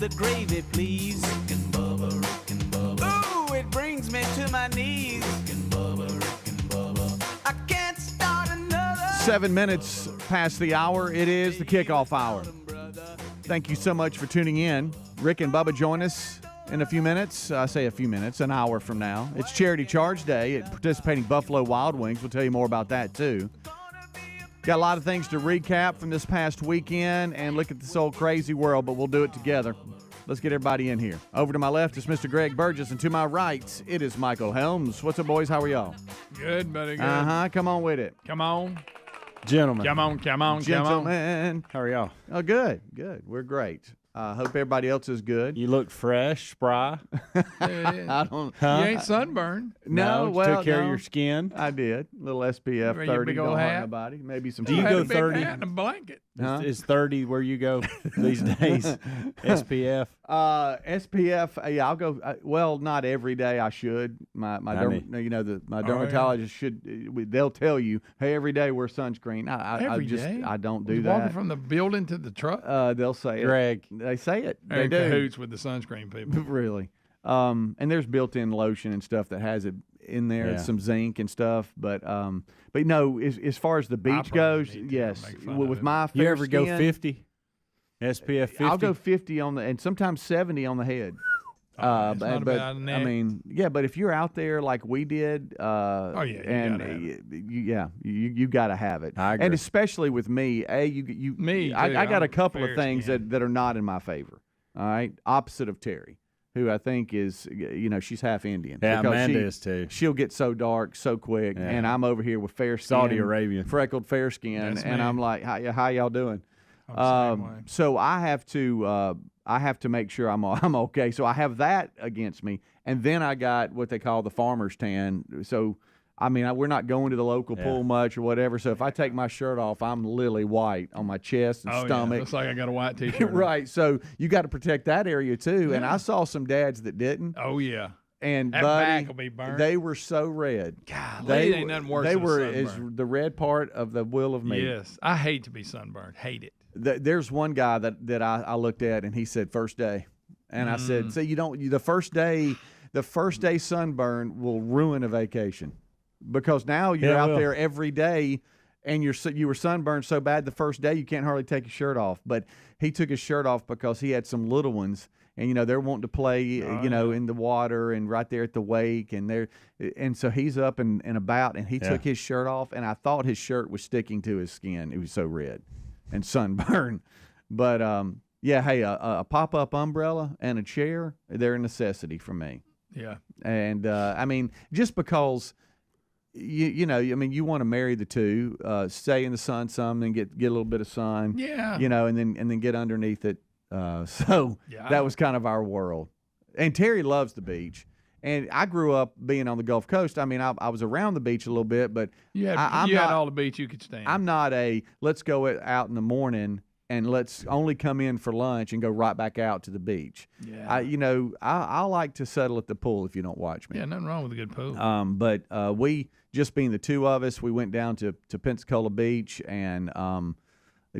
the gravy, please. Rick and Bubba, Rick and Bubba. Ooh, it brings me to my knees. Rick and Bubba, Rick and Bubba. I can't start another. 7 minutes past the hour. It is the kickoff hour. Thank you so much for tuning in. Rick and Bubba join us in a few minutes. I say a few minutes, an hour from now. It's Charity Charge Day at participating Buffalo Wild Wings. We'll tell you more about that, too. Got a lot of things to recap from this past weekend and look at this old crazy world, but we'll do it together. Let's get everybody in here. Over to my left is Mr. Greg Burgess, and to my right, it is Michael Helms. What's up, boys? How are y'all? Good, buddy, good. Uh-huh. Come on with it. Come on. Gentlemen. Come on, come on, come on. Gentlemen. How are y'all? Oh, good, good. We're great. Hope everybody else is good. You look fresh, spry. I don't. You ain't sunburned. No, well, took care no. of your skin. I did. A little SPF Wear your 30. big old Don't hurt hat. nobody. Maybe some. Do you Had go a big 30? hat and a blanket. Huh? Is 30 where you go these days? SPF. SPF. Yeah, I'll go. Well, not every day. I should. My dermatologist should. They'll tell you, hey, every day wear sunscreen. Every day? I don't do You that. walking from the building to the truck? They'll say Greg. it. They say it. They're They in do. cahoots with the sunscreen people. Really. And there's built-in lotion and stuff that has it in there, Yeah. some zinc and stuff. But no, as far as the beach probably goes, need to yes. make fun With of it. my fair You ever go skin, 50? SPF 50? I'll go 50 on the, and sometimes 70 on the head. It's not but about a neck. I mean, yeah. But if you're out there like we did, yeah, you and gotta have you got to have it. I agree. And especially with me, Me, I too. got a I'm couple of fair things skin. that are not in my favor. All right, opposite of Terry, who I think is, she's half Indian. Yeah, because Amanda is too. She'll get so dark so quick, Yeah. and I'm over here with fair skin, Saudi Arabian. freckled fair skin, That's and me. I'm like, how y'all doing? I'm the same way. So I have to make sure I'm okay. So I have that against me, and then I got what they call the farmer's tan. So I mean, we're not going to the local pool much or whatever. So if I take my shirt off, I'm lily white on my chest and Oh, yeah. stomach. Looks like I got a white T-shirt. on. Right. So you got to protect that area too. And I saw some dads that didn't. Oh, yeah. And That buddy, back will be burnt. they were so red. Golly, ain't nothing worse They than a were sunburn. the red part of the will of meat. Yes. I hate to be sunburned. Hate it. There's one guy that I looked at, and he said first day, and I said, "So the first day sunburn will ruin a vacation, because now you're out there every day, and you were sunburned so bad the first day you can't hardly take your shirt off." But he took his shirt off because he had some little ones, and they're wanting to play, in the water and right there at the wake, and so he's up and about, and he took his shirt off, and I thought his shirt was sticking to his skin. It was so red and sunburn. But hey, a pop-up umbrella and a chair, they're a necessity for me. Yeah. And I mean, just because you want to marry the two, stay in the sun some, and get a little bit of sun. Yeah. And then get underneath it. So Yeah. that was kind of our world. And Terry loves the beach. And I grew up being on the Gulf Coast. I mean, I was around the beach a little bit, but You had, I'm you had not- all the beach you could stand. I'm not let's go out in the morning and let's only come in for lunch and go right back out to the beach. Yeah. I like to settle at the pool if you don't watch me. Yeah, nothing wrong with a good pool. But we, just being the two of us, we went down to Pensacola Beach and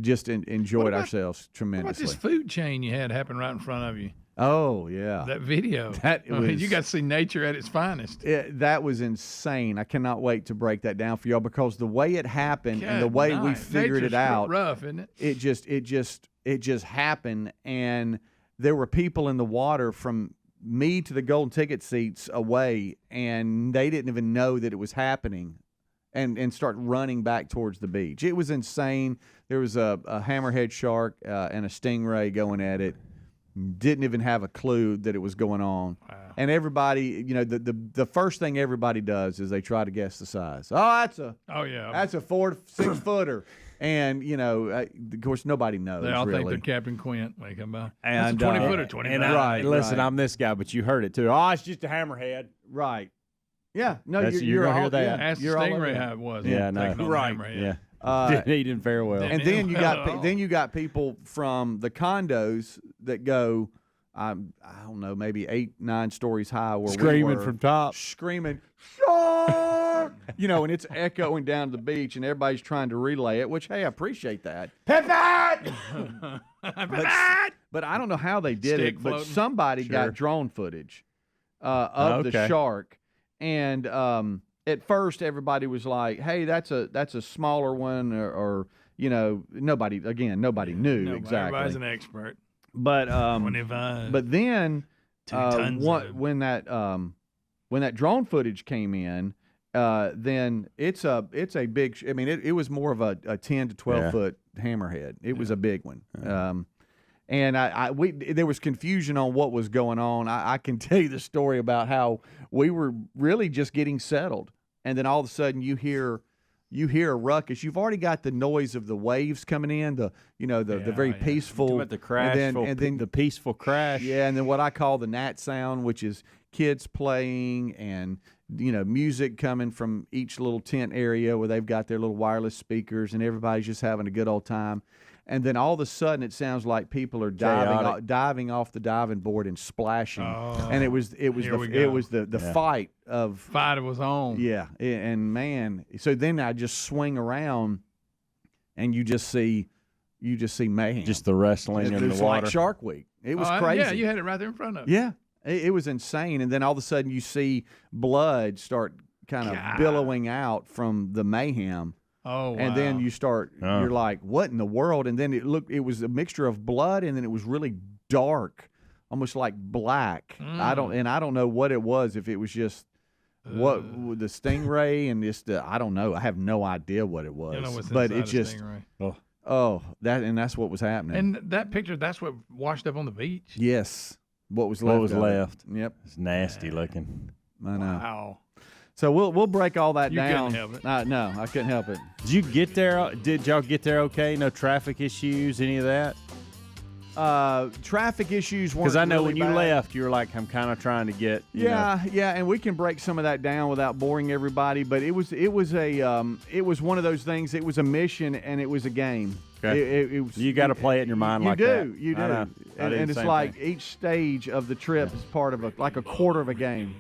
just enjoyed about- ourselves What about tremendously. this food chain you had happen right in front of you? Oh, yeah. That video. That I mean, was- you got to see nature at its finest. That was insane. I cannot wait to break that down for y'all, because the way it happened and the way we figured it out, rough, isn't it? it just happened, and there were people in the water from me to the golden ticket seats away, and they didn't even know that it was happening, and start running back towards the beach. It was insane. There was a hammerhead shark and a stingray going at it. Didn't even have a clue that it was going on. Wow. And everybody, the first thing everybody does is they try to guess the size. Oh, that's a 4 to 6 footer. And, of course, nobody knows. They all really. think they're Captain Quint when they come by. And, That's a 20-footer, 20 and Right, listen, right. I'm this guy, but you heard it too. Oh, it's just a hammerhead. Right. Yeah. No, That's- you're you're gonna all, hear that. yeah, Ask the you're all over Stingray that. how it was. Yeah, no. taking on the Right. hammerhead. Yeah. He didn't fare well. And then you got Well, then you got people from the condos that go, I don't know, maybe 8, 9 stories high, where Screaming we were, from top. screaming, shark! And it's echoing down to the beach, and everybody's trying to relay it. Which, hey, I appreciate that. But I don't know how they did Stick it, but floating. somebody Sure. got drone footage of the Okay. shark. And at first, everybody was like, hey, that's a smaller one, or nobody knew No, exactly. Everybody's an expert. But 25. but then 2 tons of it. when that drone footage came in, then it's a big. I mean, it was more of a 10 to 12 foot hammerhead. It was a big one. And there was confusion on what was going on. I can tell you the story about how we were really just getting settled, and then all of a sudden you hear a ruckus. You've already got the noise of the waves coming in, the very peaceful, About the crash, and then the peaceful crash. yeah, and then what I call the gnat sound, which is kids playing and music coming from each little tent area where they've got their little wireless speakers, and everybody's just having a good old time. And then all of a sudden, it sounds like people are diving off the diving board and splashing. Oh, and it was here we go. the fight of Fight was on. yeah. And man, so then I just swing around, and you just see mayhem. Just the wrestling in It was the water. like Shark Week. It was crazy. Yeah, you had it right there in front of you. Yeah, it was insane. And then all of a sudden, you see blood start kind of billowing out from the mayhem. Oh, wow. And then you're like, what in the world? And then it was a mixture of blood, and then it was really dark, almost like black. I don't know what it was, if it was just what the stingray and just I don't know. I have no idea what it was. You know what's but inside it a just stingray. that's what was happening. And that picture, that's what washed up on the beach. yes, what was What left? was of it. left? Yep, It's nasty looking. I know. Wow. So we'll break all that You down. couldn't help it. No, I couldn't help it. Did you get there? Did y'all get there okay? No traffic issues, any of that? Traffic issues weren't Because I know really when you bad. left, you were like, I'm kind of trying to get. you know. Yeah, and we can break some of that down without boring everybody. But it was one of those things. It was a mission, and it was a game. Okay. It was, You got to play it in your mind like that. You do. I know. I do And the it's same like thing. each stage of the trip is part of a quarter of a game.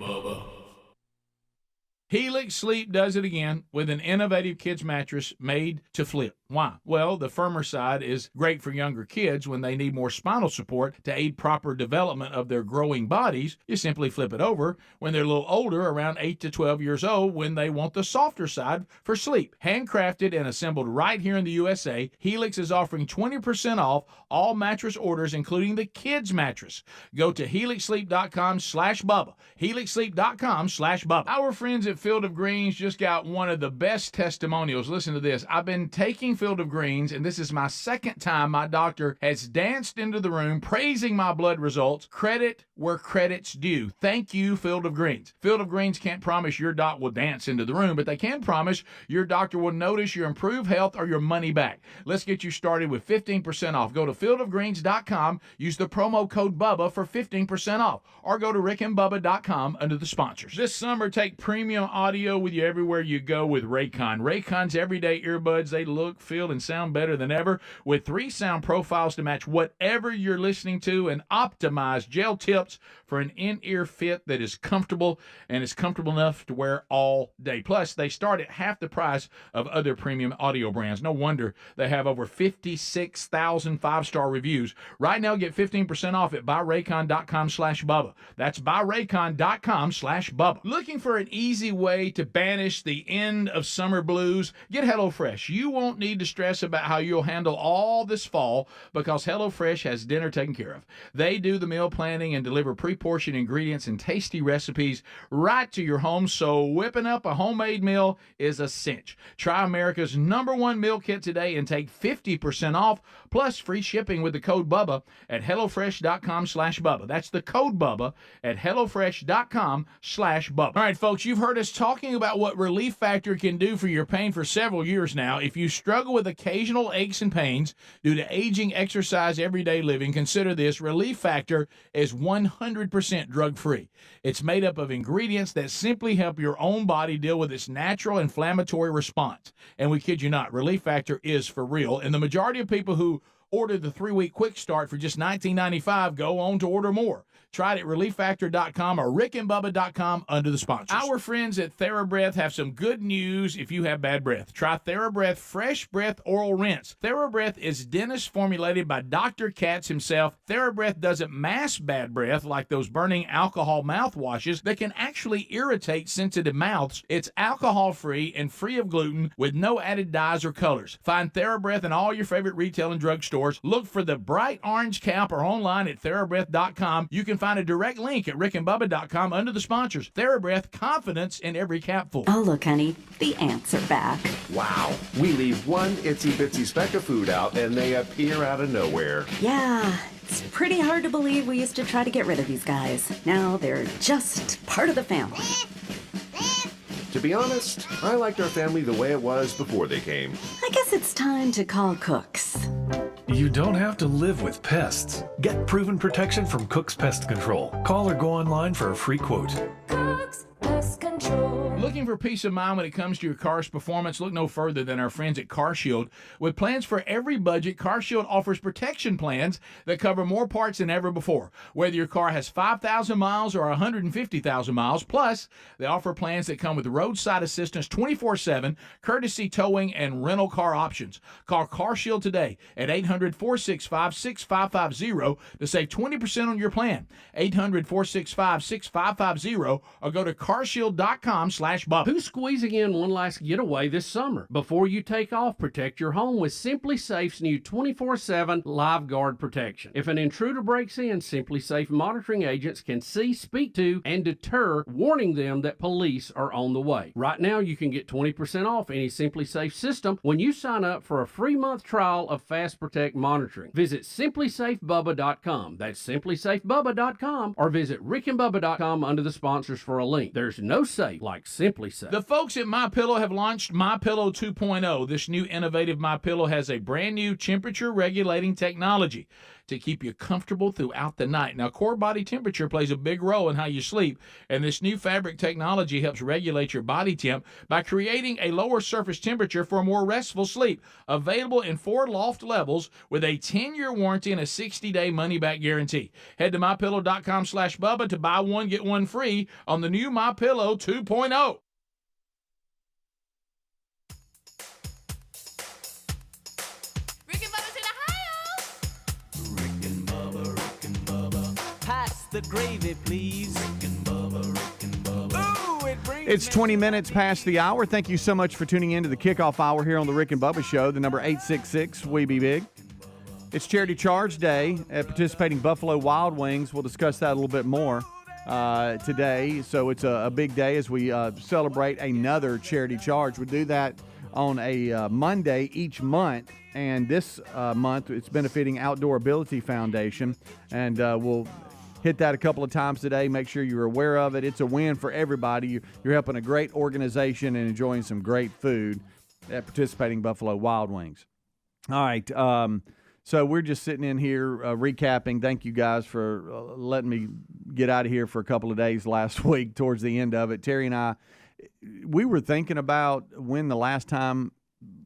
Helix Sleep does it again with an innovative kids mattress made to flip. Why? Well, the firmer side is great for younger kids when they need more spinal support to aid proper development of their growing bodies. You simply flip it over when they're a little older, around 8 to 12 years old, when they want the softer side for sleep. Handcrafted and assembled right here in the USA, Helix is offering 20% off all mattress orders, including the kids mattress. Go to helixsleep.com/Bubba. helixsleep.com/Bubba. Our friends at Field of Greens just got one of the best testimonials. Listen to this. I've been taking Field of Greens, and this is my second time my doctor has danced into the room praising my blood results. Credit where credit's due. Thank you, Field of Greens. Field of Greens can't promise your doc will dance into the room, but they can promise your doctor will notice your improved health or your money back. Let's get you started with 15% off. Go to fieldofgreens.com, use the promo code BUBBA for 15% off, or go to rickandbubba.com under the sponsors. This summer, take premium audio with you everywhere you go with Raycon. Raycon's everyday earbuds, they look, feel, and sound better than ever, with 3 sound profiles to match whatever you're listening to, and optimized gel tips for an in-ear fit that is comfortable, and is comfortable enough to wear all day. Plus, they start at half the price of other premium audio brands. No wonder they have over 56,000 5-star reviews. Right now, get 15% off at buyraycon.com/Bubba. That's buyraycon.com/Bubba. Looking for an easy way to banish the end of summer blues? Get HelloFresh. You won't need to stress about how you'll handle all this fall, because HelloFresh has dinner taken care of. They do the meal planning and deliver pre-portioned ingredients and tasty recipes right to your home, so whipping up a homemade meal is a cinch. Try America's #1 meal kit today and take 50% off plus free shipping with the code BUBBA at HelloFresh.com/Bubba. That's the code BUBBA at HelloFresh.com/Bubba. All right, folks, you've heard us talking about what Relief Factor can do for your pain for several years now. If you struggle with occasional aches and pains due to aging, exercise, everyday living, consider this. Relief Factor is 100% drug-free. It's made up of ingredients that simply help your own body deal with its natural inflammatory response. And we kid you not, Relief Factor is for real. And the majority of people who Order the 3-week quick start for just $19.95. Go on to order more. Try it at ReliefFactor.com or RickandBubba.com under the sponsors. Our friends at TheraBreath have some good news if you have bad breath. Try TheraBreath Fresh Breath Oral Rinse. TheraBreath is dentist formulated by Dr. Katz himself. TheraBreath doesn't mask bad breath like those burning alcohol mouthwashes that can actually irritate sensitive mouths. It's alcohol-free and free of gluten with no added dyes or colors. Find TheraBreath in all your favorite retail and drug stores. Look for the bright orange cap or online at TheraBreath.com. You can find a direct link at RickandBubba.com under the sponsors. TheraBreath, confidence in every capful. Oh, look, honey, the ants are back. Wow. We leave one itsy-bitsy speck of food out, and they appear out of nowhere. Yeah, it's pretty hard to believe we used to try to get rid of these guys. Now they're just part of the family. To be honest, I liked our family the way it was before they came. I guess it's time to call Cooks. You don't have to live with pests. Get proven protection from Cook's Pest Control. Call or go online for a free quote. Cook's Pest Control. Looking for peace of mind when it comes to your car's performance? Look no further than our friends at CarShield. With plans for every budget, CarShield offers protection plans that cover more parts than ever before. Whether your car has 5,000 miles or 150,000 miles, plus they offer plans that come with roadside assistance 24/7, courtesy towing, and rental car options. Call CarShield today at 800-465-6550 to save 20% on your plan. 800-465-6550 or go to carshield.com/Bubba. Who's squeezing in one last getaway this summer? Before you take off, protect your home with Simply Safe's new 24/7 Live Guard protection. If an intruder breaks in, Simply Safe monitoring agents can see, speak to, and deter, warning them that police are on the way. Right now, you can get 20% off any Simply Safe system when you sign up for a free month trial of Fast Protect monitoring. Visit simplysafebubba.com. That's simplysafebubba.com, or visit rickandbubba.com under the sponsors for a link. There's no safe like Simply Safe. The folks at MyPillow have launched MyPillow 2.0. This new innovative MyPillow has a brand new temperature regulating technology to keep you comfortable throughout the night. Now, core body temperature plays a big role in how you sleep, and this new fabric technology helps regulate your body temp by creating a lower surface temperature for a more restful sleep. Available in 4 loft levels with a 10-year warranty and a 60-day money-back guarantee. Head to MyPillow.com/Bubba to buy one, get one free on the new MyPillow 2.0. The gravy, please. Rick and Bubba, Rick and Bubba. Ooh, it brings It's 20 minutes past the hour. Thank you so much for tuning in to the kickoff hour here on the Rick and Bubba Show, the number 866 We Be Big. It's Charity Charge Day at participating Buffalo Wild Wings. We'll discuss that a little bit more today. So it's a big day as we celebrate another charity charge. We do that on a Monday each month, and this month it's benefiting Outdoor Ability Foundation, and we'll hit that a couple of times today. Make sure you're aware of it. It's a win for everybody. You're helping a great organization and enjoying some great food at participating Buffalo Wild Wings. All right. So we're just sitting in here recapping. Thank you guys for letting me get out of here for a couple of days last week towards the end of it. Terry and I, we were thinking about when the last time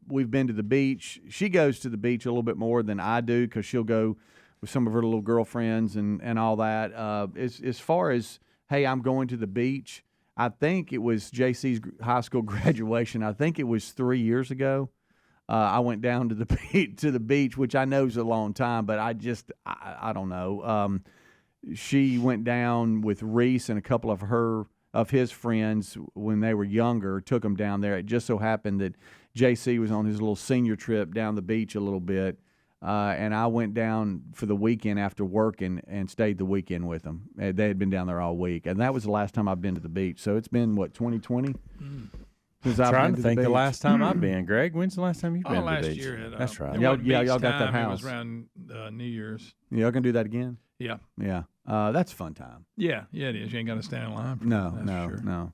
we've been to the beach. She goes to the beach a little bit more than I do because she'll go with some of her little girlfriends and all that. As far as, hey, I'm going to the beach, I think it was JC's high school graduation. I think it was 3 years ago. I went down to the beach, which I know is a long time, but I don't know. She went down with Reese and a couple of his friends when they were younger, took them down there. It just so happened that JC was on his little senior trip down the beach a little bit. And I went down for the weekend after work and stayed the weekend with them. They had been down there all week. And that was the last time I've been to the beach. So it's been, 2020? Since I've trying been to the think the beach. last time I've been. Greg, when's the last time you've been to the last beach? year. That's right. Y'all got that house. It was around New Year's. Y'all gonna do that again? Yeah. Yeah. That's a fun time. Yeah, it is. You ain't got to stand in line for No, that, that's for sure. no.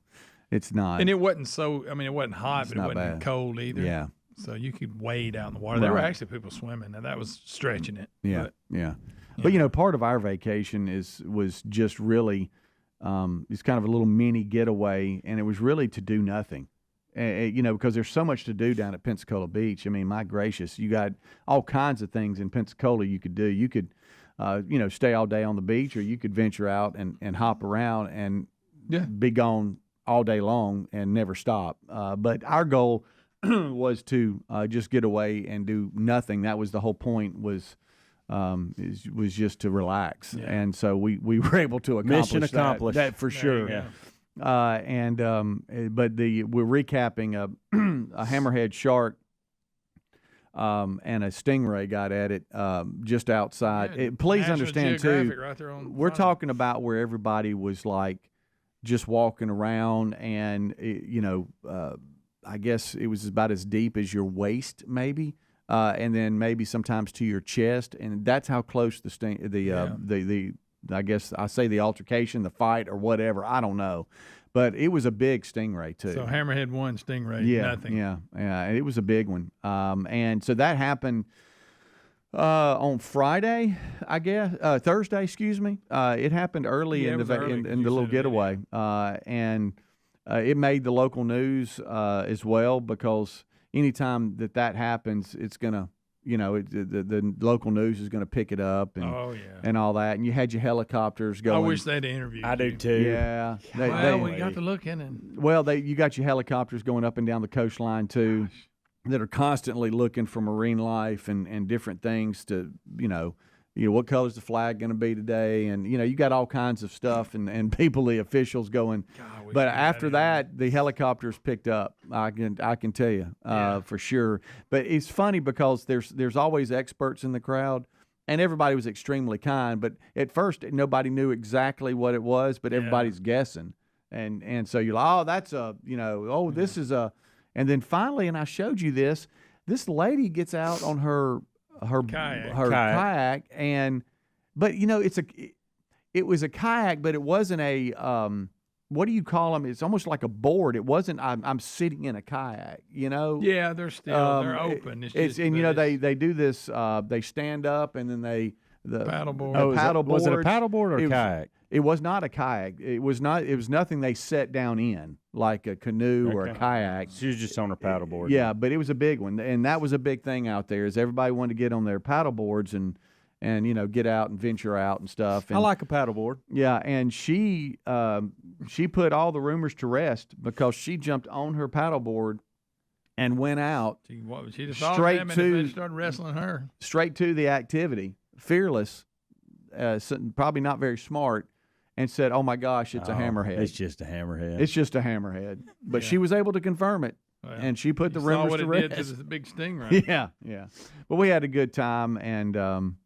It's not. And it wasn't it wasn't hot, It's but it not wasn't bad. cold either. Yeah. So you could wade out in the water. There were Right. actually people swimming, and that was stretching it. Yeah, But, yeah. But, part of our vacation was just really it's kind of a little mini getaway, and it was really to do nothing. because there's so much to do down at Pensacola Beach. I mean, my gracious, you got all kinds of things in Pensacola you could do. You could, stay all day on the beach, or you could venture out and hop around and be gone all day long and never stop. But our goal was to just get away and do nothing. That was the whole point. Was just to relax, and so we were able to accomplish Mission accomplished. that for sure. But we're recapping a hammerhead shark and a stingray got at it just outside. Please National understand Geographic too, right there on we're front. talking about where everybody was like just walking around, and I guess it was about as deep as your waist, maybe. And then maybe sometimes to your chest, and that's how close the I guess I say the altercation, the fight, or whatever. I don't know, but it was a big stingray too. So hammerhead 1, stingray nothing. Yeah, it was a big one. And so that happened on Friday, I guess Thursday. Excuse me. It happened early in the little getaway, and it made the local news as well, because anytime that happens, it's gonna, the local news is gonna pick it up and all that. And you had your helicopters going. I wish they'd interviewed I do you. too. Yeah. We got to look in and. Well, you got your helicopters going up and down the coastline too, that are constantly looking for marine life and different things to, what color's the flag going to be today, and you got all kinds of stuff and people, the officials going. But after that, the helicopters picked up. I can tell you for sure. But it's funny because there's always experts in the crowd, and everybody was extremely kind. But at first, nobody knew exactly what it was, but everybody's guessing, and so you're like, oh, that's this is a, and then finally, and I showed you this lady gets out on her kayak, but it was a kayak, but it wasn't a what do you call them? It's almost like a board. It wasn't. I'm sitting in a kayak. Yeah, they're still they're open. They do this. They stand up and then the paddleboard. Paddleboard. Was it a paddleboard or a kayak? It was not a kayak. It was not. It was nothing they set down in like a canoe or a kayak. She was just on her paddleboard. Yeah, but it was a big one, and that was a big thing out there. Is everybody wanted to get on their paddleboards and get out and venture out and stuff. And, I like a paddleboard. Yeah, and she put all the rumors to rest because she jumped on her paddleboard and went out. She just straight to started wrestling her straight to the activity, fearless, probably not very smart. And said, "Oh my gosh, it's a hammerhead. It's just a hammerhead. It's just a hammerhead." But she was able to confirm it, and she put the rumors to rest. Did to the big stingray. Yeah. But we had a good time, and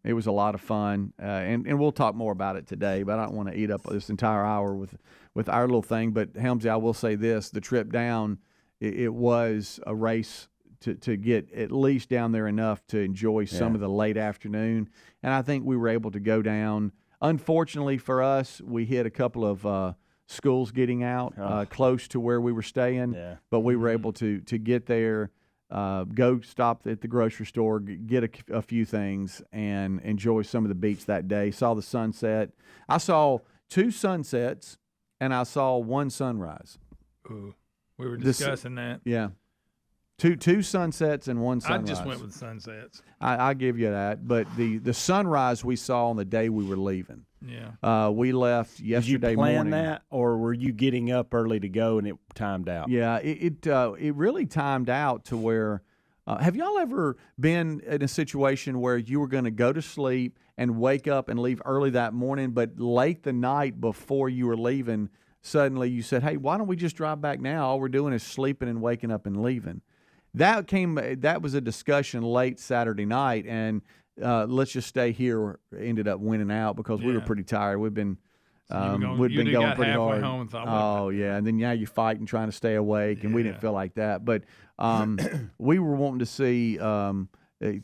it was a lot of fun. And we'll talk more about it today. But I don't want to eat up this entire hour with our little thing. But Helmsy, I will say this: the trip down, it was a race to get at least down there enough to enjoy some of the late afternoon. And I think we were able to go down. Unfortunately for us, we hit a couple of schools getting out close to where we were staying, but we were able to get there, go stop at the grocery store, get a few things, and enjoy some of the beach that day. Saw the sunset. I saw 2 sunsets, and I saw 1 sunrise. Ooh, we were discussing that. Yeah. Two sunsets and 1 sunrise. I just went with sunsets. I give you that, but the sunrise we saw on the day we were leaving. Yeah. We left yesterday morning. Did you plan that, or were you getting up early to go and it timed out? Yeah, it really timed out to where. Have y'all ever been in a situation where you were going to go to sleep and wake up and leave early that morning, but late the night before you were leaving, suddenly you said, "Hey, why don't we just drive back now? All we're doing is sleeping and waking up and leaving." That was a discussion late Saturday night, and let's just stay here. Ended up winning out because we were pretty tired. We'd been going pretty hard. Home and thought, and then you're fighting trying to stay awake, and we didn't feel like that. But we were wanting to see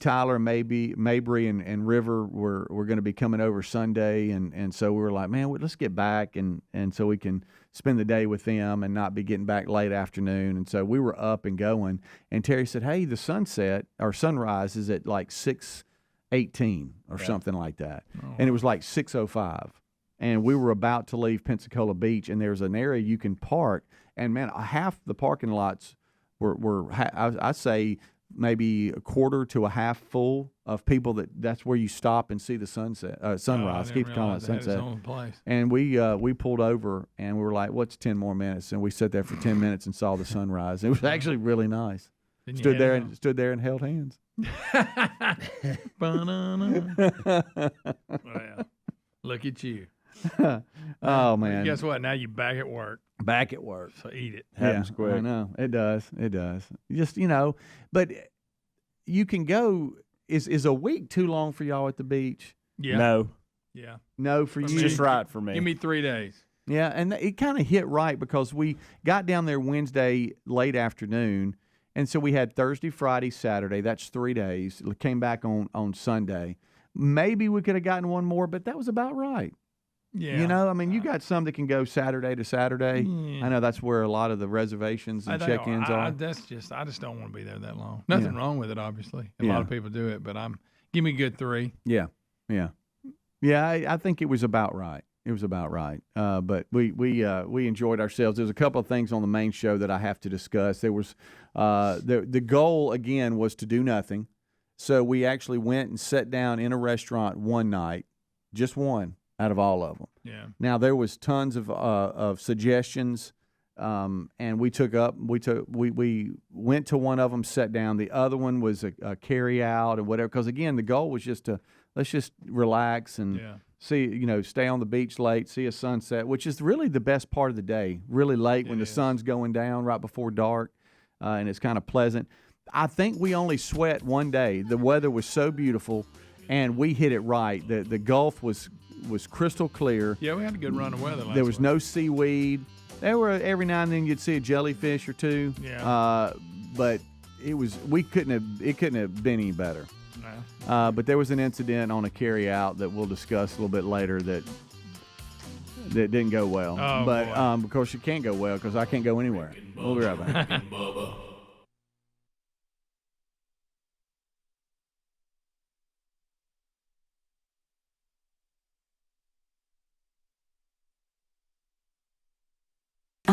Tyler, Mabry, and River were going to be coming over Sunday, and so we were like, man, let's get back, and so we can spend the day with them and not be getting back late afternoon. And so we were up and going, and Terry said, hey, the sunrise is at like 6:18 or something like that, and it was like 6:05, and we were about to leave Pensacola Beach, and there's an area you can park, and man, half the parking lots I say maybe a quarter to a half full of people that's where you stop and see the sunrise. Keep calling it sunset. And we pulled over and we were like, what's 10 more minutes? And we sat there for 10 minents and saw the sunrise. It was actually really nice. Stood there and held hands. Well, look at you. Oh man! Guess what? Now you're back at work. Back at work. So eat it. Happens quick. I know it does. It does. Just but you can go. Is a week too long for y'all at the beach? Yeah. No. Yeah. No for you. Just right for me. Give me 3 days. Yeah, and it kind of hit right because we got down there Wednesday late afternoon, and so we had Thursday, Friday, Saturday. That's 3 days. Came back on Sunday. Maybe we could have gotten one more, but that was about right. Yeah. I mean, you got some that can go Saturday to Saturday. Yeah. I know that's where a lot of the reservations and check-ins are. I just don't want to be there that long. Nothing wrong with it, obviously. A lot of people do it, but give me a good 3. Yeah. I think it was about right. It was about right. But we enjoyed ourselves. There's a couple of things on the main show that I have to discuss. There was the goal again was to do nothing. So we actually went and sat down in a restaurant one night, just one out of all of them. Yeah. Now there was tons of suggestions, and we went to one of them, sat down. The other one was a carry out or whatever. Because again, the goal was just let's just relax and see, stay on the beach late, see a sunset, which is really the best part of the day. Really late when the sun's going down, right before dark, and it's kind of pleasant. I think we only sweat one day. The weather was so beautiful, and we hit it right. The Gulf was crystal clear. Yeah, we had a good run of weather last There was week. no seaweed. There were every now and then you'd see a jellyfish or two. Yeah. But it couldn't have been any better. No. But there was an incident on a carry out that we'll discuss a little bit later that didn't go well. Oh, but boy. of course it can't go well because I can't go anywhere. We'll be right back.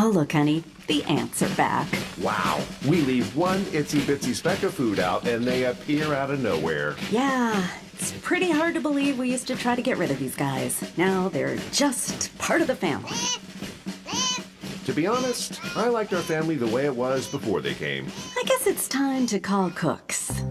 Oh, look, honey, the ants are back. Wow. We leave one itsy bitsy speck of food out and they appear out of nowhere. Yeah, it's pretty hard to believe we used to try to get rid of these guys. Now they're just part of the family. To be honest, I liked our family the way it was before they came. I guess it's time to call Cooks.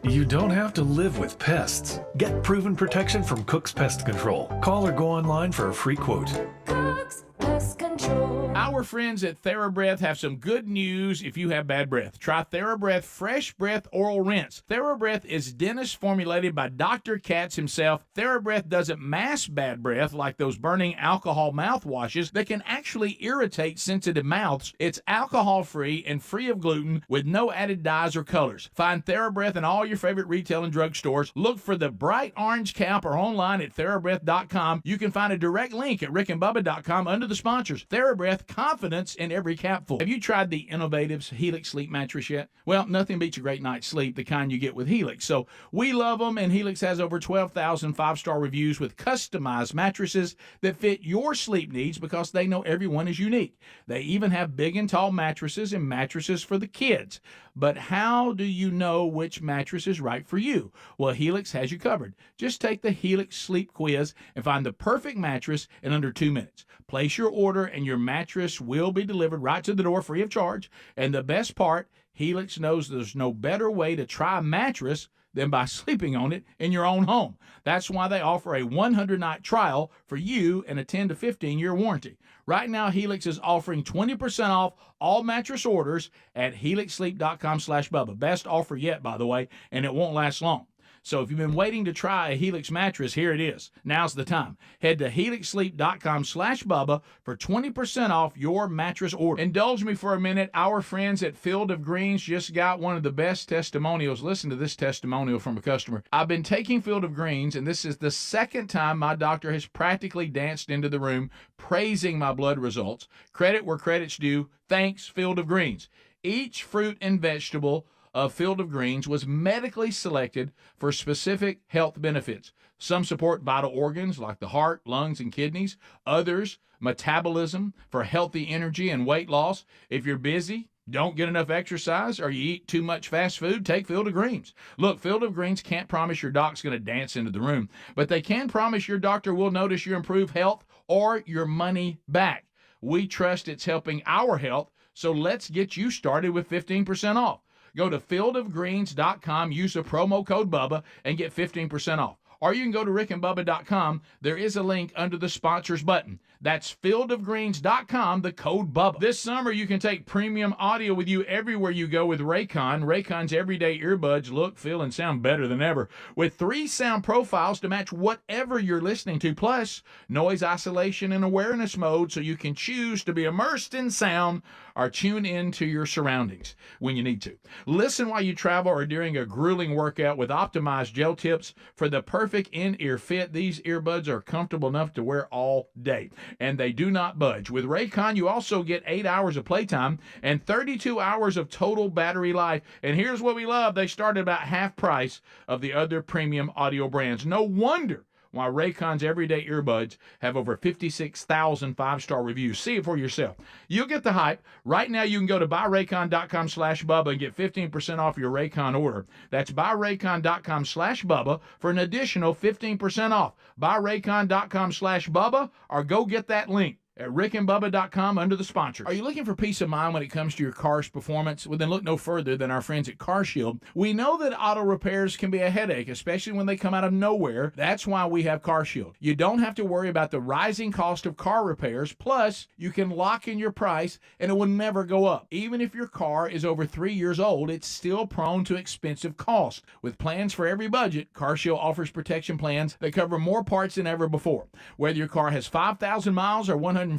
You don't have to live with pests. Get proven protection from Cook's Pest Control. Call or go online for a free quote. Cook's Pest Control. Our friends at TheraBreath have some good news if you have bad breath. Try TheraBreath Fresh Breath Oral Rinse. TheraBreath is dentist formulated by Dr. Katz himself. TheraBreath doesn't mask bad breath like those burning alcohol mouthwashes that can actually irritate sensitive mouths. It's alcohol-free and free of gluten with no added dyes or colors. Find TheraBreath in all your favorite retail and drug stores. Look for the bright orange cap or online at TheraBreath.com. You can find a direct link at rickandbubba.com under the sponsors. TheraBreath, confidence in every capful. Have you tried the Innovatives Helix Sleep Mattress yet? Well, nothing beats a great night's sleep, the kind you get with Helix. So we love them, and Helix has over 12,000 five-star reviews with customized mattresses that fit your sleep needs because they know everyone is unique. They even have big and tall mattresses and mattresses for the kids. But how do you know which mattress is right for you? Well, Helix has you covered. Just take the Helix Sleep Quiz and find the perfect mattress in under 2 minutes. Place your order and your mattress will be delivered right to the door free of charge. And the best part, Helix knows there's no better way to try a mattress than by sleeping on it in your own home. That's why they offer a 100-night trial for you and a 10 to 15-year warranty. Right now, Helix is offering 20% off all mattress orders at helixsleep.com/Bubba. Best offer yet, by the way, and it won't last long. So if you've been waiting to try a Helix mattress, here it is. Now's the time. Head to helixsleep.com/Bubba for 20% off your mattress order. Indulge me for a minute. Our friends at Field of Greens just got one of the best testimonials. Listen to this testimonial from a customer. I've been taking Field of Greens, and this is the second time my doctor has practically danced into the room praising my blood results. Credit where credit's due. Thanks, Field of Greens. Each fruit and vegetable of Field of Greens was medically selected for specific health benefits. Some support vital organs like the heart, lungs, and kidneys. Others, metabolism for healthy energy and weight loss. If you're busy, Don't get enough exercise or you eat too much fast food? Take Field of Greens. Look, Field of Greens can't promise your doc's going to dance into the room, but they can promise your doctor will notice your improved health or your money back. We trust it's helping our health, so let's get you started with 15% off. Go to fieldofgreens.com, use the promo code Bubba, and get 15% off. Or you can go to rickandbubba.com. There is a link under the sponsors button. That's fieldofgreens.com, the code Bubba. This summer, you can take premium audio with you everywhere you go with Raycon. Raycon's everyday earbuds look, feel, and sound better than ever, with 3 sound profiles to match whatever you're listening to, plus noise isolation and awareness mode so you can choose to be immersed in sound or tune into your surroundings when you need to. Listen while you travel or during a grueling workout with optimized gel tips for the perfect in-ear fit. These earbuds are comfortable enough to wear all day, and they do not budge. With Raycon, you also get 8 hours of playtime and 32 hours of total battery life. And here's what we love. They start at about half price of the other premium audio brands. No wonder why Raycon's everyday earbuds have over 56,000 5-star reviews. See it for yourself. You'll get the hype. Right now, you can go to buyraycon.com/Bubba and get 15% off your Raycon order. That's buyraycon.com/Bubba for an additional 15% off. Buyraycon.com/Bubba or go get that link at rickandbubba.com under the sponsors. Are you looking for peace of mind when it comes to your car's performance? Well, then look no further than our friends at CarShield. We know that auto repairs can be a headache, especially when they come out of nowhere. That's why we have CarShield. You don't have to worry about the rising cost of car repairs. Plus, you can lock in your price and it will never go up. Even if your car is over 3 years old, it's still prone to expensive costs. With plans for every budget, CarShield offers protection plans that cover more parts than ever before. Whether your car has 5,000 miles or 150,000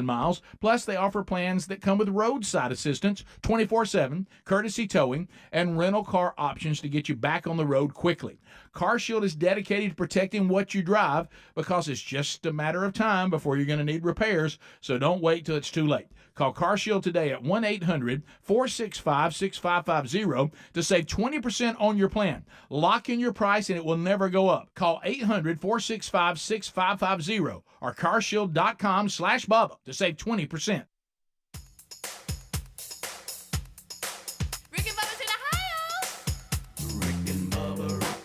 miles, plus they offer plans that come with roadside assistance, 24/7, courtesy towing, and rental car options to get you back on the road quickly. CarShield is dedicated to protecting what you drive because it's just a matter of time before you're going to need repairs, so don't wait till it's too late. Call CarShield today at 1-800-465-6550 to save 20% on your plan. Lock in your price and it will never go up. Call 800-465-6550 or carshield.com/Bubba to save 20%. Rick and Bubba's in Ohio. Rick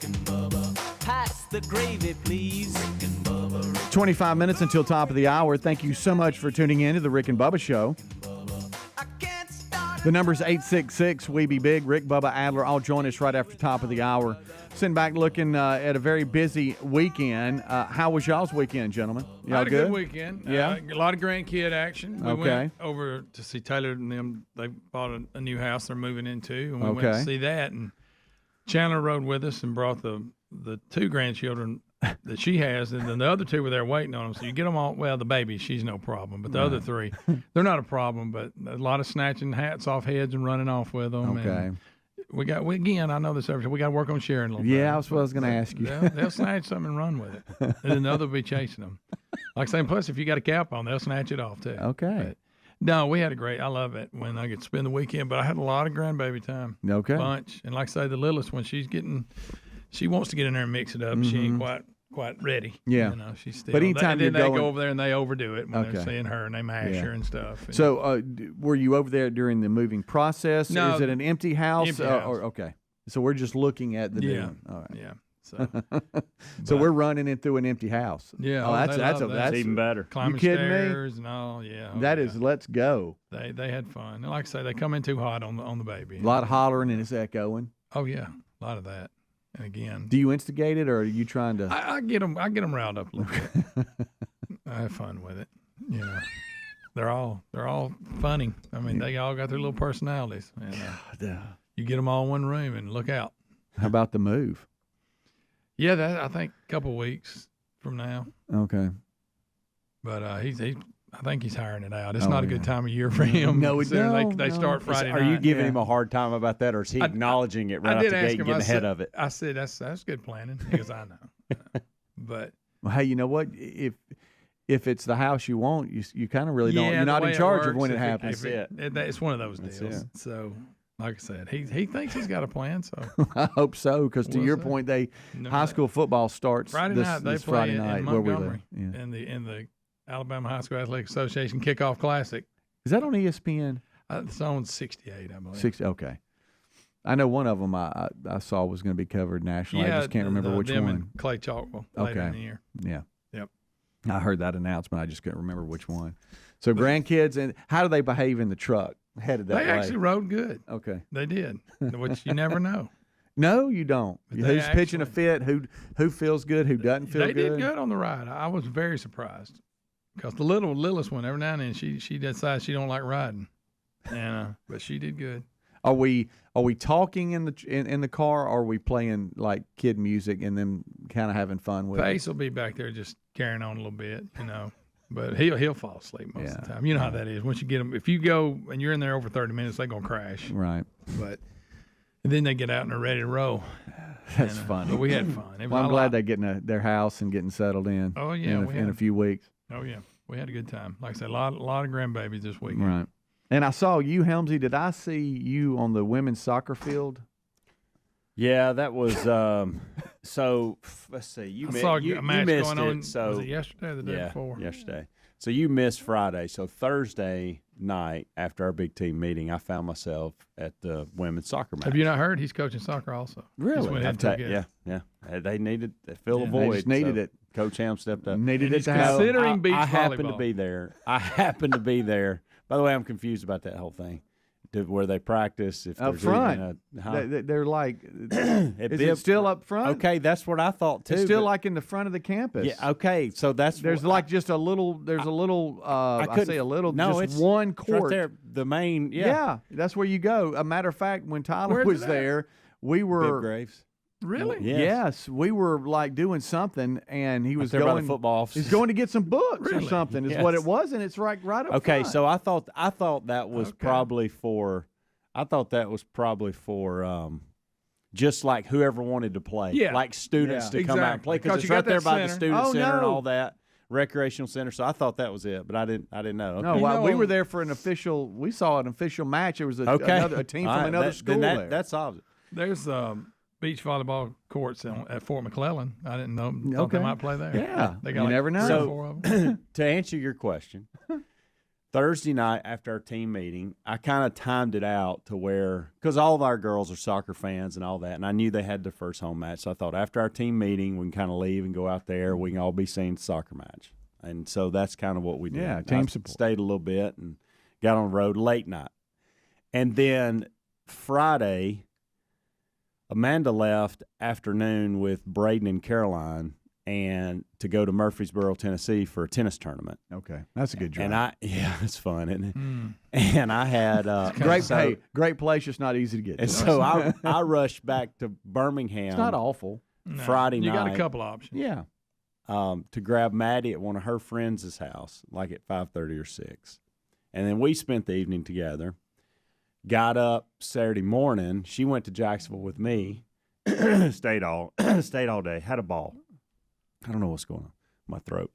and Bubba. Pass the gravy, please. Rick and Bubba. 25 minutes until top of the hour. Thank you so much for tuning in to the Rick and Bubba Show. The number's 866-WE-BE-BIG. Rick, Bubba, Adler all join us right after top of the hour. Sitting back looking at a very busy weekend. How was y'all's weekend, gentlemen? Y'all had a good weekend. Yeah. A lot of grandkid action. We Okay. went over to see Taylor and them. They bought a new house they're moving into, and we went to see that. And Chandler rode with us and brought the 2 grandchildren that she has, and then the other 2 were there waiting on them. So you get them all. Well, the baby, she's no problem, but the other 3, they're not a problem. But a lot of snatching hats off heads and running off with them. Okay. And again, I know this every time. We got to work on sharing a little bit. Yeah, that's what I was going to ask you. They'll snatch something and run with it, and then the other will be chasing them. Like saying, plus if you got a cap on, they'll snatch it off too. Okay. But, no, we had a great. I love it when I get to spend the weekend. But I had a lot of grandbaby time. Okay. Bunch, and like I say, the littlest one, she wants to get in there and mix it up. Mm-hmm. She ain't quite ready. Yeah. You know, she's still. But anytime then you're they going, go over there and they overdo it when Okay. they're seeing her and they mash her and stuff. And So, were you over there during the moving process? No, Is it an empty house? empty house. Or, okay. So we're just looking at the new Yeah. one. All right. Yeah. So, So we're running it through an empty house. Yeah. Oh, that's they love that. that's even better. climbing kidding me? stairs and all. Yeah. That is let's go. They had fun. And like I say, they come in too hot on the baby. A lot of hollering and it's echoing. Oh yeah, a lot of that. And again, Do you instigate it or are you trying to? I get them riled up a little bit. I have fun with it. You know, they're all funny. I mean, they all got their little personalities. And, you get them all in one room and look out. How about the move? Yeah, I think a couple weeks from now. Okay. But I think he's hiring it out. It's Oh, not a yeah. good time of year for him. No, considering no. they start Friday night. Are you giving Yeah. him a hard time about that, or is he acknowledging it right I out did the ask gate and him. getting I ahead said, of it? I said that's good planning because I know. But Well, hey, you know what? If it's the house you want, you kind of really don't. You're the not way in it charge of works, when it if happens. it's one of those That's deals. it. So, like I said, he thinks he's got a plan. So I hope so, because to We'll your see. point, No, high school football starts Friday this, night they this play Friday in night where we live. Montgomery Yeah. in the Alabama High School Athletic Association kickoff classic. Is that on ESPN? It's on 68, I believe. 60. Okay. I know one of them I saw was going to be covered nationally. I just can't remember which them one. And Clay Chalkwell later in the year. Yeah. Yep. I heard that announcement. I just couldn't remember which one. So grandkids, and how do they behave in the truck headed that way? They actually rode good. Okay. They did, which you never know. No, you don't. Who's pitching a fit? Who feels good? Who doesn't feel good? They did good on the ride. I was very surprised because the littlest one, every now and then she decides she don't like riding, and but she did good. Are we talking in the car, or are we playing like kid music and then kind of having fun with Pace will be back there just carrying on a little bit, but he'll fall asleep most of the time. You know how that is. Once you get them, if you go and you're in there over 30 minutes, they're gonna crash. Right. But and then they get out and they're ready to roll. That's funny. But we had fun. Well, I'm glad they're getting their house and getting settled in. Oh yeah, in a few weeks. Oh yeah, we had a good time. Like I said, a lot of grandbabies this weekend. Right. And I saw you, Helmsy. Did I see you on the women's soccer field? Yeah, that was. So let's see. You saw a match missed going it. on. So was it yesterday or the day before? Yesterday. So you missed Friday. So Thursday night after our big team meeting, I found myself at the women's soccer match. Have you not heard? He's coaching soccer also. Really? Yeah. They needed to fill the void. They just needed it. Coach Ham stepped up. Needed it to happen. Considering beach volleyball. I happened to be there. By the way, I'm confused about that whole thing. Where they practice if up front. They're like, is it still up front? Okay, that's what I thought too. It's still like in the front of the campus. Yeah. Okay, so there's like just a little. There's a little. I say a little. No, just it's one court. Right there. The main. Yeah, that's where you go. A matter of fact, when Tyler was there, we were. Bib Graves. Really? Yes, we were like doing something, and he was there by going. the football office. He's going to get some books or Really? something. Is what it was, and it's right up. Okay, front. so I thought that was probably for. I thought that was probably for just like whoever wanted to play, like students to come out and play because it's right there by the student center and all that recreational center. So I thought that was it, but I didn't know. Okay. No, we were there for an official. We saw an official match. It was a team from another school there. That's obvious. There's beach volleyball courts at Fort McClellan. I didn't know. Thought they might play there. Yeah, they got you never know. 3 or 4 of them. To answer your question, Thursday night after our team meeting, I kind of timed it out to where, because all of our girls are soccer fans and all that, and I knew they had their first home match. So I thought after our team meeting, we can kind of leave and go out there. We can all be seeing the soccer match. And so that's kind of what we did. Yeah, team support. Stayed a little bit and got on the road late night. And then Friday, Amanda left afternoon with Braden and Caroline and to go to Murfreesboro, Tennessee for a tennis tournament. Okay, that's a good drive. And it's fun, isn't it? And I had great place, just not easy to get to. And so I rushed back to Birmingham. It's not awful. Friday night. You got a couple options. Yeah. To grab Maddie at one of her friends' house, like at 5:30 or 6. And then we spent the evening together. Got up Saturday morning. She went to Jacksonville with me. stayed all day. Had a ball. I don't know what's going on in my throat.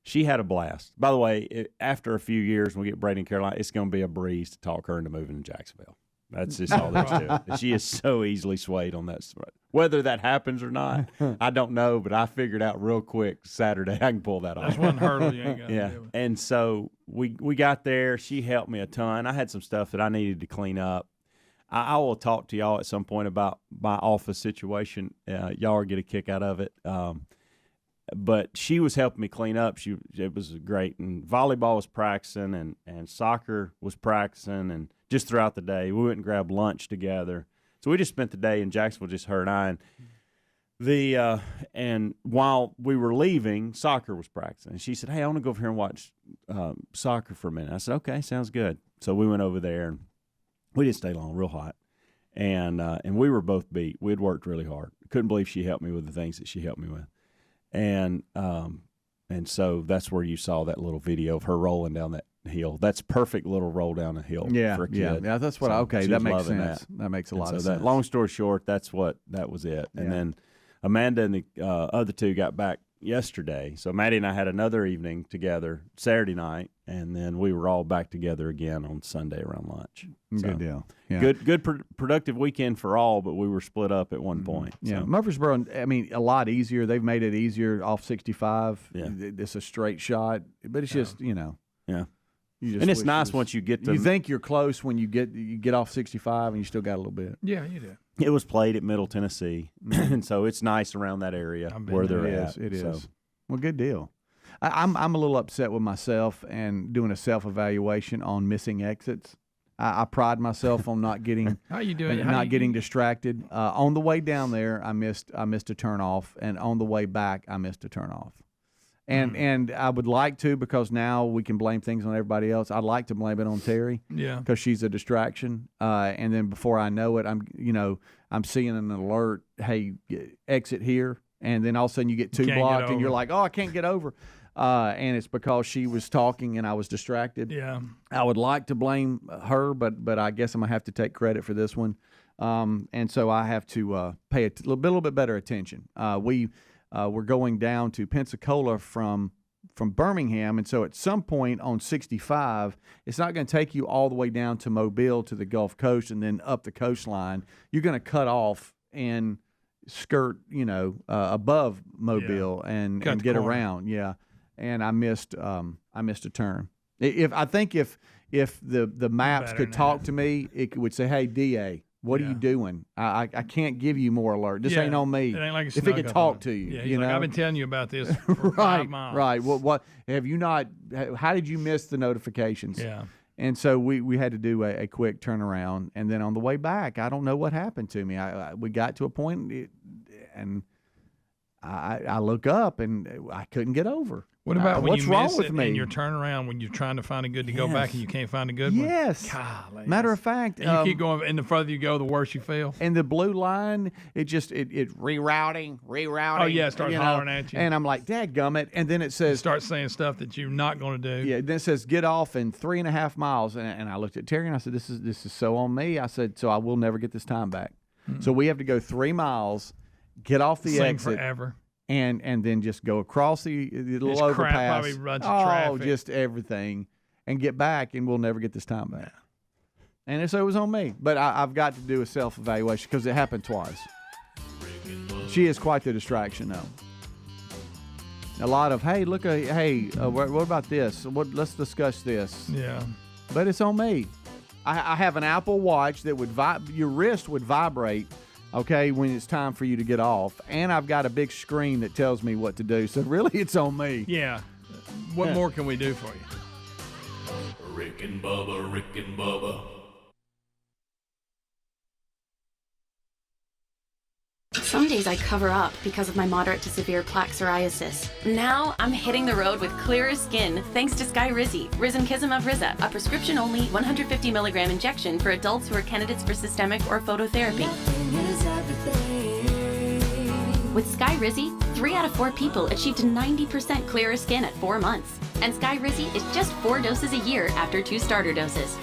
She had a blast. By the way, after a few years, when we get Brady and Caroline, it's going to be a breeze to talk her into moving to Jacksonville. That's just all there's to it. She is so easily swayed on that. Whether that happens or not, I don't know, but I figured out real quick Saturday I can pull that off. That's one hurdle you ain't got to do. And so we got there. She helped me a ton. I had some stuff that I needed to clean up. I will talk to y'all at some point about my office situation. Y'all will get a kick out of it. But she was helping me clean up. It was great. And volleyball was practicing and soccer was practicing and just throughout the day. We went and grabbed lunch together. So we just spent the day in Jacksonville, just her and I. And while we were leaving, soccer was practicing. And she said, "Hey, I want to go over here and watch soccer for a minute." I said, "Okay, sounds good." So we went over there and we didn't stay long, real hot. And we were both beat. We had worked really hard. Couldn't believe she helped me with the things that she helped me with. And so that's where you saw that little video of her rolling down that hill. That's perfect little roll down a hill for a kid. Yeah, that's what that makes sense. That makes a lot of sense. Long story short, that was it. And then Amanda and the other two got back yesterday. So Maddie and I had another evening together Saturday night, and then we were all back together again on Sunday around lunch. So, good deal. Yeah. Good productive weekend for all, but we were split up at one point. Yeah, so. Murfreesboro, I mean, a lot easier. They've made it easier off 65. Yeah. It's a straight shot, but it's just, Yeah. And it's nice once you get to. You think you're close when you get off 65 and you still got a little bit. Yeah, you do. It was played at Middle Tennessee, and so it's nice around that area where they're at. It is. So. Well, good deal. I'm a little upset with myself and doing a self-evaluation on missing exits. I pride myself on not getting How you doing? not getting distracted. On the way down there, I missed a turn off, and on the way back, I missed a turn off. And I would like to, because now we can blame things on everybody else. I'd like to blame it on Terry, because she's a distraction. And then before I know it, I'm seeing an alert, hey, exit here, and then all of a sudden you get two blocked, and you're like, oh, I can't get over. And it's because she was talking and I was distracted. Yeah, I would like to blame her, but I guess I'm gonna have to take credit for this one. And so I have to pay a little bit better attention. We're going down to Pensacola from Birmingham, and so at some point on 65, it's not going to take you all the way down to Mobile to the Gulf Coast and then up the coastline. You're going to cut off and skirt, above Mobile and get around. Yeah, and I missed a turn. If the maps could talk to me, it would say, "Hey, DA, what are you doing? I can't give you more alert. This ain't on me." It ain't like if it could talk to you, you know. I've been telling you about this for right, 5 miles. Right. What have you not? How did you miss the notifications? Yeah. And so we had to do a quick turnaround, and then on the way back, I don't know what happened to me. We got to a point, and I look up and I couldn't get over. What about when what's you wrong miss with it me? And you're turning around when you're trying to find a good to go back and you can't find a good one? Yes. Golly, Matter of fact, and you keep going, and the further you go, the worse you feel. And the blue line, it rerouting. Oh yeah, it starts hollering at you. And I'm like, dadgummit. And then it says, start saying stuff that you're not going to do. Yeah. Then it says, get off in 3.5 miles. And I looked at Terry and I said, this is so on me. I said, so I will never get this time back. So we have to go 3 miles, get off the exit forever. And then just go across the little overpass. Probably runs traffic. Just everything, and get back, and we'll never get this time back. And so it was on me. But I've got to do a self-evaluation because it happened twice. She is quite the distraction, though. A lot of, hey, look, what about this? Let's discuss this. Yeah. But it's on me. I have an Apple Watch that would your wrist would vibrate. Okay, when it's time for you to get off. And I've got a big screen that tells me what to do. So really, it's on me. Yeah. What more can we do for you? Rick and Bubba, Rick and Bubba. Some days I cover up because of my moderate to severe plaque psoriasis. Now I'm hitting the road with clearer skin thanks to Skyrizi, Risankizumab Riza, a prescription-only 150 milligram injection for adults who are candidates for systemic or phototherapy. With Skyrizi, 3 out of 4 people achieved 90% clearer skin at 4 months. And Skyrizi is just 4 doses a year after 2 starter doses.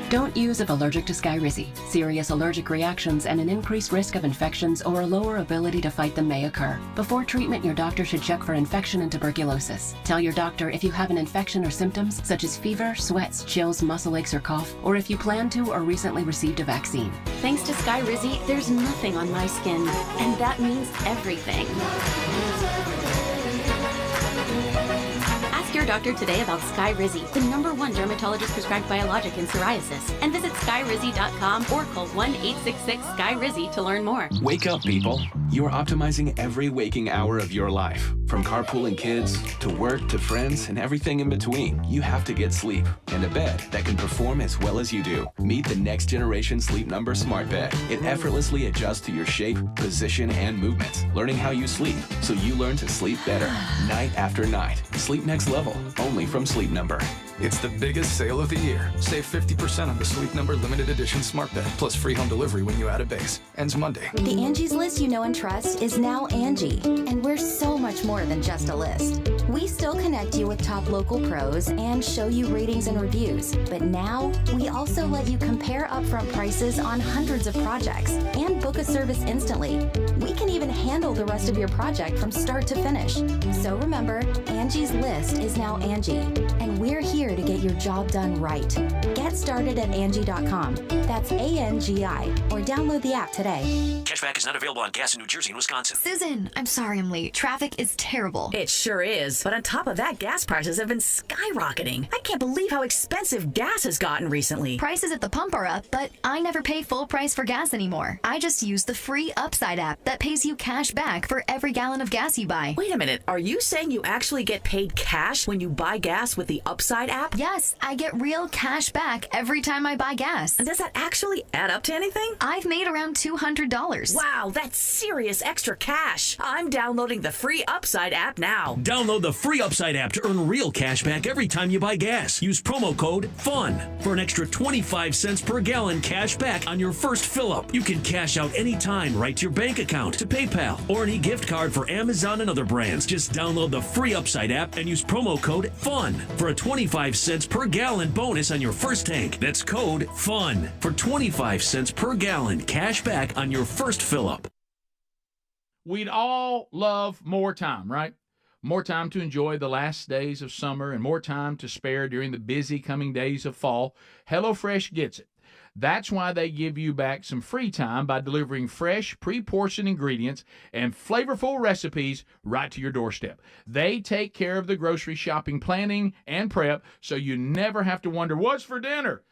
Don't use if allergic to Skyrizi. Serious allergic reactions and an increased risk of infections or a lower ability to fight them may occur. Before treatment, your doctor should check for infection and tuberculosis. Tell your doctor if you have an infection or symptoms such as fever, sweats, chills, muscle aches, or cough, or if you plan to or recently received a vaccine. Thanks to Skyrizi, there's nothing on my skin, and that means everything. Ask your doctor today about Skyrizi, the #1 dermatologist prescribed biologic in psoriasis, and visit skyrizi.com or call 1-866-SKYRIZI to learn more. Wake up, people. You are optimizing every waking hour of your life. From carpooling kids, to work, to friends, and everything in between. You have to get sleep, and a bed that can perform as well as you do. Meet the next generation Sleep Number Smart Bed. It effortlessly adjusts to your shape, position, and movements, learning how you sleep, so you learn to sleep better, night after night. Sleep next level, only from Sleep Number. It's the biggest sale of the year. Save 50% on the Sleep Number limited edition smart bed, plus free home delivery when you add a base. Ends Monday. The Angie's List you know and trust is now Angie, and we're so much more than just a list. We still connect you with top local pros and show you ratings and reviews, but now we also let you compare upfront prices on hundreds of projects and book a service instantly. We can even handle the rest of your project from start to finish. So remember, Angie's List is now Angie, and we're here to get your job done right. Get started at Angie.com. That's ANGI, or download the app today. Cashback is not available on gas in New Jersey and Wisconsin. Susan, I'm sorry I'm late. Traffic is terrible. It sure is. But on top of that, gas prices have been skyrocketing. I can't believe how expensive gas has gotten recently. Prices at the pump are up, but I never pay full price for gas anymore. I just use the free Upside app that pays you cash back for every gallon of gas you buy. Wait a minute. Are you saying you actually get paid cash when you buy gas with the Upside app? Yes, I get real cash back every time I buy gas. And does that actually add up to anything? I've made around $200. Wow, that's serious extra cash. I'm downloading the free Upside app now. Download the free Upside app to earn real cash back every time you buy gas. Use promo code FUN for an extra 25 cents per gallon cash back on your first fill-up. You can cash out anytime right to your bank account, to PayPal, or any gift card for Amazon and other brands. Just download the free Upside app and use promo code FUN for a 25 cents per gallon bonus on your first tank. That's code FUN for 25 cents per gallon cash back on your first fill-up. We'd all love more time, right? More time to enjoy the last days of summer and more time to spare during the busy coming days of fall. HelloFresh gets it. That's why they give you back some free time by delivering fresh, pre-portioned ingredients and flavorful recipes right to your doorstep. They take care of the grocery shopping planning and prep, so you never have to wonder, what's for dinner?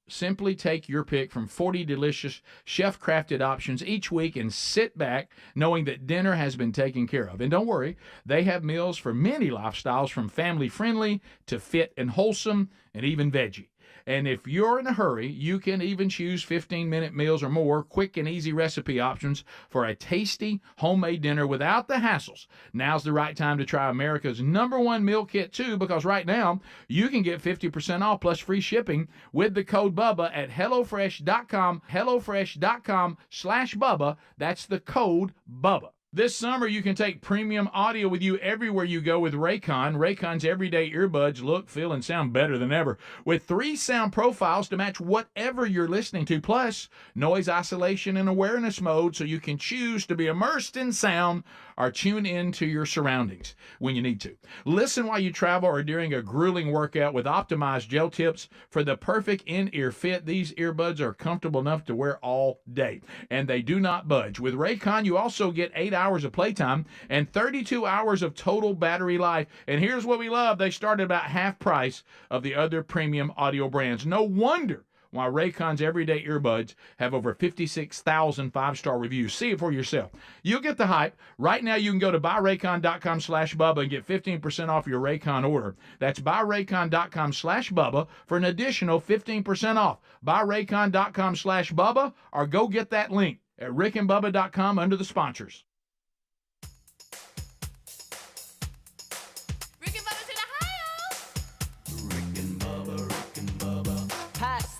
Simply take your pick from 40 delicious chef-crafted options each week and sit back knowing that dinner has been taken care of. And don't worry, they have meals for many lifestyles, from family-friendly to fit and wholesome and even veggie. And if you're in a hurry, you can even choose 15-minute meals or more, quick and easy recipe options for a tasty homemade dinner without the hassles. Now's the right time to try America's #1 meal kit too, because right now you can get 50% off plus free shipping with the code Bubba at HelloFresh.com, HelloFresh.com/Bubba. That's the code Bubba. This summer, you can take premium audio with you everywhere you go with Raycon. Raycon's everyday earbuds look, feel, and sound better than ever, with 3 sound profiles to match whatever you're listening to, plus noise isolation and awareness mode, so you can choose to be immersed in sound or tune into your surroundings when you need to. Listen while you travel or during a grueling workout with optimized gel tips for the perfect in-ear fit. These earbuds are comfortable enough to wear all day, and they do not budge. With Raycon, you also get 8 hours of playtime and 32 hours of total battery life. And here's what we love. They start at about half price of the other premium audio brands. No wonder why Raycon's everyday earbuds have over 56,000 5-star reviews. See it for yourself. You'll get the hype. Right now, you can go to buyraycon.com/Bubba and get 15% off your Raycon order. That's buyraycon.com/Bubba for an additional 15% off. Buyraycon.com/Bubba, or go get that link at rickandbubba.com under the sponsors.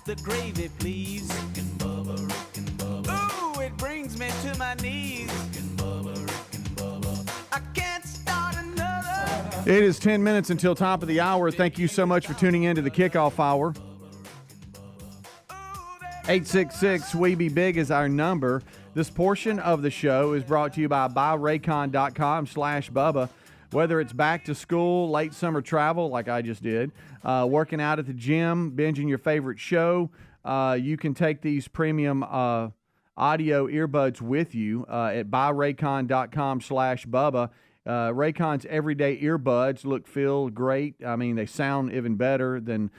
The gravy, please. Rick and Bubba, Rick and Bubba. Ooh, it brings me to my knees. Rick and Bubba, Rick and Bubba. I can't start another. It is 10 minutes until top of the hour. Thank you so much for tuning in to the kickoff hour. 866-WE-BE-BIG is our number. This portion of the show is brought to you by buyraycon.com/Bubba. Whether it's back to school, late summer travel, like I just did, working out at the gym, binging your favorite show, you can take these premium audio earbuds with you at buyraycon.com/Bubba. Raycon's everyday earbuds look, feel great. I mean, they sound even better than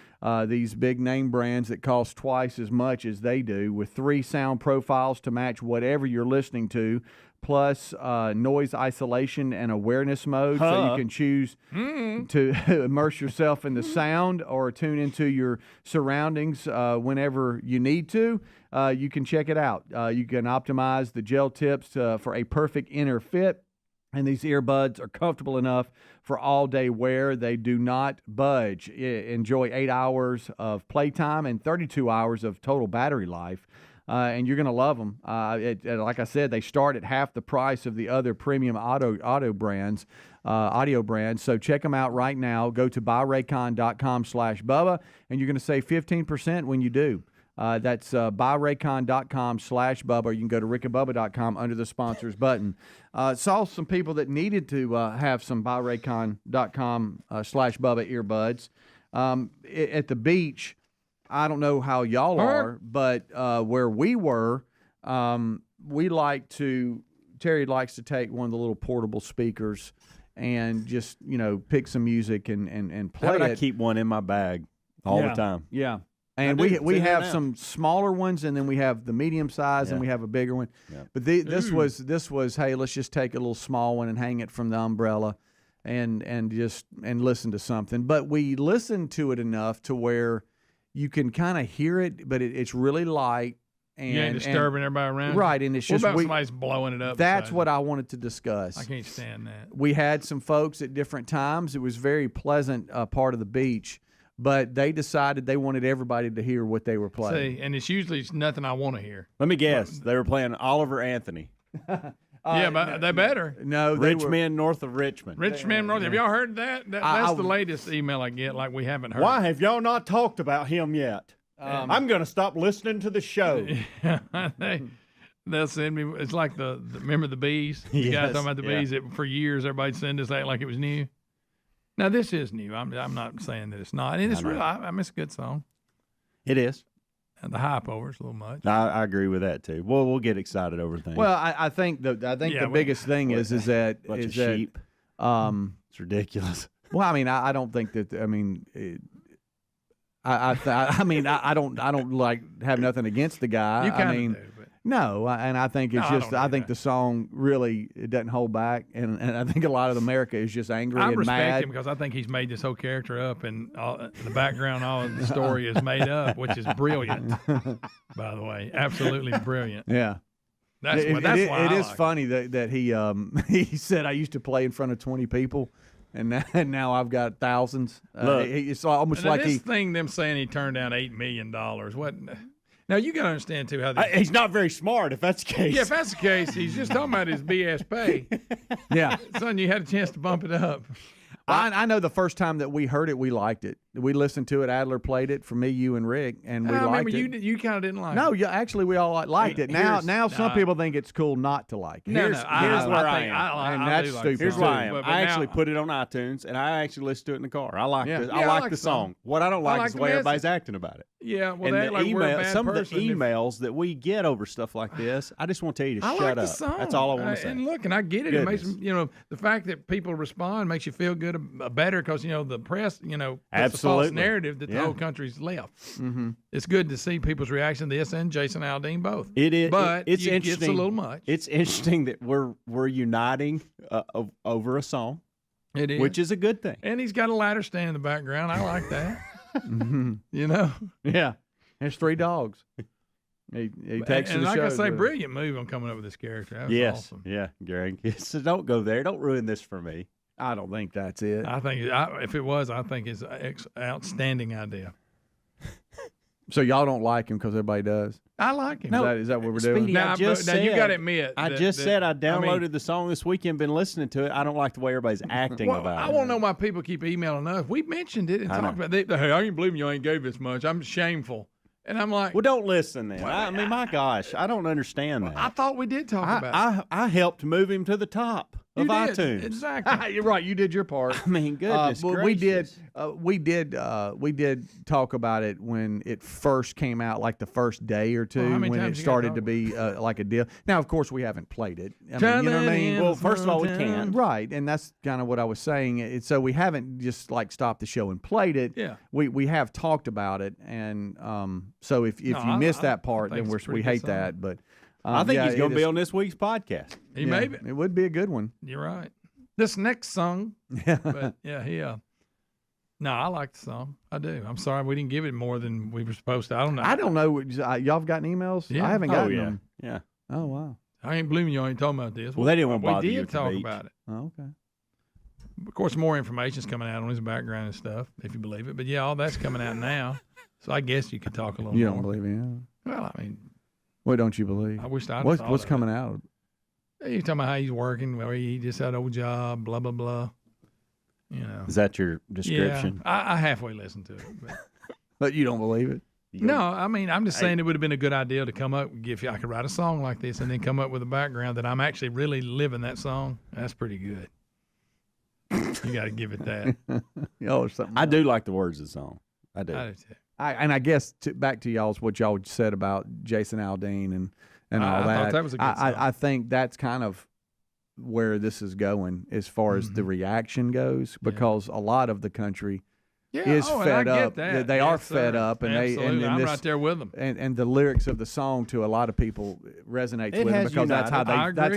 these big name brands that cost twice as much as they do, with 3 sound profiles to match whatever you're listening to, plus noise isolation and awareness mode, so you can choose to immerse yourself in the sound or tune into your surroundings whenever you need to. You can check it out. You can optimize the gel tips for a perfect inner fit, and these earbuds are comfortable enough for all-day wear. They do not budge. Enjoy 8 hours of playtime and 32 hours of total battery life. And you're going to love them. Like I said, they start at half the price of the other premium audio brands. So check them out right now. Go to buyraycon.com/Bubba, and you're going to save 15% when you do. That's buyraycon.com/Bubba. You can go to rickandbubba.com under the sponsors button. Saw some people that needed to have some buyraycon.com/Bubba earbuds. At the beach, I don't know how y'all are, but where we were, Terry likes to take one of the little portable speakers and just, pick some music and play it. I keep one in my bag all the time. Yeah. And we have some smaller ones, and then we have the medium size, and we have a bigger one. Yeah. But this was hey, let's just take a little small one and hang it from the umbrella, and listen to something. But we listened to it enough to where you can kind of hear it, but it's really light. And, you ain't disturbing everybody around. Right, and it's just somebody's blowing it up. That's what I wanted to discuss. I can't stand that. We had some folks at different times. It was very pleasant part of the beach. But they decided they wanted everybody to hear what they were playing. See, and it's usually nothing I want to hear. Let me guess. They were playing Oliver Anthony. Yeah, but they better. No, Richmond, north of Richmond. Richmond, north. Have y'all heard that? That's the latest email I get, like we haven't heard. Why have y'all not talked about him yet? I'm going to stop listening to the show. They'll send me. It's like remember the bees? The guy talking about the bees. For years, everybody send us that like it was new. Now, this is new. I'm not saying that it's not. And it's real. I mean, it's a good song. It is. And the hype over is a little much. I agree with that, too. We'll get excited over things. Well, I think the biggest thing is that sheep. It's ridiculous. Well, I mean, I don't think that. I mean, I don't like have nothing against the guy. You kind of do. No, and I think it's I think the song really it doesn't hold back, and I think a lot of America is just angry and mad. I respect him because I think he's made this whole character up, and in the background, all of the story is made up, which is brilliant. By the way, absolutely brilliant. Yeah, that's why it is funny that he he said I used to play in front of 20 people. And now I've got thousands. It's almost like this thing. Them saying he turned down $8 million. What? Now, you got to understand, too, how he's not very smart, if that's the case. Yeah, if that's the case, he's just talking about his BS pay. Yeah. Son, you had a chance to bump it up. I know the first time that we heard it, we liked it. We listened to it. Adler played it for me, you, and Rick, and we liked it. You kind of didn't like it. No, actually, we all liked it. Now some people think it's cool not to like it. Here's where I am. And that's stupid. Here's where I am. I actually put it on iTunes, and I actually listen to it in the car. I like the song. What I don't like is the way everybody's acting about it. Yeah, well, and some of the emails that we get over stuff like this, I just want to tell you to shut up. Song. That's all I want to say. And look, and I get it. Goodness. It makes the fact that people respond makes you feel good, better, because the press, puts the false narrative that the whole country's left. Mm-hmm. It's good to see people's reaction to this and Jason Aldean both. It is, but it's interesting. It's a little much. It's interesting that we're uniting over a song. It is, which is a good thing. And he's got a ladder stand in the background. I like that. Yeah. There's 3 dogs. He takes and the like show. I say, brilliant move on coming up with this character. That was awesome. Yeah, Gary. So don't go there. Don't ruin this for me. I don't think that's it. I think if it was, I think it's an outstanding idea. So y'all don't like him because everybody does? I like him. No, is that what we're doing? Speedy, now, you got to admit. I downloaded the song this weekend, been listening to it. I don't like the way everybody's acting about it. I want to know why people keep emailing us. We mentioned it and talked about it. Hey, I can't believe you ain't gave this much. I'm shameful. And I'm like, well, don't listen then. I mean, my gosh, I don't understand that. I thought we did talk about it. I helped move him to the top of iTunes. Exactly. You're right. You did your part. I mean, goodness gracious. We did talk about it when it first came out, like the first day or two, when it started to be like a deal. Now, of course, we haven't played it. I mean, you know what I mean? Well, first of all, we can't. Right, and that's kind of what I was saying. So we haven't just like stopped the show and played it. Yeah. We have talked about it, and so if you missed that part, then we hate that. But I think he's going to be on this week's podcast. He may be. It would be a good one. You're right. This next song. But no, I like the song. I do. I'm sorry we didn't give it more than we were supposed to. I don't know. I don't know. Y'all have gotten emails? Yeah. I haven't gotten them. Yeah. Oh, wow. I ain't believing y'all ain't talking about this. Well, they didn't want to bother you. We did talk about it. Oh, okay. Of course, more information's coming out on his background and stuff, if you believe it. But yeah, all that's coming out now. So I guess you could talk a little more. You don't believe me? Yeah. Well, I mean. What don't you believe? I wish I What's coming out? You're talking about how he's working. Well, he just had an old job, blah, blah, blah. Is that your description? Yeah, I halfway listened to it. But you don't believe it? No, I mean, I'm just saying it would have been a good idea to come up, if I could write a song like this and then come up with a background that I'm actually really living that song. That's pretty good. You got to give it that. I do like the words of the song. I do. I do too. And I guess back to what y'all said about Jason Aldean and all that. I thought that was a good song. I think that's kind of where this is going as far as the reaction goes, because a lot of the country is fed up. They are fed up, and absolutely. I'm right there with them. And the lyrics of the song to a lot of people resonates with them because that's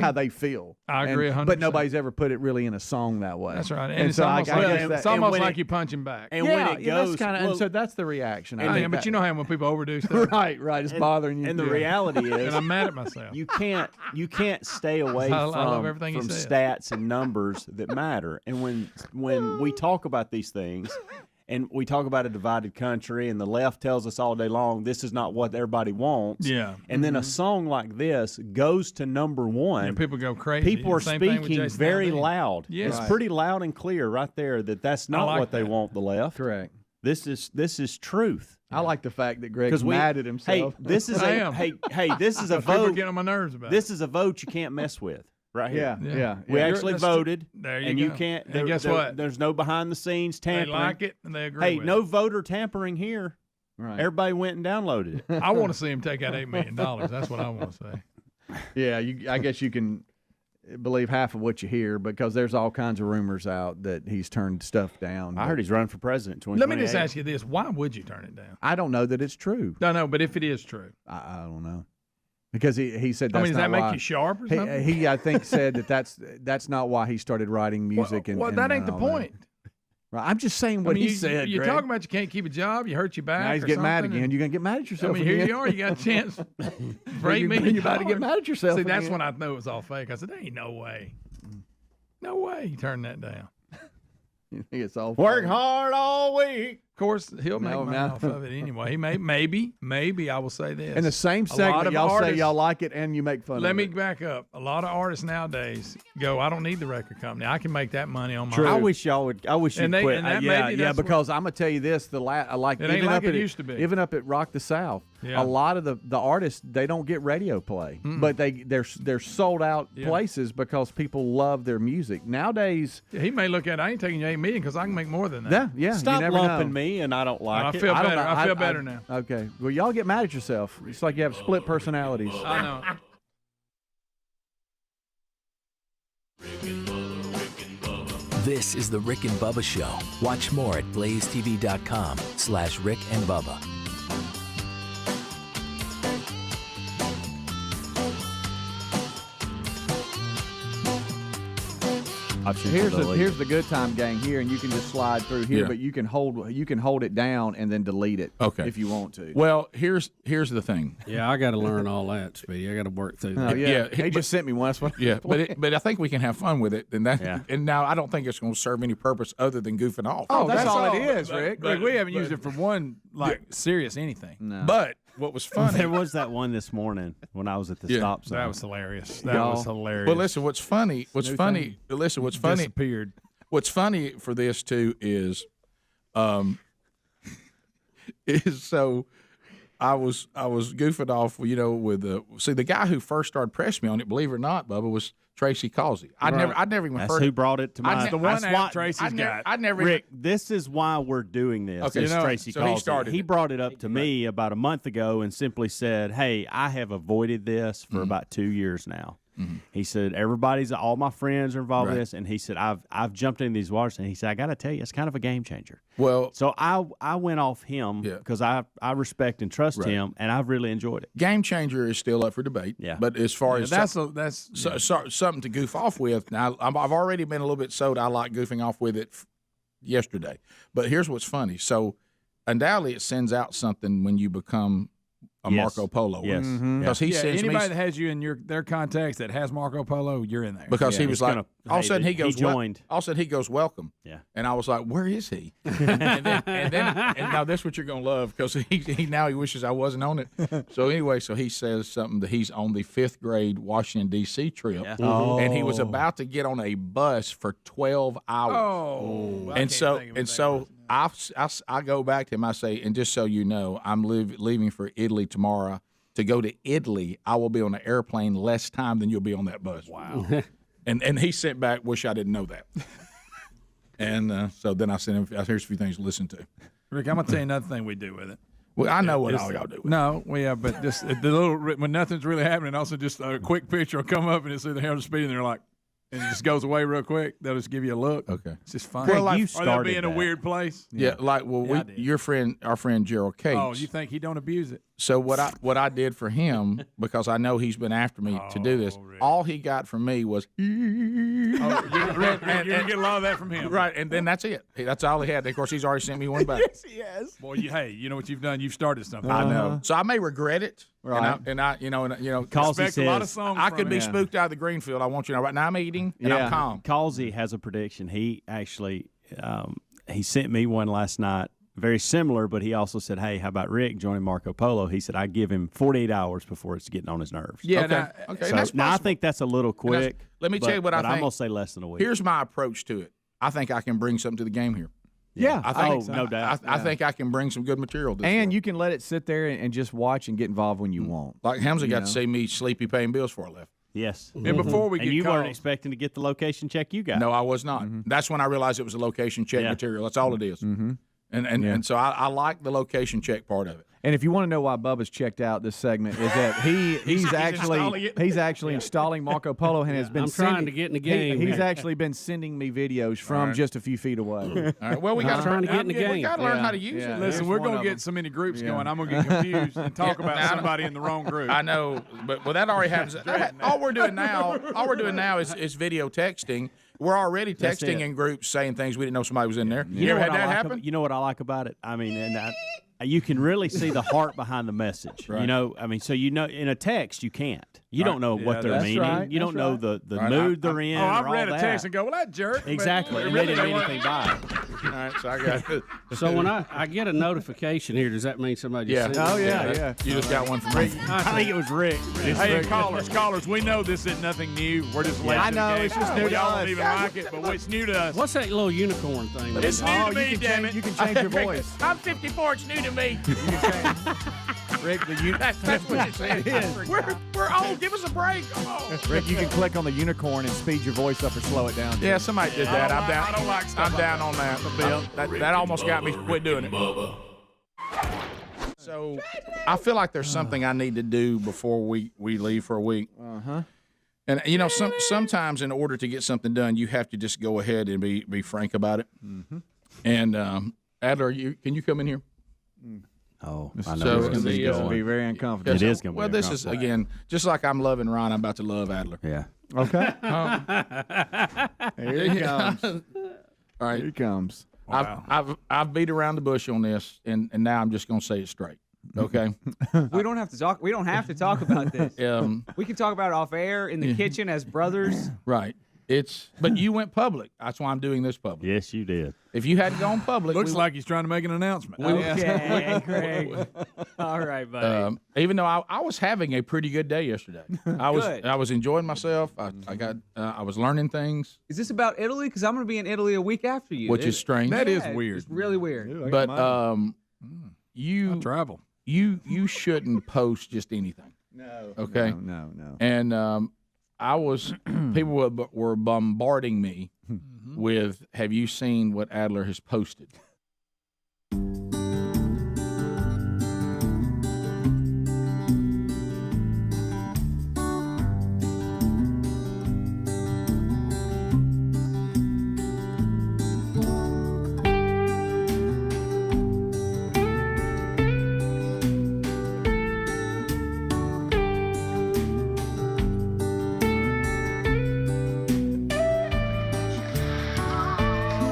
how they feel. I agree 100%. But nobody's ever put it really in a song that way. That's right. And it's almost like you punch him back. And when it goes, and so that's the reaction. But you know how when people overdo stuff, right, it's bothering you. And the reality is, and I'm mad at myself. You can't stay away from stats and numbers that matter. And when we talk about these things. And we talk about a divided country, and the left tells us all day long this is not what everybody wants. Yeah. And then a song like this goes to number one. Yeah, people go crazy. People are speaking very loud. Yes. It's pretty loud and clear right there that's not what they want, the left. Correct. This is truth. I like the fact that Greg's mad at himself. Hey, this is this is a vote. People are getting on my nerves about this is a vote you can't mess with. Right here. Yeah. We actually voted. There and go. you can't. And guess what? There's no behind the scenes tampering. They like it and they agree. Hey, with no it. voter tampering here. Right. Everybody went and downloaded it. I want to see him take out $8 million. That's what I want to say. Yeah, I guess you can believe half of what you hear because there's all kinds of rumors out that he's turned stuff down. I heard he's running for president in 2028. Let me just ask you this: why would you turn it down? I don't know that it's true. No, but if it is true, I don't know. Because he said that's does not that make why. you sharp or something? He I think said that's not why he started writing music. Well, that ain't the point. Right. I'm just saying what he said. You're Greg. talking about you can't keep a job, you hurt your back. Now he's getting mad again. You're gonna get mad at yourself. I mean, here again. you are. You got a chance for $8 million. You're about to get mad at yourself. See, that's again. when I knew it was all fake. I said, "There ain't no way, no way you turn that down." You think it's all work fake. hard all week. Of course, he'll make money off of it anyway. He maybe I will say this. In the same segment, y'all say y'all like it and you make fun of it. Let me back up. A lot of artists nowadays go, I don't need the record company. I can make that money on my own. I wish y'all would. I wish you'd quit. Yeah, because I'm gonna tell you this: like it ain't even like up it at used to be. Even up at Rock the South, Yeah. a lot of the artists they don't get radio play, but they're sold out places because people love their music nowadays. He may look at it, I ain't taking you $8 million because I can make more than that. Yeah. Stop you never lumping know. me, and I don't like I it. feel better. know. I feel better now. Okay. Well, y'all get mad at yourself. It's like you have split personalities. I know. This is the Rick and Bubba Show. Watch more at blazetv.com/Rick and Bubba. Here's the good time gang here, and you can just slide through here, but you can hold it down and then delete it if you want to. Well, here's the thing. Yeah, I got to learn all that, Speedy. I got to work through that. Oh, yeah. He just sent me one. That's what. Yeah, but I think we can have fun with it, and and now I don't think it's going to serve any purpose other than goofing off. Oh, that's all it is, Rick. But we haven't used it for one serious anything. No. But what was funny? There was that one this morning when I was at the stop sign. That was hilarious. That was hilarious. Well, listen, what's funny? Listen, what's funny? Disappeared. What's funny for this too is so I was goofing off, with the guy who first started pressing me on it. Believe it or not, Bubba, was Tracy Causey. I'd never even That's heard. who brought it to mind. That's the one app Tracy's got. I'd never. Rick, this is why we're doing this. Okay, Tracy so Causey. He brought it up to me about a month ago and simply said, "Hey, I have avoided this for about 2 years now." Mm-hmm. He said, all my friends are involved in this, and he said, I've jumped into these waters, and he said, I got to tell you, it's kind of a game changer. Well, so I went off him because I respect and trust him, and I've really enjoyed it. Game changer is still up for debate. Yeah, but as far as that's something to goof off with. Now I've already been a little bit sold. I like goofing off with it yesterday, but here's what's funny. So undoubtedly, it sends out something when you become a Marco Polo. Yes. Because he sends anybody me that has you in their contacts that has Marco Polo, you're in there. because he was like, all of a sudden he goes, joined. All of a sudden he goes, welcome. Yeah. And I was like, where is he? and now this is what you're gonna love because he now he wishes I wasn't on it. So anyway, so he says something that he's on the 5th grade Washington D.C. trip, and he was about to get on a bus for 12 hours. Oh, and so I go back to him. I say, and just so you know, I'm leaving for Italy tomorrow. To go to Italy, I will be on an airplane less time than you'll be on that bus. Wow. and he sent back, wish I didn't know that. And so then I sent him, here's a few things to listen to. Rick, I'm going to tell you another thing we do with it. Well, I know what all y'all do with it. No, but just the little, when nothing's really happening, also just a quick picture will come up and it's either hell to speed and they're like, and it just goes away real quick. They'll just give you a look. Okay. It's just fun. Well, like, or they'll be in a weird place. Yeah, our friend Gerald Cates. Oh, you think he don't abuse it? So what I did for him, because I know he's been after me to do this, all he got from me was you're going to get a lot of that from him. Right, and then that's it. That's all he had. And of course, he's already sent me one back. Yes, he has. Boy, you know what you've done? You've started something. I know. So I may regret it. Right. And I expect a lot of songs I from could be him. spooked out of the green field. I want you to know right now I'm eating and I'm calm. Causey has a prediction. He actually he sent me one last night, very similar, but he also said, hey, how about Rick joining Marco Polo? He said, I give him 48 hours before it's getting on his nerves. Yeah, okay. So, now I think that's a little quick. Let me tell you what I think. I'm going to say less than a week. Here's my approach to it. I think I can bring something to the game here. Yeah, I think no doubt. I think I can bring some good material. And you can let it sit there and just watch and get involved when you want. Like Hamza got to see me sleepy paying bills before I left. Yes. And before we and get you calls, weren't expecting to get the location check you got. No, I was not. That's when I realized it was a location check material. That's all it is. And so I like the location check part of it. And if you want to know why Bubba's checked out this segment, is that he's actually installing Marco Polo and has been trying to get in the game. He's actually been sending me videos from just a few feet away. All right. Well, we got trying to get in the game. We got to learn how to use it. Listen, we're going to get so many groups going. I'm going to get confused and talk about somebody in the wrong group. I know, but that already happens. All we're doing now is video texting. We're already texting in groups saying things we didn't know somebody was in there. You ever had that happen? You know what I like about it? I mean, and you can really see the heart behind the message. Right. You know, I mean, so in a text you can't. You don't know what they're meaning. Right. You don't know the mood they're in. I've or read all a text that. and go, well, that jerk. Exactly. And they didn't mean anything by it. All right, so I got it. So when I get a notification here, does that mean somebody just sent it? Oh, yeah. You just got one from me. I think it was Rick. Hey, callers, we know this is nothing new. We're just letting I know, it it's just new We to all us. don't even like it, but it's new to us. What's that little unicorn thing? It's new to me, damn it. You can change your voice. I'm 54. It's new to me. Rick, That's what it says. We're old. Give us a break. Come on. Rick, you can click on the unicorn and speed your voice up or slow it down. Yeah, somebody did that. I'm down. I don't like stuff I'm down on that. That almost got me to quit doing it. Bubba. So I feel like there's something I need to do before we leave for a week. And you know, sometimes in order to get something done, you have to just go ahead and be frank about it. And Adler, can you come in here? Oh, This I is know going to be very uncomfortable. It is going to be. Well, this is again just like I'm loving Ron. I'm about to love Adler. Yeah. Okay. Here he comes. All right, Here he comes. I've beat around the bush on this, and now I'm just going to say it straight. Okay. We don't have to talk. We don't have to talk about this. We can talk about it off air in the kitchen as brothers. Right. But you went public. That's why I'm doing this public. Yes, you did. If you hadn't gone public, Looks like he's trying to make an announcement. Okay, Craig. All right, buddy. Even though I was having a pretty good day yesterday, I was enjoying myself. I was learning things. Is this about Italy? Because I'm going to be in Italy a week after you. Which is strange. That is weird. It's really weird. Dude, But I travel. You shouldn't post just anything. No. Okay. No. And people were bombarding me with, have you seen what Adler has posted?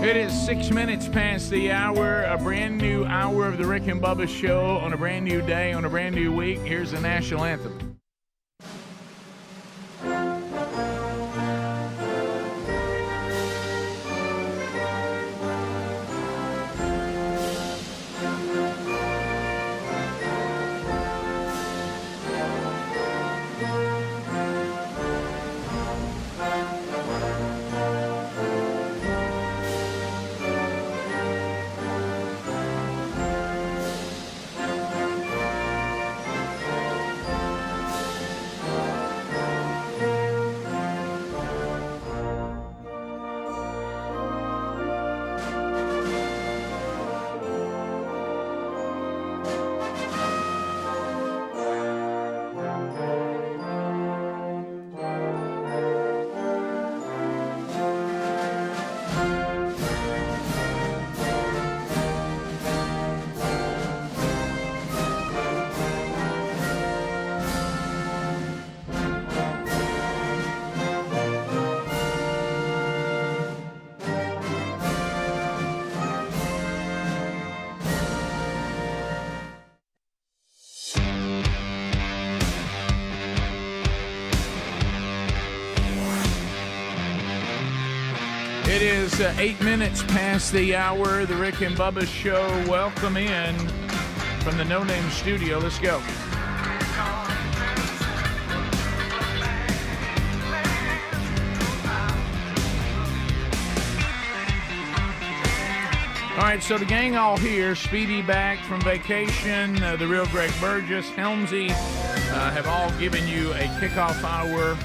It is 6 minutes past the hour, a brand new hour of the Rick and Bubba Show on a brand new day, on a brand new week. Here's the national anthem. It is 8 minutes past the hour. The Rick and Bubba Show. Welcome in from the No Name Studio. Let's go. All right, so the gang all here. Speedy back from vacation. The real Greg Burgess, Helmsy have all given you a kickoff hour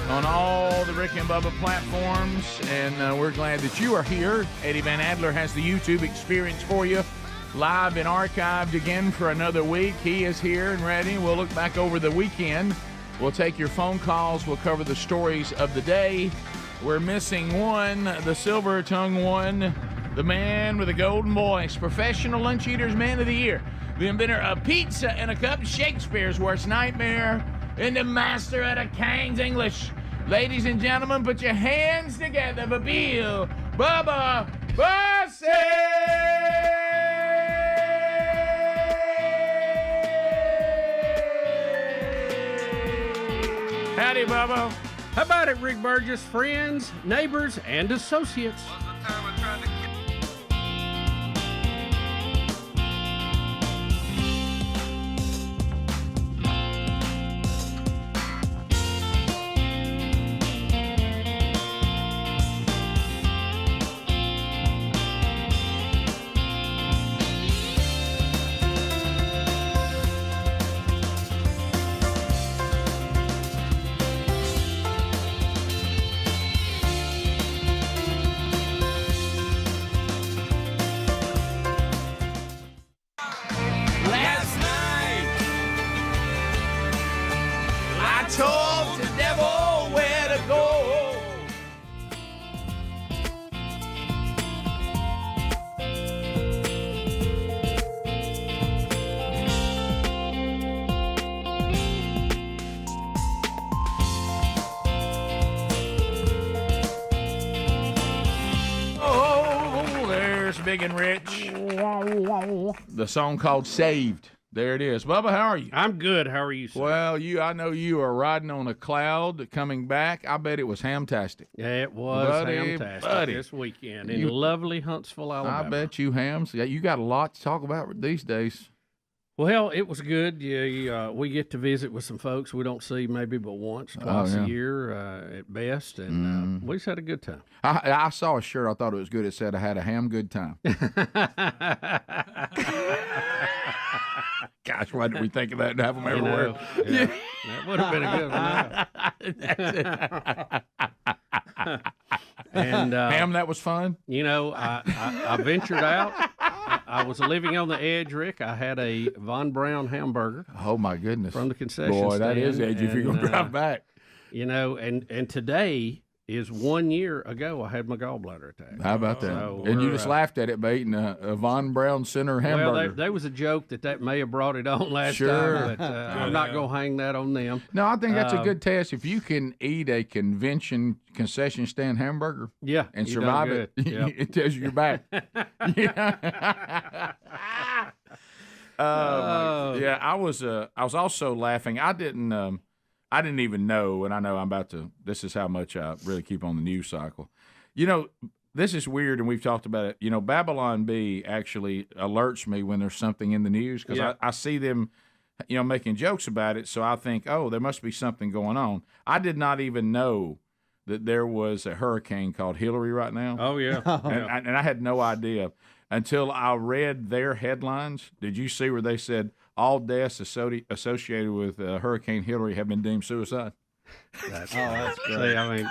on all the Rick and Bubba platforms, and we're glad that you are here. Eddie Van Adler has the YouTube experience for you, live and archived again for another week. He is here and ready. We'll look back over the weekend. We'll take your phone calls. We'll cover the stories of the day. We're missing one, the silver-tongued one, the man with a golden voice, Professional Lunch Eaters Man of the Year, the inventor of pizza and a cup, Shakespeare's worst nightmare, and the master of the King's English. Ladies and gentlemen, put your hands together for Bill Bubba Bussey! Howdy, Bubba. How about it, Rick Burgess? Friends, neighbors, and associates. Told the devil where to go. Oh, there's Big and Rich. The song called Saved. There it is. Bubba, how are you? I'm good. How are you, sir? Well, I know you are riding on a cloud coming back. I bet it was hamtastic. Yeah, it was fantastic this weekend in lovely Huntsville, Alabama. I bet you, Hams. Yeah, you got a lot to talk about these days. Well, it was good. Yeah, we get to visit with some folks we don't see maybe but once, twice a year at best, and we just had a good time. I saw a shirt. I thought it was good. It said, "I had a ham good time." Gosh, why did we think of that and have them everywhere? Yeah. That would have been a good one. And ham, that was fun. I ventured out. I was living on the edge, Rick. I had a Von Braun hamburger. Oh my goodness! From the concession stand. Boy, that is edgy if you're going to drive back. And today is 1 year ago I had my gallbladder attack. How about that? So and you just laughed at it by eating a Von Braun Center hamburger. Well, there was a joke that may have brought it on last time, but I'm not going to hang that on them. No, I think that's a good test. If you can eat a concession stand hamburger and survive it, it tells you you're back. Yeah, I was also laughing. I didn't even know, and I know I'm about to. This is how much I really keep on the news cycle. This is weird, and we've talked about it. Babylon Bee actually alerts me when there's something in the news because I see them, making jokes about it. So I think, oh, there must be something going on. I did not even know that there was a hurricane called Hillary right now. Oh yeah, and I had no idea until I read their headlines. Did you see where they said all deaths associated with Hurricane Hillary have been deemed suicide? That's great. See,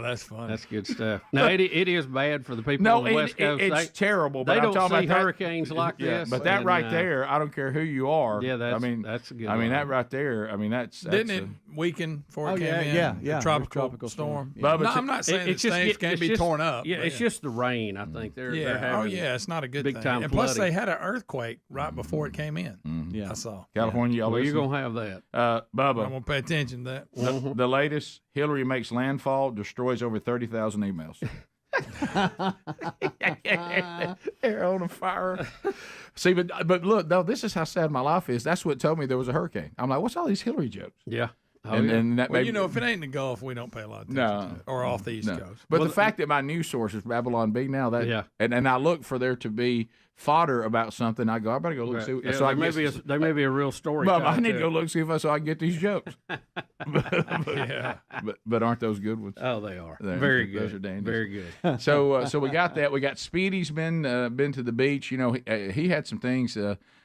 that's fun. That's good stuff. No, it is bad for the people on the West Coast. It's terrible. But they I'm don't talking see about hurricanes like this. But that right there, I don't care who you are. Yeah, that's a good. That right there. That's didn't it weaken before it came in? Yeah. The tropical storm. Yeah. No, I'm not saying that things can't be torn up. Yeah, it's just the rain. I think they're having it's not a good big thing. time And flooding. plus, they had an earthquake right before it came in. Yeah, I saw California. Well, you're gonna have that, Bubba. I'm gonna pay attention to that. The latest: Hillary makes landfall, destroys over 30,000 emails. They're on fire. See, but look, though, this is how sad my life is. That's what told me there was a hurricane. I'm like, what's all these Hillary jokes? Yeah. And that Well, may- if it ain't the Gulf, we don't pay a lot of attention to it, or off the East Coast. But the fact that my news source is Babylon B now, and I look for there to be fodder about something, I go, I better go look and see. So there may be a real story. But I need to go look and see if I can get these jokes. but aren't those good ones? Oh, they are. Very good. Those are dangerous. Very good. So we got that. We got Speedy's been to the beach. He had some things.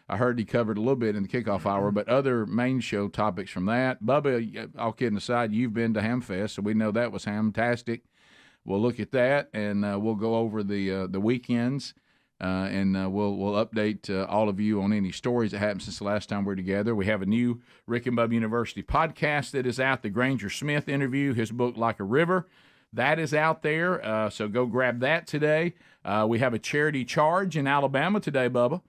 I heard he covered a little bit in the kickoff hour, but other main show topics from that. Bubba, all kidding aside, you've been to Hamfest, so we know that was hamtastic. We'll look at that, and we'll go over the weekends. And we'll update all of you on any stories that happened since the last time we were together. We have a new Rick and Bubba University podcast that is out, the Granger Smith interview, his book Like a River. That is out there, so go grab that today. We have a charity charge in Alabama today, Bubba.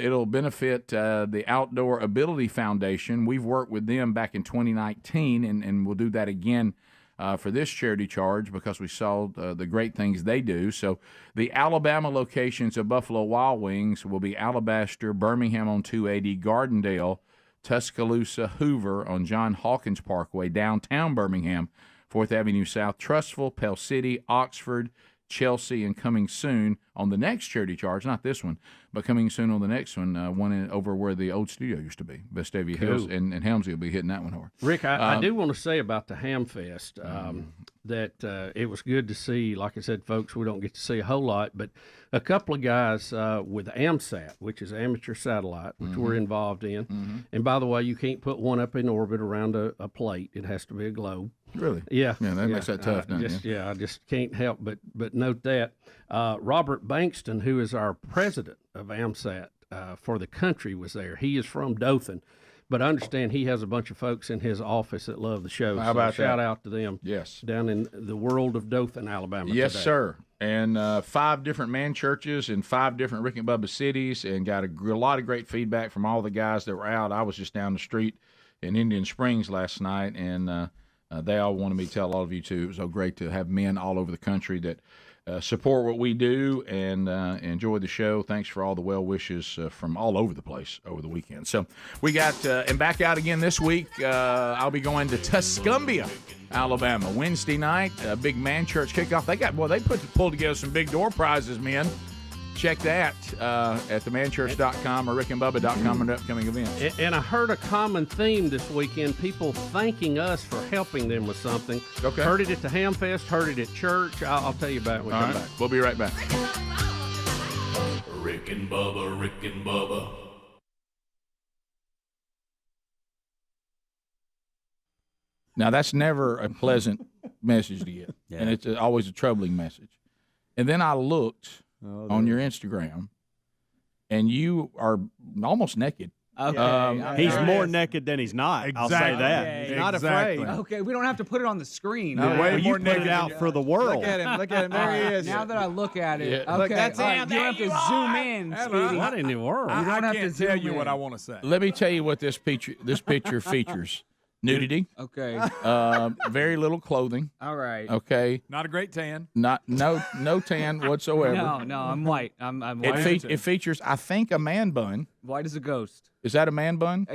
It'll benefit the Outdoor Ability Foundation. We've worked with them back in 2019, and we'll do that again for this charity charge because we saw the great things they do. So the Alabama locations of Buffalo Wild Wings will be Alabaster, Birmingham on 280, Gardendale, Tuscaloosa, Hoover on John Hawkins Parkway, downtown Birmingham, 4th Avenue South, Trussville, Pell City, Oxford, Chelsea, and coming soon on the next charity charge, not this one, but coming soon on the next one, over where the old studio used to be. Vestavia Hills, and Helmsley will be hitting that one hard. Rick, I do want to say about the Hamfest that it was good to see. Like I said, folks, we don't get to see a whole lot, but a couple of guys with AMSAT, which is amateur satellite, which we're involved in. And by the way, you can't put one up in orbit around a plate. It has to be a globe. Really? Yeah. Yeah, that makes that tough, doesn't it? Yeah, I just can't help but note that. Robert Bankston, who is our president of AMSAT for the country, was there. He is from Dothan, but I understand he has a bunch of folks in his office that love the show. How about shout that? out to them. Yes. Down in the world of Dothan, Alabama. Yes, today. sir. And 5 different man churches in 5 different Rick and Bubba cities, and got a lot of great feedback from all the guys that were out. I was just down the street in Indian Springs last night, and they all wanted me to tell all of you, too. It was so great to have men all over the country that support what we do and enjoy the show. Thanks for all the well wishes from all over the place over the weekend. So we got, and back out again this week, I'll be going to Tuscumbia, Alabama, Wednesday night, a big man church kickoff. They pulled together some big door prizes, men. Check that at themanchurch.com or rickandbubba.com under upcoming events. And I heard a common theme this weekend, people thanking us for helping them with something. Okay. Heard it at the Hamfest, heard it at church. I'll tell you about it when we come back. We'll be right back. Rick and Bubba, Rick and Bubba. Now, that's never a pleasant message to get, and it's always a troubling message. And then I looked on your Instagram, and you are almost naked. Okay. He's more naked than he's not. I'll say that. Okay. He's not afraid. Okay, we don't have to put it on the screen. No, Way more naked out for the world. Look at him. There he is. Now that I look at it, Yeah. okay, Look, that's all right, him. you don't have There to you zoom are. in, Hello. Speedy. What in the world? You don't have to can't zoom tell you in. what I want to say. Let me tell you what this picture features. Nudity. Okay. Very little clothing. All right. Okay. Not a great tan. No tan whatsoever. No, I'm white. I'm white. It features, I think, a man bun. White as a ghost. Is that a man bun?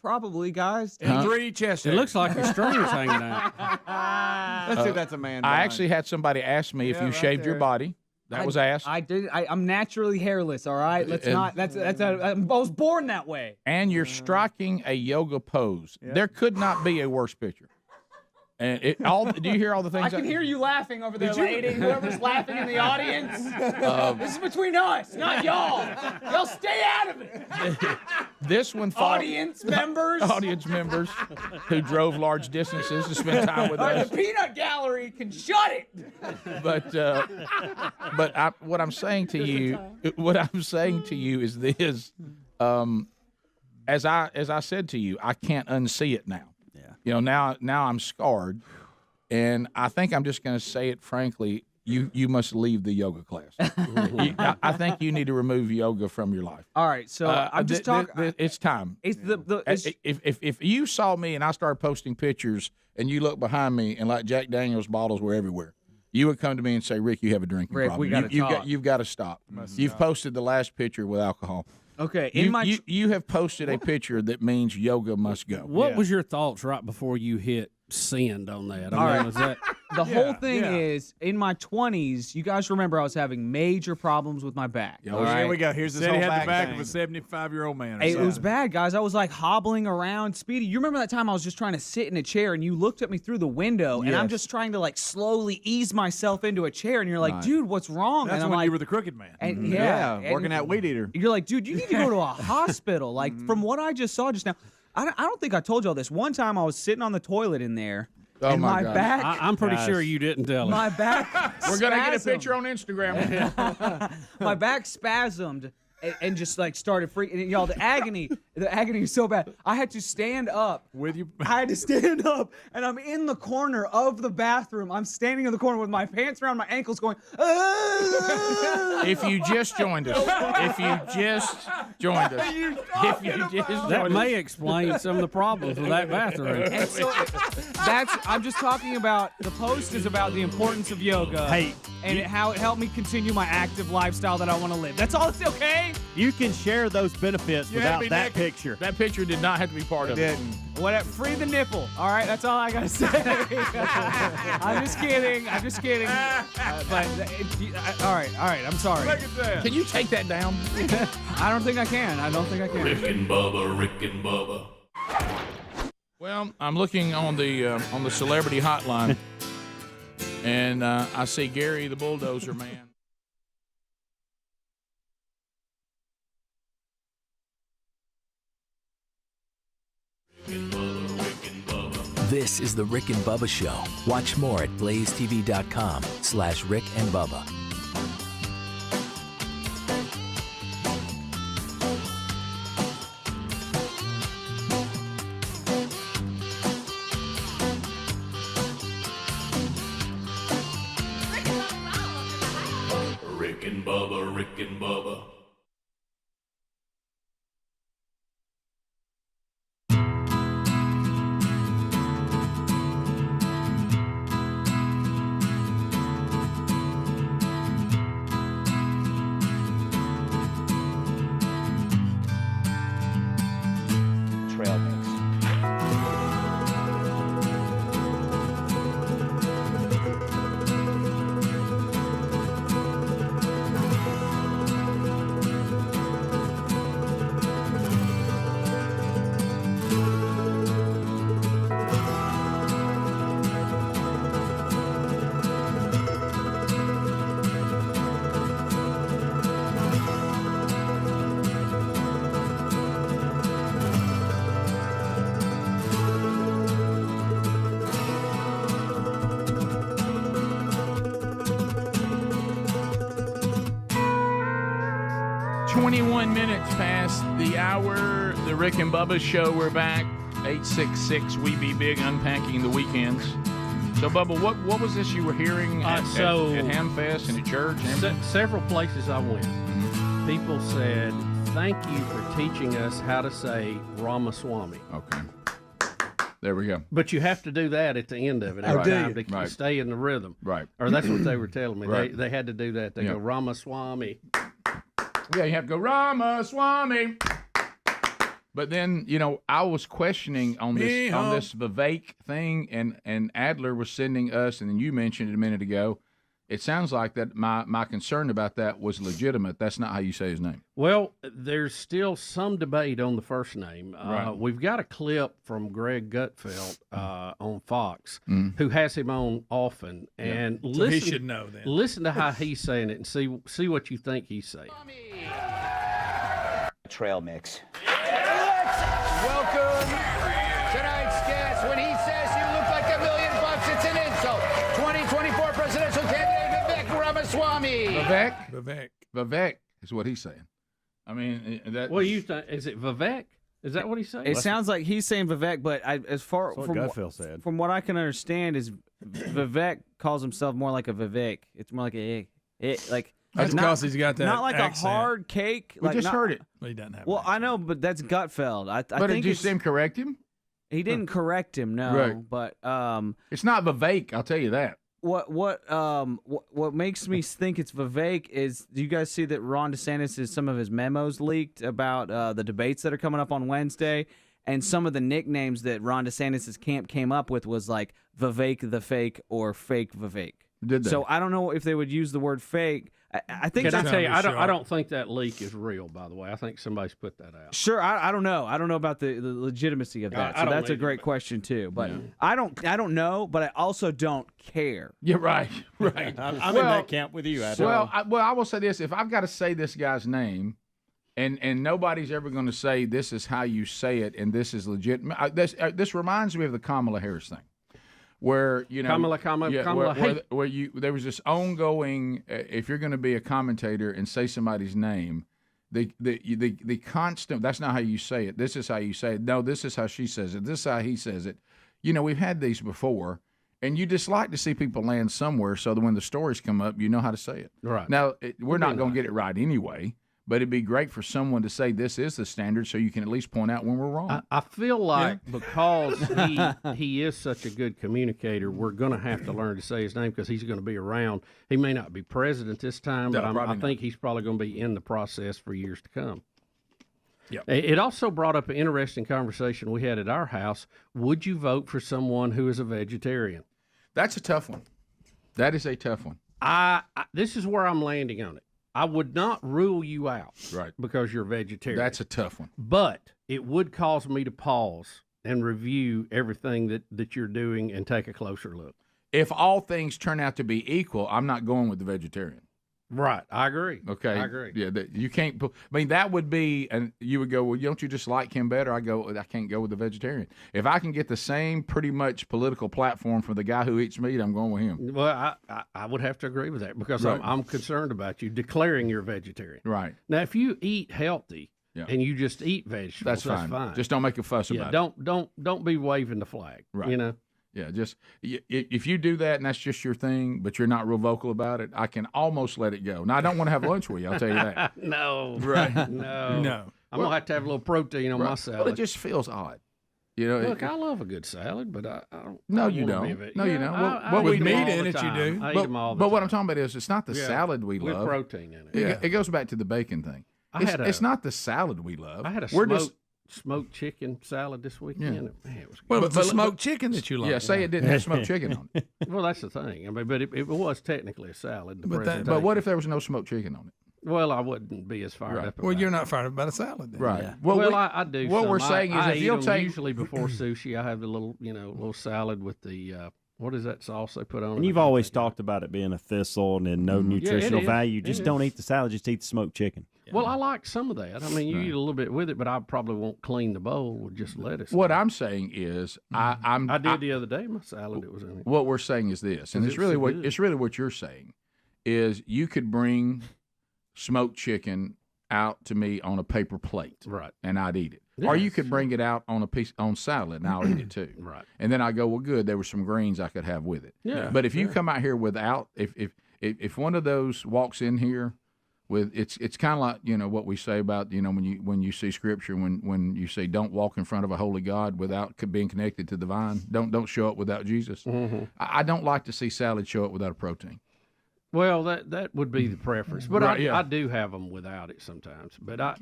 Probably, guys. And 3 chest It hairs. looks like your string's hanging out. Let's see if that's a man bun. I actually had somebody ask me if you right shaved your there. body. That was asked. I did. I'm naturally hairless. All right. Let's not. I was born that way. And you're striking a yoga pose. There could not be a worse picture. And do you hear all the things? I can hear you laughing over there, lady. Whoever's laughing in the audience. This is between us, not y'all. Y'all stay out of it. This one Audience members. Audience members who drove large distances to spend time with us. The peanut gallery can shut it. But what I'm saying to you is this. As I said to you, I can't unsee it now. Yeah. Now I'm scarred, and I think I'm just going to say it frankly. You must leave the yoga class. I think you need to remove yoga from your life. All right, so I'm just talking. It's time. If you saw me and I started posting pictures, and you look behind me and like Jack Daniels bottles were everywhere, you would come to me and say, "Rick, you have a drinking problem. We gotta talk. You've got to stop. You've posted the last picture with alcohol." Okay, you have posted a picture that means yoga must go. What was your thoughts right before you hit send on that? I mean, was that the whole thing is in my 20s. You guys remember I was having major problems with my back. Here we go. Here's this whole had the back thing. of a 75-year-old man. It was bad, guys. I was like hobbling around. Speedy, you remember that time I was just trying to sit in a chair and you looked at me through the window and I'm just trying to like slowly ease myself into a chair and you're like, dude, what's wrong? That's and I'm when like, you were the crooked man. And working at Weed Eater. You're like, dude, you need to go to a hospital. Like from what I just saw just now, I don't think I told y'all this. One time I was sitting on the toilet in there. Oh and my my God. back. I'm pretty sure you didn't tell My him. back. We're gonna get a spasmed. picture on Instagram. My back spasmed and just like started freaking. And y'all, the agony is so bad. I had to stand up. With you? I had to stand up, and I'm in the corner of the bathroom. I'm standing in the corner with my pants around my ankles, going. If you just joined us, That may explain some of the problems with that bathroom. And so I'm just talking about the post is about the importance of yoga. And how it helped me continue my active lifestyle that I want to live. That's all. It's okay. You can share those benefits without that picture. That picture did not have to be part of it. Whatever. Free the nipple. All right, that's all I gotta say. I'm just kidding. All right. I'm sorry. Look at that. Can you take that down? I don't think I can. Rick and Bubba. Well, I'm looking on the celebrity hotline, and I see Gary the Bulldozer Man. This is the Rick and Bubba Show. Watch more at blazetv.com/Rick and Bubba. Rick and Bubba, Rick and Bubba. Trail mix. Past the hour, the Rick and Bubba Show. We're back. 866 We Be Big, unpacking the weekends. So, Bubba, what was this you were hearing at Hamfest and at church? Several places I went, people said, "Thank you for teaching us how to say Ramaswamy." Okay. There we go. But you have to do that at the end of it every time to stay in the rhythm. Right. Or that's what they were telling me. Right. They had to do that. They go Ramaswamy. Yeah, you have to go Ramaswamy. But then, I was questioning on this Vivek thing, and Adler was sending us, and then you mentioned it a minute ago. It sounds like that my concern about that was legitimate. That's not how you say his name. Well, there's still some debate on the first name. Right. We've got a clip from Greg Gutfeld on Fox, who has him on often, and So he should know then. Listen to how he's saying it, and see what you think he's saying. Trail mix. Welcome tonight's guest. When he says you look like $1 million, it's an insult. 2024 presidential candidate Vivek Ramaswamy. Vivek is what he's saying. I mean, that. What do you think? Is it Vivek? Is that what he's saying? It sounds like he's saying Vivek, but That's what Gutfeld said. From what I can understand, is Vivek calls himself more like a Vivek. It's more like That's because he's got that not like accent. a hard cake. We just heard it. Well, he doesn't have. Well, I know, but that's Gutfeld. I But think did you see him correct him? he didn't correct him, no. Right. But It's not Vivek, I'll tell you that. what makes me think it's Vivek is, do you guys see that Ron DeSantis some of his memos leaked about the debates that are coming up on Wednesday, and some of the nicknames that Ron DeSantis' camp came up with was like Vivek the Fake or Fake Vivek. Did they? So I don't know if they would use the word fake. I think. Can I tell you? I don't think that leak is real. By the way, I think somebody's put that out. Sure, I don't know. I don't know about the legitimacy of that. So that's a great question too. But I don't know. But I also don't care. Yeah, right. I'm in that camp with you, Adam. Well, I will say this: if I've got to say this guy's name, and nobody's ever going to say this is how you say it, and this is legitimate. This reminds me of the Kamala Harris thing. Where Kamala, where there was this ongoing. If you're going to be a commentator and say somebody's name, the constant. That's not how you say it. This is how you say it. No, this is how she says it. This is how he says it. We've had these before, and you just like to see people land somewhere so that when the stories come up, you know how to say it. Right now, we're not going to get it right anyway. But it'd be great for someone to say this is the standard, so you can at least point out when we're wrong. I feel like because he is such a good communicator, we're going to have to learn to say his name because he's going to be around. He may not be president this time, but I think he's probably going to be in the process for years to come. Yep. It also brought up an interesting conversation we had at our house. Would you vote for someone who is a vegetarian? That's a tough one. That is a tough one. This is where I'm landing on it. I would not rule you out because you're vegetarian. That's a tough one. But it would cause me to pause and review everything that you're doing and take a closer look. If all things turn out to be equal, I'm not going with the vegetarian. Right. I agree. Okay. I agree. Yeah, you can't. I mean, that would be, and you would go, well, don't you just like him better? I can't go with the vegetarian. If I can get the same pretty much political platform for the guy who eats meat, I'm going with him. Well, I would have to agree with that because I'm concerned about you declaring you're vegetarian. Right. Now, if you eat healthy and you just eat vegetables, that's fine. Just don't make a fuss about it. Don't be waving the flag. Right. Yeah, just if you do that and that's just your thing, but you're not real vocal about it, I can almost let it go. Now, I don't want to have lunch with you, I'll tell you that. No. Right. No. I'm going to have a little protein on my salad. Well, it just feels odd. Look, I love a good salad, but I don't. No, you don't. No, you don't. Well, with meat in it, you do. I eat them all the time. But what I'm talking about is it's not the salad we love. With protein in it. It goes back to the bacon thing. It's not the salad we love. I had a smoked chicken salad this weekend. Yeah. Man, it was good. Well, it's the smoked chicken that you love. Yeah, say it didn't have smoked chicken on it. Well, that's the thing. I mean, but it was technically a salad. But what if there was no smoked chicken on it? Well, I wouldn't be as fired up. Well, you're not fired up about a salad, then. Right. Yeah. Well, I do. What we're saying is, if you'll take usually before sushi, I have the little salad with the what is that sauce they put on? And you've always talked about it being a thistle and no nutritional value. Just don't eat the salad. Just eat the smoked chicken. Well, I like some of that. I mean, you eat a little bit with it, but I probably won't clean the bowl with just lettuce. What I'm saying is, I did the other day. My salad, it was in it. What we're saying is this, and it's really what you're saying is you could bring smoked chicken out to me on a paper plate, right, and I'd eat it. Yeah, or you could bring it out on on salad, and I'll eat it too. Right. And then I go, well, good. There were some greens I could have with it. Yeah. But if you come out here without, if one of those walks in here with, it's kind of like what we say about when you see scripture when you say don't walk in front of a holy God without being connected to the vine. Don't show up without Jesus. Mm-hmm. I don't like to see salad show up without a protein. Well, that would be the preference, but I do have them without it sometimes. But I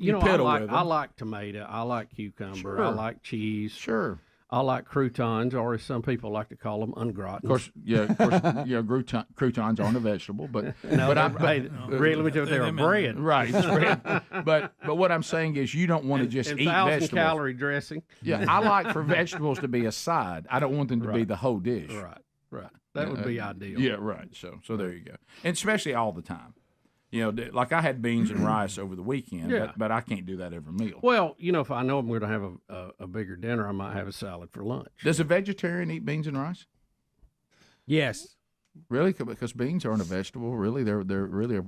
like tomato, I like cucumber, Sure. I like cheese. Sure. I like croutons, or as some people like to call them, un gratin. Of course, croutons aren't a vegetable, but really, let me tell you, they're bread. Right, it's bread. But what I'm saying is, you don't want to just eat 1,000 vegetables. calorie dressing. Yeah, I like for vegetables to be a side. I don't want them to be the whole dish. Right. That would be ideal. Yeah, right. So there you go. And especially all the time. Like I had beans and rice over the weekend, but I can't do that every meal. Well, if I know I'm going to have a bigger dinner, I might have a salad for lunch. Does a vegetarian eat beans and rice? Yes. Really? Because beans aren't a vegetable. Really, they're really a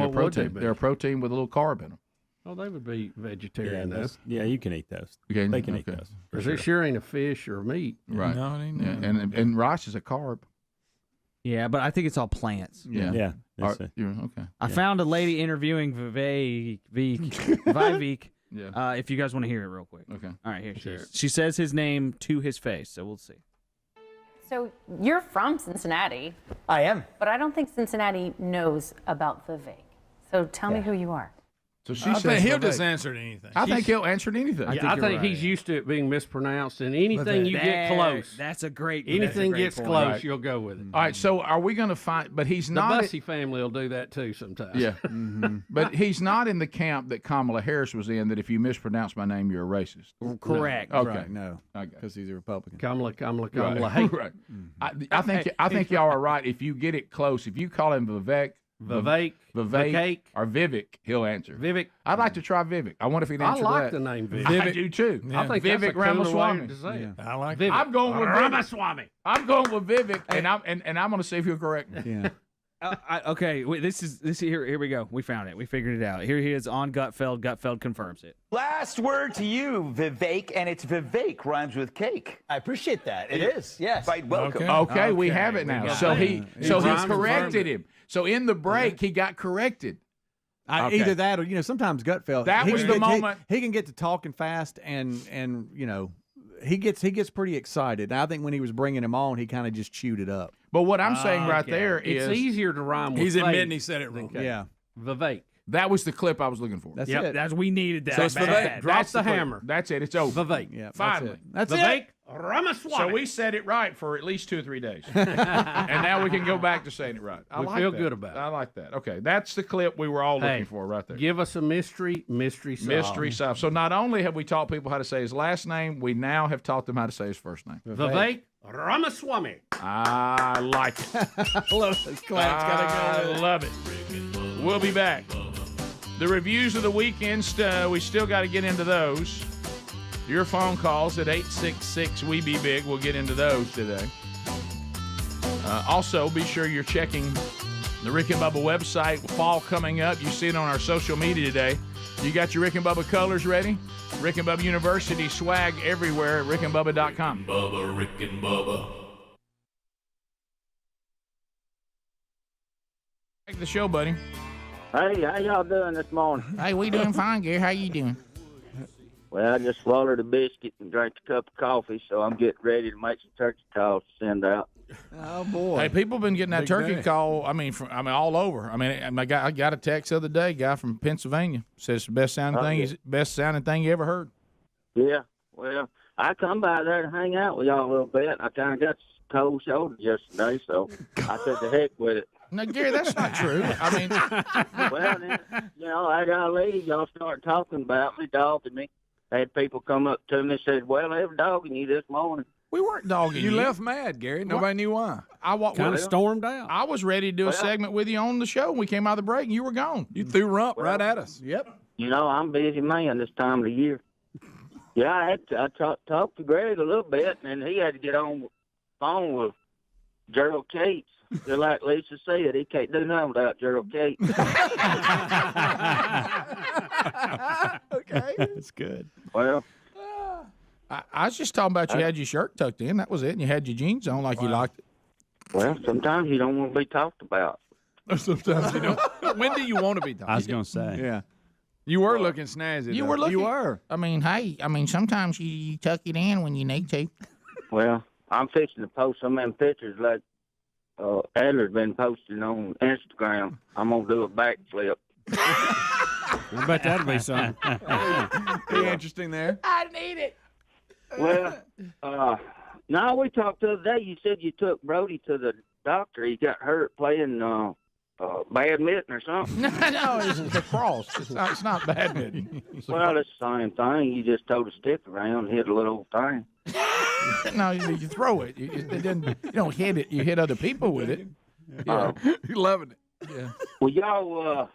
protein. They're a protein with a little carb in them. Oh, they would be vegetarian. Yeah, you can eat those. Okay, they can eat those. Because it sure ain't a fish or meat. Right. No, it ain't. Yeah. And rice is a carb. Yeah, but I think it's all plants. Yeah. Okay. I found a lady interviewing Vivek. Yeah. If you guys want to hear it real quick. Okay. All right, here she is. She says his name to his face, so we'll see. So you're from Cincinnati. I am. But I don't think Cincinnati knows about Vivek. So tell me who you are. So she I says think he'll Vivek. just answer to anything. I think he'll answer to anything. I think he's used to it being mispronounced, and anything you get close. That's a great. Anything gets point. close, Right. you'll go with it. All right, so are we going to find? But he's The not. Bussey family will do that too sometimes. Yeah, but he's not in the camp that Kamala Harris was in. That if you mispronounce my name, you're a racist. Correct. No. Okay, Right, no, because he's a Republican. Kamala. Right. Hey, Right. I think y'all are right. If you get it close, if you call him Vivek, or Vivek, he'll answer. Vivek. I'd like to try Vivek. I wonder if he'd I answer like that. the name Vivek. I do too. I think Vivek that's a cooler Ramaswamy. way to say it. I like Vivek. I'm going with Ramaswamy. I'm going with Vivek, and I'm going to see if he'll correct me. Yeah. Okay, wait, this is here we go. We found it. We figured it out. Here he is on Gutfeld. Gutfeld confirms it. Last word to you, Vivek, and it's Vivek rhymes with cake. I appreciate that. It is, yes. Quite welcome. Okay, we have it now. So he corrected him. So in the break, he got corrected. Okay. Either that or sometimes Gutfeld. That was the moment. He can get to talking fast and he gets pretty excited. And I think when he was bringing him on, he kind of just chewed it up. But what I'm saying right there is it's easier to rhyme with. He's fake admitting he said it wrong. than cake. Yeah. Vivek. that was the clip I was looking for. That's it. That's we needed that. So it's Vivek. Drop the clip. hammer. That's it. It's over. Vivek. Yeah, Finally. That's Vivek it. Ramaswamy. So we said it right for at least 2 or 3 days. And now we can go back to saying it right. I We like feel that. good about it. I like that. Okay, that's the clip we were all Hey, looking for right there. Give us a mystery solved. Mystery solved. So not only have we taught people how to say his last name, we now have taught them how to say his first name. Vivek Ramaswamy. I like it. I love this clap's gotta go. I love it. We'll be back. The reviews of the weekend, we still got to get into those. Your phone calls at 866-WE-BE-BIG. We'll get into those today. Also, be sure you're checking the Rick and Bubba website. Fall coming up. You see it on our social media today. You got your Rick and Bubba colors ready? Rick and Bubba University swag everywhere at rickandbubba.com. Bubba, Rick and Bubba. Back to the show, buddy. Hey, how y'all doing this morning? Hey, we doing fine, Gary. How you doing? Well, I just swallowed a biscuit and drank a cup of coffee, so I'm getting ready to make some turkey calls to send out. Oh boy! Hey, people been getting that Big turkey day. call. I mean, all over. I mean, I got a text the other day. Guy from Pennsylvania says it's the best sounding thing you ever heard. Yeah, well, I come by there to hang out with y'all a little bit. I kind of got cold shoulder yesterday, so I said to heck with it. No, Gary, that's not true. I mean, well, then, I gotta leave. Y'all start talking about me, dogging me. I had people come up to me and said, "Well, they were dogging you this morning." We weren't dogging you. You left mad, Gary. Nobody knew why. Kind of stormed out. I was ready to do a segment with you on the show. We came out of the break, and you were gone. You threw rump right at us. Yep. I'm a busy man this time of the year. Yeah, I talked to Greg a little bit, and he had to get on the phone with Gerald Cates. Just like Lisa said, he can't do nothing without Gerald Cates. Okay, that's good. Well, I was just talking about you had your shirt tucked in. That was it. And you had your jeans on like you liked it. Well, sometimes you don't want to be talked about. Sometimes you don't. When do you want to be talking? I was going to say. Yeah. You were looking snazzy. You though. were looking. You were. I mean, hey. I mean, sometimes you tuck it in when you need to. Well, I'm fixing to post some of them pictures like Adler's been posting on Instagram. I'm going to do a backflip. I bet that'll be something. Be interesting there. I need it. Well, now we talked the other day. You said you took Brody to the doctor. He got hurt playing badminton or something. No, it's lacrosse. It's not badminton. Well, it's the same thing. You just told a stick around and hit a little thing. No, you throw it. You don't hit it. You hit other people with it. Yeah. You're loving it. Yeah. Well, y'all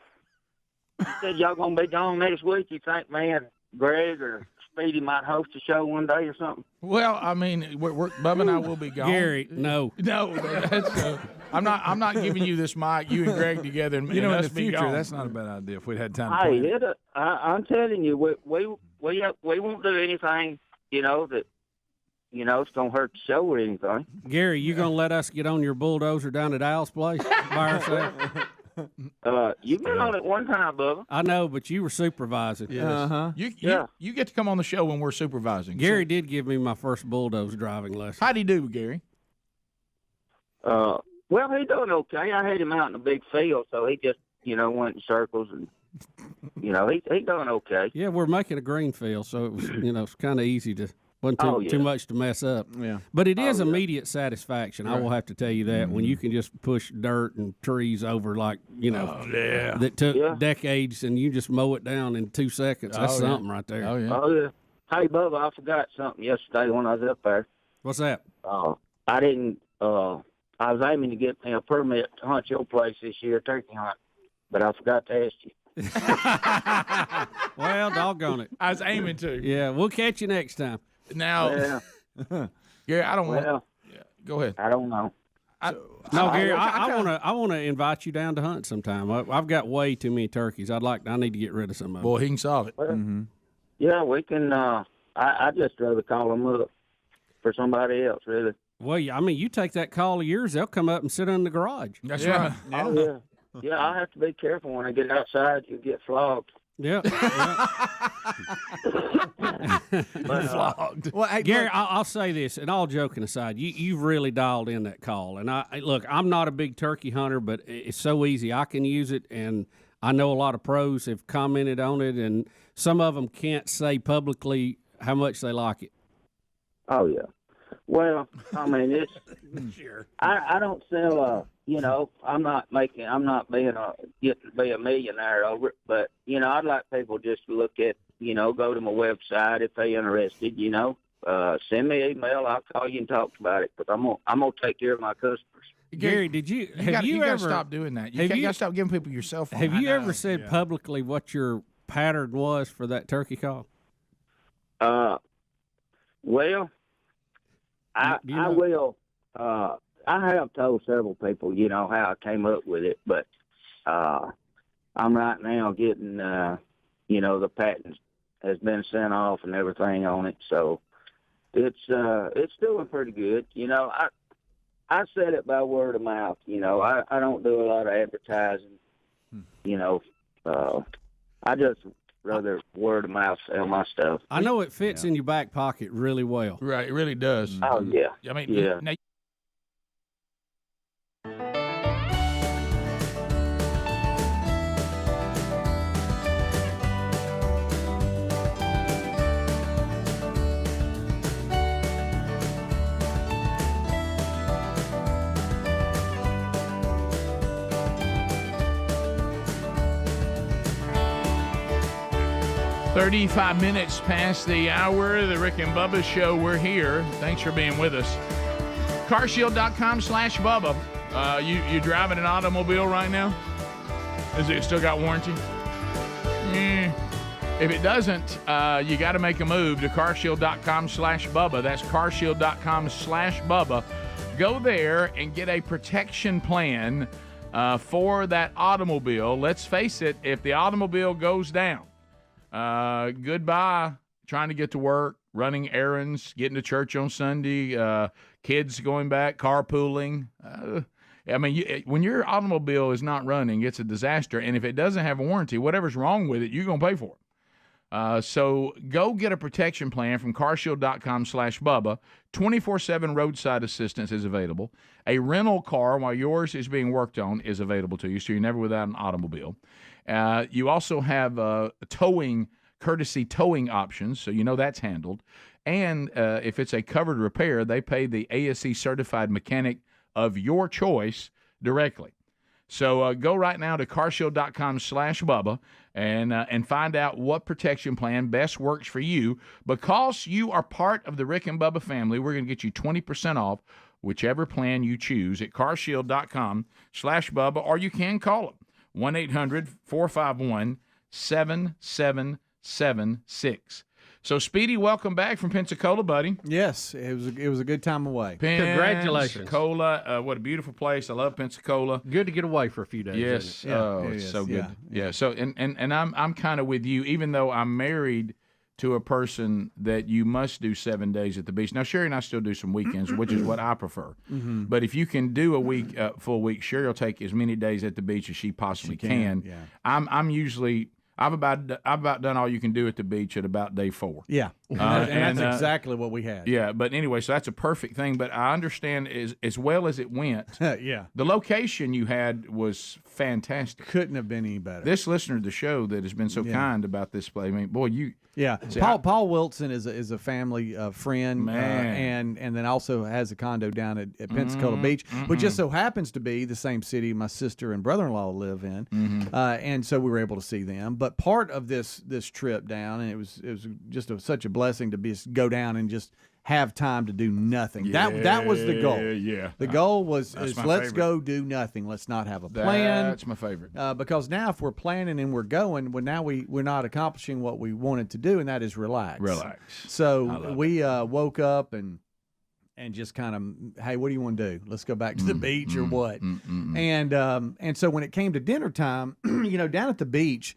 said y'all going to be gone next week. You think, man, Greg or Speedy might host a show one day or something? Well, I mean, Bubba and I will be gone. Gary, no. That's, I'm not giving you this mic. You and Greg together, and You know, in us the be future, gone. that's not a bad idea if we'd had time to Hey, plan. I'm telling you, we won't do anything, that, it's going to hurt the show or anything. Gary, you gonna let us get on your bulldozer down at Al's place by ourselves? You've been on it one time, Bubba. I know, but you were supervising. Uh-huh. You get to come on the show when we're supervising. Gary did give me my first bulldozer driving lesson. How'd he do, Gary? Well, he doing okay. I had him out in a big field, so he just, went in circles and, he doing okay. Yeah, we're making a green field, so it was, it's kind of easy to wasn't too much to mess up. Yeah, but it is immediate satisfaction. Right. I will have to tell you that when you can just push dirt and trees over that took decades, and you just mow it down in 2 seconds. That's something right there. Oh yeah. Hey Bubba, I forgot something yesterday when I was up there. What's that? I didn't. I was aiming to get me a permit to hunt your place this year, turkey hunt, but I forgot to ask you. Well, doggone it. I was aiming to. Yeah, we'll catch you next time. Now, Gary, I don't want. Yeah, go ahead. I don't know. Gary, I want to invite you down to hunt sometime. I've got way too many turkeys. I need to get rid of some of them. Boy, he can solve it. Well, yeah, we can. I just rather call them up for somebody else, really. Well, you take that call of yours, they'll come up and sit in the garage. That's right. Yeah. Oh, yeah. Yeah, I have to be careful when I get outside. You get flogged. Yeah. Flogged. Well, hey, Gary, I'll say this, and all joking aside, you've really dialed in that call. And I'm not a big turkey hunter, but it's so easy. I can use it, and I know a lot of pros have commented on it, and some of them can't say publicly how much they like it. Oh yeah. Well, it's sure. I don't sell I'm not being getting to be a millionaire over it, but I'd like people just to look at, go to my website if they're interested, send me an email, I'll call you and talk about it, because I'm gonna take care of my customers. Gary, you ever stop doing that? You got to stop giving people your cell phone. Have you ever said publicly what your pattern was for that turkey call? Well, I will. I have told several people, how I came up with it, but I'm right now getting, the patent has been sent off and everything on it, so it's doing pretty good. I said it by word of mouth. I don't do a lot of advertising. I just rather word of mouth sell my stuff. I know it fits in your back pocket really well. Right, it really does. Oh yeah. Now, $35 minutes past the hour of the Rick and Bubba Show. We're here. Thanks for being with us. CarShield.com/Bubba. You driving an automobile right now? Is it still got warranty? If it doesn't, you got to make a move to CarShield.com/Bubba. That's CarShield.com/Bubba. Go there and get a protection plan for that automobile. Let's face it, if the automobile goes down, goodbye trying to get to work, running errands, getting to church on Sunday, kids going back, carpooling. When your automobile is not running, it's a disaster. And if it doesn't have a warranty, whatever's wrong with it, you're going to pay for it. So go get a protection plan from carshield.com/Bubba. 24/7 roadside assistance is available. A rental car while yours is being worked on is available to you, so you're never without an automobile. You also have courtesy towing options, so that's handled. And if it's a covered repair, they pay the ASE certified mechanic of your choice directly. So go right now to carshield.com/Bubba and find out what protection plan best works for you. Because you are part of the Rick and Bubba family, we're going to get you 20% off whichever plan you choose at carshield.com/Bubba, or you can call them 1-800-451-7776. So, Speedy, welcome back from Pensacola, buddy. Yes, it was a good time away. Congratulations. Pensacola, what a beautiful place. I love Pensacola. Good to get away for a few days. Yes, it's so good. Yeah. So, and I'm kind of with you, even though I'm married to a person that you must do 7 days at the beach. Now, Sherry and I still do some weekends, which is what I prefer. Mm-hmm. But if you can do a week, full week, Sherry will take as many days at the beach as she possibly can. Yeah. I'm usually. I've about done all you can do at the beach at about day 4. Yeah. and that's exactly what we had. Yeah, but anyway, so that's a perfect thing. But I understand as well as it went. Yeah. The location you had was fantastic. Couldn't have been any better. This listener to the show that has been so kind about this place. I mean, boy, you. Yeah, see, Paul Wilson is a family friend, Man. and then also has a condo down at Pensacola Beach, which just so happens to be the same city my sister and brother-in-law live in, and so we were able to see them. But part of this trip down, and it was just such a blessing to go down and just have time to do nothing. That was the goal. Yeah, the goal was let's favorite. Go do nothing. Let's not have a plan. That's my favorite. Because now if we're planning and we're going, well, now we're not accomplishing what we wanted to do, and that is relax. Relax. So we woke up and just kind of, hey, what do you want to do? Let's go back to the beach or what? And so when it came to dinner time, down at the beach,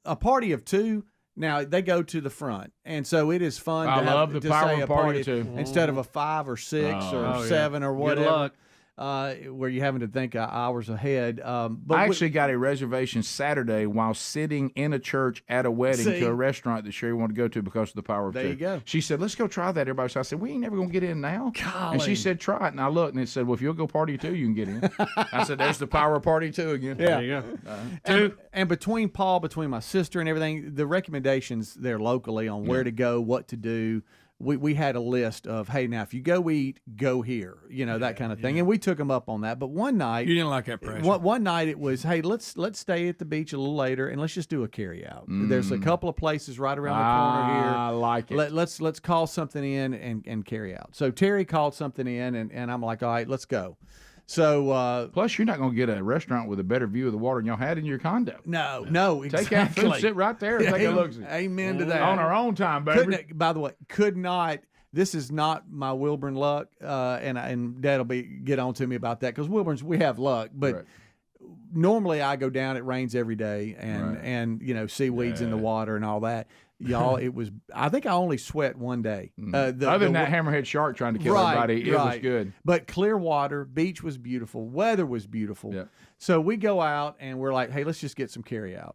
a party of two. Now they go to the front, and so it is fun. I love the power say a party too. Instead of a 5 or 6 or 7 or whatever. Good luck. Where you're having to think hours ahead. But I actually got a reservation Saturday while sitting in a church at a wedding to a restaurant that Sherry wanted to go to because of the power of two. There you go. She said, let's go try that, everybody. So I said, we ain't never going to get in now. Golly. And she said, try it. And I looked, and it said, well, if you'll go party two, you can get in. I said, there's the power of party two again. Yeah. There you go. And between my sister and everything, the recommendations there locally on where to go, what to do, we had a list of, hey, now if you go eat, go here, that kind of thing, and we took them up on that. But one night, you didn't like that pressure. One night it was, hey, let's stay at the beach a little later and let's just do a carry out. There's a couple of places right around the corner here. I like it. Let's call something in and carry out. So Terry called something in, and I'm like, all right, let's go. So plus, you're not going to get a restaurant with a better view of the water than y'all had in your condo. No, exactly. Take out food, sit right there, and take a look. Amen to that. On our own time, baby. By the way, could not. This is not my Wilburn luck, and Dad will get on to me about that because Wilburns, we have luck, but normally I go down. It rains every day, and seaweeds in the water and all that. Y'all, it was. I think I only sweat one day. Other than that hammerhead shark trying to kill everybody, it was good. But clear water, beach was beautiful, weather was beautiful. Yeah. So we go out and we're like, hey, let's just get some carry out.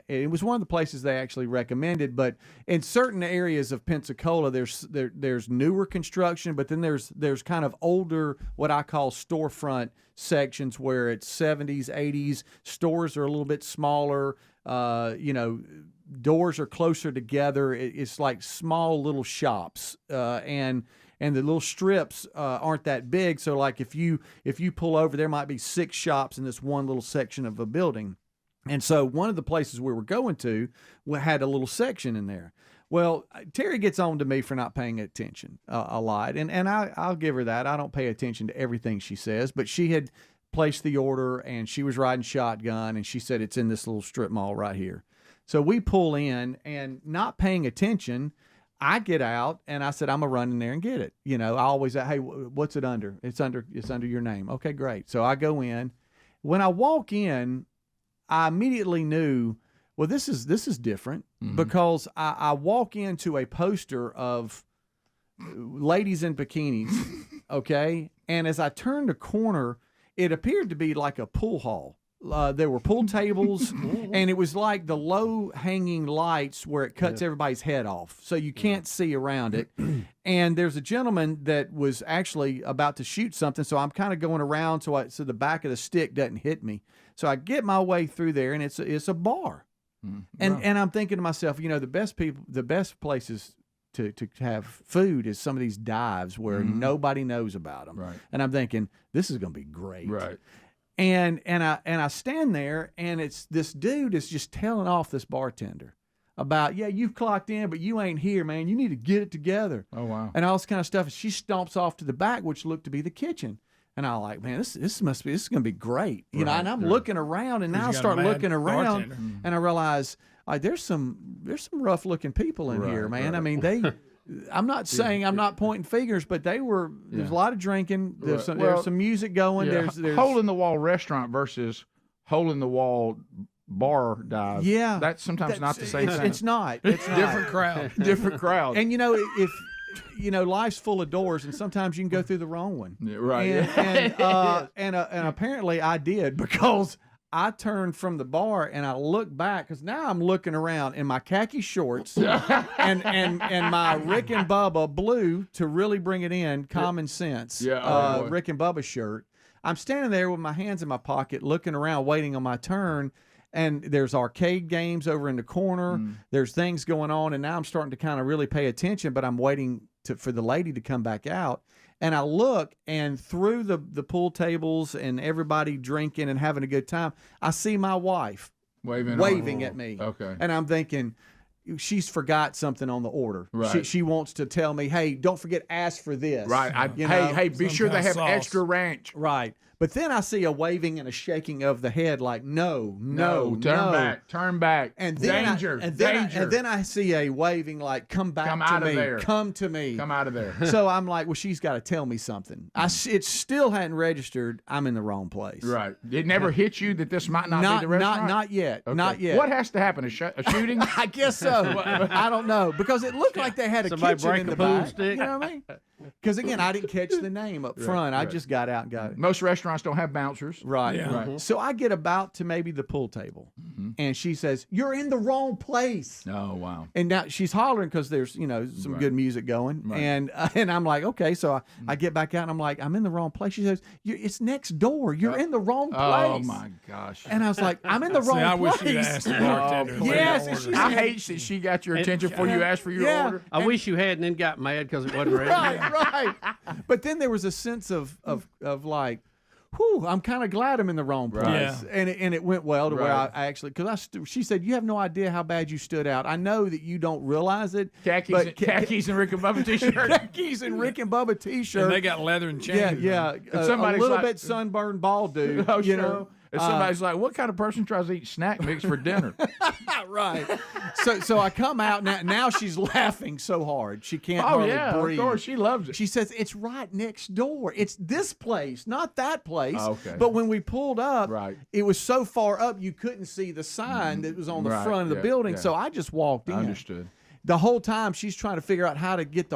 It was one of the places they actually recommended, but in certain areas of Pensacola, there's newer construction, but then there's kind of older, what I call storefront sections where it's 70s, 80s. Stores are a little bit smaller. Doors are closer together. It's like small little shops, and the little strips aren't that big. So like if you pull over, there might be 6 shops in this one little section of a building. And so one of the places we were going to had a little section in there. Well, Terry gets on to me for not paying attention a lot, and I'll give her that. I don't pay attention to everything she says, but she had placed the order and she was riding shotgun, and she said it's in this little strip mall right here. So we pull in and not paying attention. I get out and I said, I'm gonna run in there and get it. I always say, hey, what's it under? It's under your name. Okay, great. So I go in. When I walk in, I immediately knew, well, this is different because I walk into a poster of ladies in bikinis, okay? And as I turned the corner, it appeared to be like a pool hall. There were pool tables, and it was like the low-hanging lights where it cuts everybody's head off, so you can't see around it. And there's a gentleman that was actually about to shoot something, so I'm kind of going around so the back of the stick doesn't hit me. So I get my way through there, and it's a bar. And I'm thinking to myself, the best places to have food is some of these dives where nobody knows about them. Right. And I'm thinking, this is going to be great. Right. And I stand there, and it's this dude is just telling off this bartender about, yeah, you've clocked in, but you ain't here, man. You need to get it together. Oh, wow. And all this kind of stuff. And she stomps off to the back, which looked to be the kitchen. And I'm like, man, this is going to be great. And I'm looking around, and now I start looking around, and I realize there's some rough looking people in here, man. I mean, I'm not saying I'm not pointing fingers, but there's a lot of drinking. There's some music going. Yeah. There's hole in the wall restaurant versus hole in the wall bar dive. Yeah, that's sometimes not the same thing. It's not. It's not. Different crowd. Different crowd. And if life's full of doors, and sometimes you can go through the wrong one. Yeah, right. And apparently I did, because I turned from the bar and I look back because now I'm looking around in my khaki shorts and my Rick and Bubba blue to really bring it in, common sense. Rick and Bubba shirt. I'm standing there with my hands in my pocket, looking around, waiting on my turn. And there's arcade games over in the corner. There's things going on, and now I'm starting to kind of really pay attention. But I'm waiting for the lady to come back out. And I look, and through the pool tables and everybody drinking and having a good time, I see my wife waving at me. Okay. And I'm thinking, she's forgot something on the order. Right. She wants to tell me, hey, don't forget, ask for this. Right. You know? Hey, be sure they have extra ranch. Right. But then I see a waving and a shaking of the head like, no, turn back. And then danger. And then I see a waving like, come back Come to out me. of there. Come to me. Come out of there. So I'm like, well, she's got to tell me something. It still hadn't registered. I'm in the wrong place. Right. It never hit you that this might not be the restaurant? Not yet. Okay. Not yet. What has to happen? A shooting? I guess so. I don't know. Because it looked like they had a Somebody kitchen break in a the pool back. stick? You know what I mean? Because, again, I didn't catch the name up front. I just got out and got it. Most restaurants don't have bouncers. Right. Yeah. Right. So I get about to maybe the pool table, and she says, "You're in the wrong place." Oh, wow. And now she's hollering because there's some good music going, and I'm like, okay. So I get back out and I'm like, I'm in the wrong place. She says, "It's next door. You're in the wrong place." Oh my gosh. And I was like, I'm in the wrong I place. wish you'd asked the bartender. Yes. And she I said, hate that she got your attention before you asked for your order. I wish you had and then got mad because it wasn't ready. right. But then there was a sense of like, whew, I'm kind of glad I'm in the wrong place. Yeah. And it went well to where I actually, because she said, you have no idea how bad you stood out. I know that you don't realize it. Khakis and Rick and Bubba t-shirt. Khakis and Rick and Bubba t-shirt. And they got leather and chains. Yeah. A little bit sunburned bald dude, you know. And somebody's like, what kind of person tries to eat snack mix for dinner? Right. So I come out now she's laughing so hard she can't hardly breathe. Of course, she loves it. She says it's right next door. It's this place, not that place. Okay. But when we pulled up, it was so far up you couldn't see the sign that was on the front of the building. So I just walked in. Understood. The whole time she's trying to figure out how to get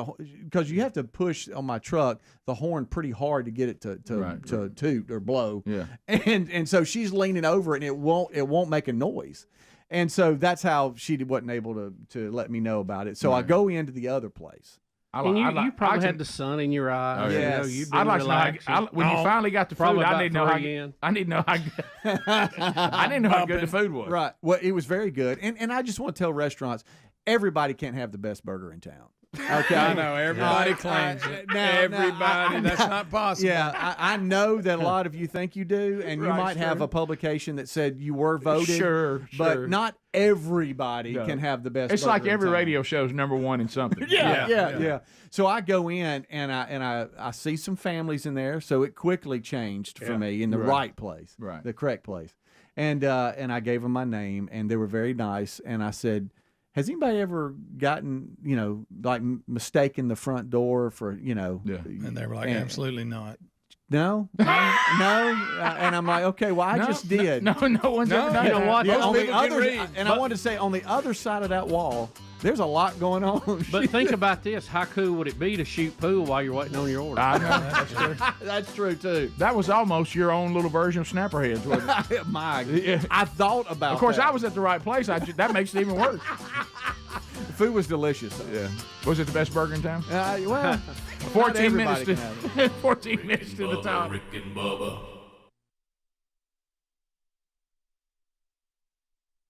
because you have to push on my truck the horn pretty hard to get it to toot or blow. Yeah. And so she's leaning over it and it won't make a noise. And so that's how she wasn't able to let me know about it. So I go into the other place. And you probably had the sun in your eye. Oh, yes. You'd I'd been like relaxing. when you finally got the food, I didn't know how good the food was. Right. Well, it was very good. And I just want to tell restaurants, everybody can't have the best burger in town. Okay, I know everybody claims it. That's not possible. Yeah, I know that a lot of you think you do, and you might have a publication that said you were voted. But not everybody can have the best. It's burger like every in town. radio show is #1 in something. Yeah. So I go in and I see some families in there, so it quickly changed for me in the right place, the correct place, and I gave them my name, and they were very nice, and I said, has anybody ever gotten, like mistaken the front door for, And they were like, absolutely not. No. And I'm like, okay, well, I just did. No one's ever done You know what? On the other, and I wanted to say, on the other side of that wall, there's a lot going on. But think about this. How cool would it be to shoot pool while you're waiting on your order? I know. That's true. That's true, too. That was almost your own little version of Snapperheads, wasn't it? I thought about that. Of course, I was at the right place. That makes it even worse. The food was delicious. Yeah. Was it the best burger in town? Well, 14 minutes to 14 minutes to the top. Rick and Bubba.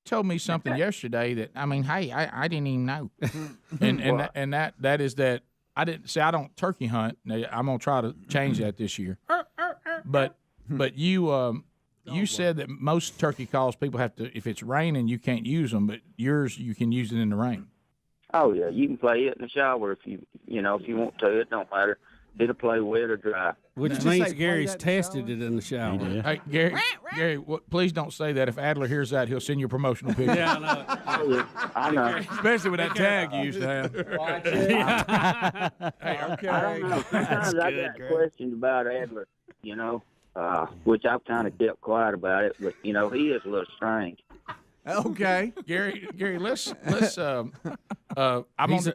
Told me something yesterday that I didn't even know, and that is that I didn't say I don't turkey hunt. Now, I'm gonna try to change that this year. But you said that most turkey calls people have to, if it's raining you can't use them, but yours you can use it in the rain. Oh yeah, you can play it in the shower if you want to. It don't matter. It'll play wet or dry. Which means Gary's tested it in the shower. Hey, Gary, please don't say that. If Adler hears that, he'll send you a promotional picture. Yeah, I know. Oh, yeah, I know. Especially with that tag you used to have. I don't know. Sometimes I got questions about Adler, which I've kind of kept quiet about it, but he is a little strange. Okay, Gary, let's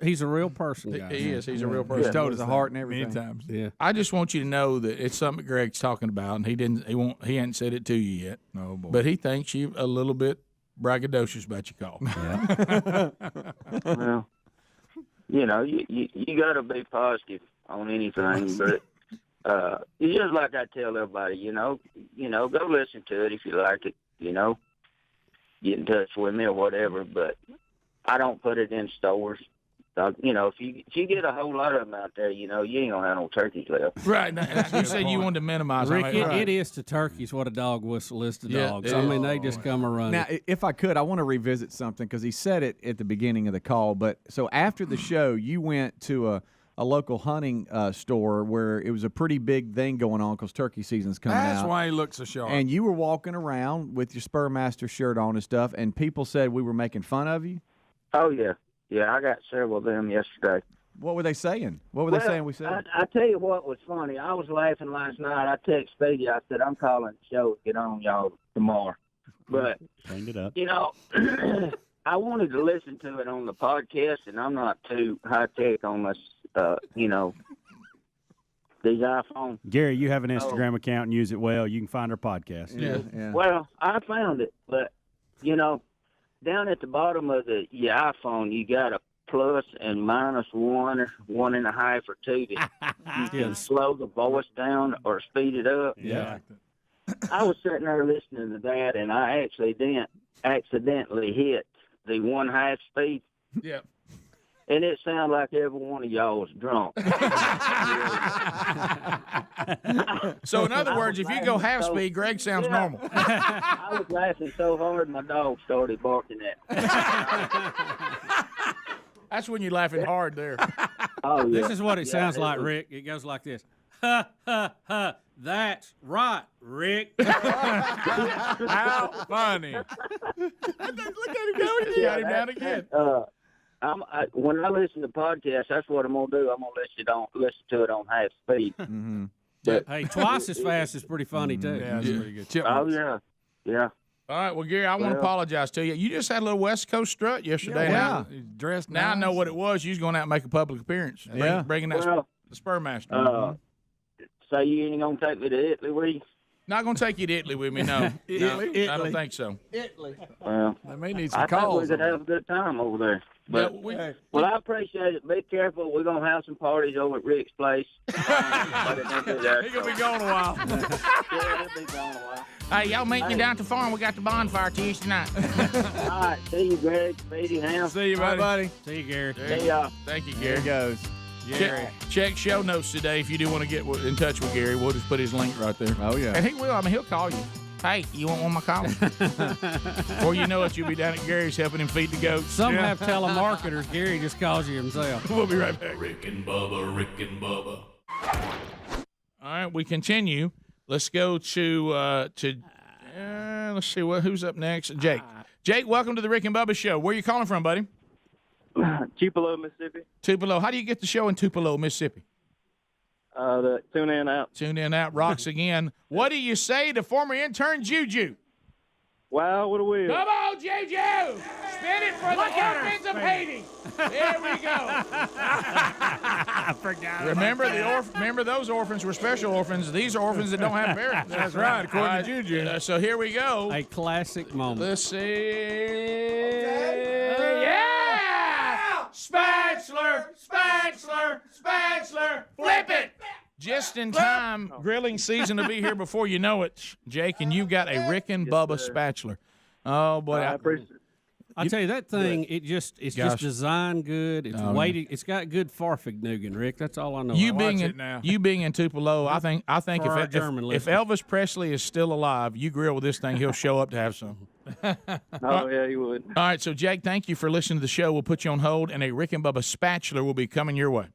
He's a real person, guys. He is. He's a real person. He's told his heart and everything. Many times. Yeah. I just want you to know that it's something Greg's talking about, and he hadn't said it to you yet. Oh boy. But he thinks you a little bit braggadocious about your call. Yeah. Well, you know, you got to be positive on anything, but it's just like I tell everybody, you know, go listen to it if you like it, you know, get in touch with me or whatever, but I don't put it in stores. You know, if you get a whole lot of them out there, you know, you ain't gonna have no turkeys left. Right. You said you wanted to minimize. Rick, it is to turkeys what a dog whistle is to dogs. I mean, they just come around. Now, if I could, I want to revisit something because he said it at the beginning of the call. But so after the show, you went to a local hunting store where it was a pretty big thing going on because turkey season's coming out. That's why he looks so sharp. And you were walking around with your Spurmaster shirt on and stuff, and people said we were making fun of you. Oh yeah. Yeah, I got several of them yesterday. What were they saying? What were they saying we said? I tell you what was funny. I was laughing last night. I texted Speedy. I said, I'm calling the show to get on y'all tomorrow. But, Cleaned it up. you know, I wanted to listen to it on the podcast, and I'm not too high-tech on this, you know, these iPhones. Gary, you have an Instagram account and use it well. You can find our podcast. Yeah. Well, I found it, but, you know, down at the bottom of your iPhone, you got a plus and minus 1 or 1.5 or 2 that you can slow the voice down or speed it up. Yeah. I was sitting there listening to that, and I accidentally hit the 1/2 speed. Yeah. And it sounded like every one of y'all was drunk. So in other words, if you go half speed, Greg sounds normal. I was laughing so hard, my dog started barking at me. That's when you're laughing hard there. Oh, yeah. This is what it sounds like, Rick. It goes like this. Ha, ha, ha. That's right, Rick. How funny. Look at him go. He got him down again. When I listen to podcasts, that's what I'm going to do. I'm going to listen to it on half speed. Mm-hmm. But, hey, twice as fast is pretty funny, too. Yeah, that's pretty good. Oh, yeah. Yeah. All right, well, Gary, I want to apologize to you. You just had a little West Coast strut yesterday. Yeah. He's dressed now nice. I know what it was. You was going out and make a public appearance. Bringing that the Spurmaster. So you ain't going to take me to Italy, will you? Not going to take you to Italy with me, no. Italy? I don't think so. Italy. Well, they may need some I calls. think we could have a good time over there. But, well, I appreciate it. Be careful. We're going to have some parties over at Rick's place. He's going to be gone a while. Yeah, he'll be gone a while. Hey, y'all meet me down at the farm. We got the bonfire Tuesday night. All right. See you, Greg. Speedy, Ham. See you, buddy. See you, Gary. See y'all. Thank you, There Gary. he goes. Check show notes today if you do want to get in touch with Gary. We'll just put his link right there. Oh, yeah. And he will. I mean, he'll call you. Hey, you want one of my calls? Or you know it, you'll be down at Gary's helping him feed the goats. Some have telemarketers. Gary just calls you himself. We'll be right back. Rick and Bubba, Rick and Bubba. All right, we continue. Let's go to let's see who's up next. Jake. Jake, welcome to the Rick and Bubba Show. Where are you calling from, buddy? Tupelo, Mississippi. Tupelo. How do you get the show in Tupelo, Mississippi? The Tune In Out. Tune In Out rocks again. What do you say to former intern Juju? Wow, what a wheel. Come on, Juju! Spin it for the orphans of Haiti. There we go. I forgot. Remember those orphans were special orphans. These are orphans that don't have parents. That's right, according to Juju. So here we go. A classic moment. Let's see. Yeah! Spatula! Flip it! Just in time, grilling season will be here before you know it, Jake, and you've got a Rick and Bubba spatula. Oh, boy. I appreciate it. I tell you, that thing, it's just designed good. It's weighted. It's got good farfignugan, Rick. That's all I know. You being in Tupelo, I think if Elvis Presley is still alive, you grill with this thing, he'll show up to have some. Oh, yeah, he would. All right, so Jake, thank you for listening to the show. We'll put you on hold, and a Rick and Bubba spatula will be coming your way.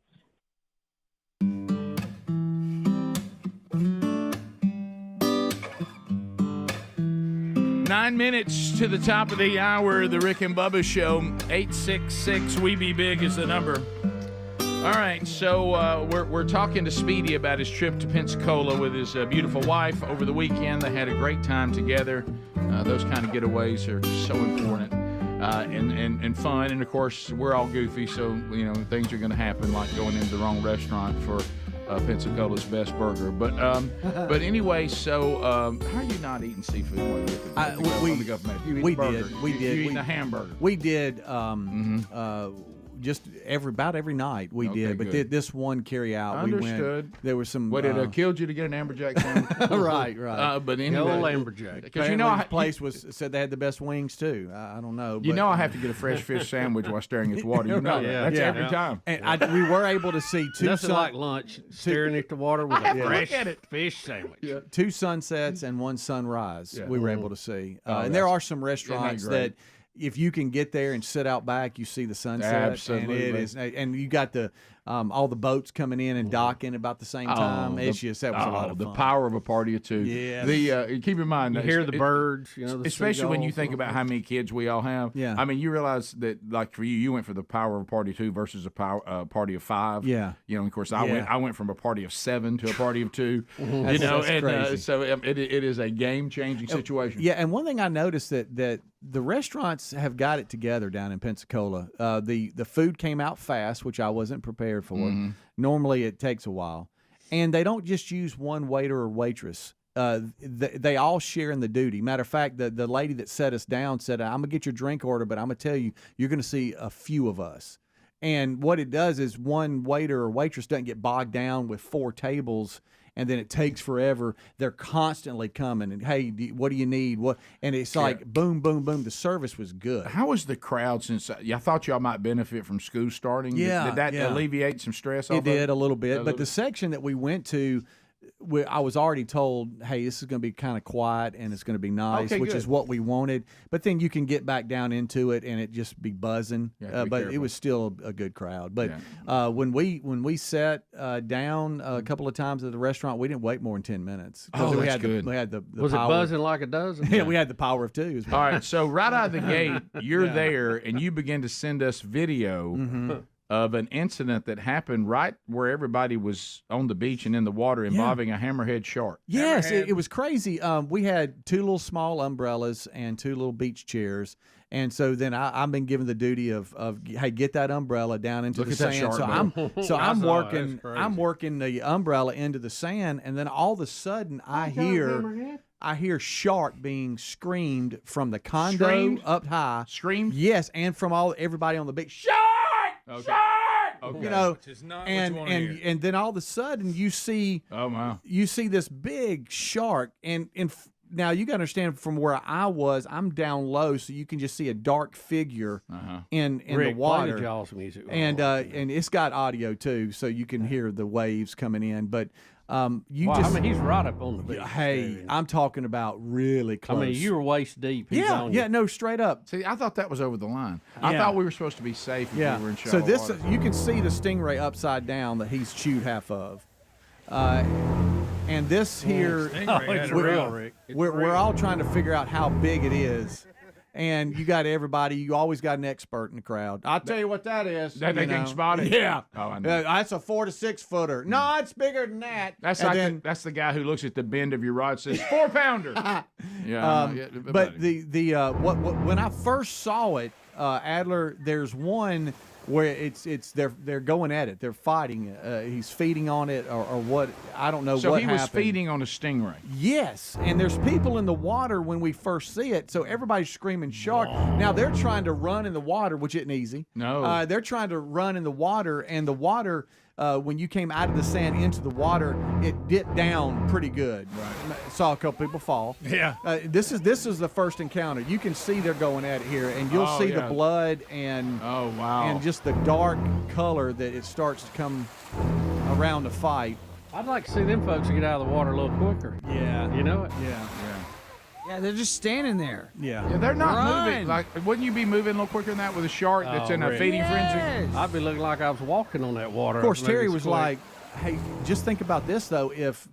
9 minutes to the top of the hour, the Rick and Bubba Show. 866-WE-BE-BIG is the number. All right, so we're talking to Speedy about his trip to Pensacola with his beautiful wife over the weekend. They had a great time together. Those kind of getaways are so important. and fun. And of course, we're all goofy, so things are going to happen, like going into the wrong restaurant for Pensacola's best burger. But anyway, so how are you not eating seafood while you're we did. You eating a hamburger. We did. Just about every night we did, but this one carry out Understood. we went. There was some. What, it killed you to get an amberjack sandwich? right. But anyway, old amberjack. Because the place said they had the best wings too. I don't know. But, I have to get a fresh fish sandwich while staring at the water. You know that. That's every time. And we were able to see two. Nothing like lunch, staring at the water with a fresh fish sandwich. Yeah. 2 sunsets and 1 sunrise. Yeah. We were able to see, and there are some restaurants that. If you can get there and sit out back, you see the sunset. Absolutely. And it is, and you got the all the boats coming in and docking about the same time. That was a lot of fun. The power of a party of 2. Yeah. Keep in mind, you hear the birds, the especially when you think about how many kids we all have. Yeah. I mean, you realize that, like for you went for the power of a party of 2 versus a party of 5. Yeah. Of course, I went from a party of 7 to a party of 2. That's crazy. So it is a game changing situation. Yeah, and one thing I noticed that the restaurants have got it together down in Pensacola. The food came out fast, which I wasn't prepared for. Mm-hmm. Normally it takes a while. And they don't just use one waiter or waitress. They all share in the duty. Matter of fact, the lady that set us down said, I'm going to get your drink order, but I'm going to tell you, you're going to see a few of us. And what it does is one waiter or waitress doesn't get bogged down with 4 tables and then it takes forever. They're constantly coming and, hey, what do you need? And it's like boom, boom, boom. The service was good. How was the crowd since I thought y'all might benefit from school starting? Yeah. Did that alleviate some stress? It did a little bit. But the section that we went to, I was already told, hey, this is going to be kind of quiet and it's going to be nice, which is what we wanted. But then you can get back down into it and it just be buzzing. But it was still a good crowd. But when we sat down a couple of times at the restaurant, we didn't wait more than 10 minutes. Oh, that's good. We had the was power. It buzzing like a dozen? Yeah, we had the power of 2. All right, so right out of the gate, you're there and you begin to send us video of an incident that happened right where everybody was on the beach and in the water involving a hammerhead shark. Yes, it was crazy. We had 2 little small umbrellas and 2 little beach chairs. And so then I've been given the duty of hey, get that umbrella down into the sand. I'm working the umbrella into the sand, and then all of a sudden I hear shark being screamed from the condo up high. Screamed? Yes, and from everybody on the beach. Shark! Okay. Shark! Okay. Which is not And then all of a sudden you see this big shark and now you got to understand from where I was, I'm down low, so you can just see a dark figure in Rick, the water. play the Jaws music. And it's got audio too, so you can hear the waves coming in. But he's right up on the beach. Hey, I'm talking about really close. I mean, you were waist deep. He's on you. No, straight up. See, I thought that was over the line. I thought we were supposed to be safe if we were in shallow water. You can see the stingray upside down that he's chewed half of. And this here, we're all trying to figure out how big it is. And you got everybody. You always got an expert in the crowd. I'll tell you what that is. That they can spot it? Yeah. Oh, I know. That's a 4 to 6 footer. No, it's bigger than that. That's that's the guy who looks at the bend of your rod and says 4-pounder. But when I first saw it, Adler, there's one where they're going at it. They're fighting. He's feeding on it or what. I don't know what happened. So he was feeding on a stingray. Yes, and there's people in the water when we first see it, so everybody's screaming shark. Now they're trying to run in the water, which isn't easy. No. They're trying to run in the water, and the water, when you came out of the sand into the water, it dipped down pretty good. Right. Saw a couple people fall. Yeah. This is the first encounter. You can see they're going at it here, and you'll see the blood and and just the dark color that it starts to come around the fight. I'd like to see them folks get out of the water a little quicker. Yeah. You know it? Yeah, they're just standing there. Yeah. They're not moving. Like, wouldn't you be moving a little quicker than that with a shark that's in a feeding frenzy? I'd be looking like I was walking on that water. Of course, Terry was like, hey, just think about this, though. If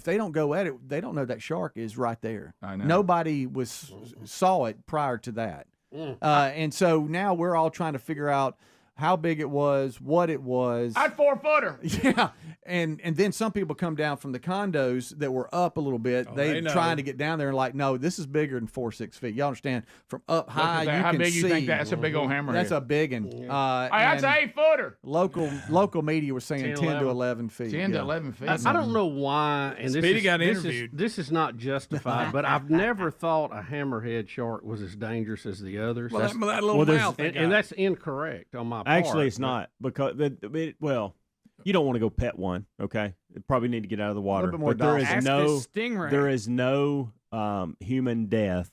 they don't go at it, they don't know that shark is right there. I know. Nobody saw it prior to that. And so now we're all trying to figure out how big it was, what it was. I'd 4-footer. Yeah, and then some people come down from the condos that were up a little bit. They're trying to get down there and like, no, this is bigger than 4-6 feet. Y'all understand? From up high, you How can big see. you think that's a big old hammerhead? That's a big one. That's an 8-footer. Local media was saying 10 to 11 feet. 10 to 11 feet. I don't know why, and Speedy got interviewed. This is not justified, but I've never thought a hammerhead shark was as dangerous as the others. Well, that little mouth. And that's incorrect on my part. Actually, it's not because you don't want to go pet one. Okay, it probably need to get out of the water. But there is Ask no this stingray. there is no human death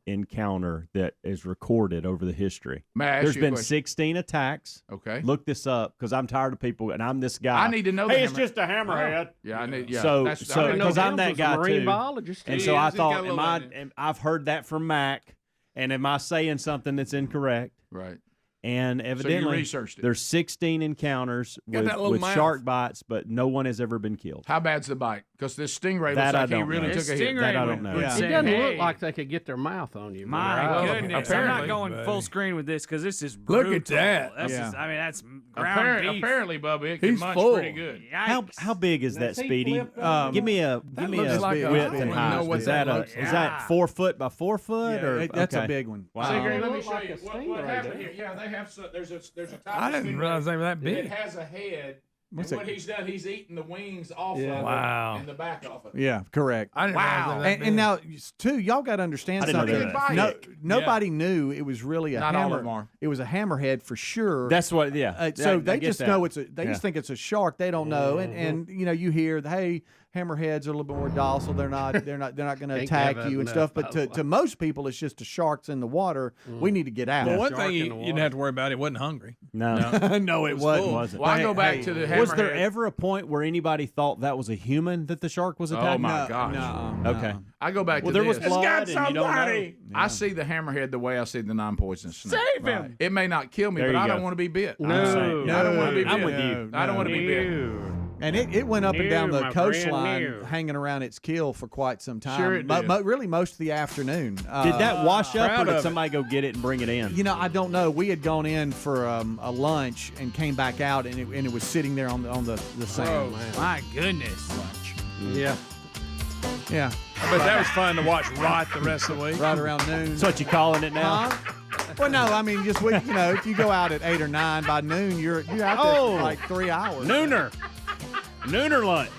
encounter that is recorded over the history. May I ask There's you a been question? 16 attacks. Okay. Look this up because I'm tired of people, and I'm this guy. I need to know. Hey, it's just a hammerhead. Yeah, I need. Yeah. So that's- because I'm that guy marine too. biologist. And He so is. I He's got thought, a little and I've heard that from Mac, and am I saying something that's incorrect? Right. And evidently, researched it. there's 16 encounters Got that little with mouth. shark bites, but no one has ever been killed. How bad's the bite? Because this stingray That looks I like he don't really know. took a hit. That I don't know. Yeah. It doesn't look like they could get their mouth on you. My Well, goodness, I'm not apparently, going buddy. full screen with this because this is Look brutal. at that. That's Yeah. just, I mean, that's ground beef. Apparently, Bubba, it can He's munch full. pretty good. How big is that, He Speedy? flipped up. Give me a looks like a- width I and don't know height. what Is that that looks is that 4 foot by 4 foot or that's okay. a big one. Wow. Stingray, let me Look show like you a what stingray happened does. here. Yeah, they have some. There's a type I of didn't stingray realize they were that big. It has a head. What's And it? what he's done, he's eaten the wings off Yeah. of Wow. it and the back off of it. Yeah, correct. I didn't realize they were that And big. now, too, y'all got to understand I didn't know something. that. Nobody knew it was really a Not all hammer. of them are. It was a hammerhead for sure. That's what. Yeah. So I they get just that. know they just Yeah. think it's a shark. They don't know, and you know you hear hey, hammerheads are a little bit more docile. They're not going to Can't attack have you and enough, stuff. by But the to most people, it's just a shark's in the water. We need to get out. Well, one Shark thing in you the didn't water. have to worry about, it wasn't hungry. No. No, it wasn't. Well, I go back Hey, to the hammerhead. Was there ever a point where anybody thought that was a human that the shark was attacking? Oh my gosh! No. Okay. I go back Well, to there was this. blood, and you don't know. I see the hammerhead the way I see the non-poisonous snake. Save him. Right. It may not kill me, There but you I go. don't want to be bit. No, I don't want to be bit. I'm with you. I don't want to be bit. And it went up and down New, the my friend, coastline, new. hanging around its keel for quite some time. Sure it did. Really, most of the afternoon. Did that wash up, or proud did of somebody go get it and bring it in? You know, I don't know. We had gone in for a lunch and came back out, and it was sitting there on the sand. My goodness. Yeah. Yeah, But that was fun to watch rot the rest of the week. right around noon. That's what you calling it now? Well, no, I mean, just if you go out at 8 or 9 by noon, you're out there for like 3 hours. Nooner lunch.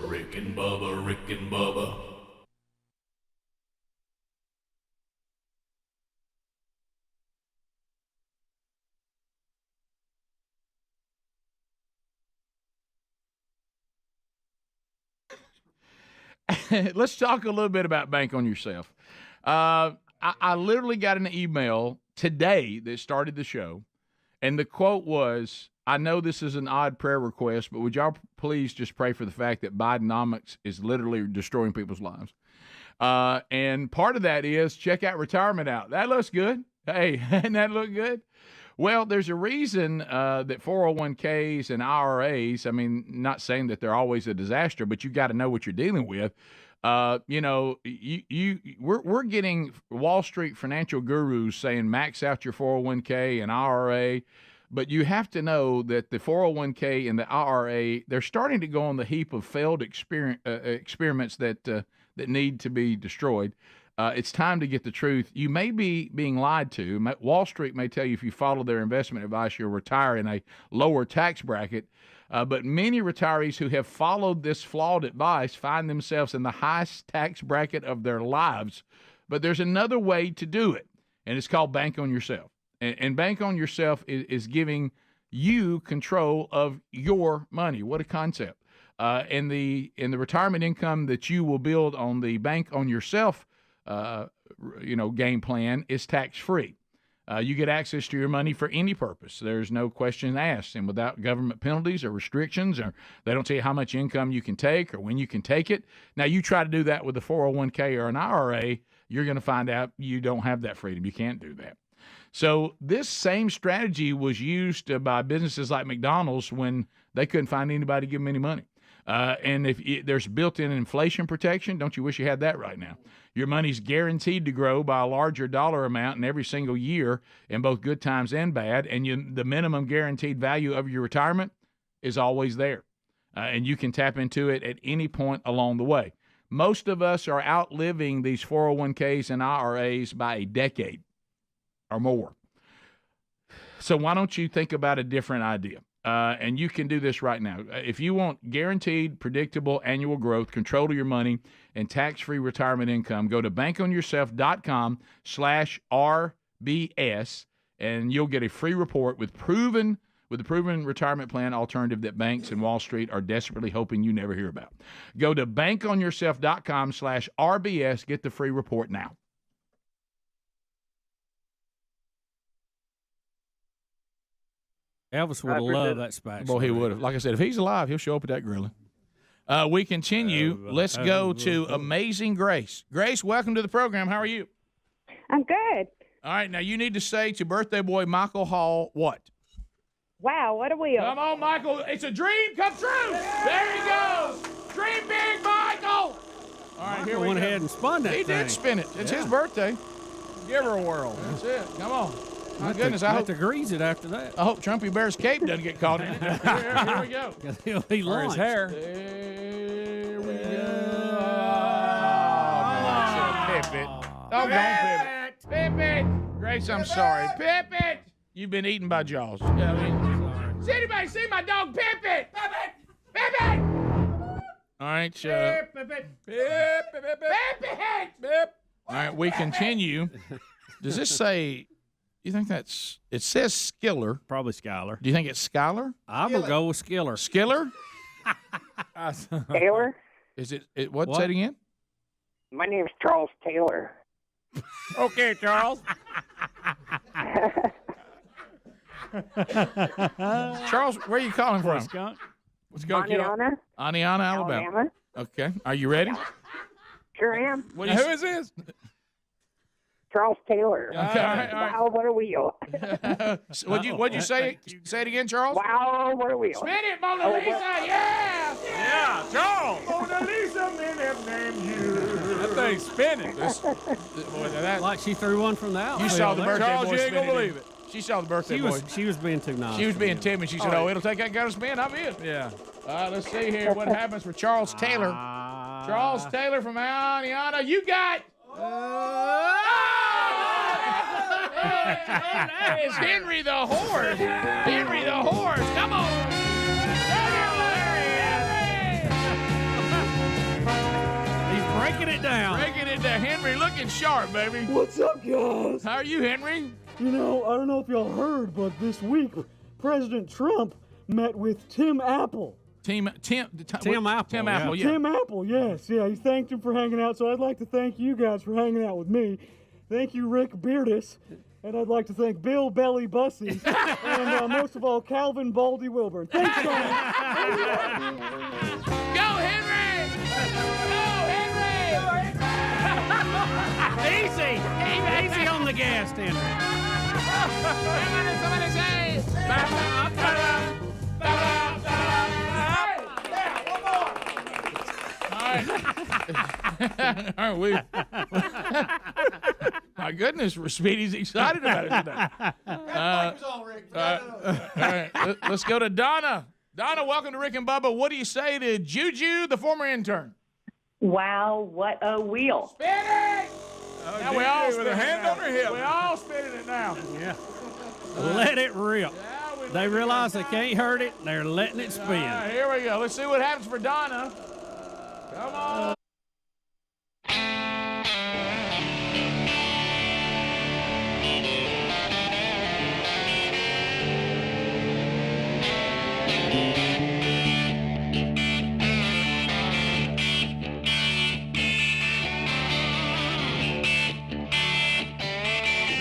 Rick and Bubba, Rick and Bubba. Let's talk a little bit about Bank on Yourself. I literally got an email today that started the show, and the quote was, I know this is an odd prayer request, but would y'all please just pray for the fact that Bidenomics is literally destroying people's lives? And part of that is check out retirement out. That looks good. Hey, doesn't that look good? Well, there's a reason that 401ks and IRAs, I mean, not saying that they're always a disaster, but you got to know what you're dealing with. You know, we're getting Wall Street financial gurus saying max out your 401k and IRA, but you have to know that the 401k and the IRA, they're starting to go on the heap of failed experiments that need to be destroyed. It's time to get the truth. You may be being lied to. Wall Street may tell you if you follow their investment advice, you'll retire in a lower tax bracket. But many retirees who have followed this flawed advice find themselves in the highest tax bracket of their lives. But there's another way to do it, and it's called Bank on Yourself. And Bank on Yourself is giving you control of your money. What a concept. And the retirement income that you will build on the Bank on Yourself game plan is tax-free. You get access to your money for any purpose. There's no question asked, and without government penalties or restrictions, or they don't tell you how much income you can take or when you can take it. Now, you try to do that with a 401k or an IRA, you're going to find out you don't have that freedom. You can't do that. So this same strategy was used by businesses like McDonald's when they couldn't find anybody to give them any money. And if there's built-in inflation protection, don't you wish you had that right now? Your money's guaranteed to grow by a larger dollar amount in every single year in both good times and bad, and the minimum guaranteed value of your retirement is always there. And you can tap into it at any point along the way. Most of us are outliving these 401ks and IRAs by a decade or more. So why don't you think about a different idea? And you can do this right now. If you want guaranteed, predictable annual growth, control of your money, and tax-free retirement income, go to bankonyourself.com/RBS, and you'll get a free report with the proven retirement plan alternative that banks and Wall Street are desperately hoping you never hear about. Go to bankonyourself.com/RBS. Get the free report now. Elvis would have loved that spatula. Well, he would have. Like I said, if he's alive, he'll show up at that grilling. We continue. Let's go to Amazing Grace. Grace, welcome to the program. How are you? I'm good. All right, now you need to say to birthday boy Michael Hall what? Wow, what a wheel. Come on, Michael. It's a dream come true. There he goes. Dream big, Michael. All right, here we go. Went ahead and spun that He thing. did spin it. It's his birthday. Give her a whirl. That's it. Come on. My goodness, I I have hope to grease it after that. I hope Trumpy Bear's cape doesn't get caught in it. Here we go. He or his hair. There we go. Pip-it. Oh, don't Pip it. Grace, I'm sorry. Pip it. You've been eaten by Jaws. Yeah, I mean, does anybody see my dog Pip it? Pip it. All right. Pip it. All right, we continue. Does this say... You think that's... It says Skiller. Probably Skyler. Do you think it's Skyler? I'm going to go with Skiller. Skiller? Taylor? Is it what? Say it again? My name's Charles Taylor. Okay, Charles. Charles, where are you calling from? Skunk. What's going on? Aniana, Alabama. Okay. Are you ready? Sure am. Who is this? Charles Taylor. Okay, all right. Wow, what a wheel. What'd you say? Say it again, Charles. Wow, what a wheel. Spin it, Mona Lisa. Yeah. Yeah, Charles. Mona Lisa, named you. That thing's spinning. Like she threw one from the outfield. You saw the birthday Charles, boy you ain't spinning gonna believe it. She saw the birthday boy. She was being too nice. She was being timid. She said, "Oh, it'll take that guy to spin. I'm in." Yeah. Let's see here what happens for Charles Taylor. Charles Taylor from Aniana. You got. It's Henry the Horse. Henry the Horse. Come on. He's breaking it down. Breaking it down. Henry looking sharp, baby. What's up, guys? How are you, Henry? You know, I don't know if y'all heard, but this week, President Trump met with Tim Apple. Tim Apple. Tim Apple, yes. Yeah, he thanked him for hanging out, so I'd like to thank you guys for hanging out with me. Thank you, Rick Beardus. And I'd like to thank Bill Belly Bussy. And most of all, Calvin Baldy Wilburn. Thanks, guys. Go, Henry! Easy on the gas, Henry. Somebody say. All right, my goodness, Speedy's excited about it today. All right, let's go to Donna. Donna, welcome to Rick and Bubba. What do you say to Juju, the former intern? Wow, what a wheel. Spin it! Now we all with a hand on her hip. We're all spinning it now. Yeah. Let it rip. They realize they can't hurt it. They're letting it spin. Here we go. Let's see what happens for Donna. Come on.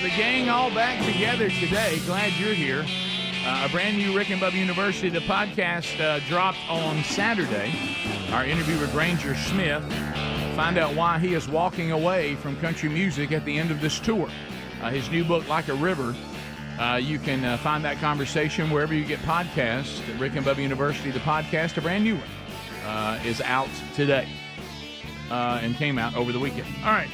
The gang all back together today. Glad you're here. A brand new Rick and Bubba University. The podcast dropped on Saturday. Our interview with Granger Smith. Find out why he is walking away from country music at the end of this tour. His new book, Like a River. You can find that conversation wherever you get podcasts. Rick and Bubba University, the podcast, a brand new one. is out today and came out over the weekend. All right,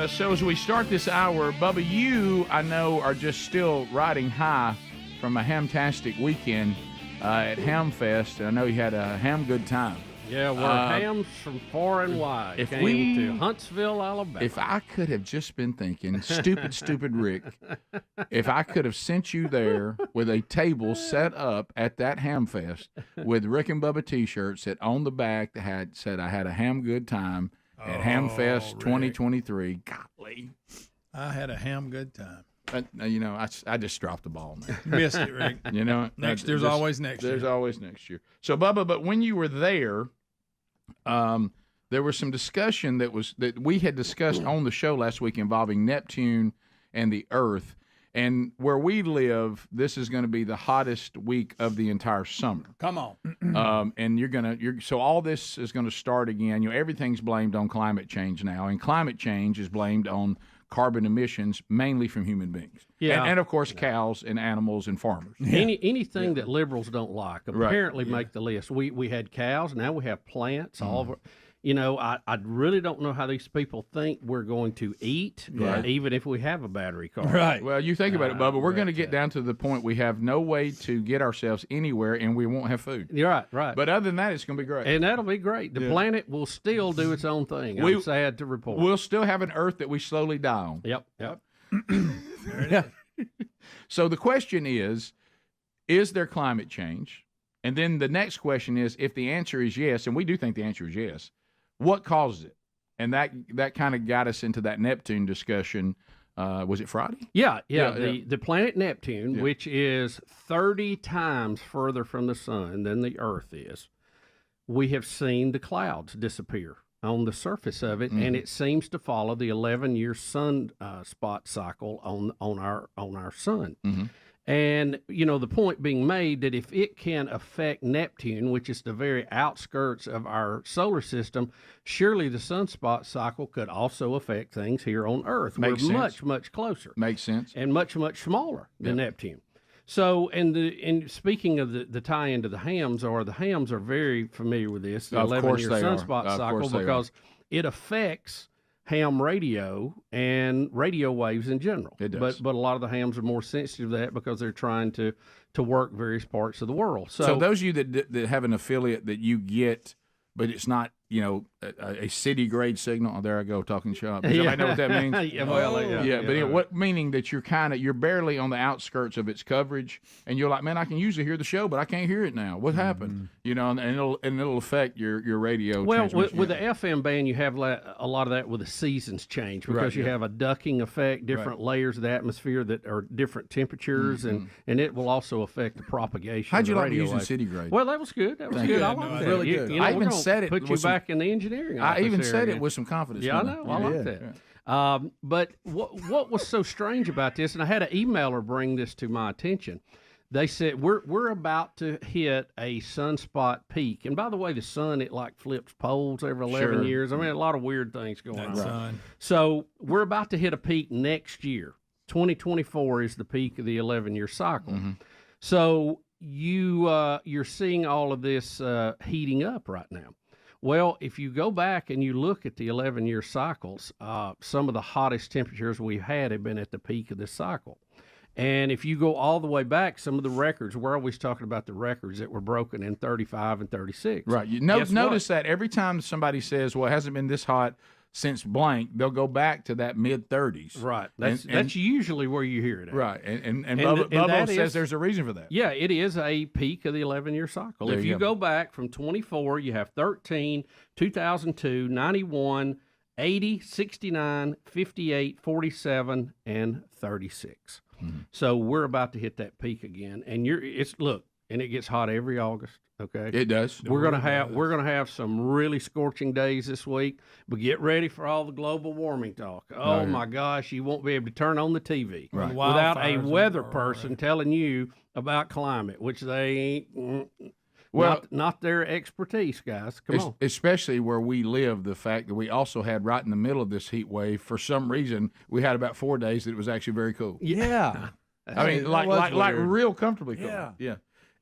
so as we start this hour, Bubba, you, I know, are just still riding high from a hamtastic weekend at Hamfest. I know you had a ham good time. Yeah, we're hams from far and wide. If Came to Huntsville, Alabama. If I could have just been thinking, stupid Rick, if I could have sent you there with a table set up at that Hamfest with Rick and Bubba T-shirts that on the back that said I had a ham good time at Hamfest 2023. Golly. I had a ham good time. I just dropped the ball, man. Missed it, Rick. There's always next year. There's always next year. So, Bubba, but when you were there, there was some discussion that we had discussed on the show last week involving Neptune and the Earth. And where we live, this is going to be the hottest week of the entire summer. Come on. And so all this is going to start again. Everything's blamed on climate change now, and climate change is blamed on carbon emissions, mainly from human beings. Yeah. And of course, cows and animals and farmers. Anything that liberals don't like apparently make the list. We had cows, now we have plants. All of I really don't know how these people think we're going to eat, even if we have a battery car. Right. Well, you think about it, Bubba. We're going to get down to the point we have no way to get ourselves anywhere, and we won't have food. You're right. But other than that, it's going to be great. And that'll be great. The planet will still do its own thing. I'm sad to report. We'll still have an Earth that we slowly die on. Yep. So the question is there climate change? And then the next question is, if the answer is yes, and we do think the answer is yes, what causes it? And that kind of got us into that Neptune discussion. Was it Friday? Yeah. The planet Neptune, which is 30 times further from the sun than the Earth is, we have seen the clouds disappear on the surface of it, and it seems to follow the 11-year sun spot cycle on our sun. And, the point being made that if it can affect Neptune, which is the very outskirts of our solar system, surely the sunspot cycle could also affect things here on Earth. We're much closer. Makes sense. And much smaller than Neptune. So, and speaking of the tie-in to the hams are very familiar with this, the 11-year sunspot cycle, because it affects ham radio and radio waves in general. It does. But a lot of the hams are more sensitive to that because they're trying to work various parts of the world. So those of you that have an affiliate that you get, but it's not, a city grade signal. Oh, there I go talking shop. Does everybody know what that means? But meaning that you're barely on the outskirts of its coverage, and you're like, man, I can usually hear the show, but I can't hear it now. What happened? And it'll affect your radio. Well, with the FM band, you have a lot of that with the seasons change because you have a ducking effect, different layers of the atmosphere that are different temperatures, and it will also affect the propagation. How'd you of the like radio using wave. city grade? Well, that was good. I like that. Really good. I even said it. Put you back in the engineering office. I even said it with some confidence. Yeah, I know. I like that. But what was so strange about this, and I had an emailer bring this to my attention. They said we're about to hit a sunspot peak, and by the way, the sun it flips poles every 11 years. I mean, a lot of weird things going on. Sun. So we're about to hit a peak next year. 2024 is the peak of the 11-year cycle. So you're seeing all of this heating up right now. Well, if you go back and you look at the 11-year cycles, some of the hottest temperatures we've had have been at the peak of this cycle. And if you go all the way back, some of the records, we're always talking about the records that were broken in 35 and 36. Right. Notice that every time somebody says, well, it hasn't been this hot since blank, they'll go back to that mid-30s. Right. That's usually where you hear it at. Right. And Bubba says there's a reason for that. Yeah, it is a peak of the 11-year cycle. If you go back from 24, you have 13, 2002, 91, 80, 69, 58, 47, and 36. So we're about to hit that peak again. And and it gets hot every August. Okay, it does. We're gonna have some really scorching days this week, but get ready for all the global warming talk. Oh my gosh, you won't be able to turn on the TV without a weather person telling you about climate, which they ain't. Not their expertise, guys. Come on. Especially where we live, the fact that we also had right in the middle of this heat wave, for some reason, we had about 4 days that it was actually very cool. Yeah. I mean, like real comfortably cool. Yeah.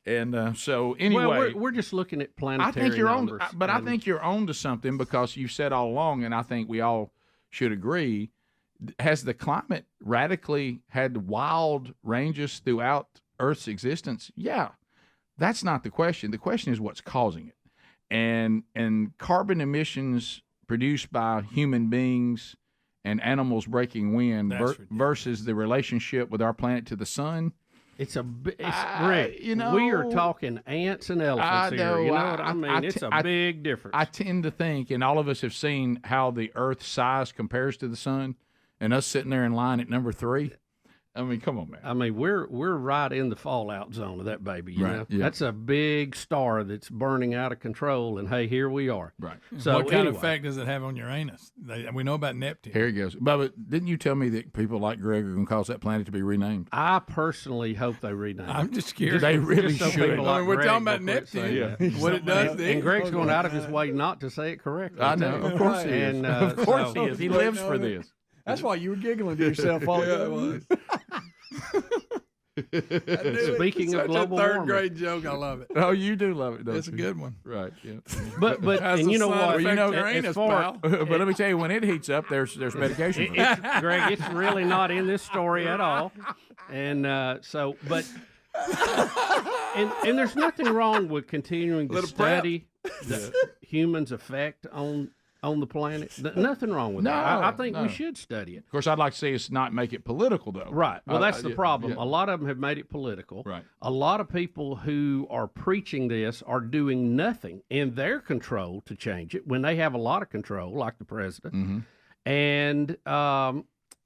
And so anyway, well, we're just looking at planetary I think you're numbers. on, but I think you're on to something because you've said all along, and I think we all should agree. Has the climate radically had wild ranges throughout Earth's existence? Yeah, that's not the question. The question is what's causing it, and carbon emissions produced by human beings and animals breaking wind versus the relationship with our planet to the sun. It's Rick, we are talking ants and elephants here. You know what I mean? It's a big difference. I tend to think, and all of us have seen how the Earth's size compares to the sun, and us sitting there in line at number 3. I mean, come on, man. I mean, we're right in the fallout zone of that baby. You know, Yeah. that's a big star that's burning out of control, and hey, here we are. Right. So what kind of anyway. effect does it have on Uranus? We know about Neptune. Here he goes. Bubba, didn't you tell me that people like Greg are going to cause that planet to be renamed? I personally hope they rename it. I'm just curious. They really Just so should. people like we're Greg talking about will quit saying Neptune. that. What it does then. And Greg's going out of his way not to say it correctly. I know. too. Of course he is. And, of course he is. He lives for this. That's why you were giggling to yourself all Yeah, it was. Speaking of global such a third warming. grade joke. I love it. Oh, you do love it, don't It's a you? good one. Right, yeah. But How's and the you know sun what? affect know, Uranus, as far- pal? But let me tell you, when it heats up, there's medication for it. Greg, it's really not in this story at all. And but and there's nothing wrong with continuing to Little prep. study the humans' effect on the planet. Nothing wrong with No, that. I think no. we should study it. Of course, I'd like to see us not make it political, though. Right. Well, that's the yeah, problem. yeah. A lot of them have made it political. Right. A lot of people who are preaching this are doing nothing in their control to change it when they have a lot of control, like the president. Mm-hmm. And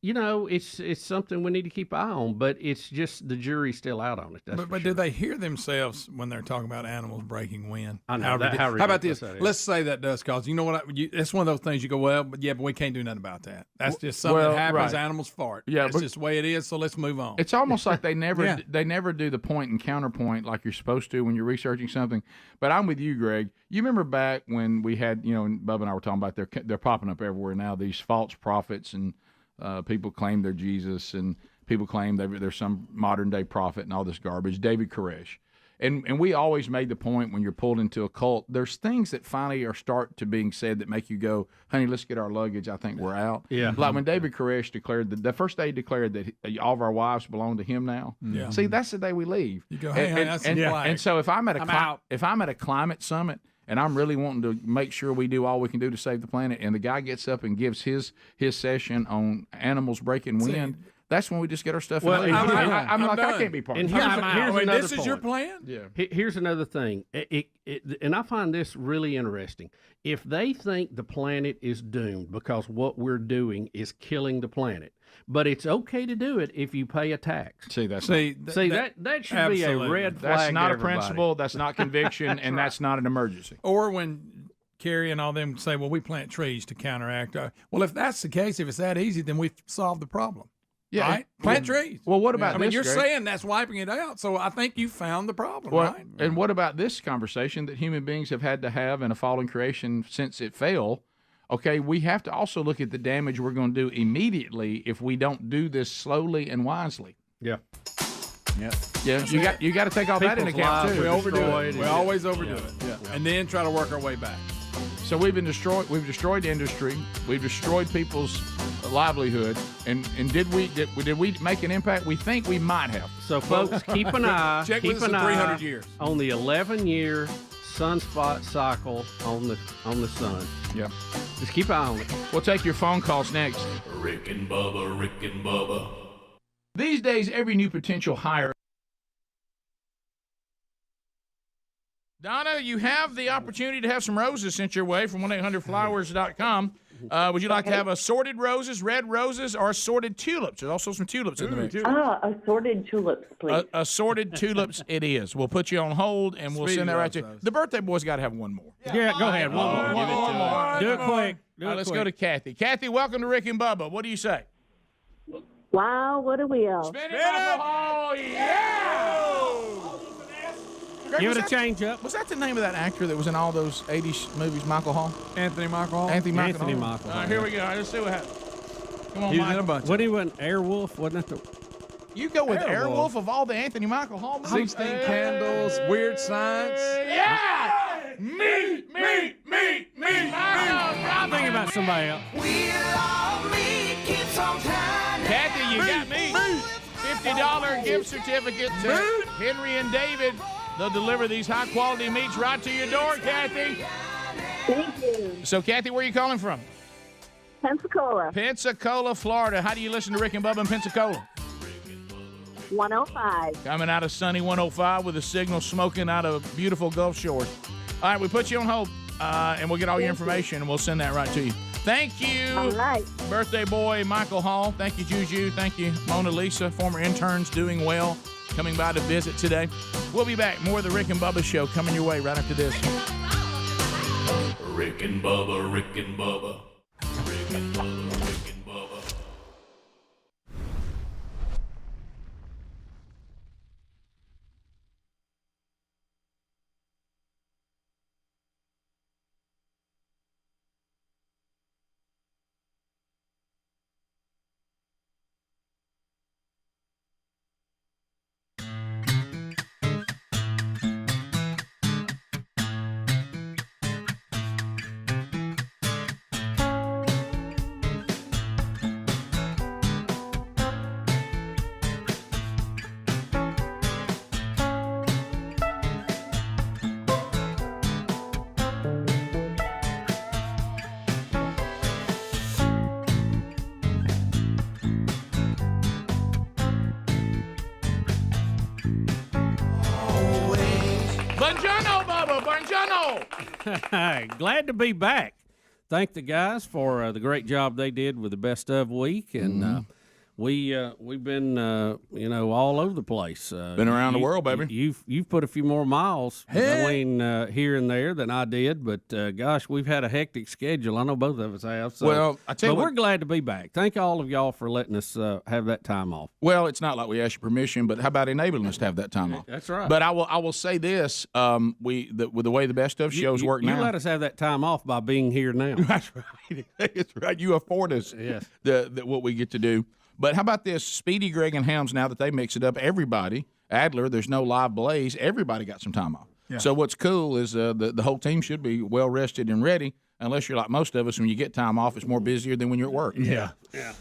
it's something we need to keep an eye on. But it's just the jury's still out on it. That's But do they hear themselves when they're talking about animals breaking wind? I know How that- how about this? ridiculous that is. Let's say that does cause. You know what? It's one of those things you go, well, but we can't do nothing about that. That's just something that happens. right. Animals fart. Yeah, That's but- just the way it is. So let's move on. It's almost like they never Yeah. they never do the point and counterpoint like you're supposed to when you're researching something. But I'm with you, Greg. You remember back when we had, and Bubba and I were talking about they're popping up everywhere now, these false prophets, and people claim they're Jesus, and people claim they're some modern day prophet and all this garbage. David Koresh. And we always made the point when you're pulled into a cult, there's things that finally start to being said that make you go, honey, let's get our luggage. I think we're out. Yeah. Like when David Koresh declared the first day he declared that all of our wives belong to him now. Yeah. See, that's the day we leave. You go, hey, honey, that's some flag. And so if I'm at I'm out. if I'm at a climate summit and I'm really wanting to make sure we do all we can do to save the planet, and the guy gets up and gives his session on animals breaking wind, that's when we just get our stuff. Well, and leave. I'm like, done. I can't be part And of it. here's another this is your point. plan? Yeah. Here's another thing, and I find this really interesting. If they think the planet is doomed because what we're doing is killing the planet, but it's okay to do it if you pay a tax. See, that should be a red flag. That's not to a principle. everybody. That's not conviction, and that's not an emergency. Or when Kerry and all them say, well, we plant trees to counteract. Well, if that's the case, if it's that easy, then we've solved the problem. Yeah. Right? Plant trees. Well, what about I mean, this, you're Greg? saying that's wiping it out, so I think you found the problem, Well, right? and what about this conversation that human beings have had to have in a fallen creation since it fell? Okay, we have to also look at the damage we're going to do immediately if we don't do this slowly and wisely. Yeah. Yeah, you got to take all that into People's account lives too. We overdo destroyed it. and- We always overdo Yeah. it. Yeah. And then try to work our way back. So we've destroyed industry, we've destroyed people's livelihood, and did we make an impact? We think we might have. So, folks, keep an eye. Check keep with us an in eye 300 years. on the 11-year sunspot cycle on the sun. Yeah. Just keep an eye on it. We'll take your phone calls next. Rick and Bubba, Rick and Bubba. These days, every new potential hire. Donna, you have the opportunity to have some roses sent your way from 1-800-Flowers.com. Would you like to have assorted roses, red roses, or assorted tulips? There's also some tulips in the mix. Assorted tulips, please. Assorted tulips it is. We'll put you on hold, and we'll send that right to you. The birthday boy's got to have one more. Yeah, go ahead. One more. Do it quick. Let's go to Kathy. Kathy, welcome to Rick and Bubba. What do you say? Wow, what a wheel. Spin it, Bubba. Yeah! Greg, Give it a that- change up. Was that the name of that actor that was in all those 80s movies, Michael Hall? Anthony Michael Hall. Anthony Michael All Hall. right, here we go. Let's see what happens. Come on, He was in a Michael. bunch. What he was, Airwolf, wasn't that the? You go with Airwolf of all the Anthony Michael Hall movies. 16 Candles, Weird Science. Yeah! Me! I'm thinking about somebody else. Kathy, you got me. $50 gift certificate to Henry and David. They'll deliver these high-quality meats right to your door, Kathy. Thank you. So, Kathy, where are you calling from? Pensacola. Pensacola, Florida. How do you listen to Rick and Bubba in Pensacola? 105. Coming out of sunny 105 with a signal smoking out of beautiful Gulf Shores. All right, we put you on hold, and we'll get all your information, and we'll send that right to you. Thank you, all right. Birthday boy Michael Hall. Thank you, Juju. Thank you, Mona Lisa, former interns doing well, coming by to visit today. We'll be back. More of the Rick and Bubba Show coming your way right after this. Rick and Bubba, Rick and Bubba. Rick and Bubba, Rick and Bubba. Buongiorno, Bubba. Buongiorno. Glad to be back. Thank the guys for the great job they did with the best of week, and we've been all over the place. Been around the world, baby. You've put a few more miles between here and there than I did, but gosh, we've had a hectic schedule. I know both of us have. So, well, I tell you but what, we're glad to be back. Thank all of y'all for letting us have that time off. Well, it's not like we asked your permission, but how about enabling us to have that time off? That's right. But I will say this: with the way the best of shows work now, you let us have that time off by being here now. That's right. It's right. You afford us what we get to do. But how about this? Speedy, Greg, and Helms, now that they mix it up, everybody, Adler, there's no live Blaze, everybody got some time off. Yeah. So what's cool is the whole team should be well rested and ready, unless you're like most of us, when you get time off, it's more busier than when you're at work. Yeah.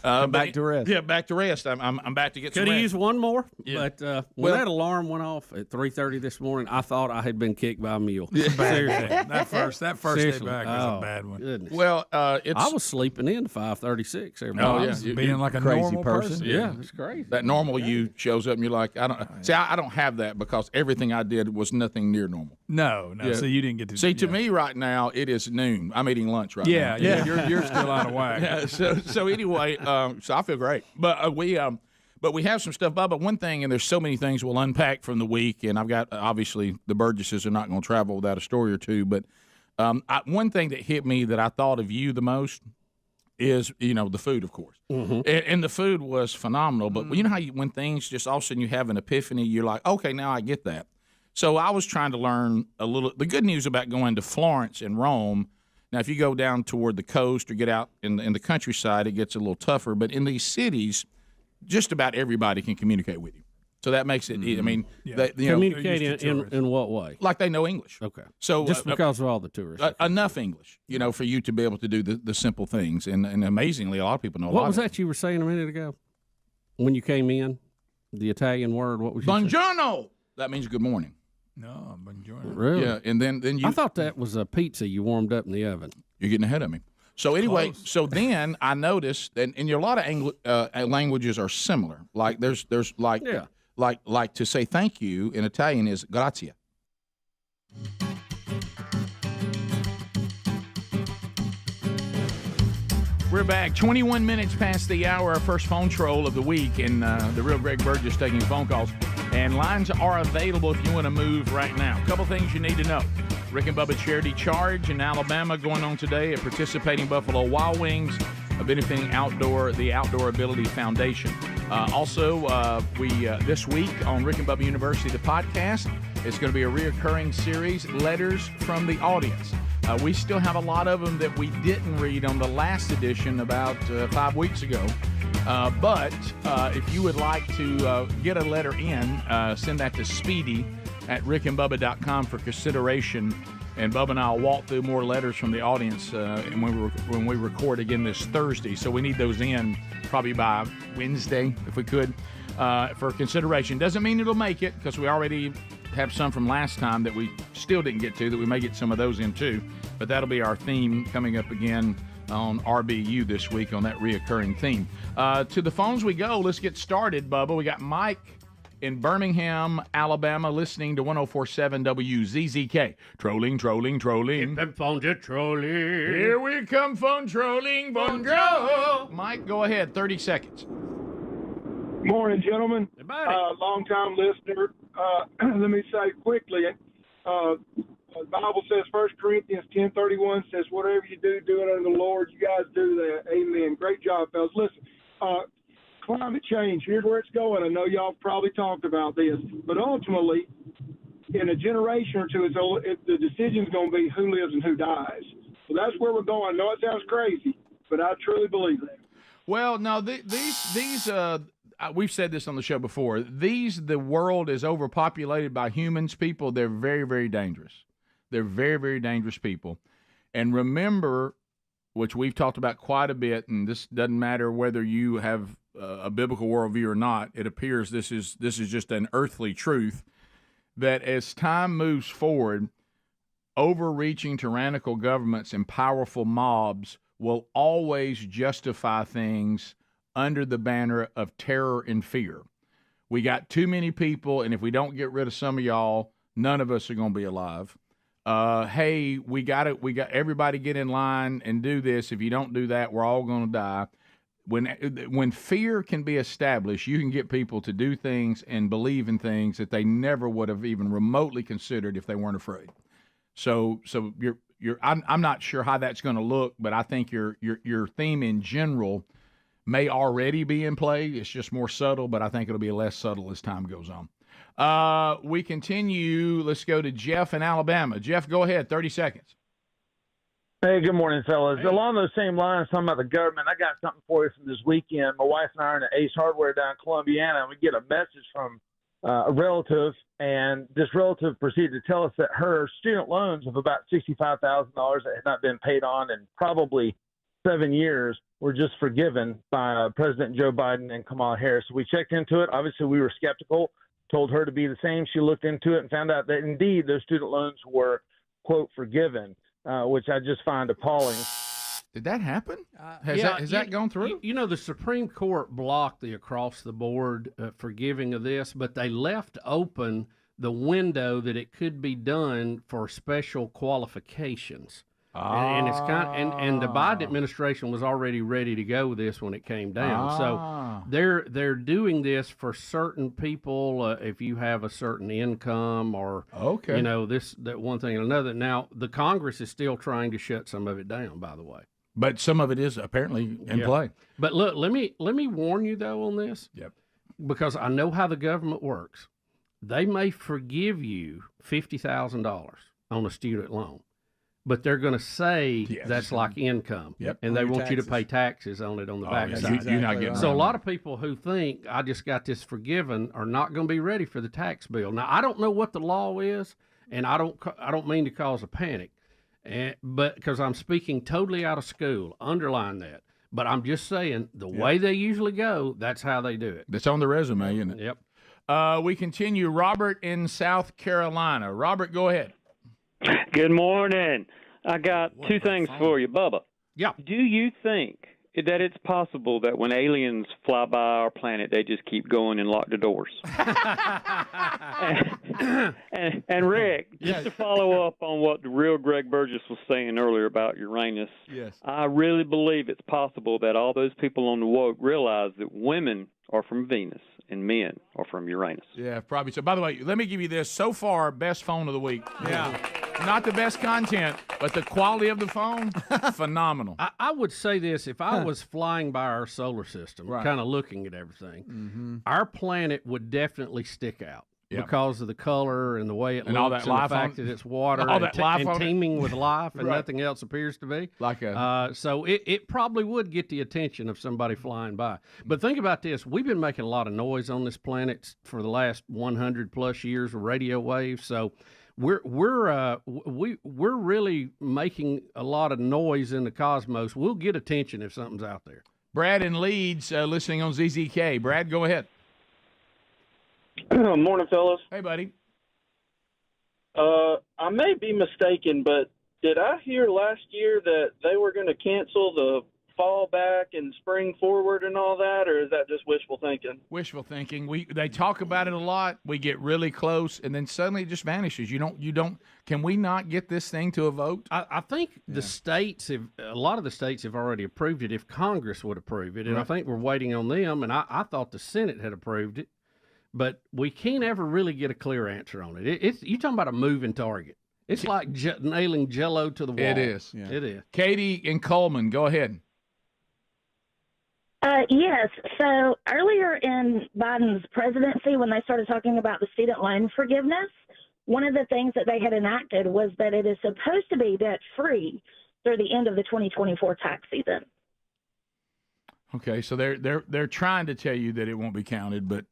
Back to rest. Yeah, back to rest. I'm back to get some rest. Could have used one more, but when that alarm went off at 3:30 this morning, I thought I had been kicked by a mule. Yeah. Seriously. that first day back was a bad one. Goodness. Well, I was sleeping in 5:36. Being like a crazy normal person. Yeah, it's crazy. That normal you shows up and you're like, I don't have that because everything I did was nothing near normal. No. Yeah. So you didn't get to to me right now it is noon. I'm eating lunch right now. Yeah. You're still out of whack. Yeah, so anyway, so I feel great. But we have some stuff, Bubba. One thing, and there's so many things we'll unpack from the week, and I've got obviously the Burgesses are not going to travel without a story or two. But one thing that hit me that I thought of you the most is the food, of course, and the food was phenomenal. But you know how when things just all of a sudden you have an epiphany, you're like, okay, now I get that. So I was trying to learn a little. The good news about going to Florence and Rome. Now, if you go down toward the coast or get out in the countryside, it gets a little tougher. But in these cities, just about everybody can communicate with you. So that makes it. I mean, communicate in what way? Like they know English. Okay. So just because of all the tourists, enough English, for you to be able to do the simple things. And amazingly, a lot of people know. What was that you were saying a minute ago when you came in? The Italian word. What was you Buongiorno? saying? That means good morning. No, buongiorno. Really? Yeah, and then you. I thought that was a pizza you warmed up in the oven. You're getting ahead of me. So anyway, so then I noticed that a lot of languages are similar. Like there's like to say thank you in Italian is grazie. We're back 21 minutes past the hour, our first phone troll of the week, and the real Greg Burgess taking phone calls. And lines are available if you want to move right now. A couple things you need to know. Rick and Bubba Charity Charge in Alabama going on today at participating Buffalo Wild Wings, benefiting the Outdoor Ability Foundation. We this week on Rick and Bubba University, the podcast, it's going to be a reoccurring series, Letters from the Audience. We still have a lot of them that we didn't read on the last edition about 5 weeks ago. But if you would like to get a letter in, send that to Speedy at rickandbubba.com for consideration. And Bubba and I will walk through more letters from the audience and when we record again this Thursday. So we need those in probably by Wednesday, if we could, for consideration. Doesn't mean it'll make it, because we already have some from last time that we still didn't get to, that we may get some of those in too. But that'll be our theme coming up again on RBU this week on that reoccurring theme. To the phones we go. Let's get started, Bubba. We got Mike in Birmingham, Alabama, listening to 104.7 WZZK. Trolling. Them phones are trolling. Here we come, phone trolling. Bonjour. Mike, go ahead. 30 seconds. Morning, gentlemen. Hey, buddy. Long-time listener. Let me say quickly, the Bible says, 1 Corinthians 10:31 says, whatever you do, do it unto the Lord. You guys do that. Amen. Great job, fellas. Listen, climate change, here's where it's going. I know y'all probably talked about this, but ultimately, in a generation or two, the decision's going to be who lives and who dies. So that's where we're going. I know it sounds crazy, but I truly believe that. Well, no, these we've said this on the show before. The world is overpopulated by humans, people. They're very, very dangerous. They're very, very dangerous people. And remember, which we've talked about quite a bit, and this doesn't matter whether you have a biblical worldview or not. It appears this is just an earthly truth, that as time moves forward, overreaching tyrannical governments and powerful mobs will always justify things under the banner of terror and fear. We got too many people, and if we don't get rid of some of y'all, none of us are going to be alive. Hey, we got everybody get in line and do this. If you don't do that, we're all going to die. When fear can be established, you can get people to do things and believe in things that they never would have even remotely considered if they weren't afraid. So I'm not sure how that's going to look, but I think your theme in general may already be in play. It's just more subtle, but I think it'll be less subtle as time goes on. We continue. Let's go to Jeff in Alabama. Jeff, go ahead. 30 seconds. Hey, good morning, fellas. Hey. Along those same lines, talking about the government, I got something for you from this weekend. My wife and I are in the Ace Hardware down in Columbiana, and we get a message from a relative, and this relative proceeded to tell us that her student loans of about $65,000 that had not been paid on in probably 7 years were just forgiven by President Joe Biden and Kamala Harris. So we checked into it. Obviously, we were skeptical, told her to be the same. She looked into it and found out that indeed those student loans were, quote, forgiven, which I just find appalling. Did that happen? Has that gone through? You know, the Supreme Court blocked the across-the-board forgiving of this, but they left open the window that it could be done for special qualifications. And it's and the Biden administration was already ready to go with this when it came down. So they're doing this for certain people if you have a certain income or you know that one thing and another. Now the Congress is still trying to shut some of it down, by the way. But some of it is apparently in play. But look, let me warn you though on this. Yep. Because I know how the government works. They may forgive you $50,000 on a student loan, but they're going to say that's like income. Yep. And they want you to pay taxes on it on the backside. You're not getting so a lot of people who think I just got this forgiven are not going to be ready for the tax bill. Now I don't know what the law is, and I don't mean to cause a panic, but because I'm speaking totally out of school, underline that. But I'm just saying the way they usually go, that's how they do it. That's on the resume, isn't it? Yep. We continue. Robert in South Carolina. Robert, go ahead. Good morning. I got two things for you, Bubba. Yeah. Do you think that it's possible that when aliens fly by our planet, they just keep going and lock the doors? and Rick, just to follow up on what the real Greg Burgess was saying earlier about Uranus, I really believe it's possible that all those people on the woke realize that women are from Venus and men are from Uranus. Yeah, probably so. By the way, let me give you this. So far, best phone of the week. Yeah. Not the best content, but the quality of the phone, phenomenal. I would say this. If I was flying by our solar system, kind of looking at everything, our planet would definitely stick out. because of the color and the way it And looks all that and life the fact on- that it's water all that life and on it. teeming with life and Right. nothing else appears to be. Like a So it probably would get the attention of somebody flying by. But think about this: we've been making a lot of noise on this planet for the last 100 plus years with radio waves. So we're really making a lot of noise in the cosmos. We'll get attention if something's out there. Brad in Leeds, listening on ZZK. Brad, go ahead. Morning, fellas. Hey, buddy. I may be mistaken, but did I hear last year that they were going to cancel the fall back and spring forward and all that, or is that just wishful thinking? Wishful thinking. They talk about it a lot. We get really close, and then suddenly it just vanishes. You don't. Can we not get this thing to a vote? I think the states a lot of the states have already approved it if Congress would approve it, and I Right. think we're waiting on them. And I thought the Senate had approved it, but we can't ever really get a clear answer on it. It's you talking about a moving target. It's like nailing Jell-O to the wall. It is. It is. Katie in Coleman, go ahead. Yes. So earlier in Biden's presidency, when they started talking about the student loan forgiveness, one of the things that they had enacted was that it is supposed to be debt-free through the end of the 2024 tax season. Okay, so they're trying to tell you that it won't be counted, but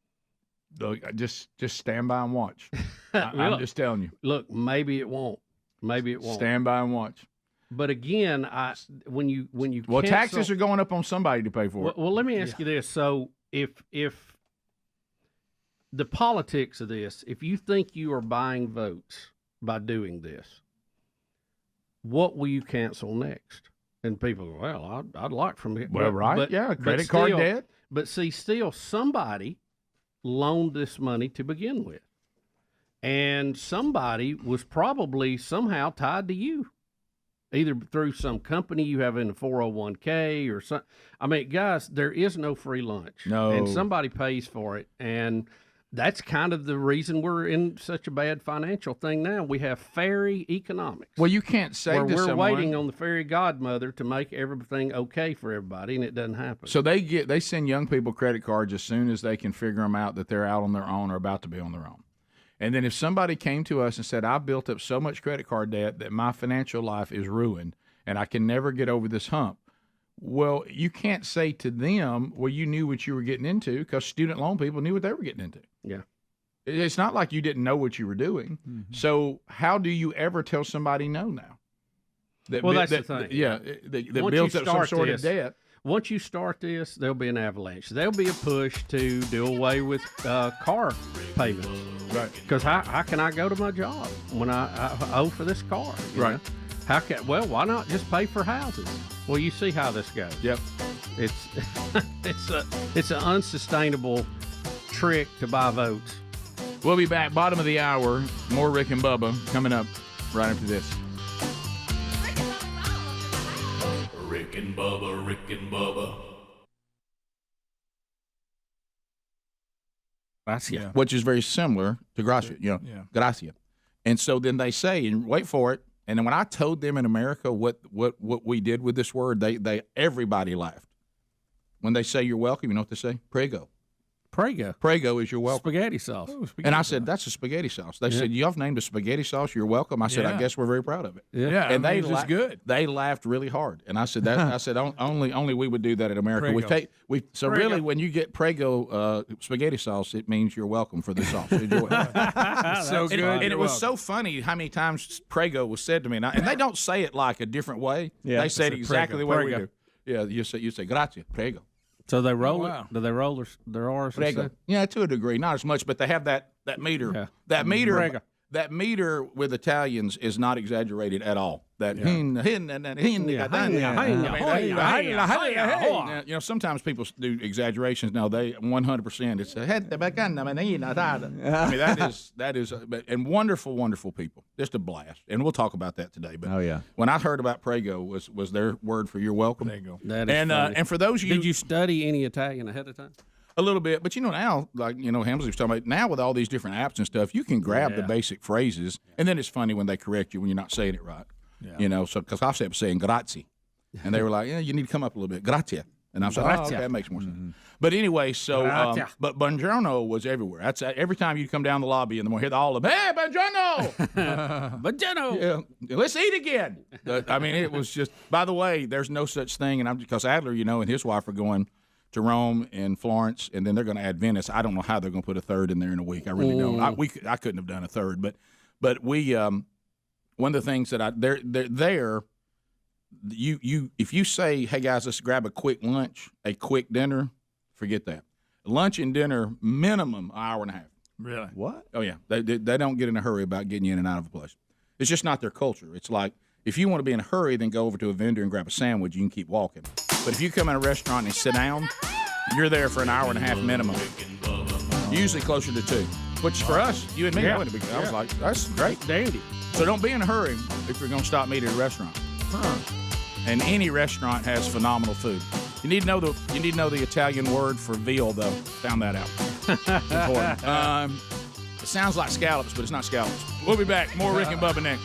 look, just stand by and watch. I'm Look, just telling you. Look, maybe it won't. Maybe it won't. Stand by and watch. But again, when you Well, cancel, taxes are going up on somebody to pay for it. Well, let me ask you this: so if the politics of this, if you think you are buying votes by doing this, what will you cancel next? And people go, well, I'd like from it. Well, right, yeah, credit card debt. But see, still somebody loaned this money to begin with, and somebody was probably somehow tied to you. Either through some company you have in a 401k or some. I mean, guys, there is no free lunch. No. And somebody pays for it. And that's kind of the reason we're in such a bad financial thing now. We have fairy economics. Well, you can't say where to we're someone, waiting on the fairy godmother to make everything okay for everybody, and it doesn't happen. So they send young people credit cards as soon as they can figure them out that they're out on their own or about to be on their own. And then if somebody came to us and said, I've built up so much credit card debt that my financial life is ruined and I can never get over this hump, well, you can't say to them, well, you knew what you were getting into, because student loan people knew what they were getting into. Yeah. It's not like you didn't know what you were doing. Mm-hmm. So how do you ever tell somebody no now? That's the thing. Yeah, that Once builds you up some start sort this, of debt. Once you start this, there'll be an avalanche. There'll be a push to do away with car payments. Right. Because how can I go to my job when I owe for this car? you Right. know? Well, why not just pay for houses? Well, you see how this goes. Yep. It's it's an unsustainable trick to buy votes. We'll be back, bottom of the hour. More Rick and Bubba coming up right after this. Rick and Bubba, Rick and Bubba. Gracia. Which is very similar to gracia, Yeah. gracia. And so then they say, and wait for it, and then when I told them in America what we did with this word, everybody laughed. When they say you're welcome, you know what they say? Prego. Prego. Prego is your welcome. Spaghetti sauce. And I said, that's a spaghetti sauce. They said, y'all have named a spaghetti sauce, you're welcome. I said, I Yeah. guess we're very proud of it. Yeah, And I mean, it's good. They laughed really hard. And I said, only we would do that in America. Prego. So Prego. really, when you get Prego spaghetti sauce, it means you're welcome for the sauce. Enjoy it. So good. And it You're was welcome. so funny how many times Prego was said to me. And they don't say it like a different way. Yeah. They say it It's a exactly Prego. the way we Prego. do. Yeah, you say grazie, Prego. So they roll wow. it? Do they roll their R's? Prego. Yeah, to a degree, not as much, but they have that meter. Yeah. That meter. Prego. That meter with Italians is not exaggerated at all. That sometimes people do exaggerations. Now they 100%. It's that is and wonderful people. Just a blast. And we'll talk about that today. But Oh, yeah. when I heard about Prego was their word for you're welcome. There you go. That is And funny. and for those of you, Did you study any Italian ahead of time? a little bit, but now, like Hamsley was talking about, now with all these different apps and stuff, you can grab the basic phrases, and then it's funny when they correct you when you're not saying it right. Yeah. So because I was saying grazie, and they were like, yeah, you need to come up a little bit, grazie. And I was like, okay, that makes more sense. But anyway, so but buongiorno was everywhere. That's every time you come down the lobby in the morning, hear all of them, hey, buongiorno! Buongiorno! Yeah, let's eat again. I mean, it was just, by the way, there's no such thing. And because Adler, and his wife are going to Rome and Florence, and then they're going to add Venice. I don't know how they're going to put a third in there in a week. I really don't. I couldn't have done a third. But we, one of the things that they're there, if you say, hey, guys, let's grab a quick lunch, a quick dinner, forget that. Lunch and dinner, minimum an hour and a half. Really? What? Oh, yeah. They don't get in a hurry about getting you in and out of a place. It's just not their culture. It's like, if you want to be in a hurry, then go over to a vendor and grab a sandwich. You can keep walking. But if you come in a restaurant and sit down, you're there for an hour and a half minimum. Usually closer to 2. Which for us, you and me, I was like, that's great. Dandy. So don't be in a hurry if you're going to stop meeting at a restaurant. And any restaurant has phenomenal food. You need to know the Italian word for veal, though. Found that out. Important. It sounds like scallops, but it's not scallops. We'll be back. More Rick and Bubba next.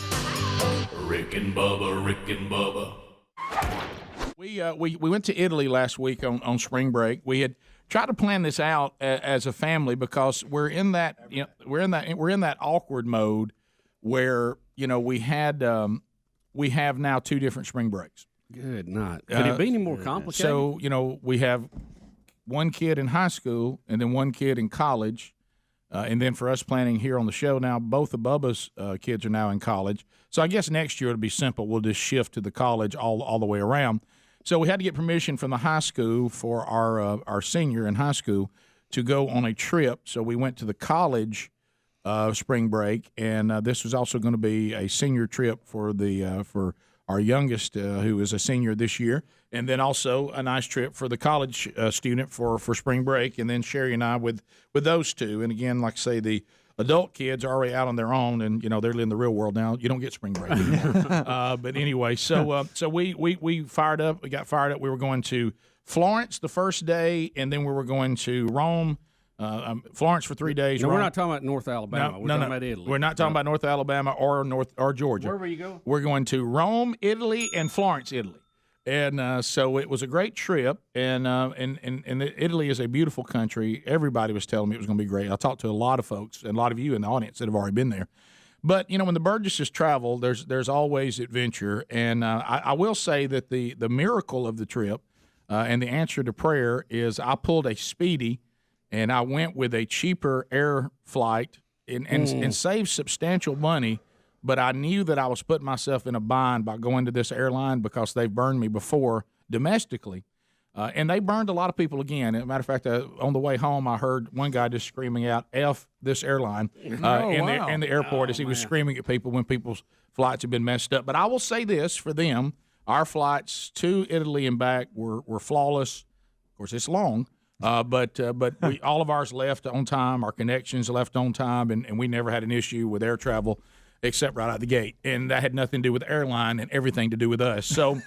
Rick and Bubba, Rick and Bubba. We went to Italy last week on spring break. We had tried to plan this out as a family because we're in that awkward mode where we have now 2 different spring breaks. Good night. Could it be any more complicated? So we have one kid in high school and then one kid in college. And then for us planning here on the show now, both of Bubba's kids are now in college. So I guess next year it'll be simple. We'll just shift to the college all the way around. So we had to get permission from the high school for our senior in high school to go on a trip. So we went to the college spring break, and this was also going to be a senior trip for our youngest, who is a senior this year, and then also a nice trip for the college student for spring break, and then Sherry and I with those 2. And again, like I say, the adult kids are already out on their own, and they're living the real world now. You don't get spring break anymore. But anyway, so we fired up. We got fired up. We were going to Florence the first day, and then we were going to Rome. Florence for 3 days. No, Rome. we're not talking about North Alabama. We're talking about Italy. We're not talking about North Alabama or Georgia. Where were you going? We're going to Rome, Italy, and Florence, Italy. And so it was a great trip, and Italy is a beautiful country. Everybody was telling me it was going to be great. I talked to a lot of folks and a lot of you in the audience that have already been there. But when the Burgesses travel, there's always adventure, and I will say that the miracle of the trip and the answer to prayer is I pulled a Speedy, and I went with a cheaper air flight and saved substantial money. But I knew that I was putting myself in a bind by going to this airline because they've burned me before domestically. And they burned a lot of people again. As a matter of fact, on the way home, I heard one guy just screaming out, F this airline in the airport as he was screaming at people when people's flights had been messed up. But I will say this for them, our flights to Italy and back were flawless. Of course, it's long. But all of ours left on time. Our connections left on time, and we never had an issue with air travel except right out the gate. And that had nothing to do with the airline and everything to do with us. So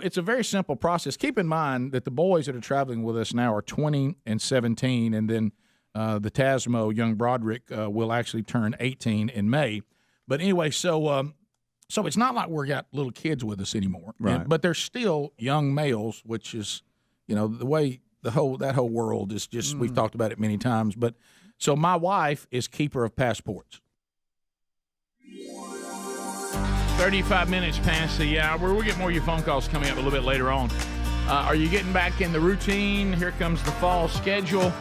it's a very simple process. Keep in mind that the boys that are traveling with us now are 20 and 17, and then the Tasmo, young Broderick, will actually turn 18 in May. But anyway, so it's not like we've got little kids with us anymore. Right. But they're still young males, which is, the way that whole world is just, we've talked about it many times. But so my wife is keeper of passports. 35 minutes past the hour. We'll get more of your phone calls coming up a little bit later on. Are you getting back in the routine? Here comes the fall schedule.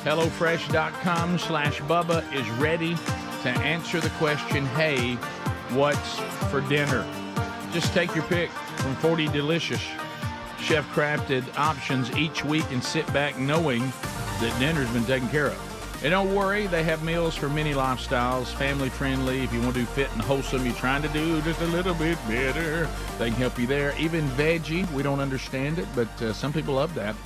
HelloFresh.com/Bubba is ready to answer the question, hey, what's for dinner? Just take your pick from 40 delicious chef-crafted options each week and sit back knowing that dinner's been taken care of. And don't worry, they have meals for many lifestyles, family-friendly. If you want to do fit and wholesome, you're trying to do just a little bit better, they can help you there. Even veggie, we don't understand it, but some people love that.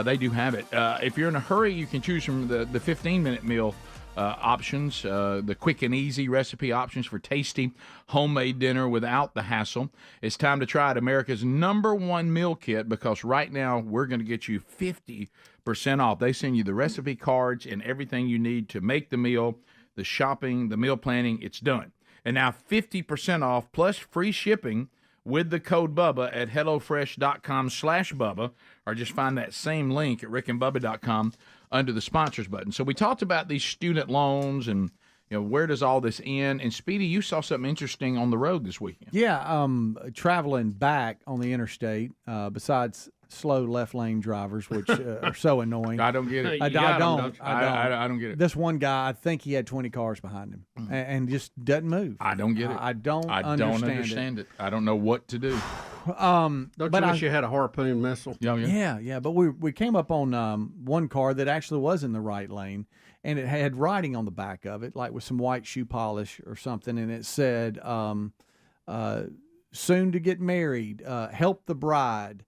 They do have it. If you're in a hurry, you can choose from the 15-minute meal options, the quick and easy recipe options for tasty homemade dinner without the hassle. It's time to try it, America's #1 meal kit, because right now we're going to get you 50% off. They send you the recipe cards and everything you need to make the meal, the shopping, the meal planning. It's done. And now 50% off plus free shipping with the code Bubba at HelloFresh.com/Bubba, or just find that same link at RickandBubba.com under the sponsors button. So we talked about these student loans and, where does all this end? And Speedy, you saw something interesting on the road this weekend. Yeah, traveling back on the interstate, besides slow left lane drivers, which are so annoying. I don't get it. I don't get it. This one guy, I think he had 20 cars behind him, and just doesn't move. I don't get it. I don't understand it. I don't know what to do. Don't you wish you had a harpoon missile? Yeah. But we came up on one car that actually was in the right lane, and it had writing on the back of it, like with some white shoe polish or something, and it said, "Soon to get married. Help the bride."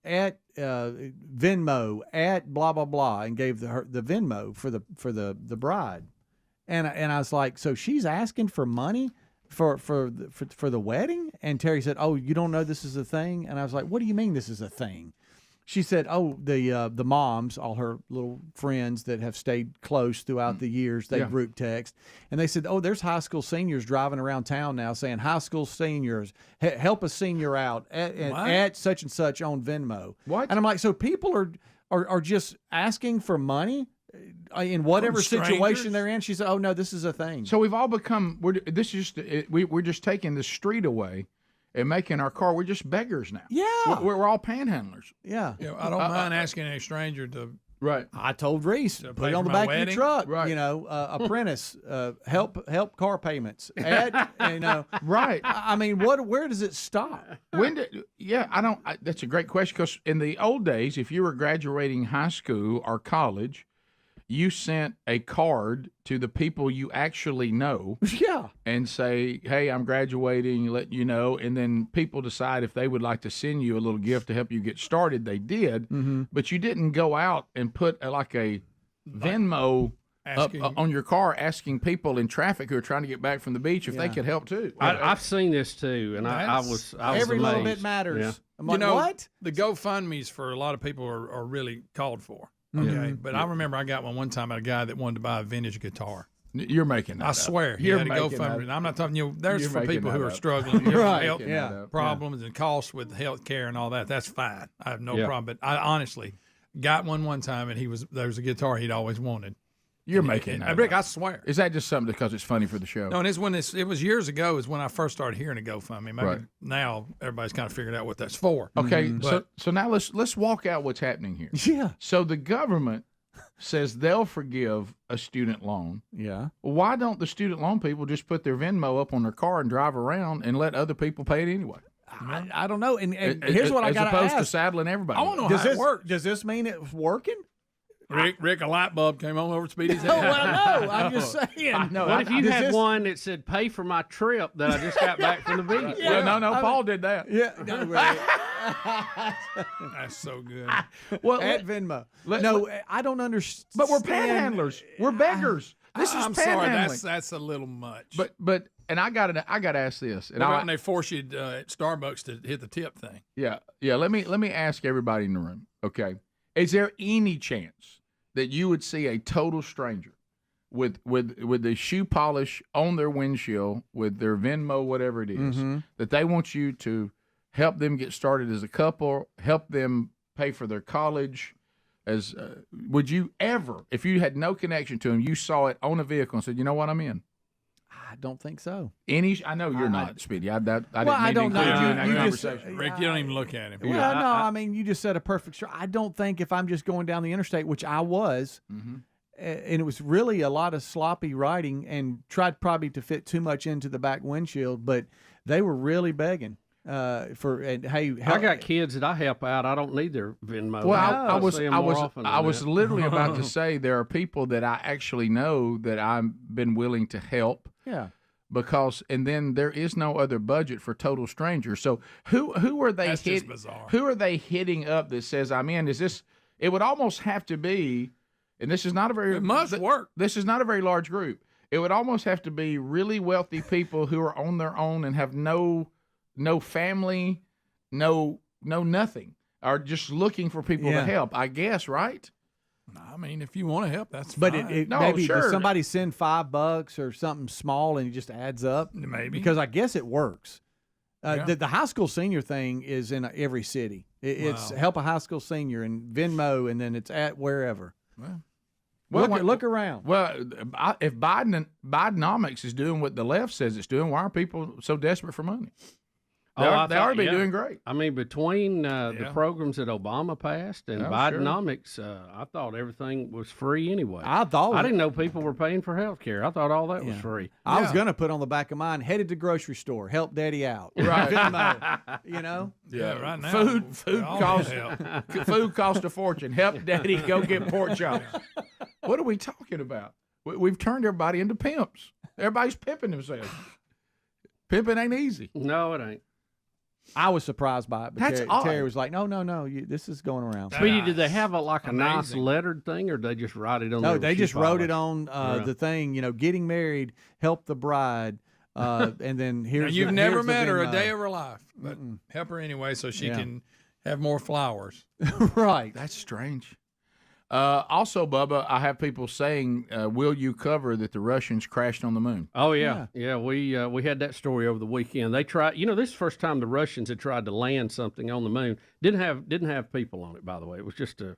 At Venmo at blah blah blah, and gave the Venmo for the bride, and I was like, so she's asking for money for the wedding? And Terry said, oh, you don't know this is a thing? And I was like, what do you mean this is a thing? She said, oh, the moms, all her little friends that have stayed close throughout the years, they group text. And they said, oh, there's high school seniors driving around town now saying, high school seniors, help a senior out at such and such on Venmo. What? And I'm like, so people are just asking for money in whatever situation they're in? She said, oh, no, this is a thing. So we've all become, we're just taking the street away and making our car, we're just beggars now. Yeah. We're all panhandlers. Yeah. I don't mind asking a stranger to. Right. I told Reese, put it on the back of your truck. Right. Apprentice, help car payments. Add, Right. I mean, where does it stop? That's a great question, because in the old days, if you were graduating high school or college, you sent a card to the people you actually know. Yeah. And say, hey, I'm graduating, let you know. And then people decide if they would like to send you a little gift to help you get started. They did. Mm-hmm. But you didn't go out and put a Venmo up on your car asking people in traffic who are trying to get back from the beach if they could help too. I've seen this too, and I was every amazed. little bit matters. Yeah. I'm like, what? The GoFundMe's for a lot of people are really called for. Okay, Mm-hmm. but I remember I got one time at a guy that wanted to buy a vintage guitar. You're making that I up. swear. He You're had to making GoFundMe. that up. I'm not talking, there's You're for making people that who are up. struggling, Right. health problems and costs with health care and all that. That's fine. I have no problem. But I honestly got one time, and there was a guitar he'd always wanted. You're making that Rick, up. I swear. Is that just something because it's funny for the show? No, and it was years ago is when I first started hearing a GoFundMe. Maybe Right. now everybody's kind of figured out what that's for. Okay, so now let's walk out what's happening here. Yeah. So the government says they'll forgive a student loan. Yeah. Why don't the student loan people just put their Venmo up on their car and drive around and let other people pay it anyway? I don't know. And here's what I got to ask. As opposed to saddling everybody. I want to know how it works. Does this mean it's working? Rick, a light bulb came on over Speedy's head. No, well, no, I'm just saying. What if you had one that said, pay for my trip that I just got back from the beach? Yeah, no, Paul did that. Yeah. No, really. That's so good. Well, at Venmo. I don't understand. But we're panhandlers. We're beggars. This is I'm panhandling. sorry, that's a little much. But and I got to ask this. And when they force you at Starbucks to hit the tip thing? Yeah. Let me ask everybody in the room. Okay, is there any chance that you would see a total stranger with the shoe polish on their windshield with their Venmo, whatever it is, that they want you to help them get started as a couple, help them pay for their college? Would you ever, if you had no connection to them, you saw it on a vehicle and said, you know what, I'm in? I don't think so. I know you're not, Speedy. I didn't I need don't to include know. you in that You conversation. Rick, you don't even look at him. Well, no, I mean, you just said a perfect story. I don't think if I'm just going down the interstate, which I was, and it was really a lot of sloppy riding and tried probably to fit too much into the back windshield, but they were really begging. Hey, I got kids that I help out. I don't need their Venmo. Well, I was literally about to say there are people that I actually know that I've been willing to help. Yeah. Because and then there is no other budget for total strangers. So who are they? That's just bizarre. Who are they hitting up that says I'm in? Is this? It would almost have to be, and this is not a very. It must work. This is not a very large group. It would almost have to be really wealthy people who are on their own and have no family, no nothing, are just looking for people to help. I guess, right? I mean, if you want to help, that's but fine. Maybe does somebody send $5 or something small and it just adds up? Maybe, because I guess it works. The high school senior thing is in every city. It's help a high school senior in Venmo, and then it's at wherever. Look around. Well, if Bidenomics is doing what the left says it's doing, why are people so desperate for money? They ought to be doing great. I mean, between the programs that Obama passed and Bidenomics, I thought everything was free anyway. I didn't know people were paying for health care. I thought all that was free. I was going to put on the back of mine, headed to grocery store, help daddy out. Right. Venmo, Yeah, right now. Food costs a fortune. Help daddy go get pork chops. What are we talking about? We've turned everybody into pimps. Everybody's pimping themselves. Pimping ain't easy. No, it ain't. I was surprised by it, but That's Terry was like, no, this is going around. Speedy, did they have a nice lettered thing, or did they just write it on? No, they just wrote it on the thing. Getting married, help the bride, and then here's. Now, you've never met her a Venmo. day of her life, but help her anyway so she can have more flowers. Right. That's strange. Also, Bubba, I have people saying, will you cover that the Russians crashed on the moon? Oh, yeah. We had that story over the weekend. They tried, this is the first time the Russians had tried to land something on the moon. Didn't have people on it, by the way. It was just a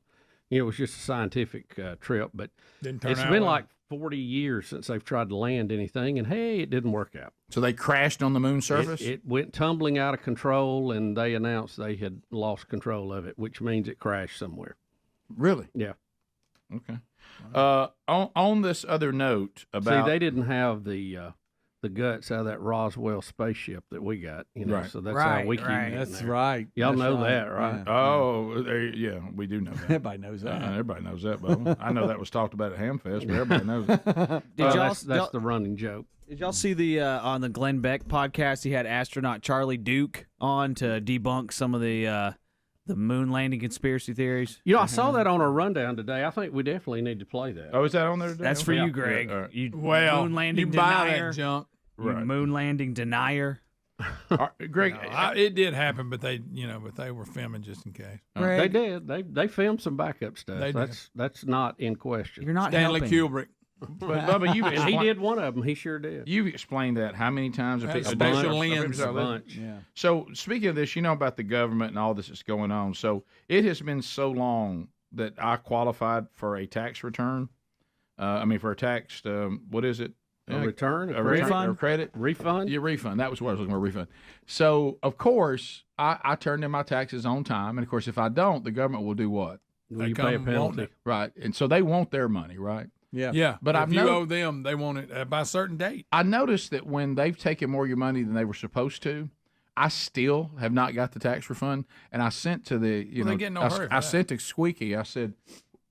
scientific trip, but it's been like 40 years since they've tried to land anything, and hey, it didn't work out. So they crashed on the moon surface? It went tumbling out of control, and they announced they had lost control of it, which means it crashed somewhere. Really? Yeah. Okay. On this other note about... See, they didn't have the guts out of that Roswell spaceship that we got, Right. so that's how we keep it. That's right. Y'all That's know right. that, right? Yeah. Oh, we do know that. Everybody knows that. Everybody knows that, Bubba. I know that was talked about at Hamfest, but everybody knows it. That's the running joke. Did y'all see the on the Glenn Beck podcast? He had astronaut Charlie Duke on to debunk some of the moon landing conspiracy theories. I saw that on our rundown today. I think we definitely need to play that. Oh, is that on there today? That's for you, Greg. Yeah, right. You Well, moon landing you buy denier. that junk. You moon landing denier. Greg, it did happen, but they were filming just in case. They did. They filmed some backup stuff. They did. That's not in question. You're not Stanley helping. Kubrick. But Bubba, he did one of them. He sure did. You've explained that how many times? A bunch. Yeah. So speaking of this, about the government and all this that's going on. So it has been so long that I qualified for a tax return. For a tax. What is it? A return? A refund? Or credit? Refund? Yeah, refund. That was what I was looking for, refund. So, of course, I turned in my taxes on time. And, of course, if I don't, the government will do what? You pay a penalty. Right. And so they want their money, right? Yeah. But if you owe them, they want it by a certain date. I noticed that when they've taken more of your money than they were supposed to, I still have not got the tax refund. And I sent to the, they get no hurry for I that. sent to Squeaky. I said,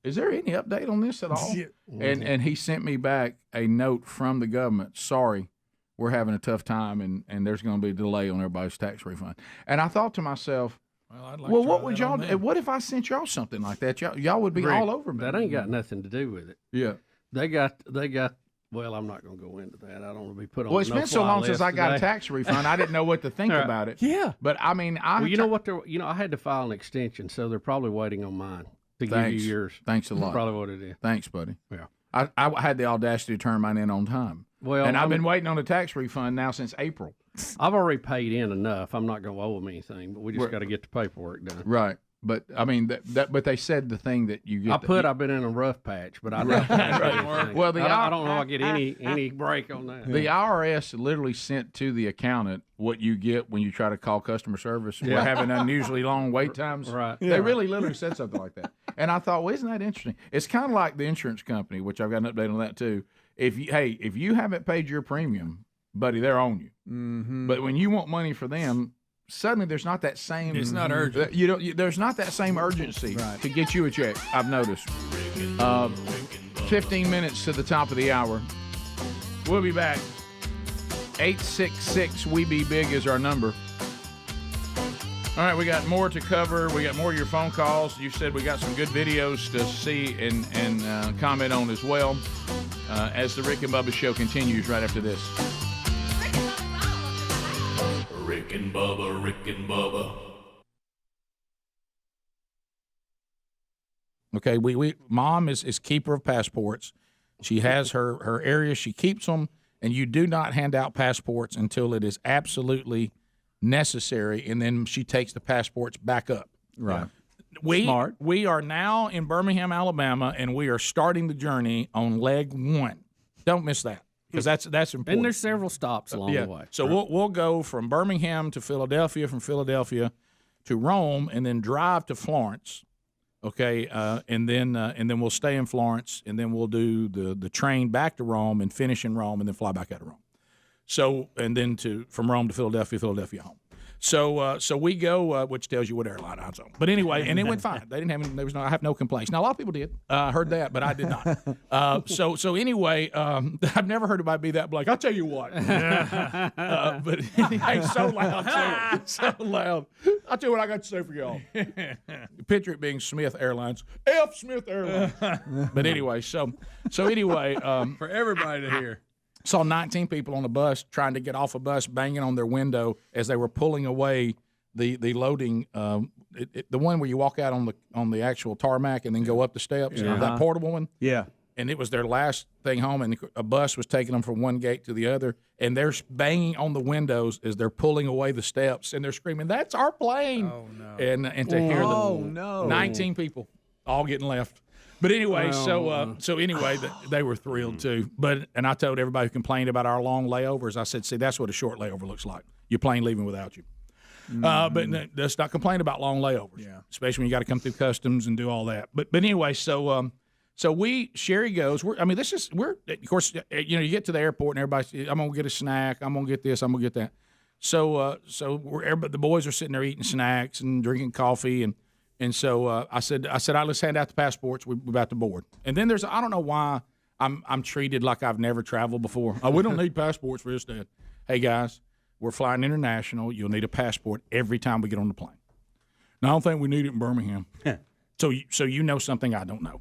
is there any update on this at all? And he sent me back a note from the government. Sorry, we're having a tough time, and there's going to be a delay on everybody's tax refund. And I thought to myself, well, what would y'all? What if I sent y'all something like that? Y'all would be all over me. That ain't got nothing to do with it. Yeah, they got. Well, I'm not going to go into that. I don't want to be put on. Well, it's been so long since I got a tax refund. I didn't know what to think about it. Yeah, but I mean, you know what? I had to file an extension, so they're probably waiting on mine to give you yours. Thanks a lot. That's probably what it is. Thanks, buddy. Yeah, I had the audacity to turn mine in on time. Well, and I've been waiting on a tax refund now since April. I've already paid in enough. I'm not going to owe them anything, but we just got to get the paperwork done. Right. But I mean, but they said the thing that you get. I've been in a rough patch, but I don't. Right. Well, I don't know. I get any break on that. The IRS literally sent to the accountant what you get when you try to call customer service. We're having unusually long wait times. Right. They really literally said something like that. And I thought, well, isn't that interesting? It's kind of like the insurance company, which I've got an update on that too. If you haven't paid your premium, buddy, they're on you. Mm-hmm. But when you want money for them, suddenly there's not that same. It's not urgent. There's not that same urgency to get you a check. I've noticed. 15 minutes to the top of the hour. We'll be back. 866 We Be Big is our number. All right, we got more to cover. We got more of your phone calls. You said we got some good videos to see and comment on as well as the Rick and Bubba show continues right after this. Rick and Bubba, Rick and Bubba. Okay, Mom is keeper of passports. She has her area. She keeps them, and you do not hand out passports until it is absolutely necessary, and then she takes the passports back up. Right. Smart. We are now in Birmingham, Alabama, and we are starting the journey on leg 1. Don't miss that, because that's important. And there's several stops along the way. So we'll go from Birmingham to Philadelphia, from Philadelphia to Rome, and then drive to Florence. Okay, and then we'll stay in Florence, and then we'll do the train back to Rome and finish in Rome, and then fly back out of Rome. So and then from Rome to Philadelphia, Philadelphia home. So we go, which tells you what airline I was on. But anyway, and it went fine. They didn't have I have no complaints. Now a lot of people did. Heard that, but I did not. So anyway, I've never heard anybody be that blank. I'll tell you what. But anyway, so loud, so loud. I'll tell you what I got to say for y'all. Picture it being Smith Airlines, F. Smith Airlines. But anyway, so anyway, for everybody to hear. Saw 19 people on the bus trying to get off a bus, banging on their window as they were pulling away the loading. The one where you walk out on the actual tarmac and then go up the steps. Yeah. That portable one. Yeah. And it was their last thing home, and a bus was taking them from one gate to the other, and they're banging on the windows as they're pulling away the steps, and they're screaming, "That's our plane!" Oh no! And to hear them, 19 people all getting left. But anyway, so anyway, they were thrilled too. And I told everybody who complained about our long layovers, I said, "See, that's what a short layover looks like. Your plane leaving without you." But let's not complain about long layovers, especially when you got to come through customs and do all that. But anyway, so Sherry goes. Of course, you get to the airport and everybody, I'm gonna get a snack. I'm gonna get this. I'm gonna get that. So the boys are sitting there eating snacks and drinking coffee And so I said, let's hand out the passports. We're about to board. And then I don't know why I'm treated like I've never traveled before. We don't need passports for this, Dad. Hey, guys, we're flying international. You'll need a passport every time we get on the plane. Now, I don't think we need it in Birmingham. So you know something I don't know.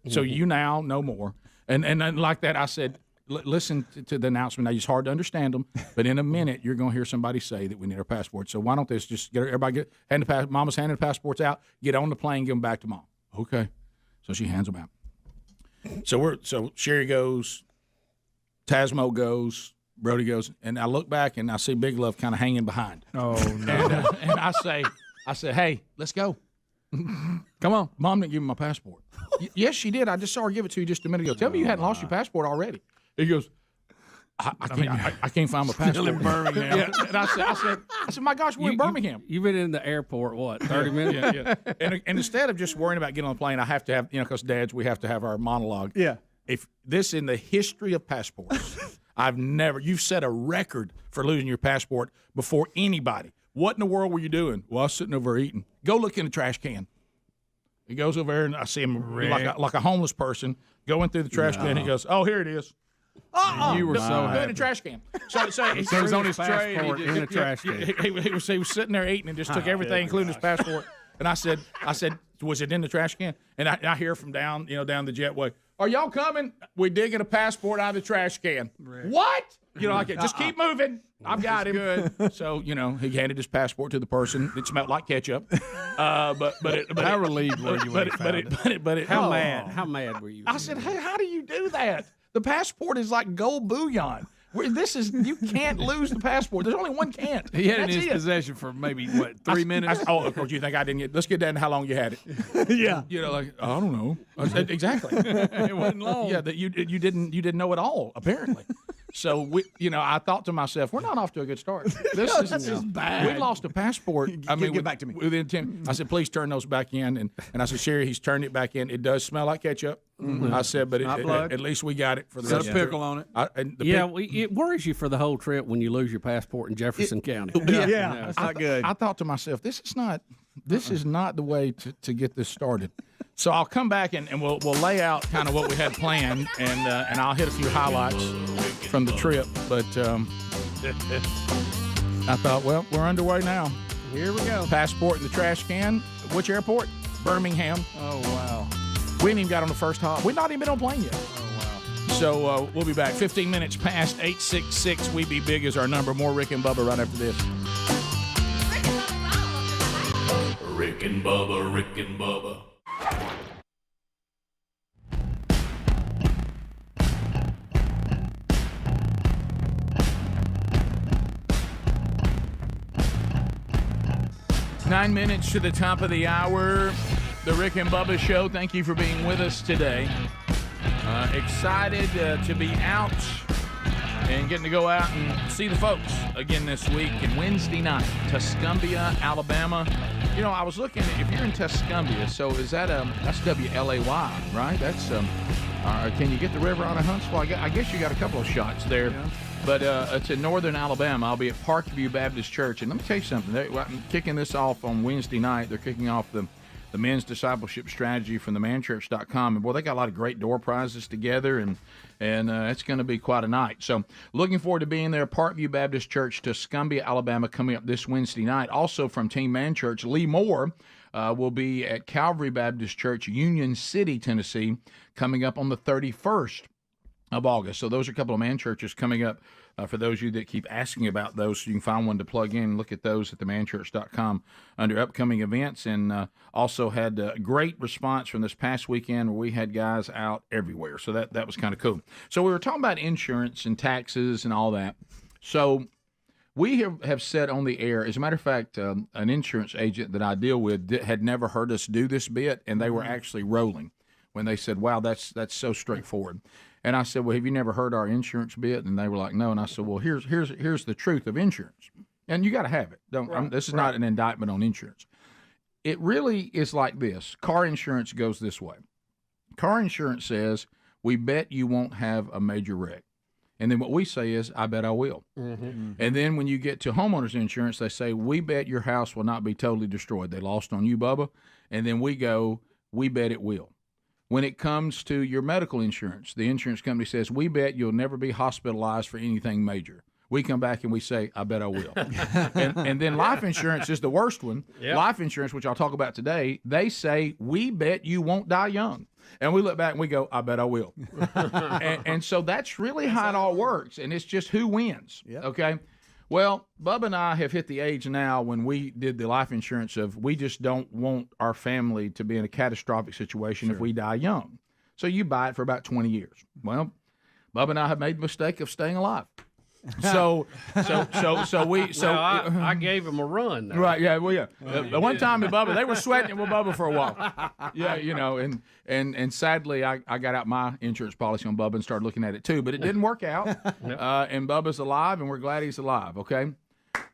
So you now know more. And then like that, I said, listen to the announcement. Now, it's hard to understand them, but in a minute, you're going to hear somebody say that we need our passport. So why don't this just Mama's handing the passports out, get on the plane, give them back to Mom. Okay. So she hands them out. So Sherry goes, Tasmo goes, Brody goes, and I look back and I see Big Love kind of hanging behind. Oh no! And I say, hey, let's go. Come on. Mom didn't give me my passport. Yes, she did. I just saw her give it to you just a minute ago. Tell me you hadn't lost your passport already. He goes, I can't find my passport. Still in Birmingham. Yeah. And I said, my gosh, we're in Birmingham. You've been in the airport, what, 30 minutes? Yeah. And instead of just worrying about getting on the plane, I have to have, because dads, we have to have our monologue. Yeah. If this in the history of passports, you've set a record for losing your passport before anybody. What in the world were you doing? Well, I was sitting over there eating. Go look in the trash can. He goes over there, and I see him like a homeless person going through the trash can. He goes, "Oh, here it is." You were so happy. In the trash can. So he was on his tray in the trash can. He was sitting there eating and just took everything, including his passport. And I said, was it in the trash can? And I hear from down the jetway, "Are y'all coming? We're digging a passport out of the trash can." Right. What? Just keep moving. I've got him. Good. So he handed his passport to the person. It smelled like ketchup. But how relieved were you when you found it? How mad were you? I said, "Hey, how do you do that? The passport is like gold bullion. You can't lose the passport. There's only one can't." He had it in his possession for maybe 3 minutes. Of course, you think I didn't get? Let's get down to how long you had it. Yeah. I don't know. I said, exactly. It wasn't long. Yeah, that you didn't know it all apparently. So I thought to myself, we're not off to a good start. This is bad. We lost a passport. Get back to me. Within 10. I said, please turn those back in, and I said, Sherry, he's turned it back in. It does smell like ketchup. Mm-hmm. I said, but at least we got it for the rest of the pickle on it. It worries you for the whole trip when you lose your passport in Jefferson County. Yeah, that's not good. I thought to myself, this is not the way to get this started. So I'll come back and we'll lay out kind of what we had planned, and I'll hit a few highlights from the trip. But I thought, well, we're underway now. Here we go. Passport in the trash can. Which airport? Birmingham. Oh, wow. We ain't even got on the first hop. We've not even been on a plane yet. Oh, wow. So we'll be back. 15 minutes past 866. We Be Big is our number. More Rick and Bubba right after this. Rick and Bubba, Rick and Bubba. 9 minutes to the top of the hour. The Rick and Bubba Show. Thank you for being with us today. Excited to be out and getting to go out and see the folks again this week. And Wednesday night, Tuscumbia, Alabama. You know, I was looking, if you're in Tuscumbia, so is that that's WLAY, right? That's can you get the river out of Huntsville? I guess you got a couple of shots there. Yeah. But it's in northern Alabama. I'll be at Parkview Baptist Church. And let me tell you something. I'm kicking this off on Wednesday night. They're kicking off the men's discipleship strategy from themanchurch.com. And, boy, they got a lot of great door prizes together, and it's going to be quite a night. So looking forward to being there. Parkview Baptist Church, Tuscumbia, Alabama, coming up this Wednesday night. Also from Team Man Church, Lee Moore will be at Calvary Baptist Church, Union City, Tennessee, coming up on the 31st of August. So those are a couple of man churches coming up for those of you that keep asking about those. So you can find one to plug in and look at those at themanchurch.com under upcoming events. And also had a great response from this past weekend where we had guys out everywhere. So that was kind of cool. So we were talking about insurance and taxes and all that. So we have said on the air, as a matter of fact, an insurance agent that I deal with had never heard us do this bit, and they were actually rolling when they said, wow, that's so straightforward. And I said, well, have you never heard our insurance bit? And they were like, no. And I said, well, here's the truth of insurance. And you got to have it. This is not an indictment on insurance. It really is like this. Car insurance goes this way. Car insurance says, we bet you won't have a major wreck. And then what we say is, I bet I will. Mm-hmm. And then when you get to homeowners insurance, they say, we bet your house will not be totally destroyed. They lost on you, Bubba. And then we go, we bet it will. When it comes to your medical insurance, the insurance company says, we bet you'll never be hospitalized for anything major. We come back and we say, I bet I will. and then life insurance is the worst one. Yep. Life insurance, which I'll talk about today, they say, we bet you won't die young. And we look back and we go, I bet I will. and so that's really how it all works. And it's just who wins. Yep. Okay? Well, Bubba and I have hit the age now when we did the life insurance of we just don't want our family to be in a catastrophic situation if we die young. So you buy it for about 20 years. Well, Bubba and I have made the mistake of staying alive. So I gave him a run. Though. Right? Yeah. Well, yeah. One time with Bubba, they were sweating it with Bubba for a while. Yeah, you know, and sadly, I got out my insurance policy on Bubba and started looking at it too, but it didn't work out. And Bubba's alive, and we're glad he's alive. Okay.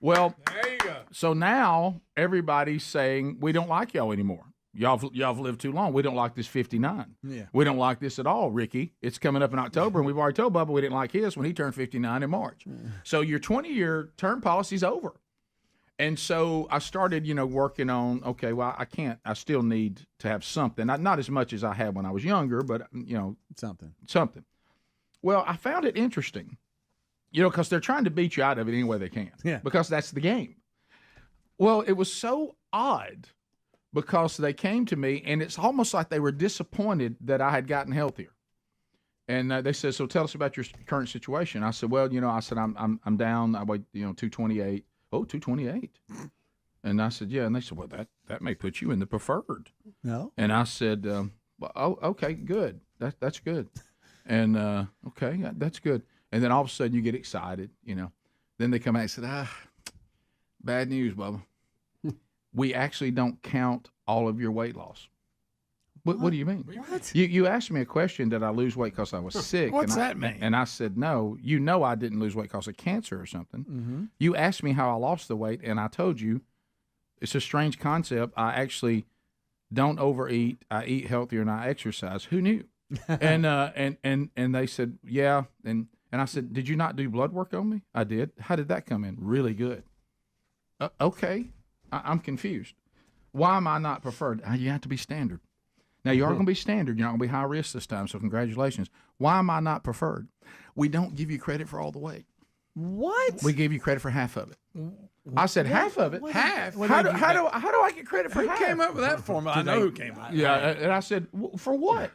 Well, there you go. So now everybody's saying we don't like y'all anymore. Y'all have lived too long. We don't like this 59. Yeah. We don't like this at all, Ricky. It's coming up in October, and we've already told Bubba we didn't like his when he turned 59 in March. So your 20-year term policy's over. And so I started, working on, okay, well, I still need to have something. Not as much as I had when I was younger, but, something. Well, I found it interesting, because they're trying to beat you out of it any way they can. Yeah. Because that's the game. Well, it was so odd. Because they came to me, and it's almost like they were disappointed that I had gotten healthier. And they said, "So tell us about your current situation." I said, "Well, I'm down. I weigh 228. Oh, 228." And I said, "Yeah." And they said, "Well, that may put you in the preferred." No. And I said, "Oh, okay, good. That's good." And okay, that's good. And then all of a sudden you get excited, Then they come out and said, bad news, Bubba. We actually don't count all of your weight loss. What do you mean? What? You asked me a question, did I lose weight because I was sick? What's that mean? And I said, no. I didn't lose weight because of cancer or something. Mm-hmm. You asked me how I lost the weight, and I told you it's a strange concept. I actually don't overeat. I eat healthier, and I exercise. Who knew? and they said, yeah. And I said, did you not do blood work on me? I did. How did that come in? Really good. Okay. I'm confused. Why am I not preferred? You have to be standard. Now, you are going to be standard. You're not going to be high risk this time, so congratulations. Why am I not preferred? We don't give you credit for all the weight. What? We give you credit for half of it. I said half of it? Half? How do I get credit for half? Who came up with that formula? I know who came up with that. Yeah, and I said, for what?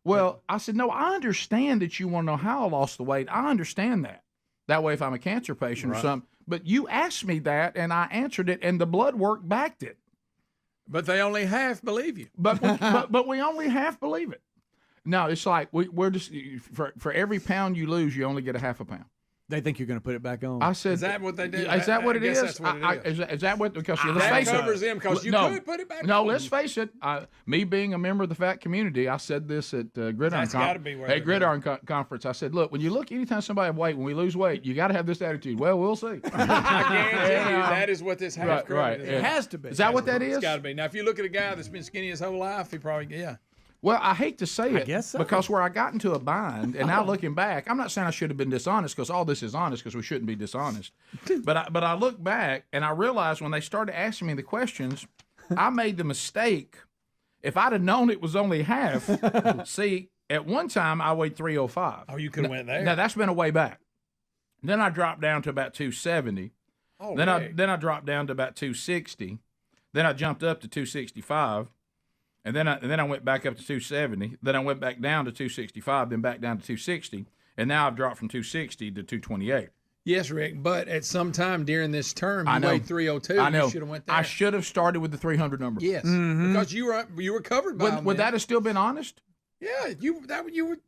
Well, I said, no, I understand that you want to know how I lost the weight. I understand that. That way, if I'm a cancer patient or something. But you asked me that, and I answered it, and the blood work backed it. But they only half believe you. But we only half believe it. No, it's like we're just for every pound you lose, you only get a half a pound. They think you're going to put it back on. I said, is that what they do? Is that what it is? That's what it is. Is that what? Because let's That face covers it. them because you could put it back No, on. let's face it. Me being a member of the fat community, I said this at Gridiron That's gotta be where at Gridiron Conference. I said, look, when you look, anytime somebody have weight, when we lose weight, you got to have this attitude. Well, we'll see. I guarantee you that is what this half right. is. It has to be. Is that what that is? It's got to be. Now, if you look at a guy that's been skinny his whole life, he probably Well, I hate to say it, guess so. because where I got into a bind, and now looking back, I'm not saying I should have been dishonest, because all this is honest, because we shouldn't be dishonest. But I look back and I realized when they started asking me the questions, I made the mistake. If I'd have known it was only half, see, at one time I weighed 305. Oh, you could have went there. Now that's been a way back. Then I dropped down to about 270. Oh, then Rick. I dropped down to about 260. Then I jumped up to 265. And then I went back up to 270. Then I went back down to 265. Then back down to 260. And now I've dropped from 260 to 228. Yes, Rick, but at some time during this term, you know. weighed 302. I know. You should have went there. I should have started with the 300 number. Yes, because you were covered by Would that have still been honest? Yeah, you were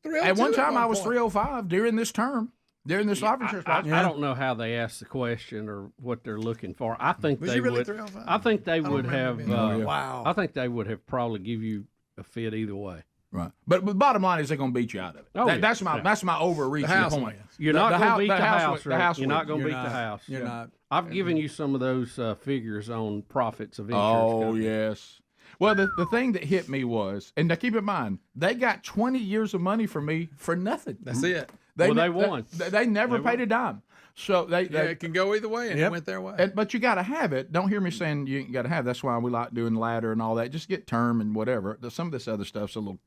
302. At one time, I was point. 305 during this term. During this life insurance policy. I don't know how they asked the question or what they're looking for. I think Was they you really would. 305? I think they would have. Wow. I think they would have probably give you a fit either way. Right, but the bottom line is they're going to beat you out of it. Oh, yeah. That's my overreaching point. You're not going to beat the house. The house You're not going to You're beat the not. house. You're not. I've given you some of those figures on profits of insurance. Oh companies. yes. Well, the thing that hit me was, and now keep in mind, they got 20 years of money from me for nothing. That's it. They won. They never paid a dime. So it can go either way, and it went their way. But you got to have it. Don't hear me saying you ain't got to have. That's why we like doing ladder and all that. Just get term and whatever. Some of this other stuff's a little,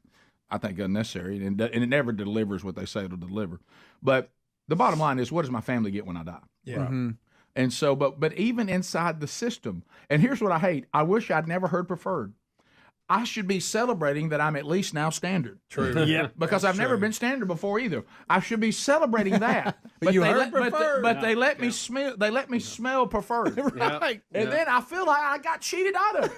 I think, unnecessary, and it never delivers what they say it'll deliver. But the bottom line is, what does my family get when I die? Yeah. Mm-hmm. And so, but even inside the system, and here's what I hate. I wish I'd never heard preferred. I should be celebrating that I'm at least now standard. True. Yeah. Because I've never been standard before either. I should be celebrating that. But you heard preferred. But they let me smell. They let me smell preferred. Right. And then I feel like I got cheated out of it.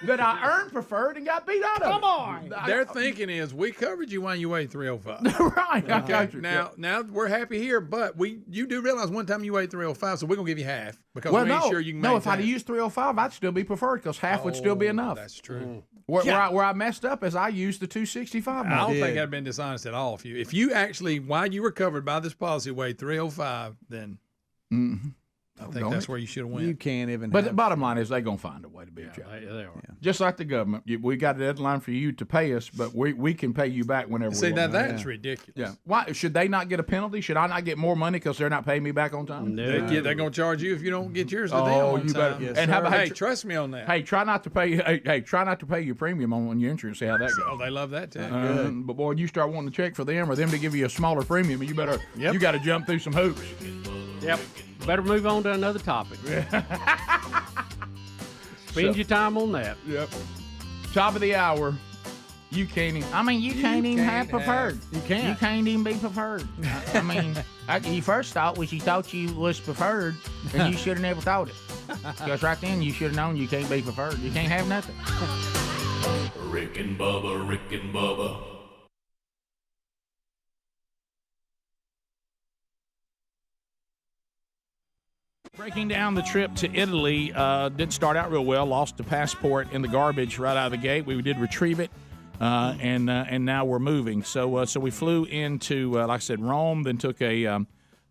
That I earned preferred and got beat out of it. Come on. Their thinking is, we covered you when you weighed 305. Right. I got you. Now we're happy here, but you do realize one time you weighed 305, so we're gonna give you half because Well, we ain't no, sure you can. no. If maintain I'd it. used 305, I'd still be preferred because half would still be enough. That's true. Where I messed up is I used the 265. I don't think I'd been dishonest at all. If you actually, while you were covered by this policy, weighed 305, then I think that's where you should have went. You can't even. But the bottom line is they're going to find a way to beat you. They are. Just like the government. We got a deadline for you to pay us, but we can pay you back whenever See, we now want. that's ridiculous. Yeah. Why should they not get a penalty? Should I not get more money because they're not paying me back on time? They're going to charge you if you don't get yours to them Oh, on you better. time. Yes, and how about, hey, trust me on that. Hey, try not to pay. Hey, try not to pay your premium on your insurance. See how that goes. Oh, they love that too. But boy, you start wanting to check for them or them to give you a smaller premium, you better. You got to jump through some hoops. Yep. Better move on to another topic. Spend your time on that. Yep. Top of the hour. You can't even. I mean, you can't even have preferred. You can't. You can't even be preferred. I mean, your first thought was you thought you was preferred, and you should have never thought it. Because right then you should have known you can't be preferred. You can't have nothing. Rick and Bubba, Rick and Bubba. Breaking down the trip to Italy didn't start out real well. Lost the passport in the garbage right out of the gate. We did retrieve it, and now we're moving. So we flew into, like I said, Rome. Then took a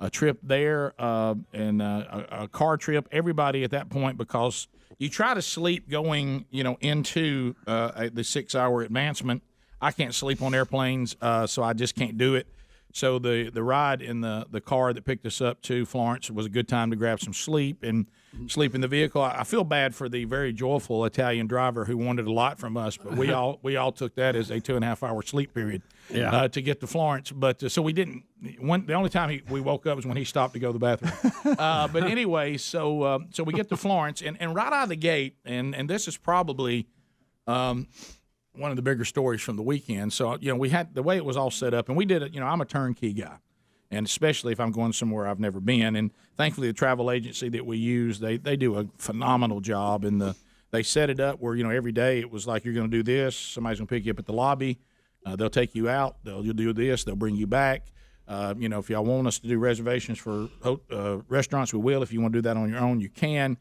trip there and a car trip. Everybody at that point, because you try to sleep going, into the 6-hour advancement. I can't sleep on airplanes, so I just can't do it. So the ride in the car that picked us up to Florence was a good time to grab some sleep and sleep in the vehicle. I feel bad for the very joyful Italian driver who wanted a lot from us, but we all took that as a 2.5-hour sleep period to get to Florence. But so we didn't. The only time we woke up was when he stopped to go to the bathroom. But anyway, so we get to Florence and right out of the gate, and this is probably. One of the bigger stories from the weekend. So, we had the way it was all set up, and we did it. I'm a turnkey guy, and especially if I'm going somewhere I've never been. And thankfully, the travel agency that we use, they do a phenomenal job. And they set it up where, every day it was like, you're going to do this. Somebody's going to pick you up at the lobby. They'll take you out. You'll do this. They'll bring you back. If y'all want us to do reservations for restaurants, we will. If you want to do that on your own, you can.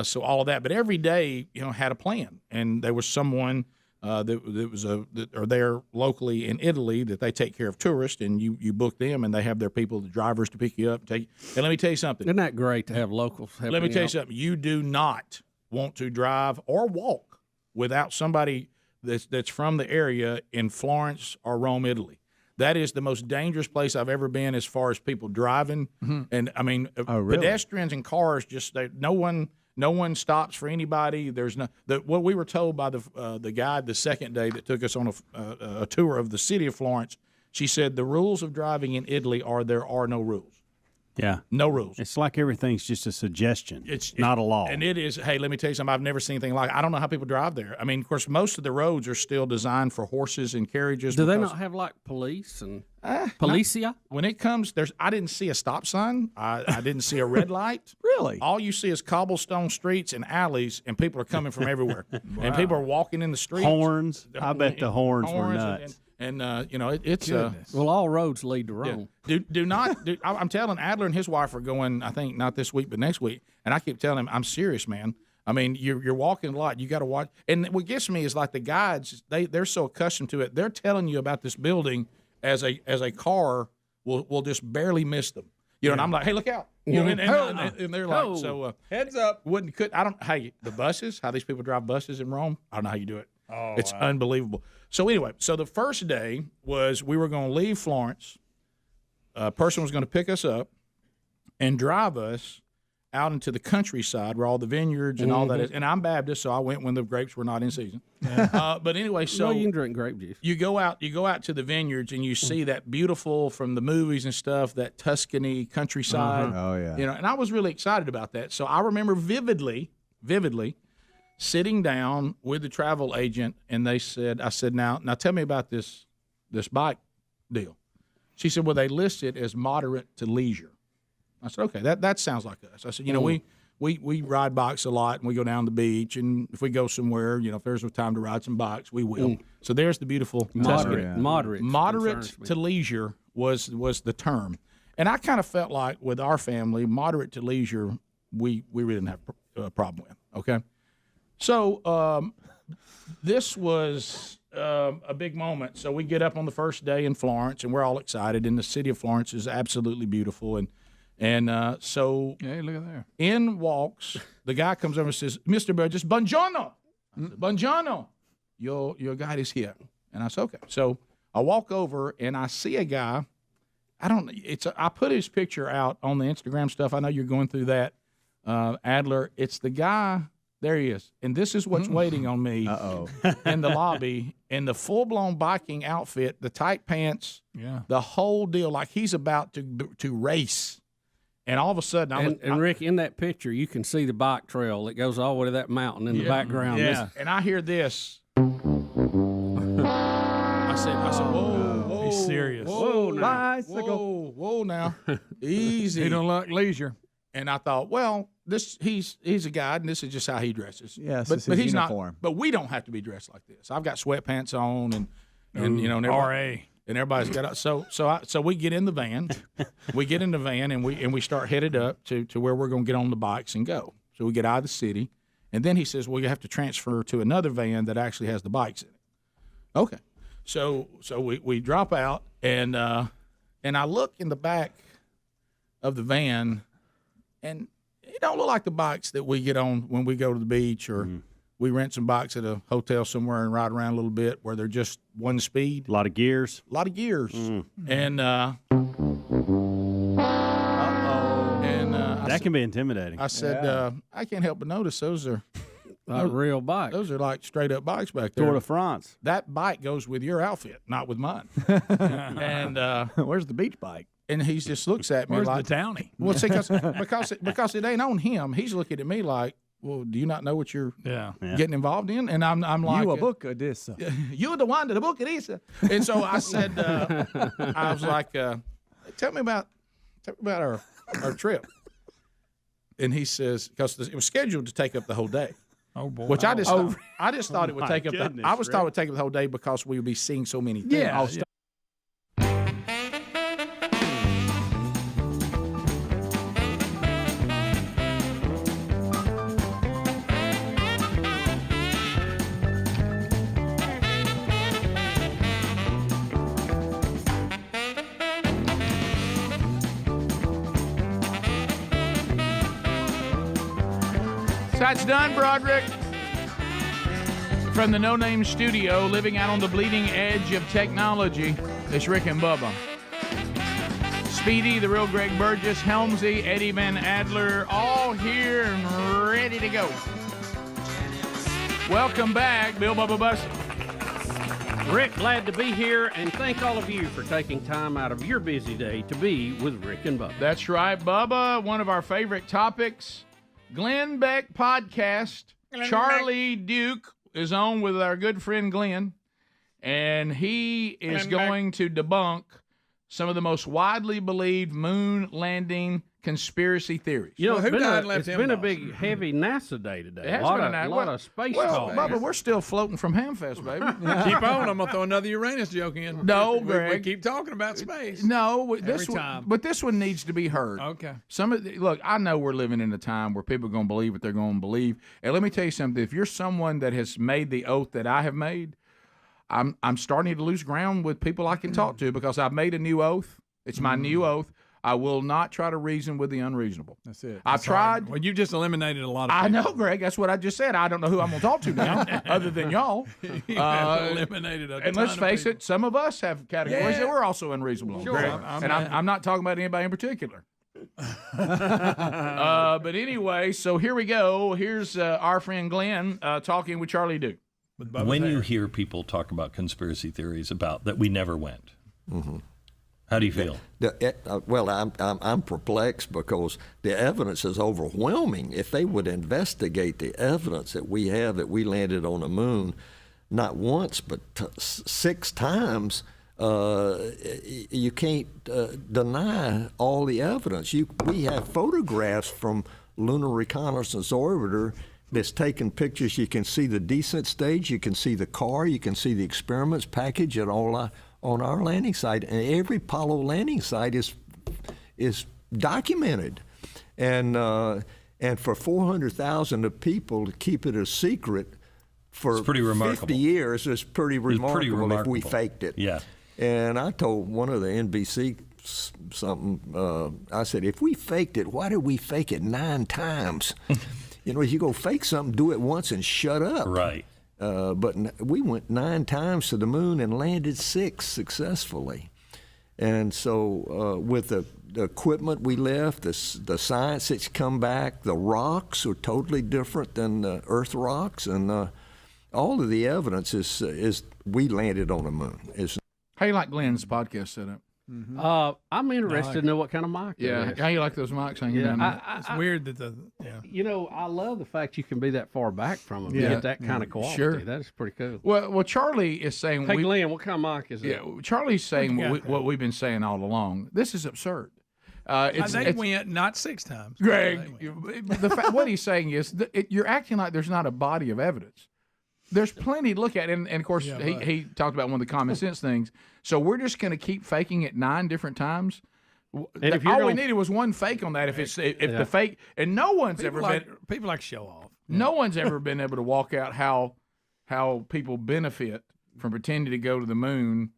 So all of that. But every day, had a plan. And there was someone that are there locally in Italy that they take care of tourists, and you book them, and they have their people, the drivers, to pick you up. And let me tell you something. Isn't that great to have locals? Let me tell you something. You do not want to drive or walk without somebody that's from the area in Florence or Rome, Italy. That is the most dangerous place I've ever been as far as people driving. Mm-hmm. And I mean, really? Pedestrians and cars no one stops for anybody. There's what we were told by the guide the second day that took us on a tour of the city of Florence. She said the rules of driving in Italy there are no rules. Yeah. No rules. It's like everything's just a suggestion. It's not a law. And it is, hey, let me tell you something. I've never seen anything like it. I don't know how people drive there. I mean, of course, most of the roads are still designed for horses and carriages. Do they not have like police and policia? When it comes, I didn't see a stop sign. I didn't see a red light. Really? All you see is cobblestone streets and alleys, and people are coming from everywhere. Wow. And people are walking in the streets. Horns. I bet the horns were nuts. And it's well, all roads lead to Rome. Yeah. Do not. I'm telling Adler and his wife are going. I think not this week, but next week. And I keep telling him, I'm serious, man. I mean, you're walking a lot. You got to watch. And what gets me is like the guides. They're so accustomed to it. They're telling you about this building as a car will just barely miss them. And I'm like, hey, look out. And they're like, so heads up. The buses, how these people drive buses in Rome. I don't know how you do it. Oh, it's unbelievable. So anyway, the first day was we were going to leave Florence. A person was going to pick us up and drive us out into the countryside where all the vineyards and all that is. And I'm Baptist, so I went when the grapes were not in season. Yeah. But anyway, so you can drink grape juice. You go out to the vineyards and you see that beautiful from the movies and stuff, that Tuscany countryside. Oh yeah. And I was really excited about that. So I remember vividly sitting down with the travel agent, and I said, now tell me about this bike deal. She said, well, they list it as moderate to leisure. I said, okay, that sounds like us. I said, we ride bikes a lot, and we go down the beach, and if we go somewhere, if there's a time to ride some bikes, we will. So there's the beautiful moderate to leisure was the term. And I kind of felt like with our family, moderate to leisure, we really didn't have a problem with, okay? So this was a big moment. So we get up on the first day in Florence, and we're all excited. And the city of Florence is absolutely beautiful. And so hey, look at there. In walks the guy comes over and says, "Mr. Burgess, buongiorno, buongiorno. Your guide is here." And I said, "Okay." So I walk over and I see a guy. I put his picture out on the Instagram stuff. I know you're going through that, Adler. It's the guy. There he is. And this is what's waiting on me in the lobby, in the full-blown biking outfit, the tight pants, the whole deal, like he's about to race. And all of a sudden, Rick, in that picture, you can see the bike trail that goes all the way to that mountain in the background. Yeah. And I hear this. I said, whoa. He's serious. Whoa, bicycle. Whoa, now. Easy. He don't like leisure. And I thought, well, he's a guide, and this is just how he dresses. Yes, but he's uniform. Not. But we don't have to be dressed like this. I've got sweatpants on, and RA. And everybody's got so we get in the van, and we start headed up to where we're going to get on the bikes and go. So we get out of the city, and then he says, "Well, you have to transfer to another van that actually has the bikes in it." Okay, so we drop out, and I look in the back of the van, and it don't look like the bikes that we get on when we go to the beach or. Mm-hmm. We rent some bikes at a hotel somewhere and ride around a little bit where they're just one speed. A lot of gears. Mm-hmm. And that can be intimidating. I said, I can't help but notice those are real bikes. Those are like straight up bikes back there. Tour de France. That bike goes with your outfit, not with mine. And where's the beach bike? And he just looks at me where's like the townie? Well, see, because it ain't on him. He's looking at me like, well, do you not know what you're getting involved in? And I'm like, you a book of this. You're the one to the book of this. And so I said, I was like, tell me about our trip. And he says, because it was scheduled to take up the whole day. Oh boy! Which I just thought it would take up. Thought it would take up the whole day because we would be seeing so many things. Yeah. So that's done, Broderick. From the No Name Studio, living out on the bleeding edge of technology, it's Rick and Bubba. Speedy, the real Greg Burgess, Helmsy, Eddie Van Adler, all here and ready to go. Welcome back, Bill Bubba Bussey. Rick, glad to be here, and thank all of you for taking time out of your busy day to be with Rick and Bubba. That's right, Bubba. One of our favorite topics, Glenn Beck podcast. Charlie Duke is on with our good friend Glenn, and he is going to debunk some of the most widely believed moon landing conspiracy theories. You know, it's been a big, heavy NASA day today. It has a lot been of, lot of space Well, talk. Bubba, we're still floating from Hamfest, baby. Keep on. I'm going to throw another Uranus joke in. No, we Greg. keep talking about space. No, Every time. But this one needs to be heard. Okay. Look, I know we're living in a time where people are going to believe what they're going to believe. And let me tell you something. If you're someone that has made the oath that I have made, I'm starting to lose ground with people I can talk to because I've made a new oath. It's my new oath. I will not try to reason with the unreasonable. That's it. I've tried. Well, you've just eliminated a lot of people. I know, Greg. That's what I just said. I don't know who I'm going to talk to now other than y'all. You have eliminated a And ton let's of face people. it, some of us have categories that we're also unreasonable on, Sure. Greg. I'm not talking about anybody in particular. But anyway, so here we go. Here's our friend Glenn talking with Charlie Duke. When you hear people talk about conspiracy theories about that we never went, how do you feel? Well, I'm perplexed because the evidence is overwhelming. If they would investigate the evidence that we have that we landed on the moon, not once but 6 times, you can't deny all the evidence. We have photographs from Lunar Reconnaissance Orbiter that's taken pictures. You can see the descent stage, you can see the car, you can see the experiments package and all on our landing site, and every Apollo landing site is documented, and for 400,000 people to keep it a secret for 50 years is pretty remarkable. If we faked it. Yeah. And I told one of the NBC something. I said, if we faked it, why did we fake it 9 times? If you go fake something, do it once and shut up. Right. But we went 9 times to the moon and landed 6 successfully. And so with the equipment we left, the science that's come back, the rocks are totally different than Earth rocks, and all of the evidence is we landed on the moon. How you like Glenn's podcast setup? I'm interested to know what kind of mic. Yeah, how you like those mics hanging down there? It's weird that I love the fact you can be that far back from them and get that kind of quality. Sure. That is pretty cool. Well, Charlie is saying. Hey, Glenn, what kind of mic is that? Yeah, Charlie's saying what we've been saying all along. This is absurd. They went not 6 times. Greg, what he's saying is you're acting like there's not a body of evidence. There's plenty to look at, and of course he talked about one of the common sense things. So we're just going to keep faking it 9 different times. And all we needed was one fake on that. If the fake, and no one's people ever been people like show off. No one's ever been able to walk out how people benefit from pretending to go to the moon.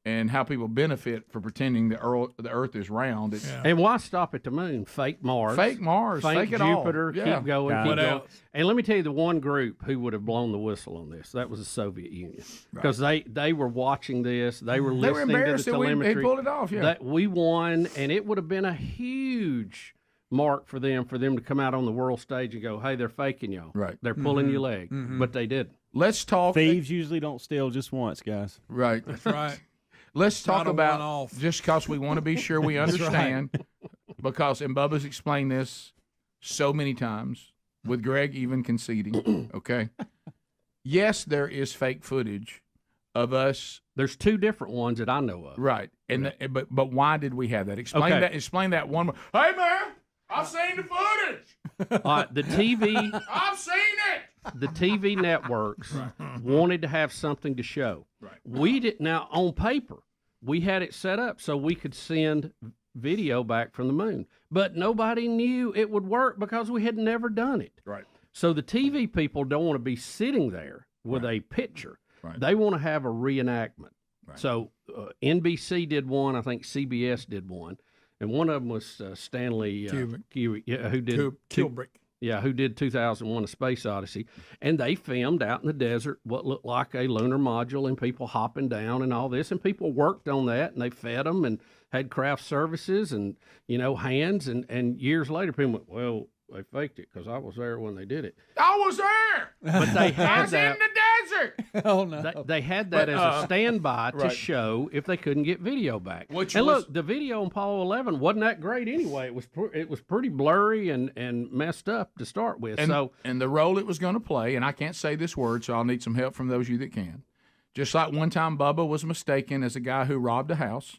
And how people benefit for pretending the Earth is round. And why stop at the moon? Fake Mars. Fake it Jupiter. All. Keep Yeah. going. Keep What going. else? And let me tell you the one group who would have blown the whistle on this. That was the Soviet Union. Because they were watching this. They were listening to the embarrassed that telemetry. they pulled it off, yeah. That we won, and it would have been a huge mark for them to come out on the world stage and go, hey, they're faking y'all. Right. They're pulling your leg. But they didn't. Let's talk. Thieves usually don't steal just once, guys. Right. That's right. Let's talk Not a about, one-off. just because we want to be sure we understand, because, and Bubba's explained this so many times, with Greg even conceding, okay? Yes, there is fake footage of us. There's 2 different ones that I know of. Right. And but why did we have that? Explain that one more. Hey, man, I've seen the footage. The TV. I've seen it. The TV networks wanted to have something to show. Right. We did. Now on paper, we had it set up so we could send video back from the moon, but nobody knew it would work because we had never done it. Right. So the TV people don't want to be sitting there with a picture. Right. They want to have a reenactment. Right. So NBC did one. I think CBS did one. And one of them was Stanley Kubrick, who did Kubrick. Yeah, who did 2001: A Space Odyssey, and they filmed out in the desert what looked like a lunar module and people hopping down and all this, and people worked on that and they fed them and had craft services and hands, and years later people went, well, they faked it because I was there when they did it. I was there, but they had I was in the desert. Oh no! They had that as a standby to show if they couldn't get video back. Look, the video on Apollo 11 wasn't that great anyway. It was pretty blurry and messed up to start with. And the role it was going to play, and I can't say this word, so I'll need some help from those of you that can. Just like one time Bubba was mistaken as a guy who robbed a house.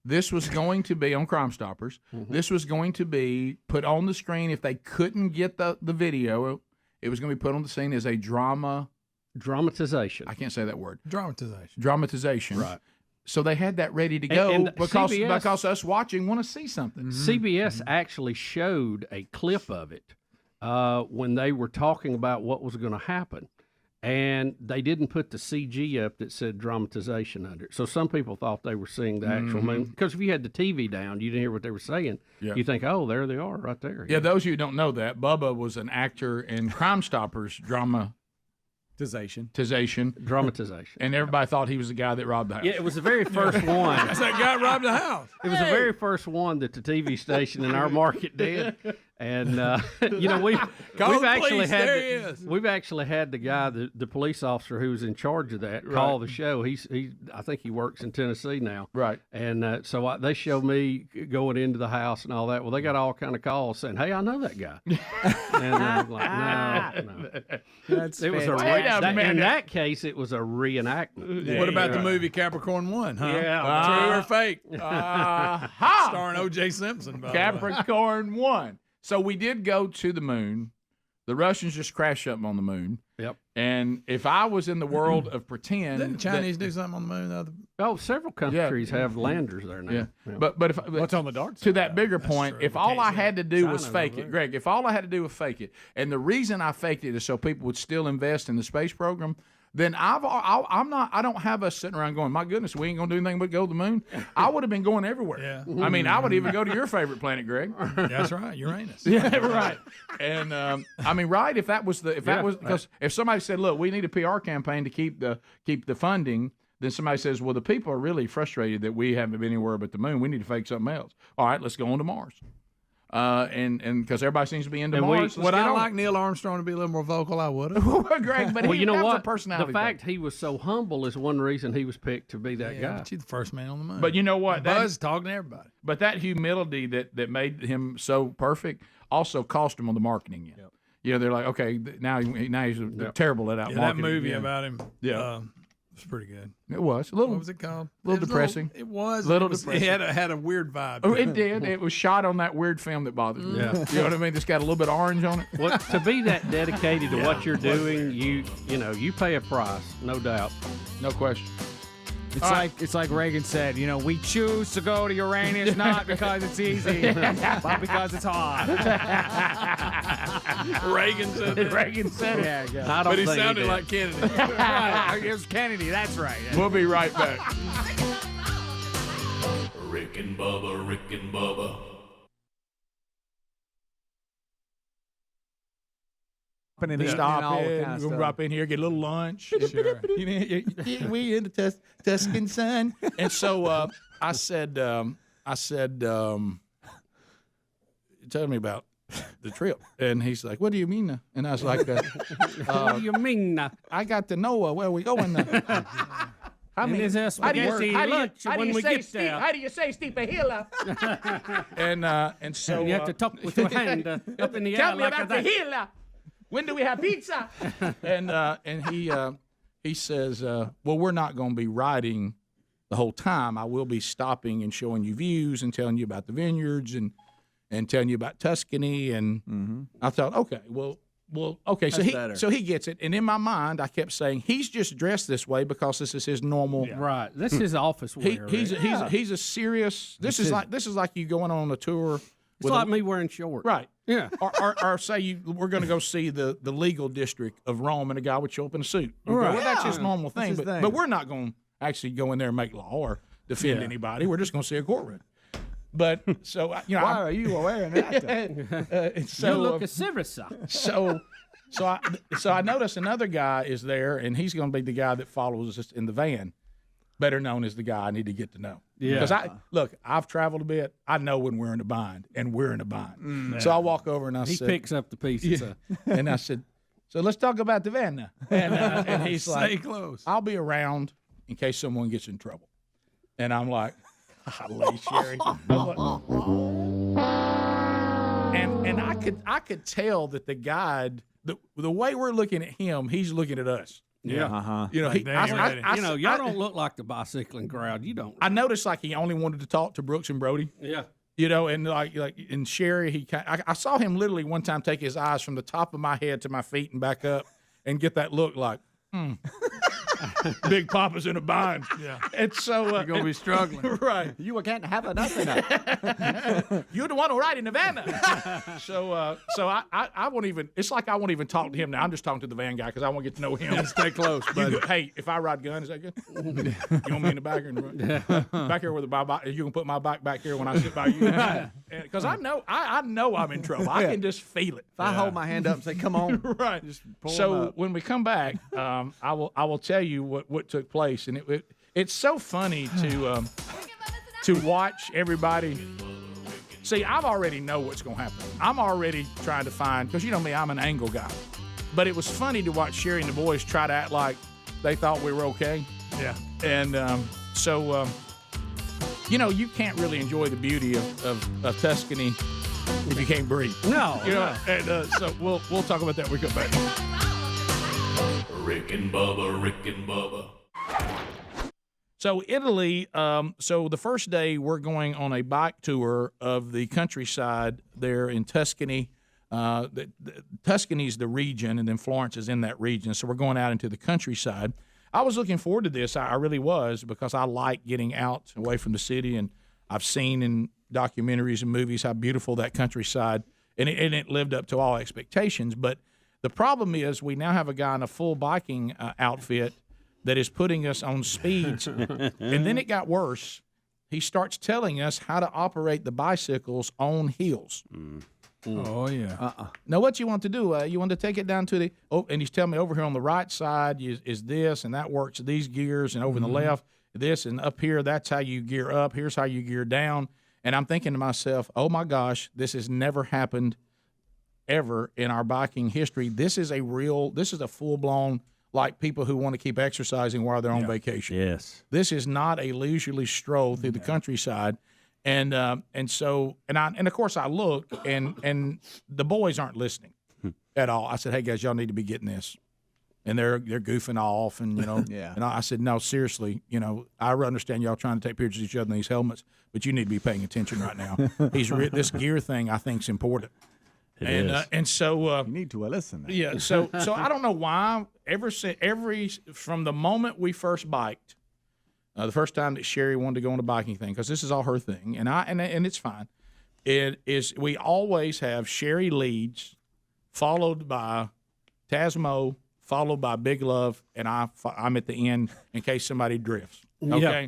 This was going to be on Crime Stoppers. Mm-hmm. This was going to be put on the screen if they couldn't get the video. It was going to be put on the scene as a dramatization. I can't say that word. Dramatization. Right. So they had that ready to go because us watching want to see something. CBS actually showed a clip of it when they were talking about what was going to happen. And they didn't put the CG up that said dramatization under it. So some people thought they were seeing the actual moon. Because if you had the TV down, you didn't hear what they were saying. Yeah. You think, oh, there they are right there. Yeah, those of you who don't know that, Bubba was an actor in Crime Stoppers dramatization. And everybody thought he was the guy that robbed the house. Yeah, it was the very first one. That's that guy robbed the house. It was the very first one that the TV station in our market did. And we've actually had the guy, the police officer who was in charge of that, call the show. I think he works in Tennessee now. Right. And so they showed me going into the house and all that. Well, they got all kind of calls saying, "Hey, I know that guy." And I'm like, no. In that case, it was a reenactment. Yeah. What about the movie Capricorn 1? Huh? Yeah. True or fake? Starring O.J. Simpson. Capricorn 1. So we did go to the moon. The Russians just crashed something on the moon. Yep. And if I was in the world of pretend, didn't the Chinese do something on the moon? Several countries have landers there now. Yeah. But if what's on the dark side? To that bigger point, if all I had to do was fake it, Greg, if all I had to do was fake it, and the reason I faked it is so people would still invest in the space program, then I don't have us sitting around going, my goodness, we ain't gonna do anything but go to the moon. I would have been going everywhere. Yeah. I mean, I would even go to your favorite planet, Greg. That's right, Uranus. Yeah, right. And I mean, right? If that was because if somebody said, look, we need a PR campaign to keep the funding, then somebody says, well, the people are really frustrated that we haven't been anywhere but the moon. We need to fake something else. All right, let's go on to Mars. And because everybody seems to be into Mars. Would I like Neil Armstrong to be a little more vocal? I would have. Greg, but you know that was what? a personality. The fact he was so humble is one reason he was picked to be that guy. But he's the first man on the moon. But you know what? Buzz talking to everybody. But that humility that made him so perfect also cost him on the marketing end. Yep. You know, they're like, okay, now he's terrible at out marketing. That movie about him. Yeah. It was pretty good. It was. What was it called? A little depressing. It was. Depressing. It had a weird vibe. Oh, it did. It was shot on that weird film that bothers me. Yeah. You know what I mean? It's got a little bit of orange on it. Well, to be that dedicated to what you're doing, you pay a price, no doubt. No question. It's like Reagan said, we choose to go to Uranus not because it's easy, but because it's hard. Reagan said it. Reagan said it. Yeah. But he sounded like Kennedy. Right. It was Kennedy, that's right. We'll be right back. Rick and Bubba, Rick and Bubba. Stop in. We'll drop in here, get a little lunch. Sure. We in the Tuscan sun. And so I said, tell me about the trip. And he's like, what do you mean? And I was like, what do you mean? I got to know where we going. How do you say steep a hill? And so you have to talk with your hand up in the air. Tell me like about the hill. When do we have pizza? And he says, well, we're not going to be riding the whole time. I will be stopping and showing you views and telling you about the vineyards and telling you about Tuscany. And I thought, okay, well, okay. So he gets it. And in my mind, I kept saying, he's just dressed this way because this is his normal. Yeah. Right. This is office wear. He's a serious. This is like you going on a tour. It's like me wearing shorts. Right. Yeah. or say we're going to go see the legal district of Rome, and a guy would show up in a suit. Right. Well, that's his normal thing. But we're not going to actually go in there and make law or defend anybody. We're just going to see a courtroom. But so why are you wearing that? You look a civilizer. So I notice another guy is there, and he's going to be the guy that follows us in the van, better known as the guy I need to get to know. Yeah. Because I've traveled a bit. I know when we're in a bind, and we're in a bind. So I walk over and He said, picks up the pieces. and I said, so let's talk about the van now. And he's Stay like, close. I'll be around in case someone gets in trouble. And I'm like, golly, Sherry. And I could tell that the guide, the way we're looking at him, he's looking at us. Yeah. You know, y'all don't look like the bicycling crowd. You don't. I noticed like he only wanted to talk to Brooks and Brody. Yeah. You know, and and Sherry, I saw him literally one time take his eyes from the top of my head to my feet and back up, and get that look like, Big Papa's in a bind. Yeah. And so you're gonna be struggling, right? You can't have nothing. You're the one who ride in the van. So I won't even. It's like I won't even talk to him now. I'm just talking to the van guy because I want to get to know him. Stay close, buddy. Hey, if I ride gun, is that good? You want me in the back here? Back here with my bike. You can put my bike back here when I sit by you. Because I know I'm in trouble. I can just feel it. If I hold my hand up and say, "Come on," right. Just pull so up. when we come back, I will tell you what took place, and it's so funny to watch everybody. See, I've already know what's going to happen. I'm already trying to find, because you know me, I'm an angle guy. But it was funny to watch Sherry and the boys try to act like they thought we were okay. Yeah. And so you can't really enjoy the beauty of Tuscany if you can't breathe. No. You know, and so we'll talk about that when we come back. Rick and Bubba. So Italy, so the first day we're going on a bike tour of the countryside there in Tuscany. Tuscany's the region, and then Florence is in that region. So we're going out into the countryside. I was looking forward to this. I really was, because I like getting out away from the city, and I've seen in documentaries and movies how beautiful that countryside, and it lived up to all expectations. But the problem is we now have a guy in a full biking outfit that is putting us on speeds. And then it got worse. He starts telling us how to operate the bicycles on hills. Oh, yeah. Now, what you want to do, you want to take it down to and he's telling me over here on the right side is this, and that works these gears, and over on the left, this, and up here, that's how you gear up. Here's how you gear down. And I'm thinking to myself, oh, my gosh, this has never happened ever in our biking history. This is a full-blown, like, people who want to keep exercising while they're on vacation. Yes. This is not a leisurely stroll through the countryside. And so of course I look, and the boys aren't listening at all. I said, hey guys, y'all need to be getting this. And they're goofing off, and and I said, no, seriously, I understand y'all trying to take pictures of each other in these helmets, but you need to be paying attention right now. This gear thing I think is important. And so you need to listen. Yeah. So I don't know why. From the moment we first biked, the first time that Sherry wanted to go on a biking thing, because this is all her thing, and it's fine. It is, we always have Sherry leads, followed by Tasmo, followed by Big Love, and I'm at the end in case somebody drifts. Okay. Yeah.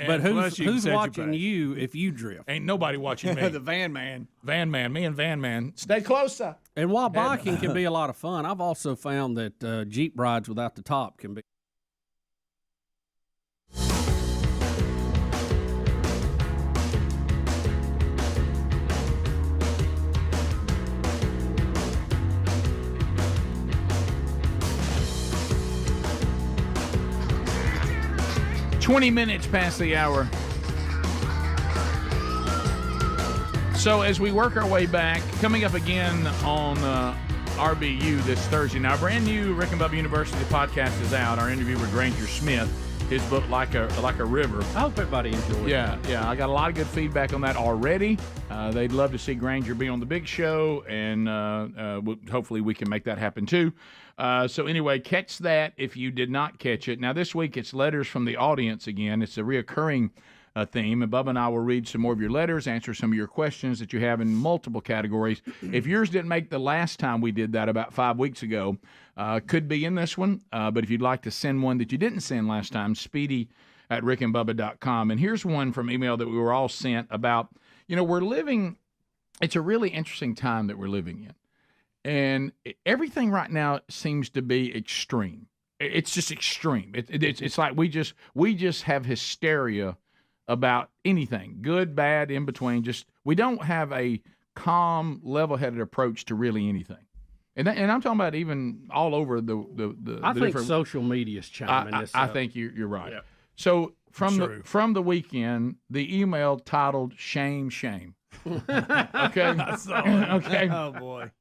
But who's watching you if you drift? Ain't nobody watching me. The van man. Me and Van Man. Stay closer. And while biking can be a lot of fun, I've also found that Jeep rides without the top can be. $20 minutes past the hour. So as we work our way back, coming up again on RBU this Thursday. Now, brand new Rick and Bubba University podcast is out. Our interview with Granger Smith, his book Like a River. I hope everybody enjoyed it. Yeah. I got a lot of good feedback on that already. They'd love to see Granger be on the big show, and hopefully we can make that happen too. So anyway, catch that if you did not catch it. Now this week it's letters from the audience again. It's a reoccurring theme, and Bubba and I will read some more of your letters, answer some of your questions that you have in multiple categories. If yours didn't make the last time we did that about 5 weeks ago, could be in this one. But if you'd like to send one that you didn't send last time, speedy@rickandbubba.com. And here's one from email that we were all sent about, we're living. It's a really interesting time that we're living in. And everything right now seems to be extreme. It's just extreme. It's like we just have hysteria about anything, good, bad, in between. We don't have a calm, level-headed approach to really anything. And I'm talking about even all over the. I think social media is chiming this up. I think you're right. Yeah. So from the weekend, the email titled "Shame, Shame." Okay. Okay. Oh boy.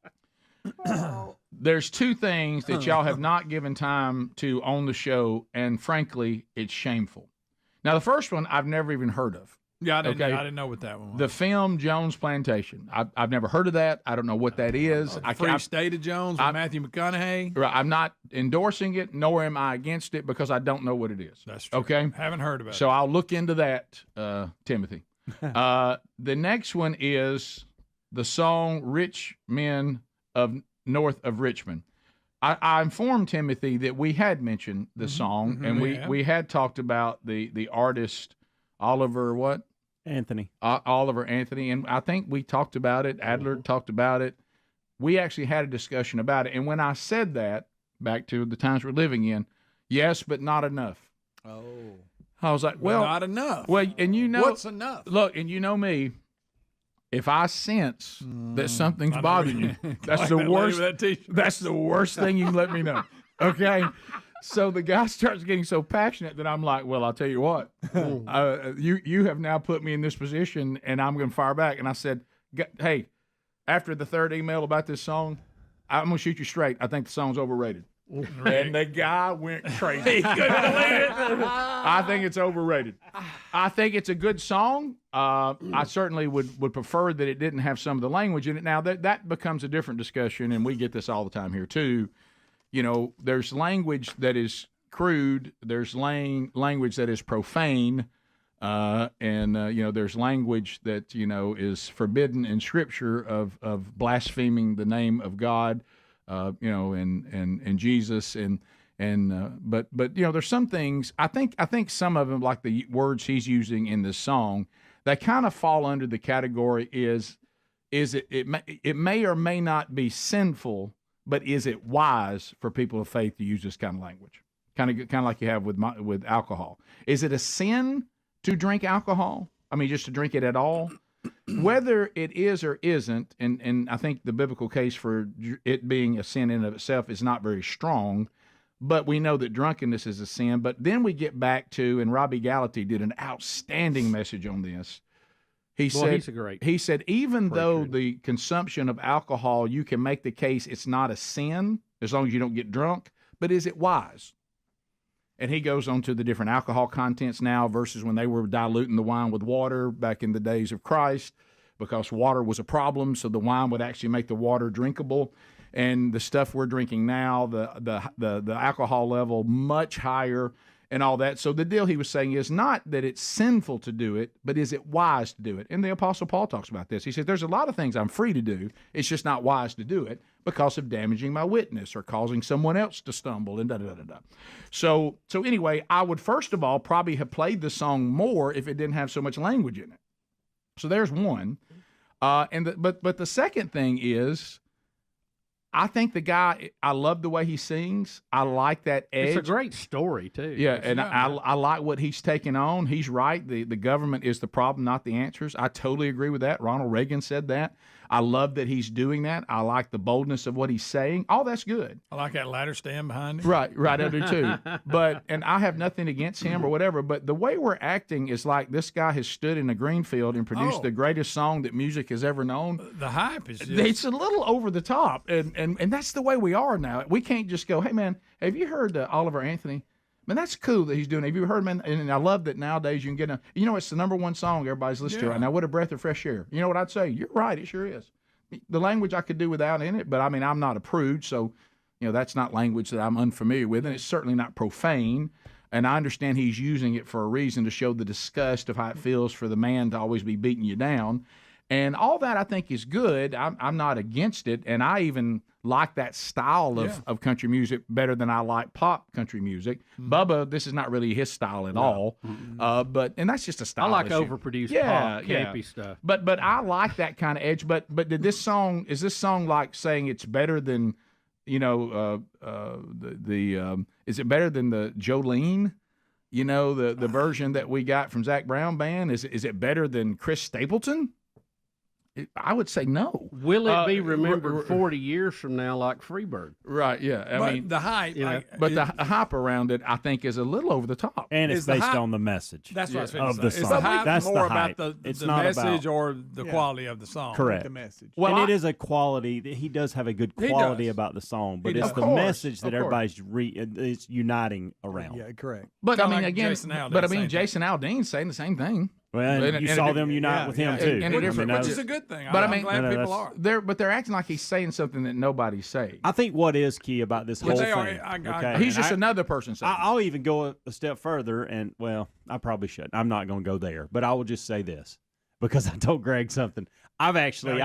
There's two things that y'all have not given time to on the show, and frankly, it's shameful. Now, the first one I've never even heard of. Yeah, I didn't know what that one was. The film Jones Plantation. I've never heard of that. I don't know what that is. Free State of Jones with Matthew McConaughey. Right. I'm not endorsing it, nor am I against it, because I don't know what it is. That's true. Okay. Haven't heard about it. So I'll look into that, Timothy. The next one is the song "Rich Men of North of Richmond." I informed Timothy that we had mentioned the song, and we had talked about the artist Oliver what? Anthony. Oliver Anthony, and I think we talked about it. Adler talked about it. We actually had a discussion about it, and when I said that, back to the times we're living in, yes, but not enough. Oh. I was like, well, not enough. Well, and what's enough? Look, and you know me. If I sense that something's bothering you, that's the worst. That's the worst thing you can let me know. Okay. So the guy starts getting so passionate that I'm like, well, I'll tell you what. You have now put me in this position, and I'm going to fire back. And I said, hey, after the third email about this song, I'm going to shoot you straight. I think the song's overrated. And the guy went crazy. He couldn't believe it. I think it's overrated. I think it's a good song. I certainly would prefer that it didn't have some of the language in it. Now, that becomes a different discussion, and we get this all the time here, too. There's language that is crude. There's language that is profane. And there's language that, is forbidden in Scripture of blaspheming the name of God. And Jesus but there's some things I think some of them, like the words he's using in this song, that kind of fall under the category it may or may not be sinful, but is it wise for people of faith to use this kind of language? Kind of like you have with alcohol. Is it a sin to drink alcohol? I mean, just to drink it at all? Whether it is or isn't, and I think the biblical case for it being a sin in and of itself is not very strong, but we know that drunkenness is a sin. But then we get back to, and Robbie Gallaty did an outstanding message on this. He said, even though the consumption of alcohol, you can make the case it's not a sin as long as you don't get drunk, but is it wise? And he goes on to the different alcohol contents now versus when they were diluting the wine with water back in the days of Christ, because water was a problem, so the wine would actually make the water drinkable. And the stuff we're drinking now, the alcohol level much higher and all that. So the deal he was saying is not that it's sinful to do it, but is it wise to do it? And the Apostle Paul talks about this. He says, there's a lot of things I'm free to do. It's just not wise to do it because of damaging my witness or causing someone else to stumble and da-da-da-da-da. So anyway, I would first of all probably have played the song more if it didn't have so much language in it. So there's one. But the second thing is, I think the guy, I love the way he sings. I like that edge. It's a great story, too. Yeah, and I like what he's taking on. He's right. The government is the problem, not the answers. I totally agree with that. Ronald Reagan said that. I love that he's doing that. I like the boldness of what he's saying. All that's good. I like that ladder stand behind him. Right, I do too. And I have nothing against him or whatever, but the way we're acting is like this guy has stood in a green field and produced the greatest song that music has ever known. The hype is just... It's a little over the top, and that's the way we are now. We can't just go, hey, man, have you heard Oliver Anthony? Man, that's cool that he's doing it. Have you heard, man? And I love that nowadays you can get it's the number one song everybody's listening to right now. What a breath of fresh air. You know what I'd say? You're right. It sure is. The language I could do without in it, but I mean, I'm not a prude, so, that's not language that I'm unfamiliar with, and it's certainly not profane. And I understand he's using it for a reason to show the disgust of how it feels for the man to always be beating you down. And all that I think is good. I'm not against it, and I even like that style of country music better than I like pop country music. Bubba, this is not really his style at all, but that's just a style. I like issue. overproduced pop, campy stuff. But I like that kind of edge. But did this song is this song like saying it's better than, is it better than the Jolene? The version that we got from Zac Brown Band? Is it better than Chris Stapleton? I would say no. Will it be remembered 40 years from now like Freebird? Right, yeah. I mean, the hype. The hype around it, I think, is a little over the top. And it's based on the message. That's what I was of the song. It's the hype That's more the hype. about the not message about, or the quality of the song. Correct. The message. Well, and it is a quality. He does have a good quality about the song, but it's the message that everybody's is uniting around. Yeah, correct. But Kinda I mean, like again, Jason Aldean's saying the same thing. Well, and you saw them unite with him too, which is a good thing. But I'm glad people are. They're acting like he's saying something that nobody's saying. I think what is key about this whole thing. He's just another person saying. I'll even go a step further, and I probably shouldn't. I'm not going to go there, but I will just say this because I told Greg something. I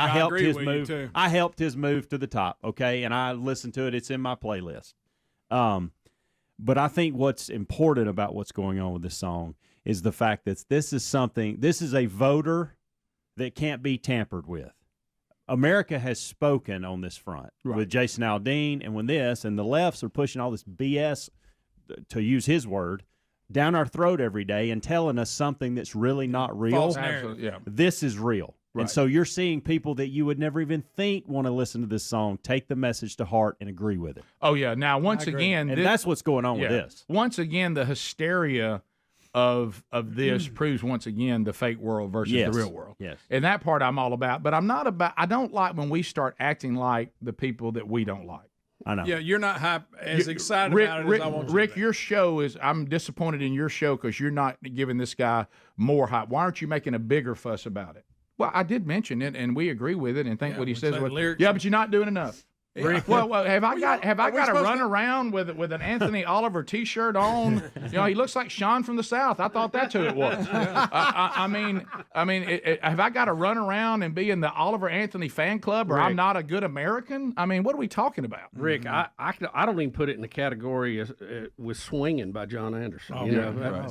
helped his move. I helped his move to the top. Okay, and I listened to it. It's in my playlist. But I think what's important about what's going on with this song is the fact that this is a voter that can't be tampered with. America has spoken on this front with Jason Aldean and with this, and the lefts are pushing all this BS, to use his word, down our throat every day and telling us something that's really not real. False narrative. Yeah. This is real. Right. And so you're seeing people that you would never even think want to listen to this song take the message to heart and agree with it. Oh, yeah. Now, once again... And that's what's going on with this. Once again, the hysteria of this proves once again the fake world versus the real world. Yes. And that part I'm all about. But I don't like when we start acting like the people that we don't like. I know. Yeah, you're not as excited about it as I want you Rick, to be. your show is, I'm disappointed in your show because you're not giving this guy more hype. Why aren't you making a bigger fuss about it? Well, I did mention it, and we agree with it, and think what he says. But you're not doing enough. Yeah. Well, have I got to run around with an Anthony Oliver T-shirt on? He looks like Sean from the South. I thought that's who it was. I mean, have I got to run around and be in the Oliver Anthony fan club, or Rick, I'm not a good American? I mean, what are we talking about? Rick, I don't even put it in the category as, with "Swinging" by John Anderson,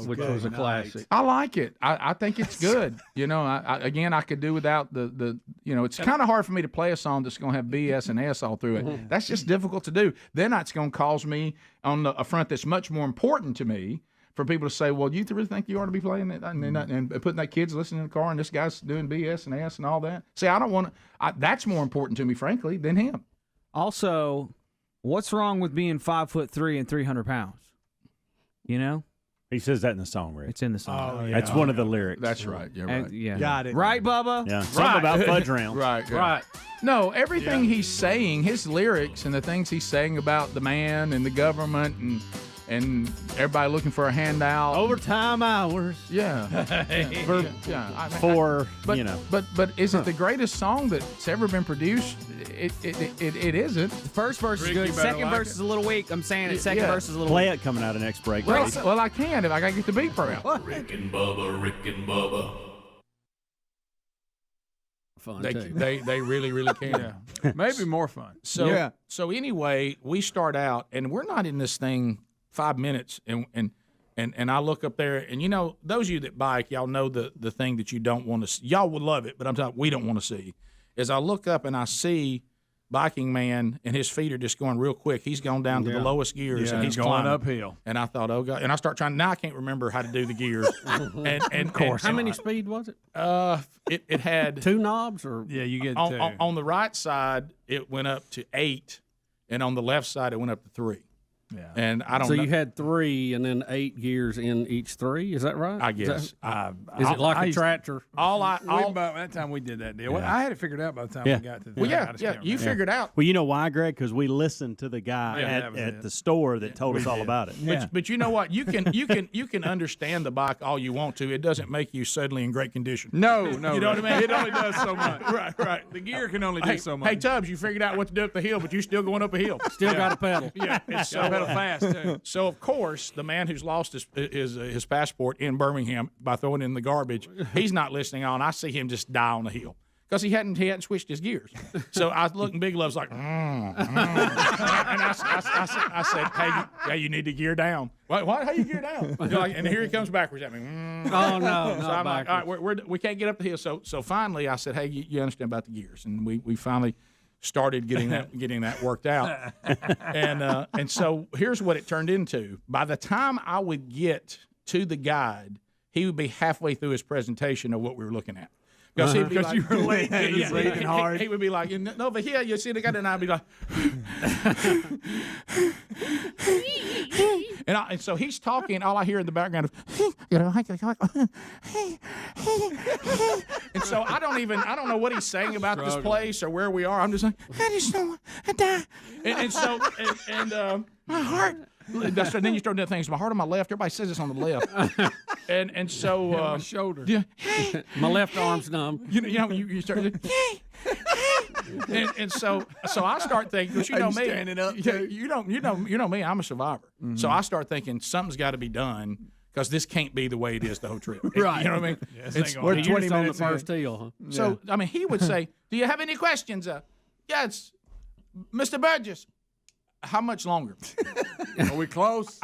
which was a classic. I like it. I think it's good. I could do without the. It's kind of hard for me to play a song that's going to have BS and S all through it. That's just difficult to do. Then that's going to cause me on a front that's much more important to me for people to say, well, you really think you ought to be playing it and putting that kids listening in the car and this guy's doing BS and S and all that. See, I don't want to. That's more important to me, frankly, than him. Also, what's wrong with being 5'3" and 300 pounds? He says that in the song, Rick. It's in the song. Oh, yeah. That's one of the lyrics. That's right. You're right. Yeah. Got it. Right, Bubba? Yeah. Something about fudge rounds. Right. Right. No, everything he's saying, his lyrics and the things he's saying about the man and the government and everybody looking for a handout. Overtime hours. Yeah. But is it the greatest song that's ever been produced? It isn't. The first verse is good. Second verse is a little weak. I'm saying it. Second verse is a little Play weak. it coming out of next break. Well, I can if I got to get the beat per out. Rick and Bubba. Fun they really can. Maybe more fun. So anyway, we start out and we're not in this thing 5 minutes and I look up there and those of you that bike, y'all know the thing that you don't want to see. Y'all would love it, but I'm talking we don't want to see. Is I look up and I see biking man and his feet are just going real quick. He's gone down to the lowest gears and he's going climbing uphill. And I thought, oh God! And I start trying. Now I can't remember how to do the gears. and of course, how many speed was it? It had 2 knobs or you get on the right side it went up to 8, and on the left side it went up to 3. Yeah, and I don't. So you had 3 and then 8 gears in each 3. Is that right? I guess. Is it like a tractor? By that time we did that deal. Well, I had it figured out by the time we got to the. Well, you figured out. Well, you know why, Greg? Because we listened to the guy at the store that told us all about it. Yeah. But you know what? You can understand the bike all you want to. It doesn't make you suddenly in great condition. No. You know what I mean? It only does so much. Right. The gear can only do so much. Hey, Tubbs, you figured out what to do up the hill, but you're still going up a hill. Still got a pedal. Yeah, it's so pedal fast too. So of course, the man who's lost his passport in Birmingham by throwing it in the garbage, he's not listening on. I see him just die on the hill because he hadn't switched his gears. So I looked, and Big Love's like, and I said, hey, you need to gear down. What? How you gear down? And here he comes backwards at me. Oh no! So I'm like, all right, we can't get up the hill. So finally, I said, hey, you understand about the gears, and we finally started getting that worked out. And so here's what it turned into. By the time I would get to the guide, he would be halfway through his presentation of what we were looking at. Because you were late, breathing hard. He would be like, no, over here, you see the guy, and I'd be like, and so he's talking, all I hear in the background is, and so I don't know what he's saying about this place or where we are. I'm just like, my heart. So then you start doing things. My heart on my left. Everybody says it's on the left. And so my shoulder. Yeah, my left arm's numb. You start. and so I start thinking, because you know me, standing up, you know me. I'm a survivor. Mm-hmm. So I start thinking something's got to be done, because this can't be the way it is the whole trip. Right. You know what I mean? We're 20 minutes on the first deal, huh? So I mean, he would say, "Do you have any questions?" Yes, Mr. Burgess. How much longer? Are we close?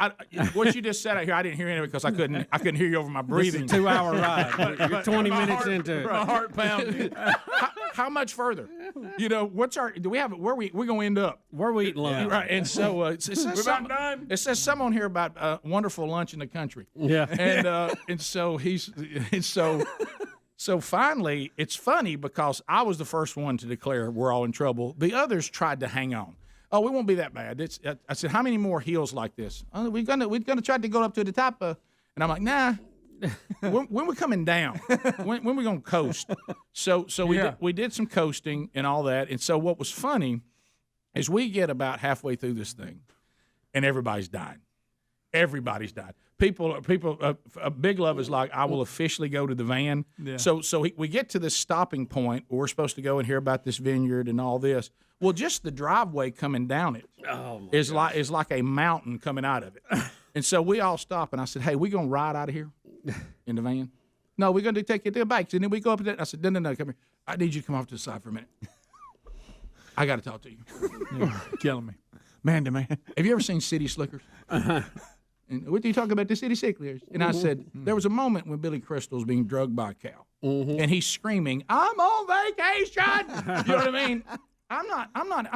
What you just said out here, I didn't hear any of it because I couldn't hear you over my breathing. It's a 2-hour ride. You're 20 minutes into it. My heart pounding. How much further? What's our? Do we have? Where we going to end up? Where we eating lunch? Right. And so it says We're about done. It says something on here about wonderful lunch in the country. Yeah. And so So finally, it's funny because I was the first one to declare we're all in trouble. The others tried to hang on. Oh, we won't be that bad. I said, how many more hills like this? Oh, we're gonna try to go up to the top. And I'm like, nah. when we're coming down, when we're gonna coast. So we did some coasting and all that. And so what was funny is we get about halfway through this thing, and everybody's dying. Everybody's died. People. Big Love is like, I will officially go to the van. Yeah. So we get to this stopping point where we're supposed to go and hear about this vineyard and all this. Well, just the driveway coming down it is like a mountain coming out of it. And so we all stop, and I said, hey, we going to ride out of here in the van? No, we're going to take you to the bikes. And then we go up there. I said, no, come here. I need you to come off to the side for a minute. I got to talk to you. Killing me. Man to man. Have you ever seen City Slickers? And what do you talk about, the City Slickers? And I said, there was a moment when Billy Crystal's being drugged by a cow. Mm-hmm. And he's screaming, I'm on vacation. You know what I mean? I'm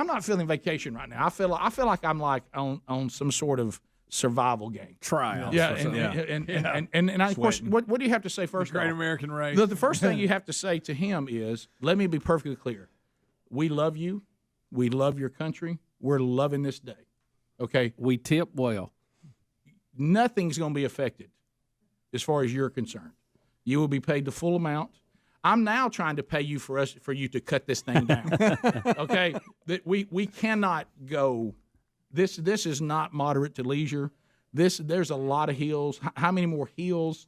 not feeling vacation right now. I feel like I'm like on some sort of survival game. Trial. Yeah. And of course, what do you have to say first? Great American race. The first thing you have to say to him is, let me be perfectly clear. We love you. We love your country. We're loving this day. Okay? We tip well. Nothing's going to be affected as far as you're concerned. You will be paid the full amount. I'm now trying to pay you for you to cut this thing down. Okay? That we cannot go. This is not moderate to leisure. There's a lot of hills. How many more hills?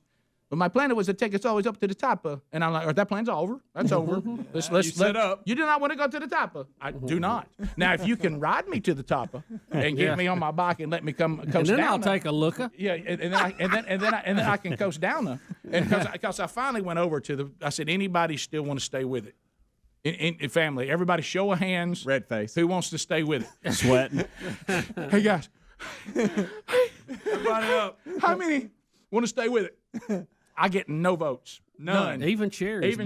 But my plan was to take us always up to the top. And I'm like, that plan's over. That's over. Let's set up. You do not want to go to the top. I do not. Now, if you can ride me to the top and get me on my bike and let me come coast down. And then I'll take a looker. Yeah, and then I can coast down. And because I finally went over I said, anybody still want to stay with it? In family, everybody show of hands. Red face. Who wants to stay with it? Sweating. Hey, guys. Everybody up. How many want to stay with it? I get no votes. None. Even cherries.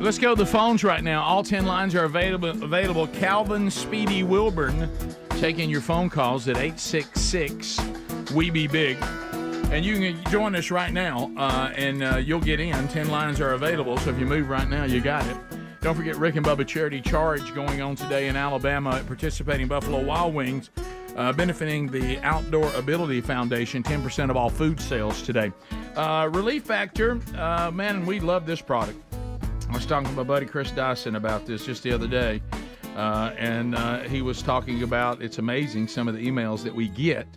Let's go to the phones right now. All 10 lines are available. Calvin Speedy Wilburn taking your phone calls at 866-WE-BE-BIG. And you can join us right now, and you'll get in. 10 lines are available, so if you move right now, you got it. Don't forget Rick and Bubba Charity Charge going on today in Alabama at participating Buffalo Wild Wings, benefiting the Outdoor Ability Foundation, 10% of all food sales today. Relief Factor, man, we love this product. I was talking to my buddy Chris Dyson about this just the other day, and he was talking about it's amazing some of the emails that we get.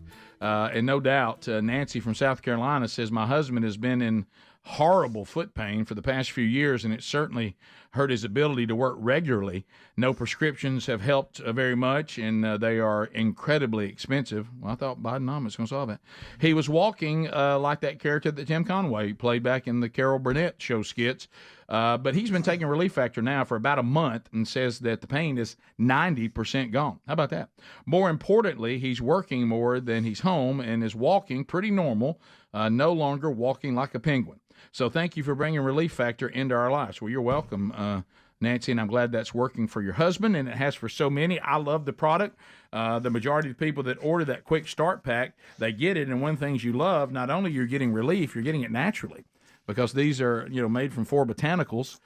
And no doubt, Nancy from South Carolina says, my husband has been in horrible foot pain for the past few years, and it certainly hurt his ability to work regularly. No prescriptions have helped very much, and they are incredibly expensive. Well, I thought Bidenomics was going to solve it. He was walking like that character that Tim Conway played back in the Carol Burnett show skits, but he's been taking Relief Factor now for about a month and says that the pain is 90% gone. How about that? More importantly, he's working more than he's home and is walking pretty normal, no longer walking like a penguin. So thank you for bringing Relief Factor into our lives. Well, you're welcome, Nancy, and I'm glad that's working for your husband, and it has for so many. I love the product. The majority of the people that order that quick start pack, they get it, and one of the things you love, not only you're getting relief, you're getting it naturally, because these are made from 4 botanicals,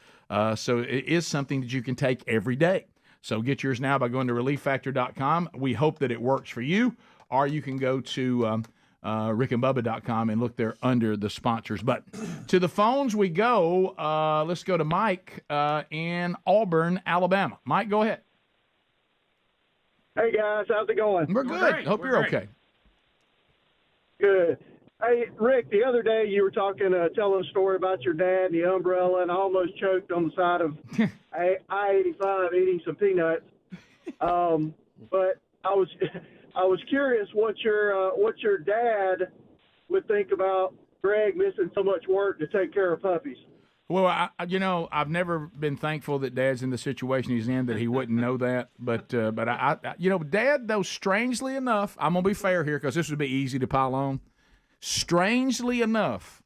so it is something that you can take every day. So get yours now by going to ReliefFactor.com. We hope that it works for you, or you can go to rickandbubba.com and look there under the sponsors. But to the phones we go. Let's go to Mike in Auburn, Alabama. Mike, go ahead. Hey, guys. How's it going? We're good. Great. Hope you're okay. Good. Hey, Rick, the other day you were telling a story about your dad and the umbrella, and I almost choked on the side of I-85 eating some peanuts. But I was curious what your dad would think about Greg missing so much work to take care of puppies. Well, I've never been thankful that Dad's in the situation he's in, that he wouldn't know that. But Dad, though, strangely enough, I'm gonna be fair here because this would be easy to pile on. Strangely enough,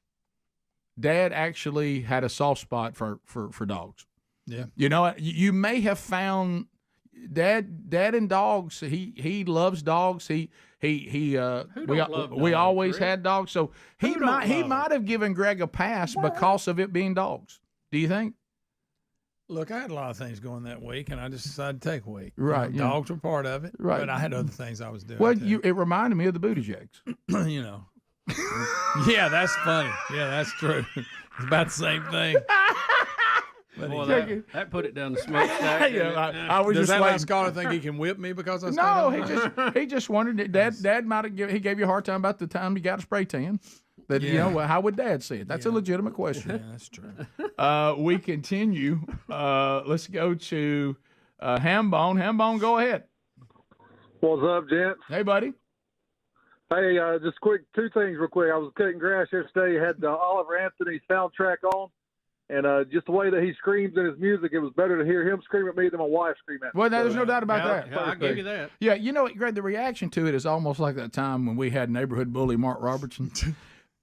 Dad actually had a soft spot for dogs. Yeah. You may have found Dad and dogs. He loves dogs. We always had dogs. So he might have given Greg a pass because of it being dogs. Do you think? Look, I had a lot of things going that week, and I just decided to take a week. Right. Dogs were part of it. Right. But I had other things I was doing. Well, it reminded me of the booty jakes. Yeah, that's funny. Yeah, that's true. It's about the same thing. Boy, that put it down the smokestack. I was Does just that scholar think he can whip me because I No, he just wondered. Dad might have gave you a hard time about the time you got a spray tan. That how would Dad see it? That's a legitimate question. Yeah, that's true. We continue. Let's go to Hambone. Hambone, go ahead. What's up, gents? Hey, buddy. Hey, just quick, 2 things real quick. I was cutting grass yesterday, had the Oliver Anthony soundtrack on, and just the way that he screams in his music, it was better to hear him scream at me than my wife scream at me. Well, there's no doubt about that. Yeah, I'll give you that. Yeah, you know what, Greg, the reaction to it is almost like that time when we had neighborhood bully Mark Robertson.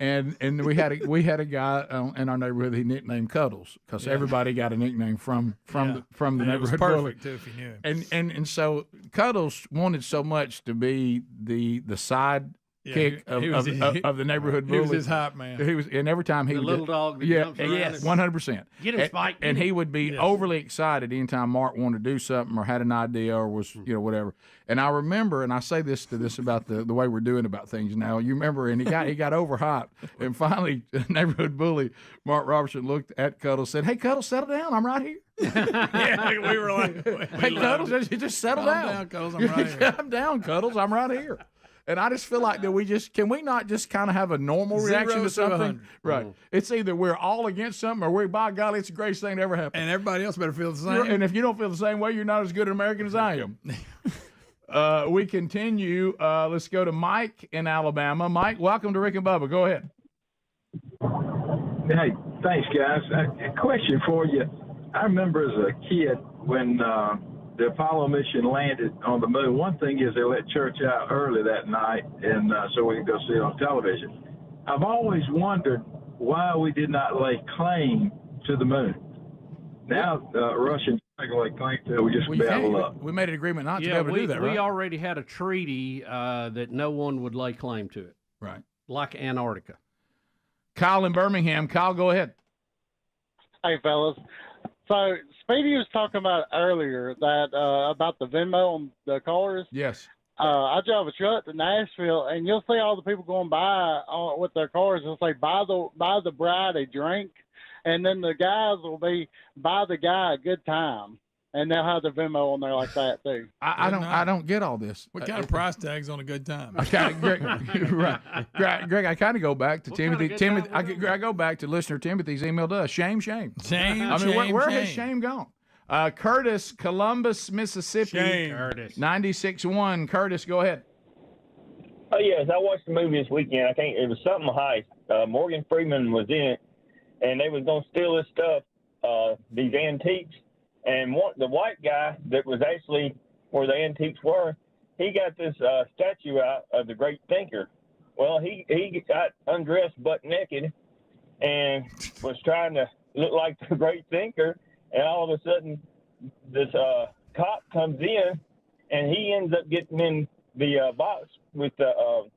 And we had a guy in our neighborhood he nicknamed Cuddles because everybody got a nickname from the neighborhood it was perfect too if you knew him. And so Cuddles wanted so much to be the side kick of the neighborhood bully. He was his hype man. He was, and every time he would little dog that jumps around. Yes, 100%. Get him, Spike. And he would be overly excited anytime Mark wanted to do something or had an idea or was whatever. And I remember, and I say this about the way we're doing about things now. You remember, and he got overhyped, and finally, neighborhood bully Mark Robertson looked at Cuddles, said, "Hey, Cuddles, settle down. I'm right here." Yeah, we were like, "Hey, Cuddles, just settle down. Cuddles, I'm right here." Calm down, Cuddles. I'm right here. And I just feel like that can we not just kind of have a normal reaction to something? 100. Right. It's either we're all against something or by golly, it's the greatest thing that ever happened. And everybody else better feel the same. And if you don't feel the same way, you're not as good an American as I am. We continue. Let's go to Mike in Alabama. Mike, welcome to Rick and Bubba. Go ahead. Hey, thanks, guys. A question for you. I remember as a kid when the Apollo mission landed on the moon. One thing is they let church out early that night, and so we could go see it on television. I've always wondered why we did not lay claim to the moon. Now Russians can lay claim to it. We just babble up. We made an agreement not to be able to do that, right? We already had a treaty that no one would lay claim to it. Right. Like Antarctica. Kyle in Birmingham. Kyle, go ahead. Hey, fellas. So Speedy was talking about earlier that about the Venmo on the cars. Yes. I drive a truck to Nashville, and you'll see all the people going by with their cars. They'll say, buy the bride a drink, and then the guys will be, buy the guy a good time. and they'll have the Venmo on there like that too. I don't get all this. What kind of price tags on a good time? Greg, I kind of go back to Timothy. I go back to listener Timothy's email to us. Shame. Shame. I mean, where has shame gone? Curtis, Columbus, Mississippi. Shame. Curtis. 96.1. Curtis, go ahead. Oh yes, I watched the movie this weekend. I think it was something heist. Morgan Freeman was in it, and they was gonna steal his stuff, these antiques. And the white guy that was actually where the antiques were, he got this statue out of the great thinker. Well, he got undressed butt naked and was trying to look like the great thinker. And all of a sudden, this cop comes in, and he ends up getting in the box with the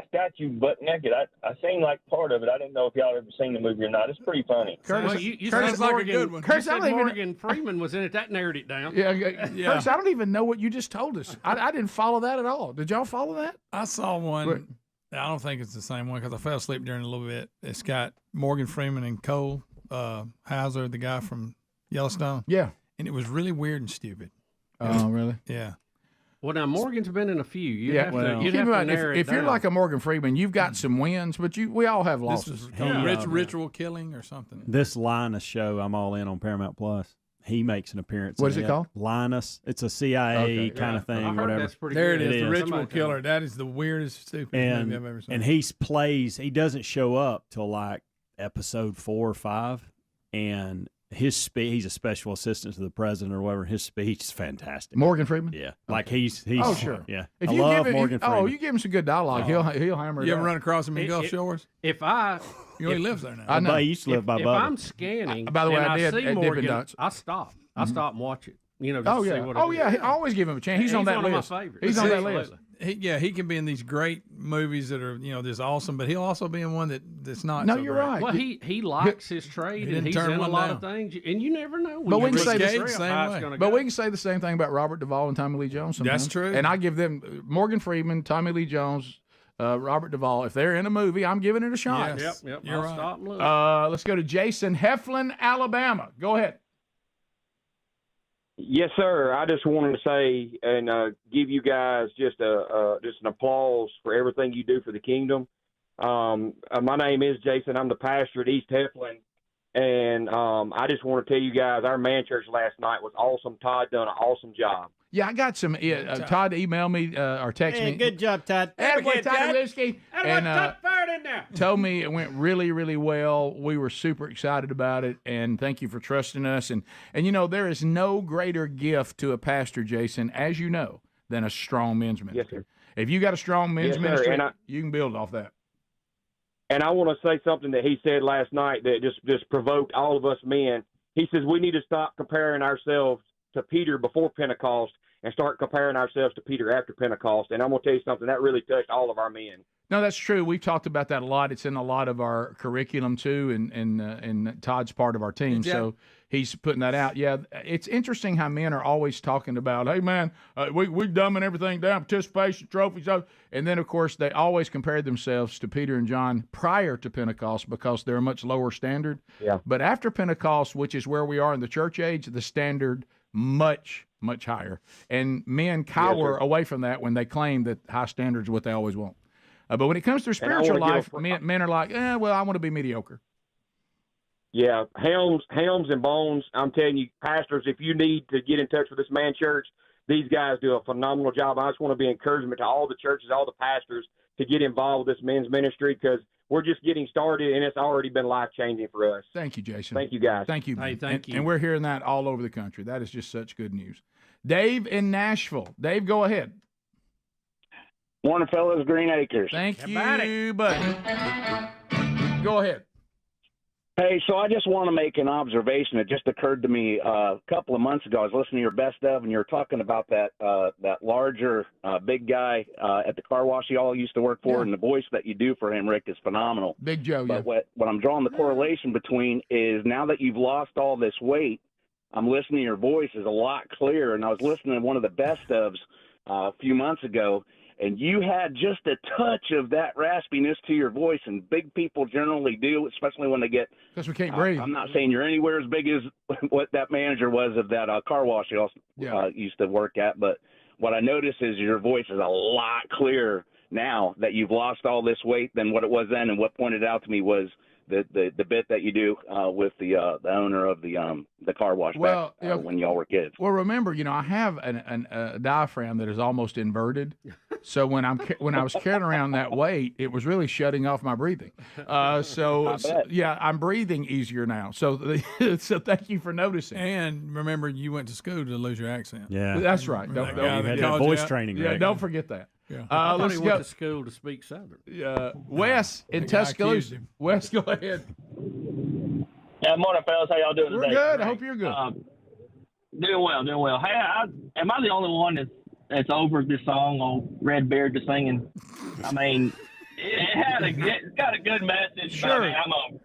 statue butt naked. I seen like part of it. I didn't know if y'all ever seen the movie or not. It's pretty funny. Curtis, you Curtis said like Morgan, a good one. Curtis, Morgan Freeman was in it. That narrowed it down. Yeah. Curtis, I don't even know what you just told us. I didn't follow that at all. Did y'all follow that? I saw one. I don't think it's the same one because I fell asleep during it a little bit. It's got Morgan Freeman and Cole Hauser, the guy from Yellowstone. Yeah. And it was really weird and stupid. Oh, really? Yeah. Well, now Morgan's been in a few. You'd have to narrow it if you're down. like a Morgan Freeman, you've got some wins, but we all have This losses. was called ritual killing or something. This Linus show, I'm all in on Paramount Plus. He makes an appearance. What is it called? Linus. It's a CIA kind of thing, whatever. There it is, the ritual killer. That is the weirdest, stupid movie I've ever seen. And he doesn't show up till like episode 4 or 5, and his speech, he's a special assistant to the president or whatever. His speech is fantastic. Morgan Freeman? Yeah. Like he's oh, sure. Yeah. If I you love give Morgan Freeman. you give him some good dialogue, he'll hammer it You out. ever run across him in Gulf Shores? He lives there now. I know. He used to live by If Bubba. I'm scanning, by the way, and I did see at Morgan, Dippin' Dots. I stop. I stop and watch it. Just to see what it is. I always give him a chance. He's on that one list. of my favorites. He's on that list. He can be in these great movies that are just awesome, but he'll also be in one that's not. No, so you're great. right. Well, he likes his trade, and he's in a lot of things, and you never know. But we can say we can say the same thing about Robert Duvall and Tommy Lee Jones. Sometimes. That's true. And I give them Morgan Freeman, Tommy Lee Jones, Robert Duvall. If they're in a movie, I'm giving it a shot. Yes. Yep. You're I'll right. stop and look. Let's go to Jason Heflin, Alabama. Go ahead. Yes, sir. I just wanted to say and give you guys just an applause for everything you do for the kingdom. My name is Jason. I'm the pastor at East Heflin, and I just want to tell you guys our man church last night was awesome. Todd done an awesome job. Yeah, I got some. Todd emailed me or text me. Good job, Todd. Attaboy, Todd Lewski. And in there. told me it went really, really well. We were super excited about it, and thank you for trusting us. And there is no greater gift to a pastor, Jason, as you know, than a strong men's ministry. Yes, sir. If you got a strong men's Yes, ministry, sir. you can build off that. And I want to say something that he said last night that just provoked all of us men. He says we need to stop comparing ourselves to Peter before Pentecost and start comparing ourselves to Peter after Pentecost. And I'm going to tell you something, that really touched all of our men. No, that's true. We've talked about that a lot. It's in a lot of our curriculum too, and Todd's part of our team, so he's putting that out. Yeah, it's interesting how men are always talking about, hey man, we dumbing everything down, participation trophies, and then of course they always compare themselves to Peter and John prior to Pentecost because they're a much lower standard. Yeah. But after Pentecost, which is where we are in the church age, the standard much higher, and men cower away from that when they claim that high standards are what they always want. But when it comes to spiritual life, men are like, well, I want to be mediocre. Yeah, Helms and Bones, I'm telling you, pastors, if you need to get in touch with this man church, these guys do a phenomenal job. I just want to be encouragement to all the churches, all the pastors to get involved with this men's ministry because we're just getting started, and it's already been life-changing for us. Thank you, Jason. Thank you, guys. Thank you. Hey, thank you. And we're hearing that all over the country. That is just such good news. Dave in Nashville. Dave, go ahead. Morning, fellas, Green Acres. Thank you, buddy. Go ahead. Hey, so I just want to make an observation that just occurred to me a couple of months ago. I was listening to your best of, and you were talking about that larger big guy at the car wash you all used to work for, and the voice that you do for him, Rick, is phenomenal. Big Joe, but what I'm drawing the correlation between is now that you've lost all this weight, I'm listening to your voice is a lot clearer, and I was listening to one of the best ofs a few months ago, and you had just a touch of that raspiness to your voice, and big people generally do, especially when they get. Because we can't breathe. I'm not saying you're anywhere as big as what that manager was of that car wash you used to work at, but what I noticed is your voice is a lot clearer now that you've lost all this weight than what it was then. And what pointed out to me was the bit that you do with the owner of the car wash when y'all were kids. Well, remember, I have a diaphragm that is almost inverted, so when I was carrying around that weight, it was really shutting off my breathing. So I'm breathing easier now. So so thank you for noticing. And remember, you went to school to lose your accent. Yeah, that's right. You had that voice training. Yeah, Rick. don't forget that. Yeah. I thought he went to school to speak Southern. Wes in Tuscaloosa. Wes, go ahead. Yeah, morning, fellas. How y'all doing today? We're good. I hope you're good. Doing well. Hey, am I the only one that's over this song on Redbeard to singing? I mean, it's got a good message. Sure. But, I mean, I'm over.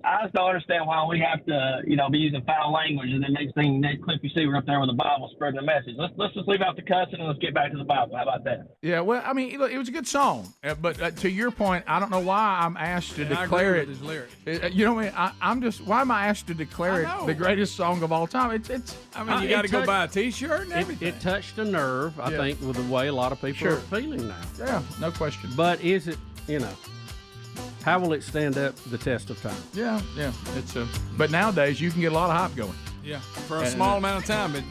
I just don't understand why we have to, be using foul language, and then next thing, that clip you see, we're up there with the Bible spreading the message. Let's just leave out the cussing and let's get back to the Bible. How about that? Yeah, well, I mean, look, it was a good song, but to your point, I don't know why I'm asked to declare it. His lyrics. I'm just why am I asked to declare it the greatest song of all time? It's. I mean, you got to go buy a T-shirt and everything. It touched a nerve, I think, with the way a lot of people are feeling now. Yeah, no question. But is it, how will it stand up the test of time? Yeah, it's but nowadays you can get a lot of hype going. Yeah, for a small amount of time, but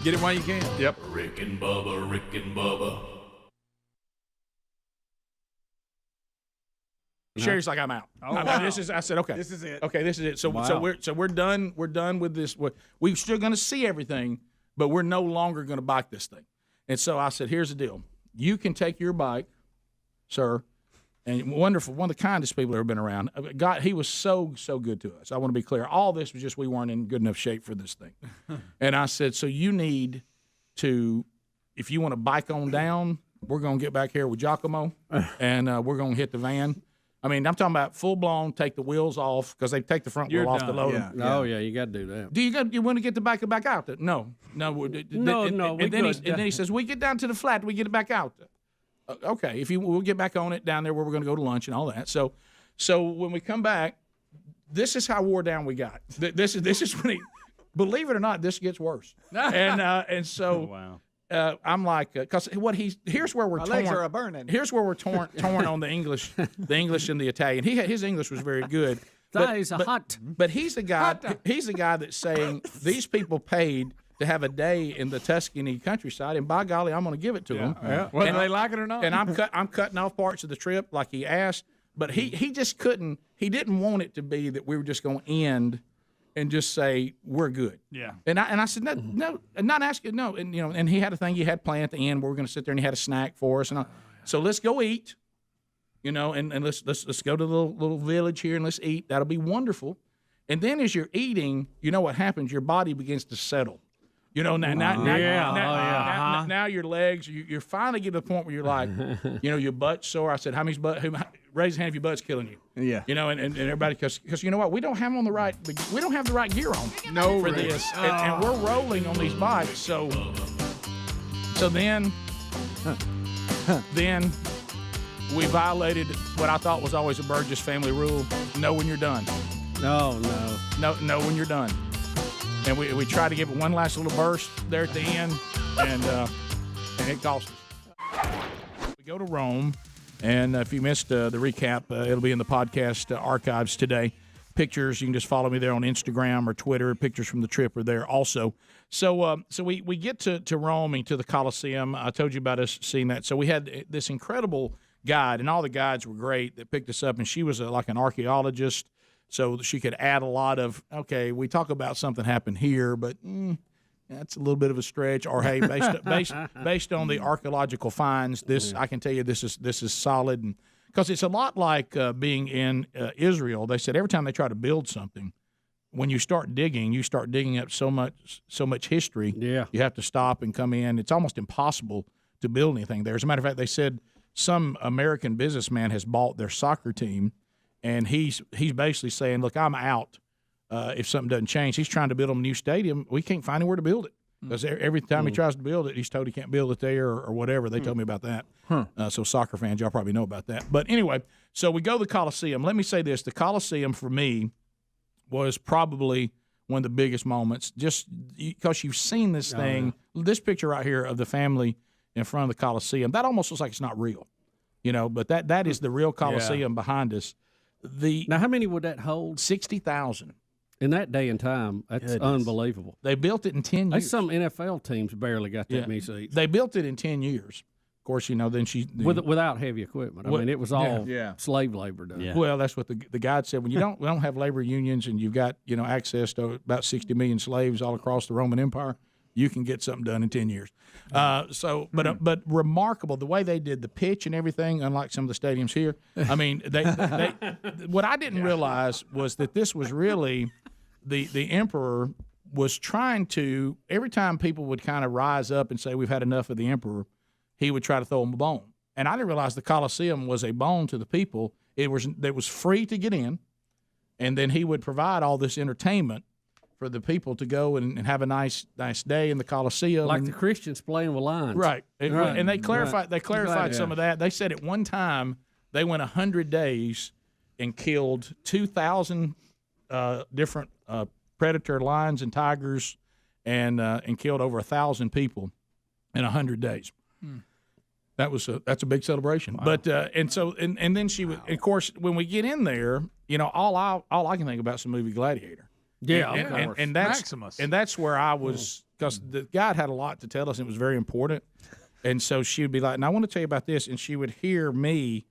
get it while you can. Yep. Rick and Bubba. Sherry's like, I'm out. Oh, wow. I said, okay. This is it. Okay, this is it. So we're done. We're done with this. We're still going to see everything, but we're no longer going to bike this thing. And so I said, here's the deal. You can take your bike, sir. And wonderful, one of the kindest people I've ever been around. God, he was so good to us. I want to be clear. All this was just we weren't in good enough shape for this thing. And I said, so you need to, if you want to bike on down, we're going to get back here with Giacomo, and we're going to hit the van. I mean, I'm talking about full blown. Take the wheels off because they take the front wheel off to load them. Yeah. Oh yeah, you got to do that. You want to get the back out? No. And then he says, we get down to the flat. We get it back out. Okay, we'll get back on it down there where we're going to go to lunch and all that. So when we come back, this is how wore down we got. This is when believe it or not, this gets worse. And so I'm like, because here's where we're torn. My legs are burning. Here's where we're torn on the English and the Italian. His English was very good. But he's the guy. He's the guy that's saying these people paid to have a day in the Tuscany countryside, and by golly, I'm going to give it to them, whether they like it or not. And I'm cutting off parts of the trip like he asked, but he just couldn't. He didn't want it to be that we were just going to end and just say we're good. Yeah. And I said no, not asking no, and and he had a thing he had planned at the end where we're going to sit there and he had a snack for us, and so let's go eat, and let's go to the little village here and let's eat. That'll be wonderful. And then as you're eating, you know what happens? Your body begins to settle. Now your legs, you're finally getting to the point where you're like, your butt's sore. I said, raise your hand if your butt's killing you. Yeah. And everybody, because you know what? We don't have the right gear on for this. And we're rolling on these bikes. So then we violated what I thought was always a Burgess family rule. Know when you're done. No, when you're done. And we try to give it one last little burst there at the end, and it cost us. We go to Rome, and if you missed the recap, it'll be in the podcast archives today. Pictures, you can just follow me there on Instagram or Twitter. Pictures from the trip are there also. So we get to Rome and to the Colosseum. I told you about us seeing that. So we had this incredible guide, and all the guides were great that picked us up, and she was like an archaeologist. So she could add a lot of, okay, we talk about something happened here, but that's a little bit of a stretch. Or hey, based on the archaeological finds, I can tell you this is solid, and because it's a lot like being in Israel. They said every time they try to build something, when you start digging up so much history. Yeah, you have to stop and come in. It's almost impossible to build anything there. As a matter of fact, they said some American businessman has bought their soccer team. And he's basically saying, look, I'm out if something doesn't change. He's trying to build them a new stadium. We can't find anywhere to build it. Because every time he tries to build it, he's told he can't build it there or whatever. They told me about that. So soccer fans, y'all probably know about that. But anyway, so we go to the Coliseum. Let me say this. The Coliseum for me was probably one of the biggest moments just because you've seen this thing, this picture right here of the family in front of the Coliseum. That almost looks like it's not real, but that is the real Coliseum behind us. Now, how many would that hold? 60,000. In that day and time, that's unbelievable. They built it in 10 years. Some NFL teams barely got that many seats. They built it in 10 years. Of course, then without heavy equipment. I mean, it was all slave labor done. Yeah. Well, that's what the guide said. When we don't have labor unions and you've got access to about 60 million slaves all across the Roman Empire, you can get something done in 10 years. But remarkable the way they did the pitch and everything, unlike some of the stadiums here. I mean, they what I didn't realize was that this was really the emperor was trying to, every time people would kind of rise up and say we've had enough of the emperor, he would try to throw them a bone. And I didn't realize the Colosseum was a bone to the people. It was free to get in, and then he would provide all this entertainment for the people to go and have a nice day in the Coliseum. Like the Christians playing with lines. Right. And they clarified some of that. They said at one time they went 100 days and killed 2,000 different predator lions and tigers and killed over 1,000 people in 100 days. That's a big celebration. Wow. But and then she would, of course, when we get in there, all I can think about is the movie Gladiator. Yeah, and that's Maximus. And that's where I was, because the guide had a lot to tell us, and it was very important. And so she would be like, "And I want to tell you about this," and she would hear me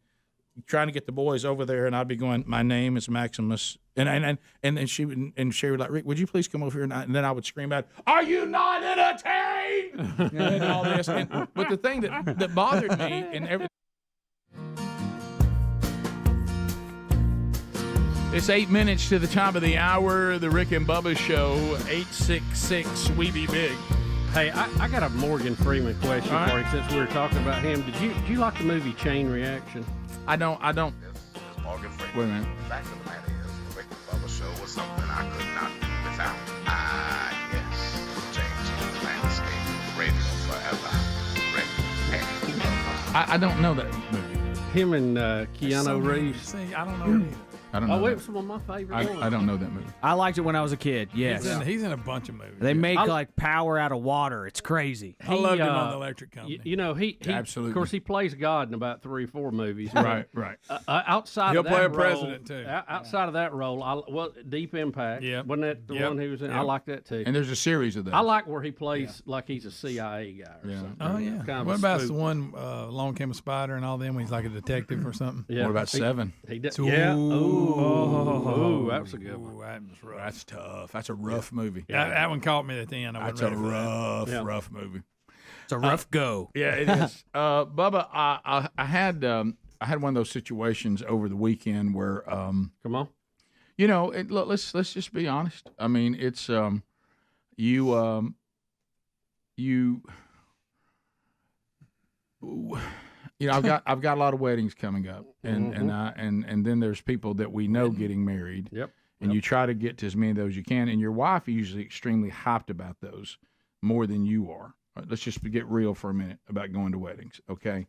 trying to get the boys over there, and I'd be going, "My name is Maximus," and then she would like, "Rick, would you please come over here?" And then I would scream out, "Are you not entertained?" and all this. But the thing that bothered me and everything. It's 8 minutes to the top of the hour. The Rick and Bubba Show, 866 We Be Big. Hey, I got a Morgan Freeman question for you since we were talking about him. Did you like the movie Chain Reaction? I don't. This is Morgan Freeman. Wait a minute. The fact of the matter is, the Rick and Bubba Show was something I could not do without. Yes, changing the landscape of radio forever. Rick and Bubba. I don't know that movie. Him and Keanu Reeves. See, I don't know either. I don't know. It was one of my favorite ones. I don't know that movie. I liked it when I was a kid. Yes, he's in a bunch of movies. They make like power out of water. It's crazy. I loved him on the Electric Company. He absolutely. Of course, he plays God in about 3 or 4 movies. Right. Outside He'll of that play a role, president too. Outside of that role, Deep Impact. Yeah, wasn't that the one he was in? Yep. I like that too. And there's a series of that. I like where he plays like he's a CIA guy or something. Oh yeah. Kind of what a about spook. the one Long Came a Spider and all them when he's like a detective or something? Yeah. What about Seven? He did. Ooh. Yeah. Ooh, that was a good one. That was rough. That's tough. That's a rough movie. That one caught me at the end. That's a rough movie. It's a rough go. Yeah, it is. Bubba, I had one of those situations over the weekend where Come on. Look, let's just be honest. I mean, it's I've got a lot of weddings coming up, and then there's people that we know getting married. Yep. And you try to get to as many of those as you can, and your wife is usually extremely hyped about those more than you are. All right, let's just get real for a minute about going to weddings, okay?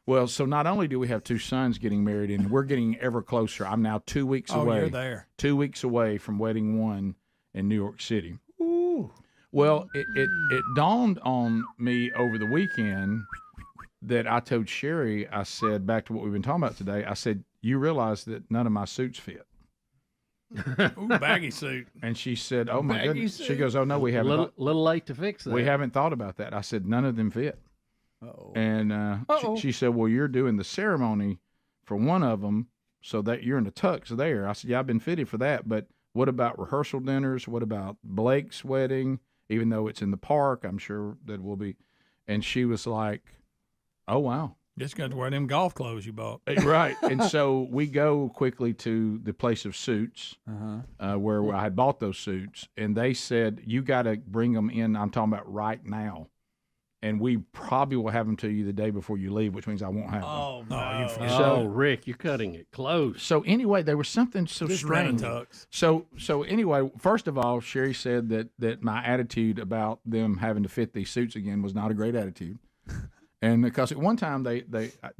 Well, so not only do we have 2 sons getting married, and we're getting ever closer. I'm now 2 weeks away. You're there. 2 weeks away from wedding 1 in New York City. Ooh. Well, it dawned on me over the weekend that I told Sherry, I said, back to what we've been talking about today, I said, you realize that none of my suits fit. Ooh, baggy suit. And she said, "Oh my Baggy goodness." suit. She goes, "Oh no, we haven't. Little late to fix that. We haven't thought about that." I said, "None of them fit." Uh-oh. And she said, "Well, you're doing the ceremony for one of them, so that you're in the tux there." I said, "Yeah, I've been fitted for that, but what about rehearsal dinners? What about Blake's wedding? Even though it's in the park, I'm sure that will be." And she was like, "Oh wow." Just got to wear them golf clothes you bought. Right. And so we go quickly to the place of suits where I had bought those suits. And they said, you got to bring them in. I'm talking about right now. and we probably will have them to you the day before you leave, which means I won't have them. Oh, no. So, Rick, you're cutting it close. So anyway, there was something so Just strange. Renatucks. So anyway, first of all, Sherry said that my attitude about them having to fit these suits again was not a great attitude. And because at one time they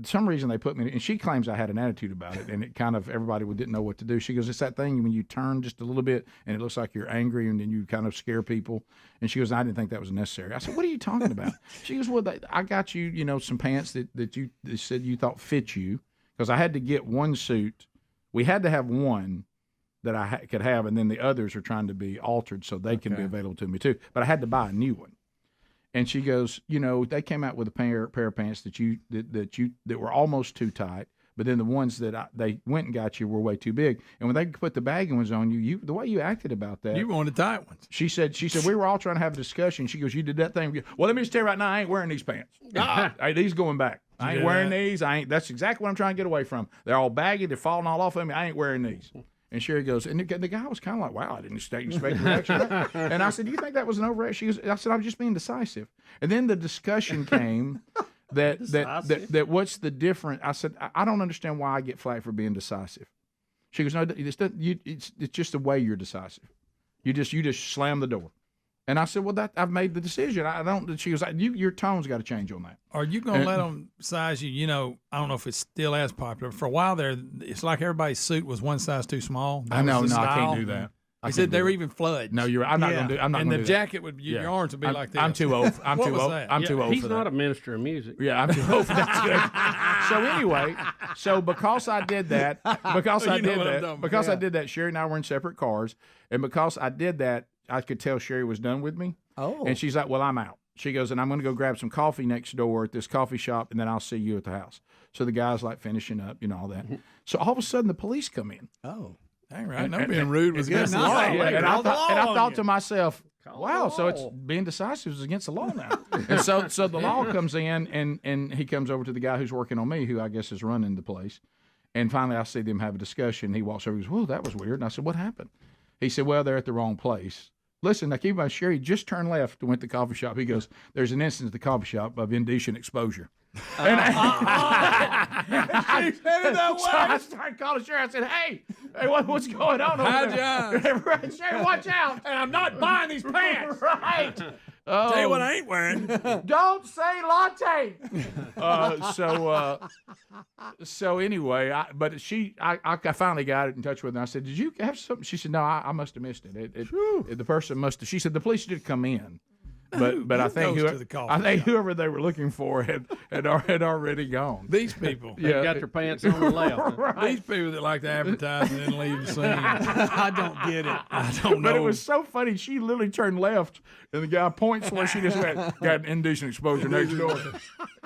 some reason they put me, and she claims I had an attitude about it, and it kind of everybody didn't know what to do. She goes, it's that thing when you turn just a little bit and it looks like you're angry, and then you kind of scare people. And she goes, I didn't think that was necessary. I said, what are you talking about? She goes, well, I got you, some pants that you said you thought fit you, because I had to get one suit. We had to have one that I could have, and then the others are trying to be altered so they can be available to me too. But I had to buy a new one. And she goes, they came out with a pair of pants that were almost too tight, but then the ones that they went and got you were way too big. And when they put the baggy ones on you, the way you acted about that, You wanted tight ones. She said we were all trying to have a discussion. She goes, you did that thing. Well, let me just tell you right now, I ain't wearing these pants. Hey, these going back. I ain't wearing these. That's exactly what I'm trying to get away from. They're all baggy. They're falling all off of me. I ain't wearing these. And Sherry goes, and the guy was kind of like, wow, I didn't expect the reaction. And I said, do you think that was an overreaction? She goes, I said, I'm just being decisive. And then the discussion came that what's the difference? I said, I don't understand why I get flack for being decisive. She goes, no, it's just the way you're decisive. You just slam the door. And I said, well, I've made the decision. I don't. She goes, your tone's got to change on that. Are you going to let them size you? I don't know if it's still as popular. For a while there, it's like everybody's suit was one size too small. I know. No, I can't do that. He said they were even floods. No, you're right. I'm not going to do. I'm not going to do And the jacket would, your arms would be like this. I'm too old. I'm too old. I'm too old He's for not that. a minister of music. Yeah, I'm too old for that. So anyway, because I did that, I did that, Sherry and I were in separate cars, and because I did that, I could tell Sherry was done with me. Oh. And she's like, well, I'm out. She goes, and I'm going to go grab some coffee next door at this coffee shop, and then I'll see you at the house. So the guy's like finishing up, all that. So all of a sudden the police come in. Oh. All right. No being rude was against the law. And I thought to myself, wow, so it's being decisive is against the law now. And so the law comes in, and he comes over to the guy who's working on me, who I guess is running the place. And finally I see them have a discussion. He walks over and goes, whoa, that was weird. And I said, what happened? He said, well, they're at the wrong place. Listen, I keep in mind, Sherry just turned left and went to the coffee shop. He goes, there's an instance at the coffee shop of indecent exposure. And I said it that way. So I started calling Sherry. I said, hey, what's going on over there? Right, Sherry, watch out. And I'm not buying these pants. Right. Tell you what I ain't wearing. Don't say latte. So anyway, I finally got in touch with her. I said, did you have something? She said, no, I must have missed it. The person must have. She said, the police did come in. But I think whoever they were looking for had already gone. These people, they got their pants on the left. Right. These people that like to advertise and then leave the scene. I don't get it. I don't know. But it was so funny. She literally turned left, and the guy points where she just got an indecent exposure next door.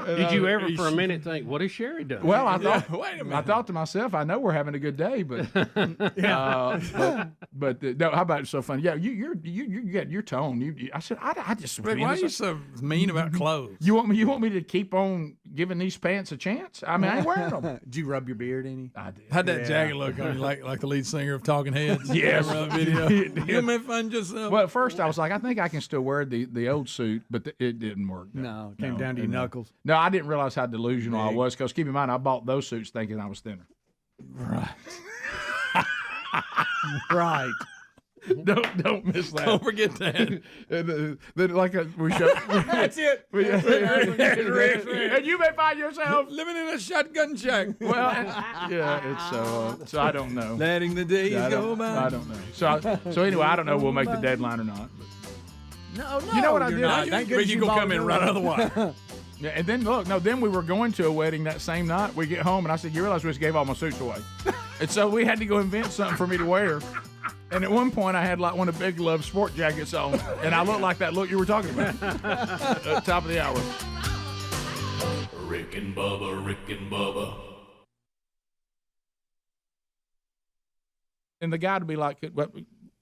Did you ever, for a minute, think, what has Sherry done? Well, I thought. Wait a minute. I thought to myself, I know we're having a good day, but no. How about it's so funny? Yeah, you got your tone. I said, I just. Rick, why are you so mean about clothes? You want me to keep on giving these pants a chance? I mean, I ain't wearing them. Did you rub your beard any? I did. How'd that jacket look on you, like the lead singer of Talking Heads? Yes. Remember that video? You made fun yourself. Well, at first I was like, I think I can still wear the old suit, but it didn't work. No, it came down to your knuckles. No, I didn't realize how delusional I was, because keep in mind, I bought those suits thinking I was thinner. Right. Right. Don't miss that. Don't forget that. Then we show. That's it. And you may find yourself living in a shotgun shack. Well, yeah, it's so I don't know. Letting the days go by. I don't know. So anyway, I don't know. We'll make the deadline or not. But. No. You know what I did? You gonna come in right out of the wire. Yeah, and then then we were going to a wedding that same night. We get home and I said, you realize we just gave all my suits away. And so we had to go invent something for me to wear. And at one point I had like one of Big Love's sport jackets on, and I looked like that look you were talking about at top of the hour. Rick and Bubba. And the guy would be like, what,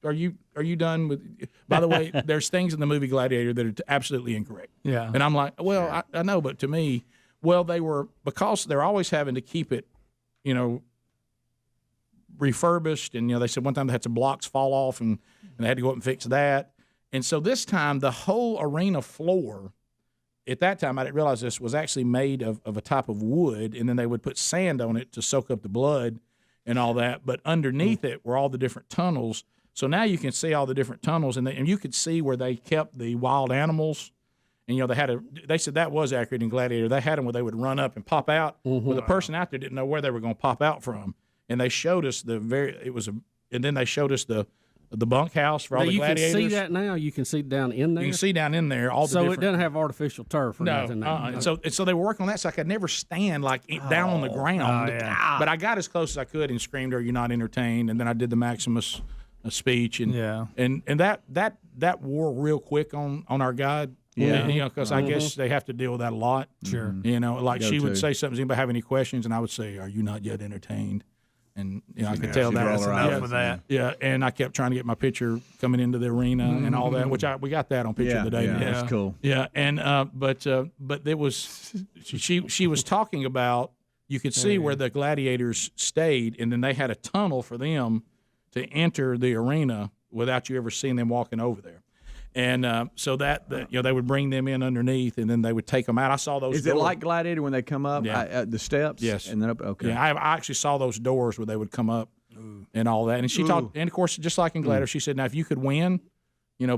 are you done with? By the way, there's things in the movie Gladiator that are absolutely incorrect. Yeah. And I'm like, well, I know, but to me, they were, because they're always having to keep it, refurbished. And, they said one time they had some blocks fall off and they had to go up and fix that. And so this time the whole arena floor at that time, I didn't realize this was actually made of a type of wood, and then they would put sand on it to soak up the blood and all that. But underneath it were all the different tunnels. So now you can see all the different tunnels, and you could see where they kept the wild animals. And, they said that was accurate in Gladiator. They had them where they would run up and pop out. Well, the person out there didn't know where they were going to pop out from. And they showed us and then they showed us the bunkhouse for all the gladiators. You can see that now. You can see down in there. You can see down in there all the so different. it doesn't have artificial turf or nothing. And so they were working on that, so I could never stand down on the ground. But I got as close as I could and screamed, "Are you not entertained?" And then I did the Maximus speech, and that wore real quick on our guide. Yeah, because I guess they have to deal with that a lot. Sure. Like she would say something. Does anybody have any questions? And I would say, "Are you not yet entertained?" And I could tell that. Enough of that. Yeah, and I kept trying to get my picture coming into the arena and all that, which we got that on picture of the day. Yeah, that's cool. Yeah, and but it was she was talking about, you could see where the gladiators stayed, and then they had a tunnel for them to enter the arena without you ever seeing them walking over there. And so that they would bring them in underneath, and then they would take them out. I saw those. Is doors. it like Gladiator when they come up the steps? Yes. And then up. Okay. Yeah, I actually saw those doors where they would come up and all that. And she talked, and of course, just like in Gladiator, she said, now if you could win,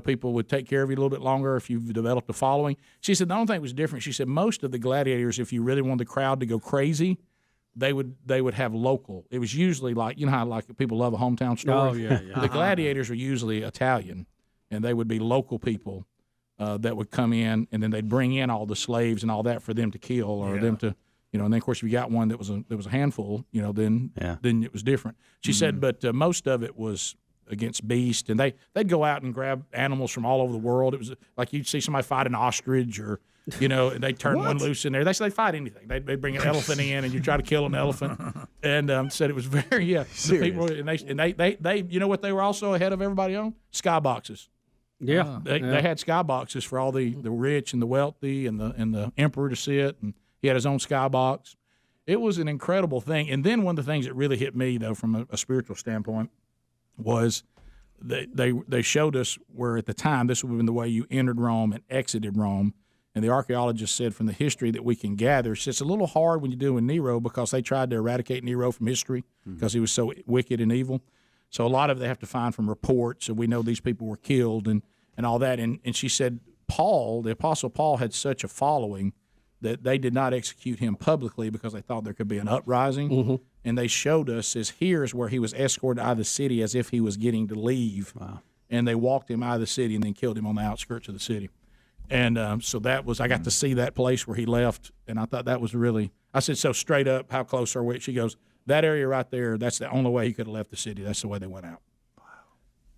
people would take care of you a little bit longer if you've developed a following. She said the only thing that was different. She said most of the gladiators, if you really wanted the crowd to go crazy, they would have local. It was usually like how like people love a hometown story. Oh yeah. The gladiators were usually Italian. And they would be local people that would come in, and then they'd bring in all the slaves and all that for them to kill or them to, and then of course if you got one that was a handful, then it was different. She said, but most of it was against beast, and they'd go out and grab animals from all over the world. It was like you'd see somebody fight an ostrich, or and they'd turn one loose in there. They fight anything. They'd bring an elephant in, and you try to kill an elephant. And said it was very the people, and they you know what they were also ahead of everybody on? Skyboxes. Yeah, they had skyboxes for all the rich and the wealthy and the emperor to sit, and he had his own skybox. It was an incredible thing. And then one of the things that really hit me, though, from a spiritual standpoint, was they showed us where at the time this would have been the way you entered Rome and exited Rome. And the archaeologists said from the history that we can gather, it's a little hard when you do with Nero because they tried to eradicate Nero from history because he was so wicked and evil. So a lot of it they have to find from reports, and we know these people were killed and all that. And she said Paul, the Apostle Paul, had such a following that they did not execute him publicly because they thought there could be an uprising. And they showed us here's where he was escorted out of the city as if he was getting to leave. Wow. And they walked him out of the city and then killed him on the outskirts of the city. And so that was, I got to see that place where he left, and I thought that was really, I said, so straight up, how close are we? She goes, that area right there, that's the only way he could have left the city. That's the way they went out. Wow.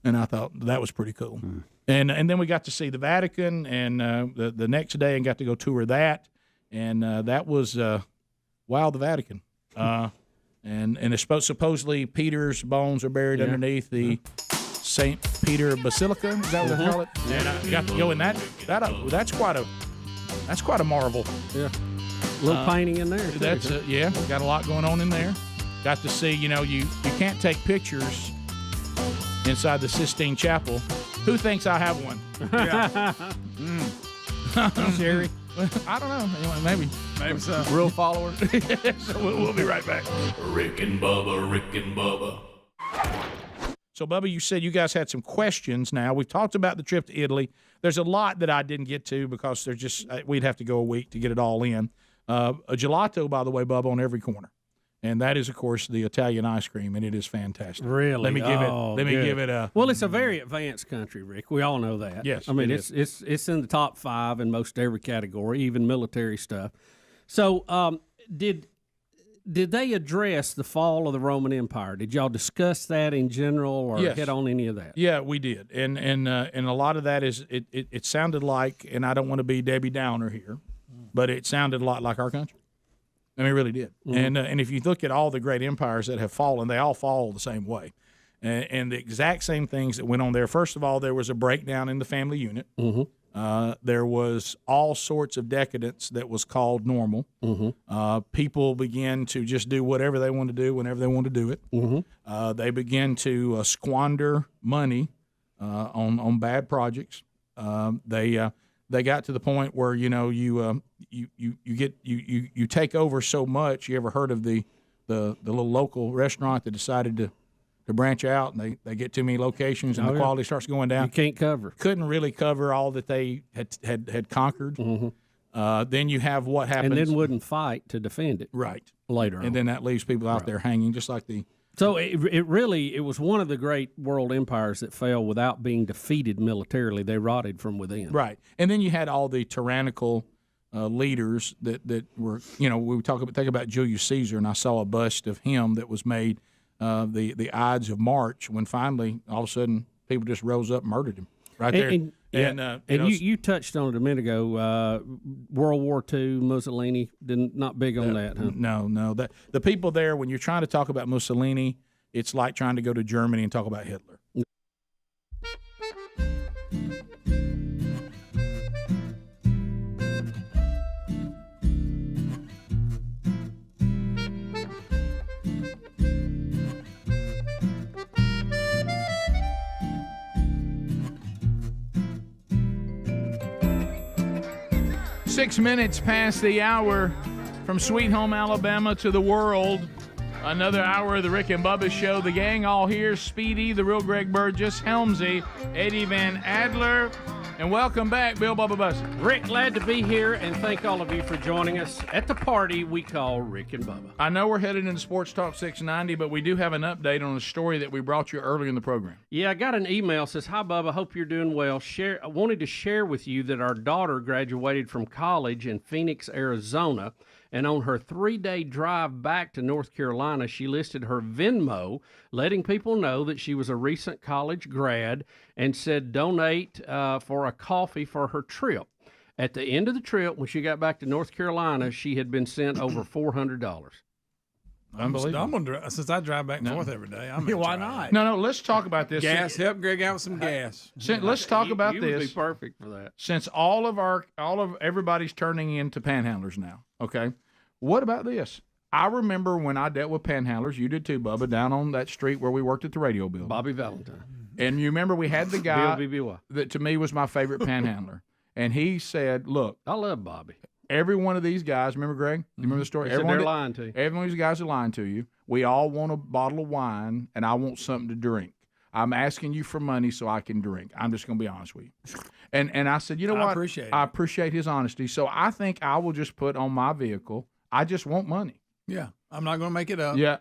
And I thought that was pretty cool. And then we got to see the Vatican and the next day and got to go tour that. And that was, the Vatican. And it's supposedly Peter's bones are buried underneath the St. Peter Basilica. Is that what they call it? And you got to go in that. That's quite a marvel. Yeah. A little painting in there. That's got a lot going on in there. Got to see, you can't take pictures inside the Sistine Chapel. Who thinks I have one? Sherry? I don't know. Maybe so. Real follower. So we'll be right back. Rick and Bubba. So, Bubba, you said you guys had some questions now. We've talked about the trip to Italy. There's a lot that I didn't get to because we'd have to go a week to get it all in. A gelato, by the way, Bubba, on every corner. And that is, of course, the Italian ice cream, and it is fantastic. Really? Let me give it a. Well, it's a very advanced country, Rick. We all know that. Yes. I mean, it's in the top 5 in most every category, even military stuff. So, did they address the fall of the Roman Empire? Did y'all discuss that in general, or hit on any of that? Yeah, we did, and a lot of that is it sounded like, and I don't want to be Debbie Downer here, but it sounded a lot like our country. I mean, it really did. And if you look at all the great empires that have fallen, they all fall the same way. And the exact same things that went on there. First of all, there was a breakdown in the family unit. There was all sorts of decadence that was called normal. People began to just do whatever they want to do whenever they want to do it. They began to squander money on bad projects. they got to the point where you take over so much. You ever heard of the little local restaurant that decided to branch out, and they get too many locations, and the quality starts going down? You can't cover. Couldn't really cover all that they had conquered. Then you have what happens, and then wouldn't fight to defend it. Right. Later and on. then that leaves people out there hanging, just like the. So it was one of the great world empires that fell without being defeated militarily. They rotted from within. Right. And then you had all the tyrannical leaders that were, we think about Julius Caesar, and I saw a bust of him that was made the Ides of March, when finally all of a sudden people just rose up and murdered him right there. You touched on it a minute ago. World War II, Mussolini, not big on that, huh? No. The people there, when you're trying to talk about Mussolini, it's like trying to go to Germany and talk about Hitler. 6 minutes past the hour, from Sweet Home Alabama to the world. Another hour of the Rick and Bubba Show. The gang all here: Speedy, the real Greg Burgess, Helmsy, Eddie Van Adler, and welcome back, Bill Bubba Bussey. Rick, glad to be here, and thank all of you for joining us at the party we call Rick and Bubba. I know we're headed into Sports Talk 690, but we do have an update on a story that we brought you earlier in the program. Yeah, I got an email. Says, "Hi, Bubba. Hope you're doing well. I wanted to share with you that our daughter graduated from college in Phoenix, Arizona. And on her 3-day drive back to North Carolina, she listed her Venmo, letting people know that she was a recent college grad, and said donate for a coffee for her trip. At the end of the trip, when she got back to North Carolina, she had been sent over $400. Unbelievable. Since I drive back and forth every day, why not? No, let's talk about this. Help Greg out with some gas. Let's talk about you this. Would be perfect for that. Since all of everybody's turning into panhandlers now, okay? What about this? I remember when I dealt with panhandlers, you did too, Bubba, down on that street where we worked at the radio building. Bobby Valentine. And you remember we had the guy Bill. that to me was my favorite panhandler. And he said, look, I love Bobby. Every one of these guys, remember, Greg? You remember the story? They're lying to you. Every one of these guys are lying to you. We all want a bottle of wine, and I want something to drink. I'm asking you for money so I can drink. I'm just going to be honest with you. And I said, you know what? I appreciate his honesty. So I think I will just put on my vehicle, I just want money. Yeah, I'm not going to make it up. Yeah,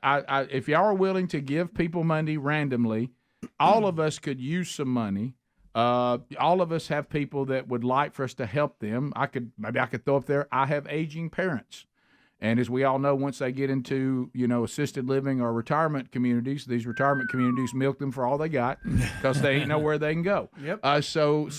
if y'all are willing to give people money randomly, all of us could use some money. All of us have people that would like for us to help them. Maybe I could throw up there, I have aging parents. And as we all know, once they get into, assisted living or retirement communities, these retirement communities milk them for all they got because they ain't know where they can go. Yep. So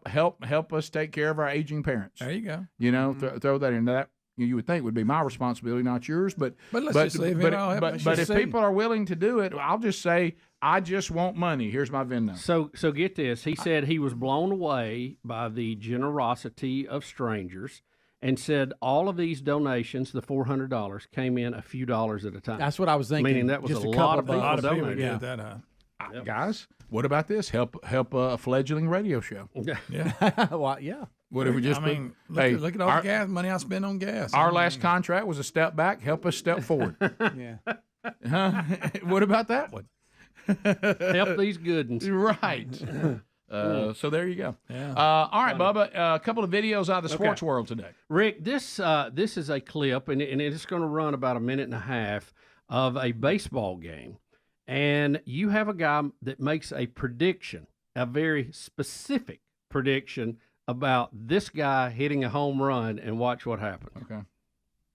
help us take care of our aging parents. There you go. Throw that in. That you would think would be my responsibility, not yours. But let's just leave it. But if people are willing to do it, I'll just say, I just want money. Here's my VIN number. So get this. He said he was blown away by the generosity of strangers, and said all of these donations, the $400, came in a few dollars at a time. That's what I was thinking. Meaning that was just a lot of people donating. Yeah. That, Guys, what about this? Help a fledgling radio show. Yeah. Well, yeah. What if we just look at all the gas money I spend on gas. Our last contract was a step back. Help us step forward. Yeah. What about that one? Help these good ones. Right. So there you go. Yeah. All right, Bubba. A couple of videos out of the sports world today. Rick, this is a clip, and it's going to run about a minute and a half of a baseball game. And you have a guy that makes a prediction, a very specific prediction about this guy hitting a home run, and watch what happens. Okay.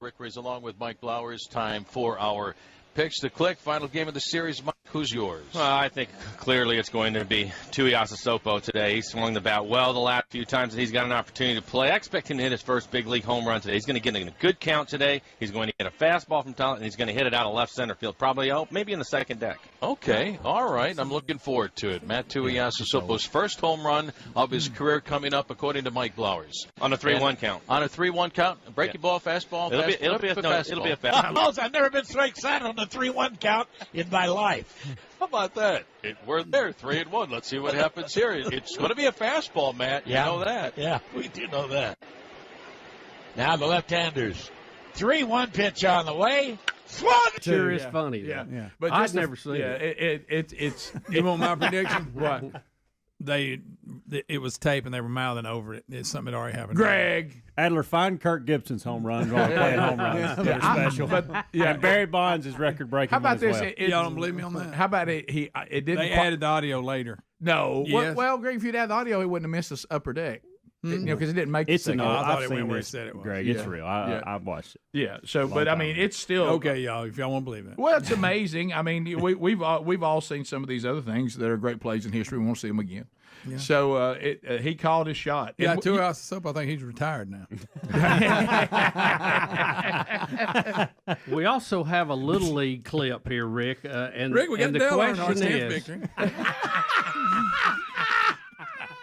Rick Rees along with Mike Blowers. Time for our picks to click. Final game of the series. Mike, who's yours? Well, I think clearly it's going to be Tuiasa Sopo today. He swung the bat well the last few times that he's got an opportunity to play. I expect him to hit his first big league home run today. He's going to get in a good count today. He's going to get a fastball from Talent, and he's going to hit it out of left center field, probably maybe in the second deck. Okay, all right. I'm looking forward to it. Matt Tuiasa Sopo's first home run of his career coming up, according to Mike Blowers. On a 3-1 count. On a 3-1 count. Breaking ball, fastball. It'll be a fastball. I've never been strike side on the a 3-1 count in my life. How about that? We're there, 3-1. Let's see what happens here. It's going to be a fastball, Matt. You know that. Yeah, we do know that. Now the left-handers. 3-1 pitch on the way. Swung. Sure is funny. Yeah. Yeah. But I've never seen it. It's. You want my prediction? What? It was tape and they were mouthing over it. It's something that already happened. Greg Adler, find Kirk Gibson's home runs while we're playing home runs. They're special. And Barry Bonds is record breaking. How about this? Well. Y'all don't believe me on that? How about it? It didn't. They added the audio later. No. Yes. Well, Greg, if you'd had the audio, he wouldn't have missed this upper deck. Because it didn't make the It's second. I thought it seen went where this, it said it was. Greg. It's real. I've watched it. Yeah. So, Long but I time mean, ago. it's still Okay, y'all. If y'all won't believe it. Well, it's amazing. I mean, we've all seen some of these other things that are great plays in history. We won't see them again. Yeah. So he called his shot. Yeah, And 2 hours of soap. I think he's retired now. We also have a little league clip here, Rick. And Rick, we got and the Dale on our question stance is, victory.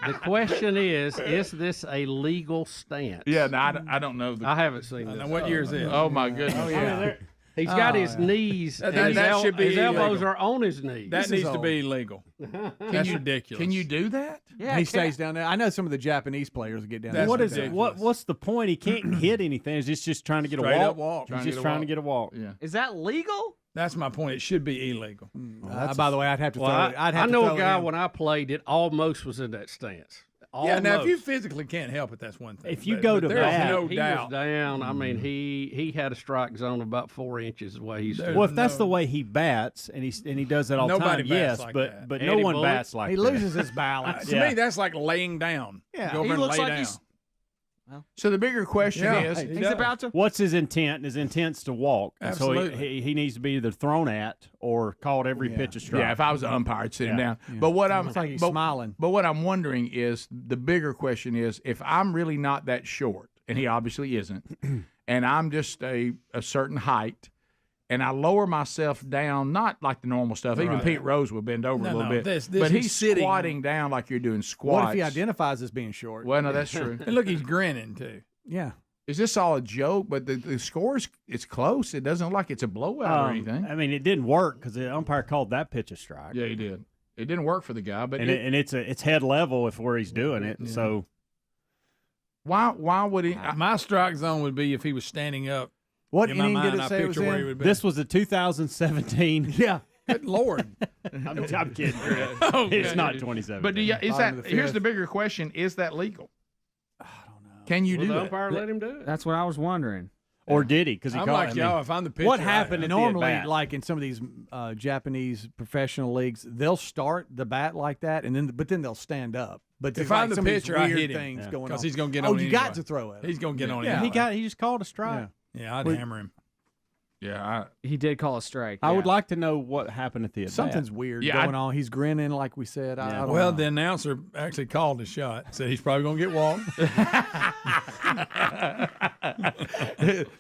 the question is this a legal stance? Yeah, no, I don't know. I haven't seen this. Now, what year is it? Oh my goodness! Oh yeah. He's got his knees. That and should be his elbows illegal. are on his knees. That needs to be illegal. That's ridiculous. Can you do that? Yeah, he stays down there. I know some of the Japanese players get down there. What is it? What's the point? He can't hit anything. It's just trying to get Straight a up walk. walk. He's just trying to get a walk. Yeah. Is that legal? That's my point. It should be illegal. By the way, I'd have to Well, throw it. I know a guy when I played it almost was in that stance. Yeah, now if you Almost. physically can't help it, that's one thing. If you go to there's bat, no he doubt. was down. I mean, he had a strike zone of about 4 inches the way he stood. Well, if that's the way he bats and he does that all the Nobody time, bats yes, like but that. but Eddie no one Bullock? bats like He that. loses his balance. To me, that's like laying down. Yeah, Go over he and looks lay like down. he's So the bigger question Yeah. is, He he's does. about to. What's his intent? His intent's to walk. And so Absolutely. he needs to be either thrown at or called every pitch a strike. yeah, if I was an umpire, I'd sit him Yeah. down. But what I'm Looks like he's but- smiling. But what I'm wondering is the bigger question is if I'm really not that short, and he obviously isn't, and I'm just a certain height, and I lower myself down, not like the normal stuff. Even Right. Pete Rose will bend over a little bit, this but he's he's sitting. squatting down like you're doing squats. What if he identifies as being short? Well, no, that's true. And look, he's grinning too. Yeah. Is this all a joke? But the score it's close. It doesn't look like it's a blowout or anything. I mean, it didn't work because the umpire called that pitch a strike. Yeah, he did. It didn't work for the guy, but And, it's head level if where he's doing it. So why would he? My strike zone would be if he was standing up. What In my inning did mind, it I say it was picture where he in? would be. this was the 2017. Yeah. Good Lord. I'm kidding. Greg. Okay. It's not 27. But is Bottom that of the here's fifth. the bigger question: is that legal? I don't know. Can you Will do the that? umpire let him do it? That's what I was wondering. Or did he? Because he I'm called. like y'all. If I'm the pitcher, what happened at the Normally, at-bat? like in some of these Japanese professional leagues, they'll start the bat like that, and then they'll stand up. But If there's I'm like the some of these pitcher, I weird hit him. things going on because he's going to get Oh, on. you got anyway. to throw it. He's going to get on. Yeah, anyway. he just called a strike. Yeah, I'd hammer him. Yeah, He did call a strike. I yeah. would like to know what happened at the at-bat. Something's weird Yeah, going on. He's grinning like we said. I don't Well, know. the announcer actually called the shot. Said he's probably going to get walked.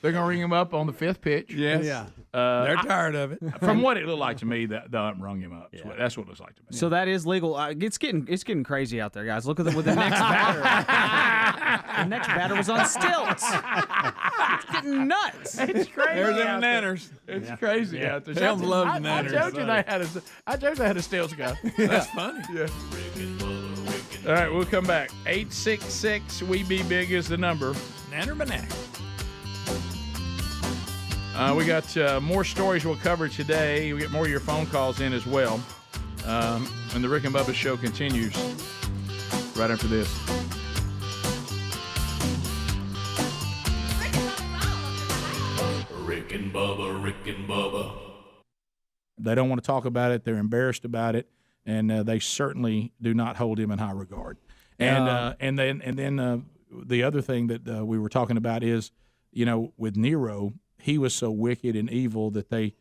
they're gonna ring him up on the fifth pitch. Yes. Yeah. They're tired of it. From what it looked like to me, that the ump rung him up. That's what it looks like to me. So that is legal. It's getting crazy out there, guys. Look at with the next batter. The next batter was on stilts. It's getting nuts. It's crazy. There's them out there. nanners. It's crazy out there. Helms loves the I nanners. told you they had a stilts guy. That's funny. Yeah. All right, we'll come back. 866 We Be Big is the number. Nanner banana. We got more stories we'll cover today. We get more of your phone calls in as well. And the Rick and Bubba show continues right after this. Rick and Bubba, Rick and Bubba. They don't want to talk about it. They're embarrassed about it, and they certainly do not hold him in high regard. And then the other thing that we were talking about is, with Nero, he was so wicked and evil that they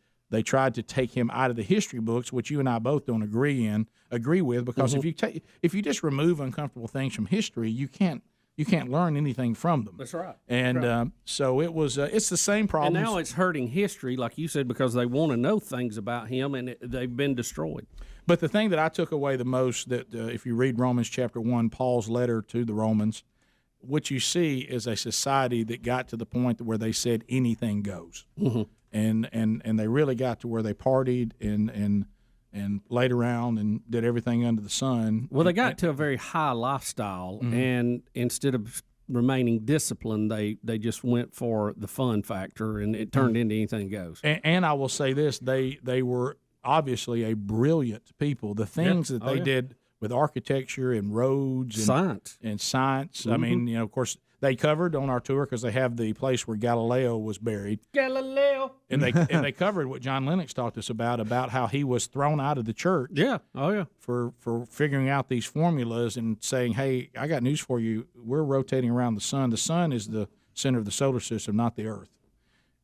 tried to take him out of the history books, which you and I both don't agree with, because if you just remove uncomfortable things from history, you can't learn anything from them. That's right. And so it was. It's the same problem. And now it's hurting history, like you said, because they want to know things about him, and they've been destroyed. But the thing that I took away the most, that if you read Romans chapter 1, Paul's letter to the Romans, what you see is a society that got to the point where they said anything goes. and they really got to where they partied and laid around and did everything under the sun. Well, they got to a very high lifestyle, and instead of remaining disciplined, they just went for the fun factor, and it turned into anything goes. And I will say this: they were obviously a brilliant people. The things that they did with architecture and roads and science. I mean, of course, they covered on our tour because they have the place where Galileo was buried. Galileo. And they covered what John Lennox talked to us about how he was thrown out of the church. Yeah. Oh, yeah. For figuring out these formulas and saying, hey, I got news for you. We're rotating around the sun. The sun is the center of the solar system, not the earth.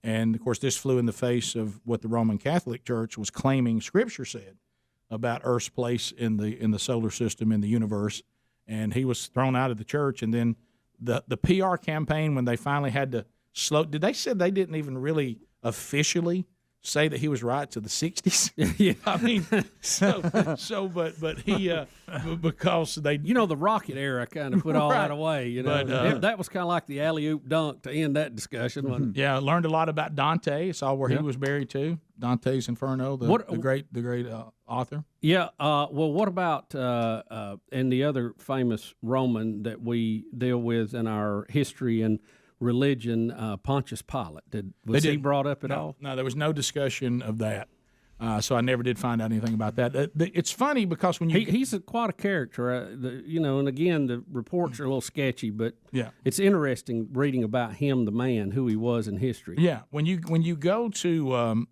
And, of course, this flew in the face of what the Roman Catholic Church was claiming Scripture said about Earth's place in the solar system, in the universe. And he was thrown out of the church. And then the PR campaign, when they finally had to did they say they didn't even really officially say that he was right to the 60s? Yeah. I mean, but he, because they... the rocket era kind of put all Right. that away, But, that was kind of like the alley-oop dunk to end that discussion, wasn't it? Yeah, learned a lot about Dante. Saw where he was buried, too. Dante's Inferno, the great author. Yeah. Well, what about and the other famous Roman that we deal with in our history and religion, Pontius Pilate? Was he brought up at all? No, there was no discussion of that. So I never did find out anything about that. It's funny because when he's quite a character, and again the reports are a little sketchy, but yeah, it's interesting reading about him, the man, who he was in history. Yeah, when you go to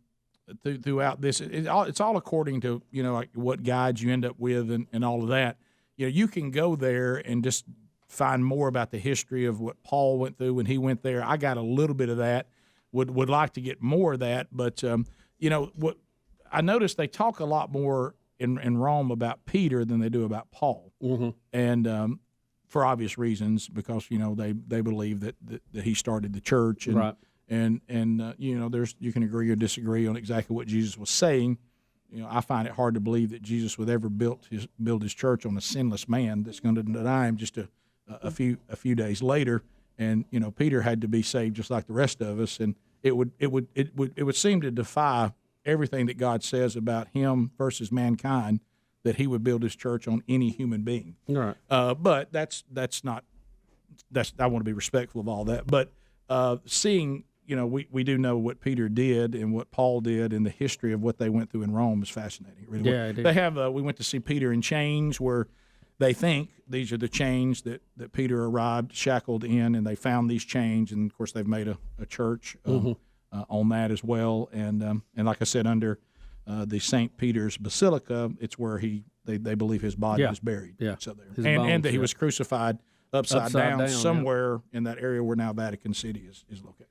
throughout this, it's all according to like what guides you end up with and all of that. You can go there and just find more about the history of what Paul went through when he went there. I got a little bit of that. Would like to get more of that, but what I noticed, they talk a lot more in Rome about Peter than they do about Paul, and for obvious reasons, because they believe that he started the church, and right. and there's you can agree or disagree on exactly what Jesus was saying. I find it hard to believe that Jesus would ever build his church on a sinless man that's going to deny him just a few days later. And Peter had to be saved just like the rest of us, and it would seem to defy everything that God says about him versus mankind, that he would build his church on any human being. Right. But that's not I want to be respectful of all that. But seeing, we do know what Peter did and what Paul did, and the history of what they went through in Rome is fascinating. Really. Yeah, it is. They have. We went to see Peter in chains, where they think these are the chains that Peter arrived shackled in, and they found these chains, and of course they've made a church on that as well. And like I said, under the St. Peter's Basilica, it's where they believe his body was buried. Yeah. So there, His and bones, that he was crucified upside down somewhere in that area where now Vatican City is located.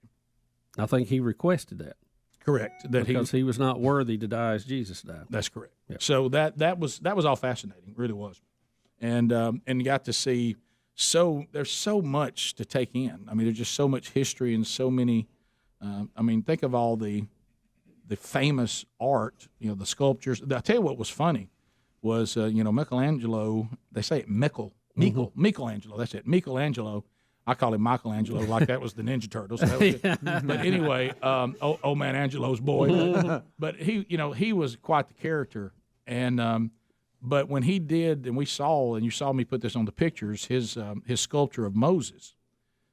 I think he requested that. Correct. Because he was not worthy to die as Jesus died. That's correct. Yeah. So that was all fascinating. It really was. And got to see there's so much to take in. I mean, there's just so much history and so many. Think of all the famous art. The sculptures. I'll tell you what was funny was Michelangelo. They say it Michelangelo. That's it. Michelangelo. I call him Michelangelo, like that was the Ninja Turtles. That was it. But anyway, old man Angelo's boy. But he was quite the character. And but when he did, and we saw, and you saw me put this on the pictures, his sculpture of Moses.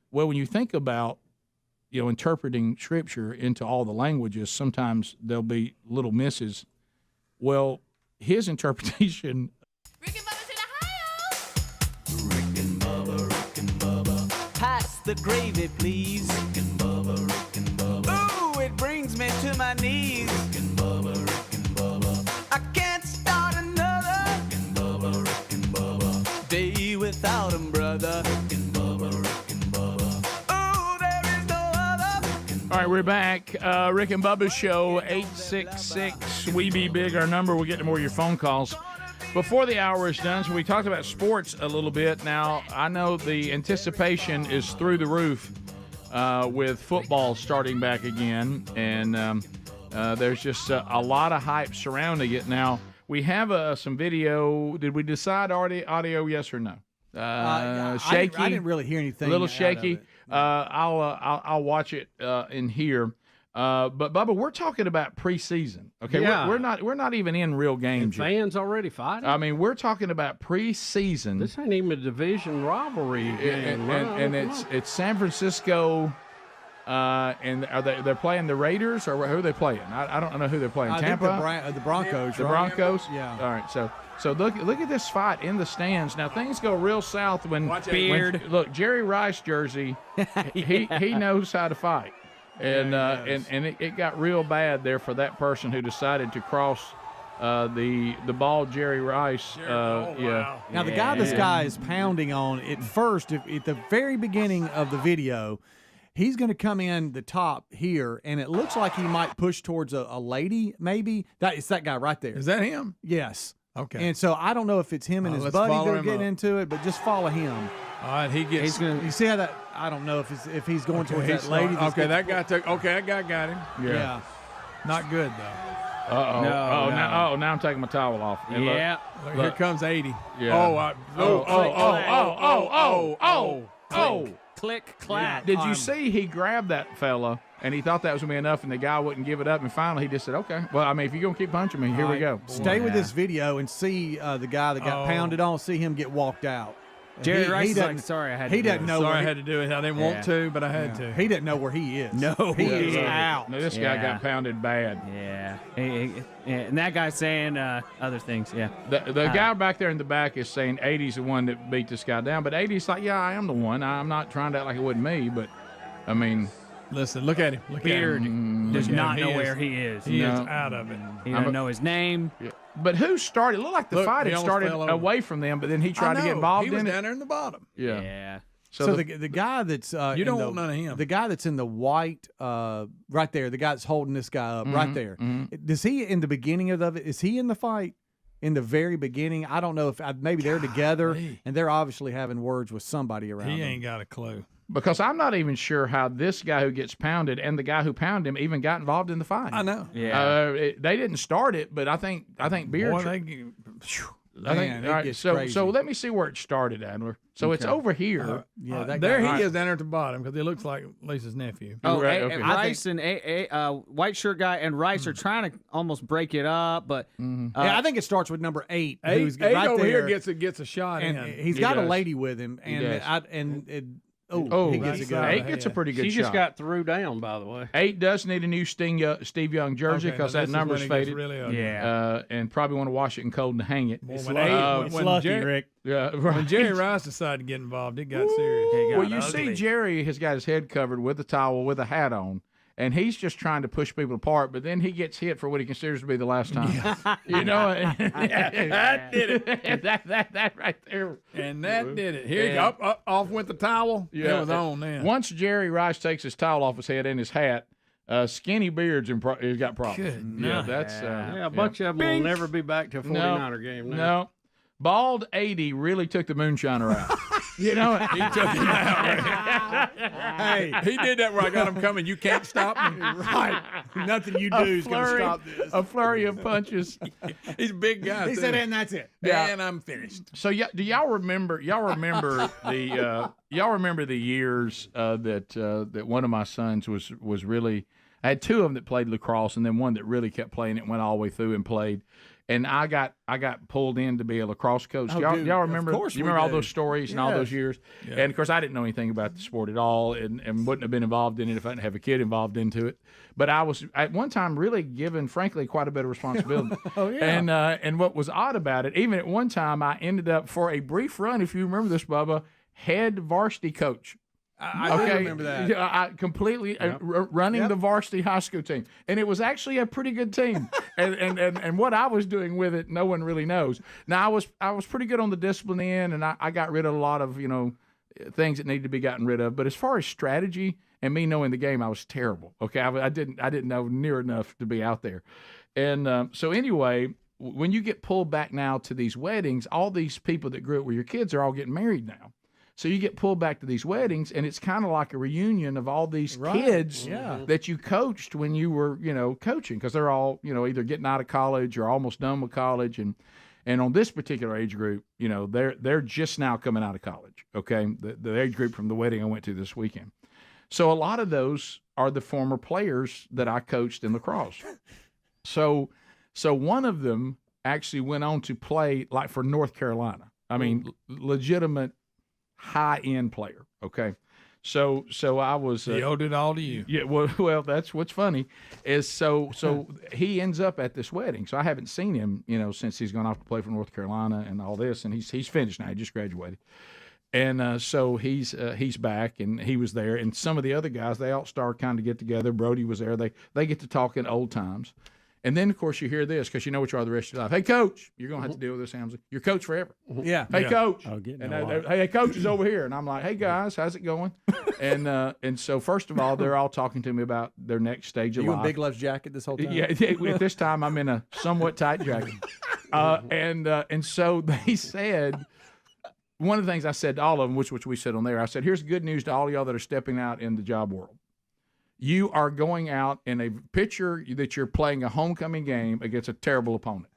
Well, when you think about interpreting Scripture into all the languages, sometimes there'll be little misses. Well, his interpretation. Pass the gravy, please. Rick and Bubba. Ooh, it brings me to my knees. Rick and Bubba. I can't start another. Rick and Bubba. Day without him, brother. Rick and Bubba. Ooh, there is no other. All right, we're back. Rick and Bubba's show, 866-WE-BE-BIG, our number. We'll get to more of your phone calls before the hour is done. So we talked about sports a little bit. Now, I know the anticipation is through the roof with football starting back again, and there's just a lot of hype surrounding it. Now, we have some video. Did we decide audio, yes or no? Shaky. I didn't really hear anything. A little out of shaky. it. I'll watch it in here. But Bubba, we're talking about preseason. Okay, Yeah. we're not even in real games yet. Fans already fighting. I mean, we're talking about preseason. This ain't even a division rivalry game. And it's San Francisco, and they're playing the Raiders, or who are they playing? I don't know who they're playing. I Tampa, think the Broncos. the right? Broncos. Yeah. All right, so look at this fight in the stands. Now things go real south when Beard. look, Jerry Rice jersey. he knows how to fight, and it got real bad there for that person who decided to cross the bald Jerry Rice. Yeah. Now the guy this guy is pounding on at first, at the very beginning of the video, he's going to come in the top here, and it looks like he might push towards a lady. Maybe it's that guy right there. Is that him? Yes. Okay. And so I don't know if it's him and his let's buddy follow that are him getting up. into it, but just follow him. All right, he gets. You see how that? I don't know if he's going towards that lady. Okay, that guy took. Okay, that guy got him. Yeah. Not good though. Uh-oh. No. Now I'm taking my towel off. And look, Yeah. Look, here comes 80. Yeah. Click, clack. Did you see he grabbed that fella and he thought that was going to be enough, and the guy wouldn't give it up, and finally he just said, okay. Well, I mean, if you're going to keep punching me, here we go. Stay with this video and see the guy that got pounded on, see him get walked out. Jerry He Rice is doesn't- like, sorry, I had to He do doesn't it. know. Sorry, where I had to do it. I didn't want to, but I had to. He doesn't know where he is. No. he is out. No, this guy Yeah. got pounded bad. Yeah. And that guy's saying other things, yeah. The guy back there in the back is saying 80's the one that beat this guy down, but 80's like, yeah, I am the one. I'm not trying to act like it wasn't me, but, I mean. Listen, look at him. Look Beard at him. does Look at not him. know where he is. He is out of it. He doesn't know his name. Yeah. But who started? It looked like the Look, fight he had almost started fell over. away from them, but then he tried to I get know. involved He was in it. down there in the bottom. Yeah. Yeah. So the guy that's You don't want none of him. The guy that's in the white, right there, the guy that's holding this guy up, right there. Does he in the beginning of it? Is he in the fight in the very beginning? I don't know if maybe they're together and they're obviously having words with somebody around. He them. ain't got a clue. Because I'm not even sure how this guy who gets pounded and the guy who pounded him even got involved in the fight. I know. Yeah. They didn't start it, but I think Beard. Boy, I think, Man, all it right, gets so crazy. let me see where it started, Adler. So it's over here. Yeah, that there guy. he is down there at the bottom because he looks like Lisa's nephew. Oh, Right, okay. Rice and white shirt guy and Rice are trying to almost break it up, but Yeah, I think it starts with number 8. Eight, who's eight right over there, here gets a shot and in. he's He got a does. lady with him, He and does. he gets a good. right. Eight gets a pretty good She shot. just got threw down, by the way. 8 does need a new Steve Young jersey Okay, because now that this is number's when it gets faded. really ugly. yeah. And probably want to wash it in cold and hang it. Boy, It's lucky, Rick. Yeah, when right. Jerry Rice decided to get involved, it got serious. Well, you see, Jerry has got his head covered with a towel with a hat on, and he's just trying to push people apart. But then he gets hit for what he considers to be the last time. You know, That did it. that right there. And that did it. Here you go. Up, off went the towel. Yeah, It was on then. Once Jerry Rice takes his towel off his head and his hat, Skinny Beard's he's got problems. Good Yeah, night. that's Yeah, a bunch of them will never be back to a 49er game now. No. Bald 80 really took the moonshiner out. You know, He took him out. Hey, he did that where I got him coming. You can't stop me. Right. Nothing you do is going to stop this. A flurry of punches. He's a big guy. He too. said, and that's it. Yeah. And I'm finished. So yeah, do y'all remember the years that one of my sons was really. I had 2 of them that played lacrosse, and then one that really kept playing it, went all the way through and played. And I got pulled in to be a lacrosse coach. Oh, y'all, dude, y'all of remember? course You we remember all do. those stories and all those years? Yeah. And of course, I didn't know anything about the sport at all, and wouldn't have been involved in it if I didn't have a kid involved into it. But I was at one time really given, frankly, quite a bit of responsibility. Oh, yeah. And what was odd about it, even at one time, I ended up for a brief run, if you remember this, Bubba, head varsity coach. I do remember that. Yeah, I completely running the varsity high school team, and it was actually a pretty good team. and what I was doing with it, no one really knows. Now I was pretty good on the discipline end, and I got rid of a lot of things that needed to be gotten rid of. But as far as strategy and me knowing the game, I was terrible. Okay, I didn't know near enough to be out there, and so anyway. When you get pulled back now to these weddings, all these people that grew up with your kids are all getting married now. So you get pulled back to these weddings, and it's kind of like a reunion of all these kids that you coached when you were, coaching, because they're all, either getting out of college or almost done with college, and on this particular age group, they're just now coming out of college. Okay, the age group from the wedding I went to this weekend. So a lot of those are the former players that I coached in lacrosse. So one of them actually went on to play like for North Carolina. I mean, legitimate high-end player, okay? So I was he owed it all to you. Yeah, well, that's what's funny is so he ends up at this wedding. So I haven't seen him, since he's gone off to play for North Carolina and all this, and he's finished now. He just graduated, and so he's back, and he was there, and some of the other guys they all start kind of get together. Brody was there. They get to talking old times. And then, of course, you hear this because you know what you are the rest of your life. Hey, Coach, you're going to have to deal with this, Hamza. You're Coach forever. Yeah. Hey, Coach. Oh, getting And hey, Coach is over here. And I'm like, hey, guys, how's it going? And so, first of all, they're all talking to me about their next stage of You life. in Big Love's jacket this whole time? Yeah, at this time, I'm in a somewhat tight jacket. And so they said, one of the things I said to all of them, which we said on there, I said, here's good news to all y'all that are stepping out in the job world. You are going out in a picture that you're playing a homecoming game against a terrible opponent.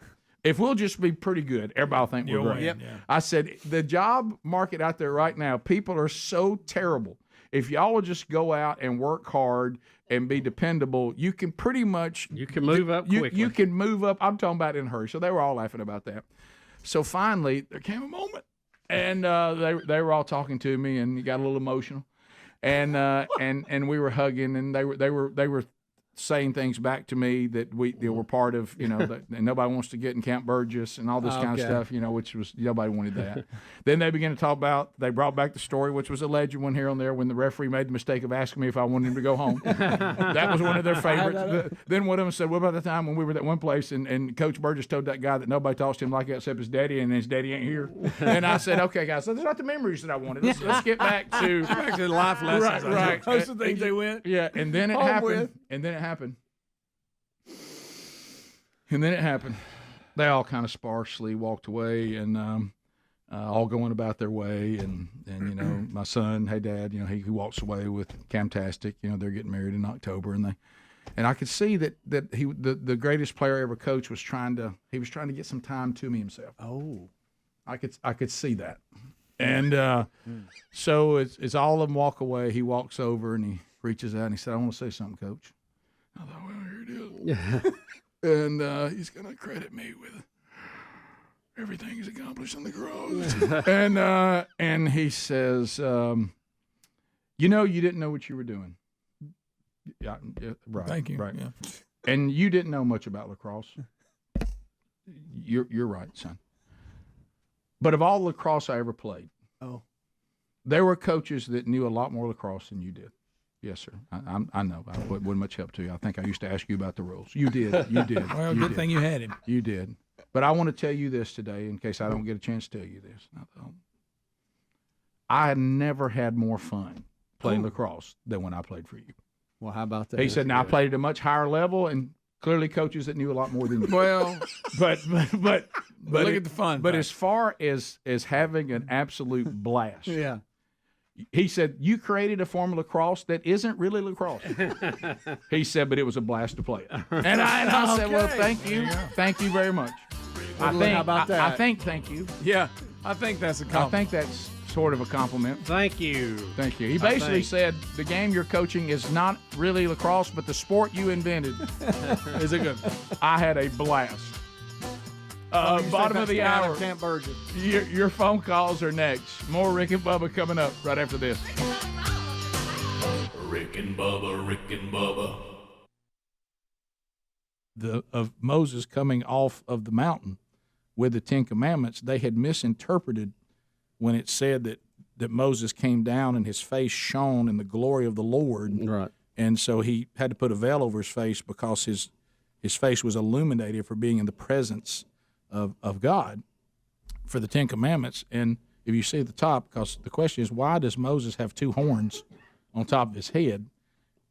If we'll just be pretty good, everybody will think we're great. Yep. Yeah. I said, the job market out there right now, people are so terrible. If y'all will just go out and work hard and be dependable, you can pretty much – You can move up quickly. You can move up. I'm talking about in a hurry. So they were all laughing about that. So finally, there came a moment, and they were all talking to me, and it got a little emotional. And we were hugging, and they were saying things back to me that they were part of, that nobody wants to get in Camp Burgess and all this kind of stuff, which was nobody wanted that. Then they began to talk about, they brought back the story, which was a legend one here and there, when the referee made the mistake of asking me if I wanted him to go home. That was one of their favorites. Then one of them said, what about the time when we were at that one place and Coach Burgess told that guy that nobody talks to him like that except his daddy, and his daddy ain't here? And I said, okay, guys, so those are not the memories that I wanted. Let's get back to the life lessons. Right. Those are the things they went. Yeah, and then it happened. And then it happened. They all kind of sparsely walked away, and all going about their way. And my son, hey Dad, he walks away with Camtastic. They're getting married in October, and I could see that the greatest player I ever coached was trying to get some time to me himself. Oh, I could see that, and so it's all of them walk away. He walks over and he reaches out and he said, "I want to say something, Coach." I thought, well, here it is. And he's going to credit me with everything he's accomplished in the garage. And he says, you didn't know what you were doing. Yeah, right. Thank you. Right. Yeah. And you didn't know much about lacrosse. You're right, son. But of all the lacrosse I ever played, there were coaches that knew a lot more lacrosse than you did. Yes, sir. I know. I wasn't much help to you. I think I used to ask you about the rules. You did. Well, good thing you had him. You did. But I want to tell you this today, in case I don't get a chance to tell you this. I never had more fun playing lacrosse than when I played for you. Well, how about that? He said, now I played at a much higher level, and clearly coaches that knew a lot more than you. Well, but look at the fun. But as far as having an absolute blast. Yeah. He said, you created a form of lacrosse that isn't really lacrosse. He said, but it was a blast to play it. And I said, well, thank you. Thank you very much. How about that? I think thank you. Yeah, I think that's a compliment. I think that's sort of a compliment. Thank you. Thank you. He basically said, the game you're coaching is not really lacrosse, but the sport you invented is a good one. I had a blast. Bottom of the hour. Camp Burgess. Your phone calls are next. More Rick and Bubba coming up right after this. Rick and Bubba, Rick and Bubba. Of Moses coming off of the mountain with the Ten Commandments, they had misinterpreted when it said that Moses came down and his face shone in the glory of the Lord. Right. And so he had to put a veil over his face because his face was illuminated for being in the presence of God for the Ten Commandments. And if you see at the top, because the question is, why does Moses have two horns on top of his head?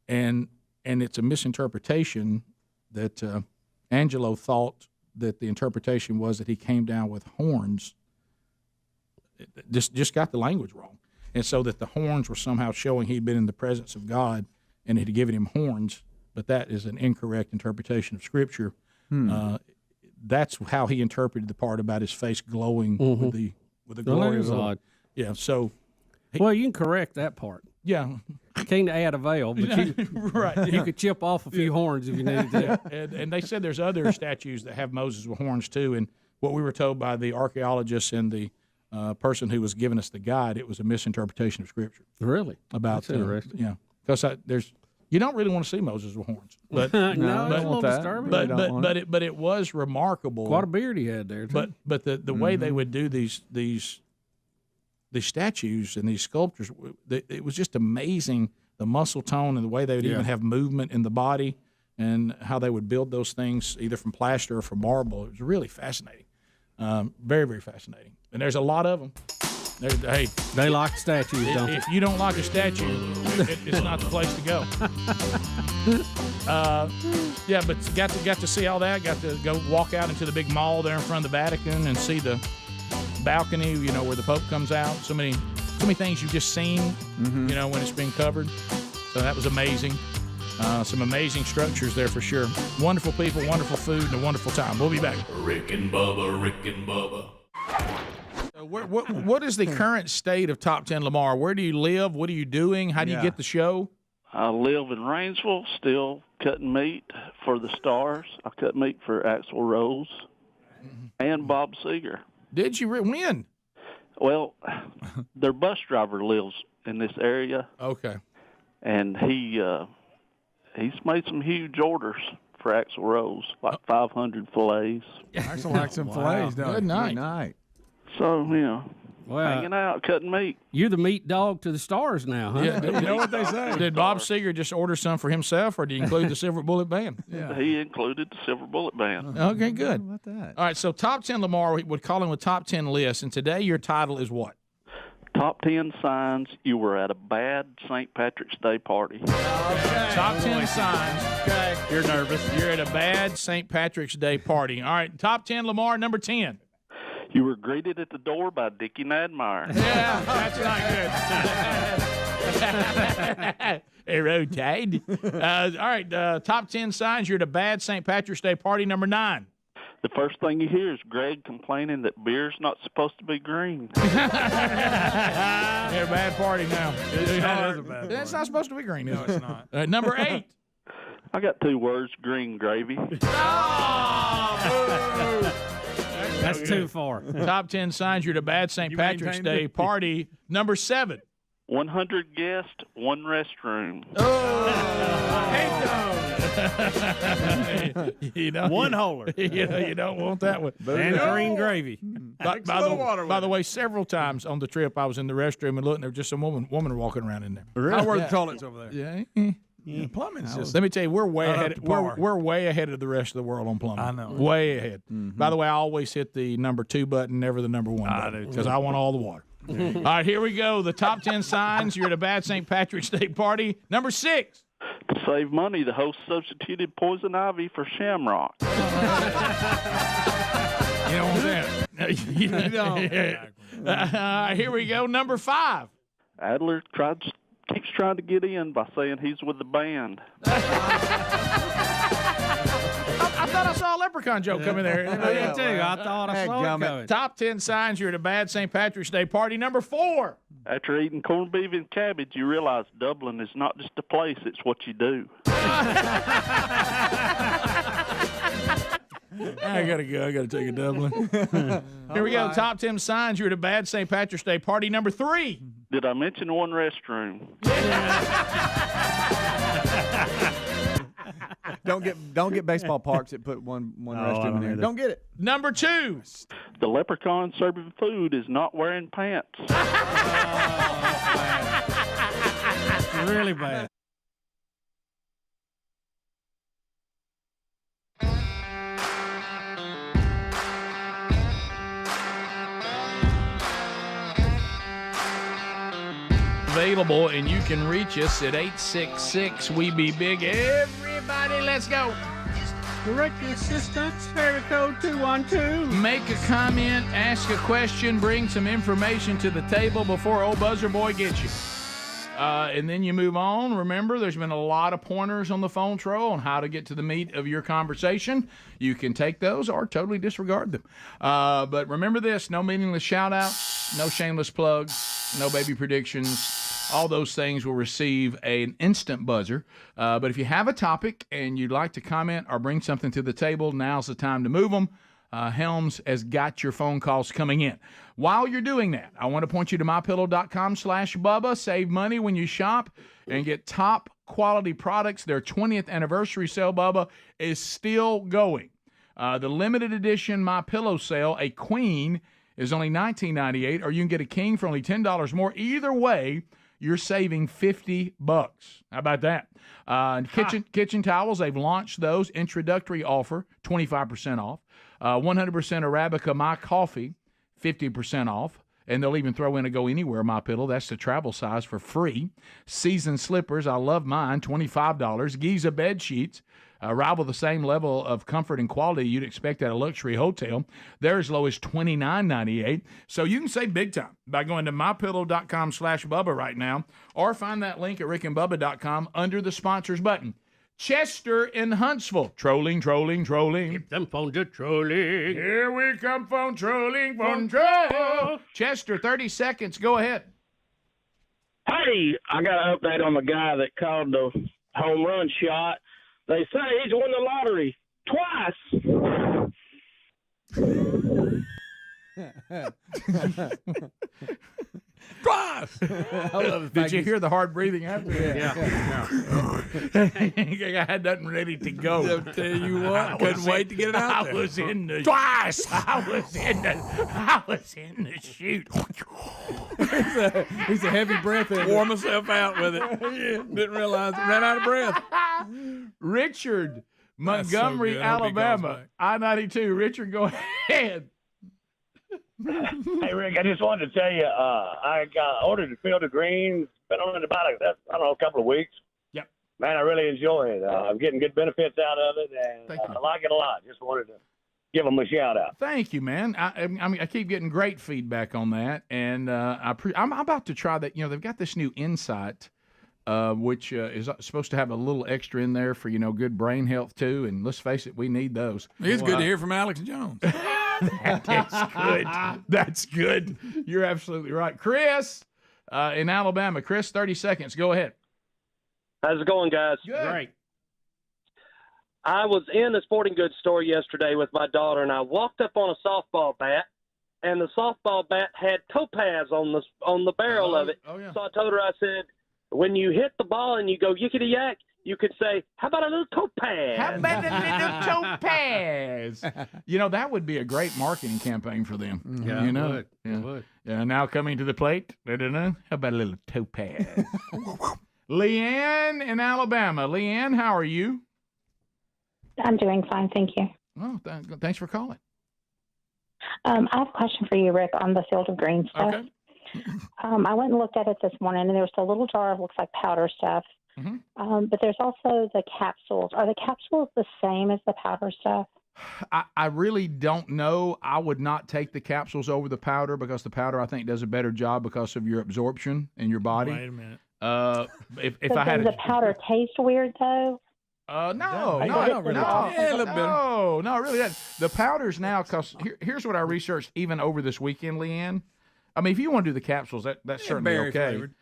And it's a misinterpretation that Angelo thought that the interpretation was that he came down with horns. Just got the language wrong. And so that the horns were somehow showing he'd been in the presence of God and it had given him horns, but that is an incorrect interpretation of Scripture. That's how he interpreted the part about his face glowing with the glory of God. Yeah, so... Well, you can correct that part. Yeah. Can't add a veil, but you could chip off a few horns if you needed to. And they said there's other statues that have Moses with horns too. And what we were told by the archaeologists and the person who was giving us the guide, it was a misinterpretation of Scripture. Really? About That's interesting. Yeah, because you don't really want to see Moses with horns, but No, it's a little disturbing. but it was remarkable. Quite a beard he had there, too. But the way they would do these statues and these sculptures, it was just amazing, the muscle tone and the way they would even have movement in the body and how they would build those things either from plaster or from marble. It was really fascinating, very, very fascinating. And there's a lot of them. Hey, they like statues, don't they? If you don't like a statue, it's not the place to go. Yeah, but got to see all that. Got to go walk out into the big mall there in front of the Vatican and see the balcony, where the Pope comes out. So many things you've just seen, when it's been covered. So that was amazing. Some amazing structures there for sure. Wonderful people, wonderful food, and a wonderful time. We'll be back. Rick and Bubba. What is the current state of Top 10 Lamar? Where do you live? What are you doing? How do you get the show? I live in Rainsville, still cutting meat for the Stars. I cut meat for Axl Rose and Bob Seger. Did you win? Well, their bus driver lives in this area. Okay. And he's made some huge orders for Axl Rose, like 500 fillets. Axl likes some fillets, don't he? Good night. Good night. So, hanging out, cutting meat. You're the meat dog to the Stars now, huh? Yeah, you know what they say. Did Bob Seger just order some for himself, or did he include the Silver Bullet Band? Yeah. He included the Silver Bullet Band. Okay, good. How about that? All right, so Top 10 Lamar, we would call him with Top 10 lists, and today your title is what? Top 10 signs you were at a bad St. Patrick's Day party. Okay. Top 10 signs. Okay. You're nervous. You're at a bad St. Patrick's Day party. All right, Top 10 Lamar, number 10. You were greeted at the door by Dickie Nadmeyer. Yeah, that's not good. Hey, rotate. All right, Top 10 signs you're at a bad St. Patrick's Day party, number 9. The first thing you hear is Greg complaining that beer's not supposed to be green. You're a bad party now. That is a bad party. It's not supposed to be green, is No, it? it's not. Number 8. I got 2 words, green gravy. That's too far. Top 10 signs you're at a bad St. Patrick's Day party, number 7. 100 guests, 1 restroom. One holer. You don't want that one. And green gravy. By the way, several times on the trip, I was in the restroom and looked, and there was just some woman walking around in there. Really? How were the toilets over there? Yeah. Yeah, plumbing's just. Let me tell you, we're way Not up ahead. to par. We're way ahead of the rest of the world on plumbing. I know. Way ahead. By the way, I always hit the number 2 button, never the number 1 button, because I want all the water. All right, here we go. The top 10 signs you're at a bad St. Patrick's Day party. Number 6. To save money, the host substituted poison ivy for shamrock. You don't want that. You don't. Here we go. Number 5. Adler keeps trying to get in by saying he's with the band. I thought I saw a leprechaun joke coming there. I too. I thought I saw it coming. Top 10 signs you're at a bad St. Patrick's Day party. Number 4. After eating corned beef and cabbage, you realize Dublin is not just a place, it's what you do. I gotta go. I gotta take a Dublin. Here we go. Top 10 signs you're at a bad St. Patrick's Day party. Number 3. Did I mention 1 restroom? Don't get baseball parks that put one restroom in there. Don't get it. Number 2. The leprechaun serving food is not wearing pants. Really bad. Available, and you can reach us at 866-WE-BE-BIG. Everybody, let's go. Director assistance, area code 212. Make a comment, ask a question, bring some information to the table before old Buzzer Boy gets you. And then you move on. Remember, there's been a lot of pointers on the phone trail on how to get to the meat of your conversation. You can take those or totally disregard them. But remember this, no meaningless shout-outs, no shameless plugs, no baby predictions. all those things will receive an instant buzzer. But if you have a topic and you'd like to comment or bring something to the table, now's the time to move them. Helms has got your phone calls coming in. While you're doing that, I want to point you to mypillow.com/Bubba. Save money when you shop and get top quality products. Their 20th anniversary sale, Bubba, is still going. The limited edition MyPillow sale, a queen, is only $19.98, or you can get a king for only $10 more. Either way, you're saving $50. How about that? Kitchen towels, they've launched those. Introductory offer, 25% off. 100% Arabica My Coffee, 50% off. And they'll even throw in a Go Anywhere MyPillow. That's the travel size for free. Season slippers, I love mine, $25. Giza bed sheets, rival the same level of comfort and quality you'd expect at a luxury hotel. They're as low as $29.98. So you can save big time by going to mypillow.com/Bubba right now, or find that link at rickandbubba.com under the sponsors button. Chester in Huntsville. Trolling. Keep them phones a trolling. Here we come, phone trolling, phone troll. Chester, 30 seconds. Go ahead. Hey, I got an update on the guy that called the home run shot. They say he's won the lottery twice. Twice! Did you hear the hard breathing after that? Yeah. I had nothing ready to go. I'll tell you what, couldn't wait to get it out there. I was in the Twice! I was in the chute. He's a heavy breath in. Wore myself out with it. Didn't realize it. Ran out of breath. Richard, Montgomery, good. I hope he calls Alabama. back. I-92. Richard, go ahead. Hey, Rick, I just wanted to tell you, I ordered a field of greens. Been on it about, a couple of weeks. Yep. Man, I really enjoy it. I'm getting good benefits out of it, and I like it a lot. Just wanted to give them a shout-out. Thank you, man. I keep getting great feedback on that, and I'm about to try that. They've got this new Insight, which is supposed to have a little extra in there for, good brain health, too, and let's face it, we need those. It's good to hear from Alex Jones. That's good. That's good. You're absolutely right. Chris in Alabama. Chris, 30 seconds. Go ahead. How's it going, guys? Good. Great. I was in a sporting goods store yesterday with my daughter, and I walked up on a softball bat, and the softball bat had topaz on the barrel of it. Oh, yeah. So I told her, I said, when you hit the ball and you go yickety yak, you could say, how about a little topaz? How about a little topaz? That would be a great marketing campaign for them. Yeah, it would. Yeah, now coming to the plate. How about a little topaz? Leanne in Alabama. Leanne, how are you? I'm doing fine, thank you. Oh, thanks for calling. I have a question for you, Rick, on the field of green stuff. Okay. I went and looked at it this morning, and there's a little jar of looks like powder stuff. Mm-hmm. But there's also the capsules. Are the capsules the same as the powder stuff? I really don't know. I would not take the capsules over the powder because the powder, I think, does a better job because of your absorption in your body. Wait a minute. If I had does the powder taste weird, though? No, not really. Yeah, a little bit. No, it really doesn't. The powders now, because here's what I researched even over this weekend, Leanne. I mean, if you want to do the capsules, that's certainly berry okay. flavored.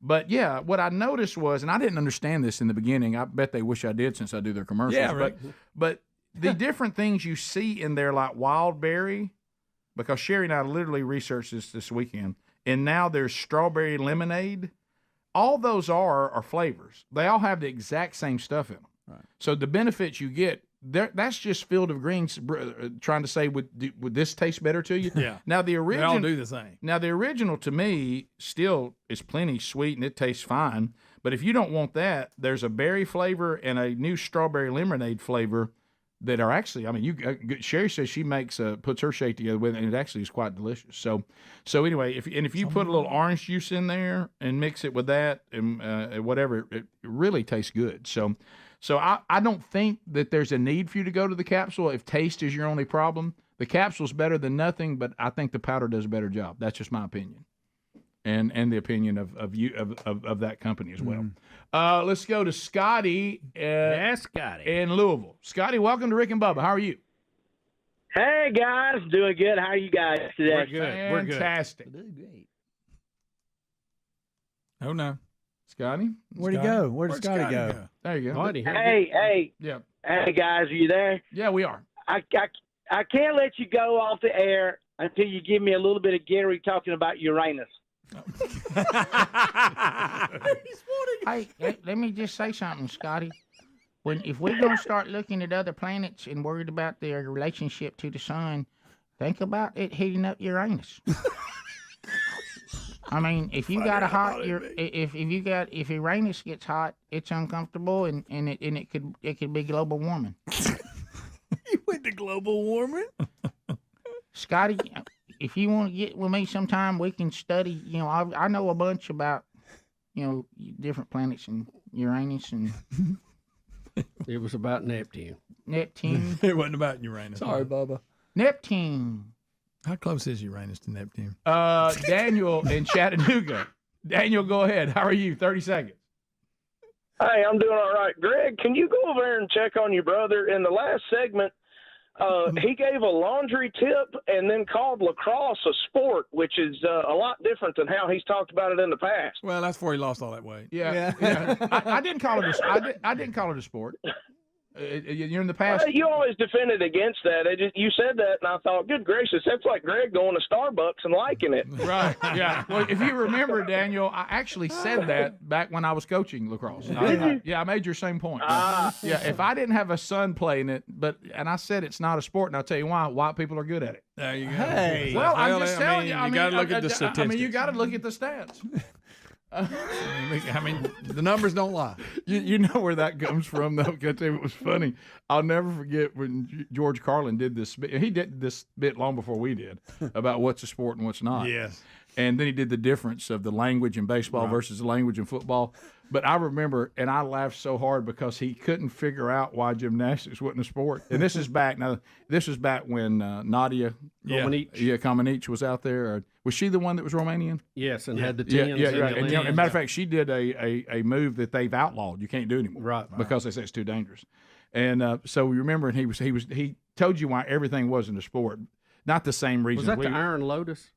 But yeah, what I noticed was, and I didn't understand this in the beginning. I bet they wish I did since I do their commercials. Yeah, right. But the different things you see in there, like wild berry, because Sherry and I literally researched this weekend, and now there's strawberry lemonade. All those are flavors. They all have the exact same stuff in them. Right. So the benefits you get, that's just Field of Greens trying to say, would this taste better to you? Yeah. Now the original, they all do the same. Now the original to me still is plenty sweet and it tastes fine. But if you don't want that, there's a berry flavor and a new strawberry lemonade flavor that are actually, I mean, Sherry says she puts her shake together with it, and it actually is quite delicious. So anyway, if you put a little orange juice in there and mix it with that and whatever, it really tastes good. So I don't think that there's a need for you to go to the capsule if taste is your only problem. The capsule's better than nothing, but I think the powder does a better job. That's just my opinion, and the opinion of that company as well. Let's go to Scotty. Scotty in Louisville. Scotty, welcome to Rick and Bubba. How are you? Hey, guys. Doing good. How are you guys today? We're good. Fantastic. We're great. Oh, no. Scotty? Where'd he go? Where'd Scotty go? There you go. Hey. Yeah. Hey, guys, are you there? Yeah, we are. I can't let you go off the air until you give me a little bit of Gary talking about Uranus. Hey, let me just say something, Scotty. If we're going to start looking at other planets and worried about their relationship to the sun, think about it heating up Uranus. I mean, if you got a hot, if Uranus gets hot, it's uncomfortable, and it could be global warming. You went to global warming, Scotty. If you want to get with me sometime, we can study. You know, I know a bunch about, different planets and Uranus and. It was about Neptune. Neptune. It wasn't about Uranus. Sorry, Bubba. Neptune. How close is Uranus to Neptune? Daniel in Chattanooga. Daniel, go ahead. How are you? 30 seconds. Hey, I'm doing all right. Greg, can you go over there and check on your brother? In the last segment, he gave a laundry tip and then called lacrosse a sport, which is a lot different than how he's talked about it in the past. Well, that's before he lost all that weight. Yeah. I didn't call it I didn't call it a sport. You're in the past. Well, you always defended against that. You said that, and I thought, good gracious, that's like Greg going to Starbucks and liking it. Right, yeah. Well, if you remember, Daniel, I actually said that back when I was coaching lacrosse. I made your same point. Yeah, if I didn't have a son playing it, and I said it's not a sport, and I'll tell you why, white people are good at it. There you go. Hey. Well, I'm just telling you. You got to look at the statistics. I mean, you got to look at the stats. I mean, the numbers don't lie. You know where that comes from, though. Because it was funny. I'll never forget when George Carlin did this. He did this bit long before we did about what's a sport and what's not. Yes. And then he did the difference of the language in baseball versus the language in football. But I remember, and I laughed so hard because he couldn't figure out why gymnastics wasn't a sport. And this is back when Nadia Comaneci was out there. Was she the one that was Romanian? Yes, and had the tens. Yeah, right. And, as a matter of fact, she did a move that they've outlawed. You can't do anymore, right? Because they say it's too dangerous. And so we remember, and he told you why everything wasn't a sport. Not the same reason. Was that the Iron Lotus?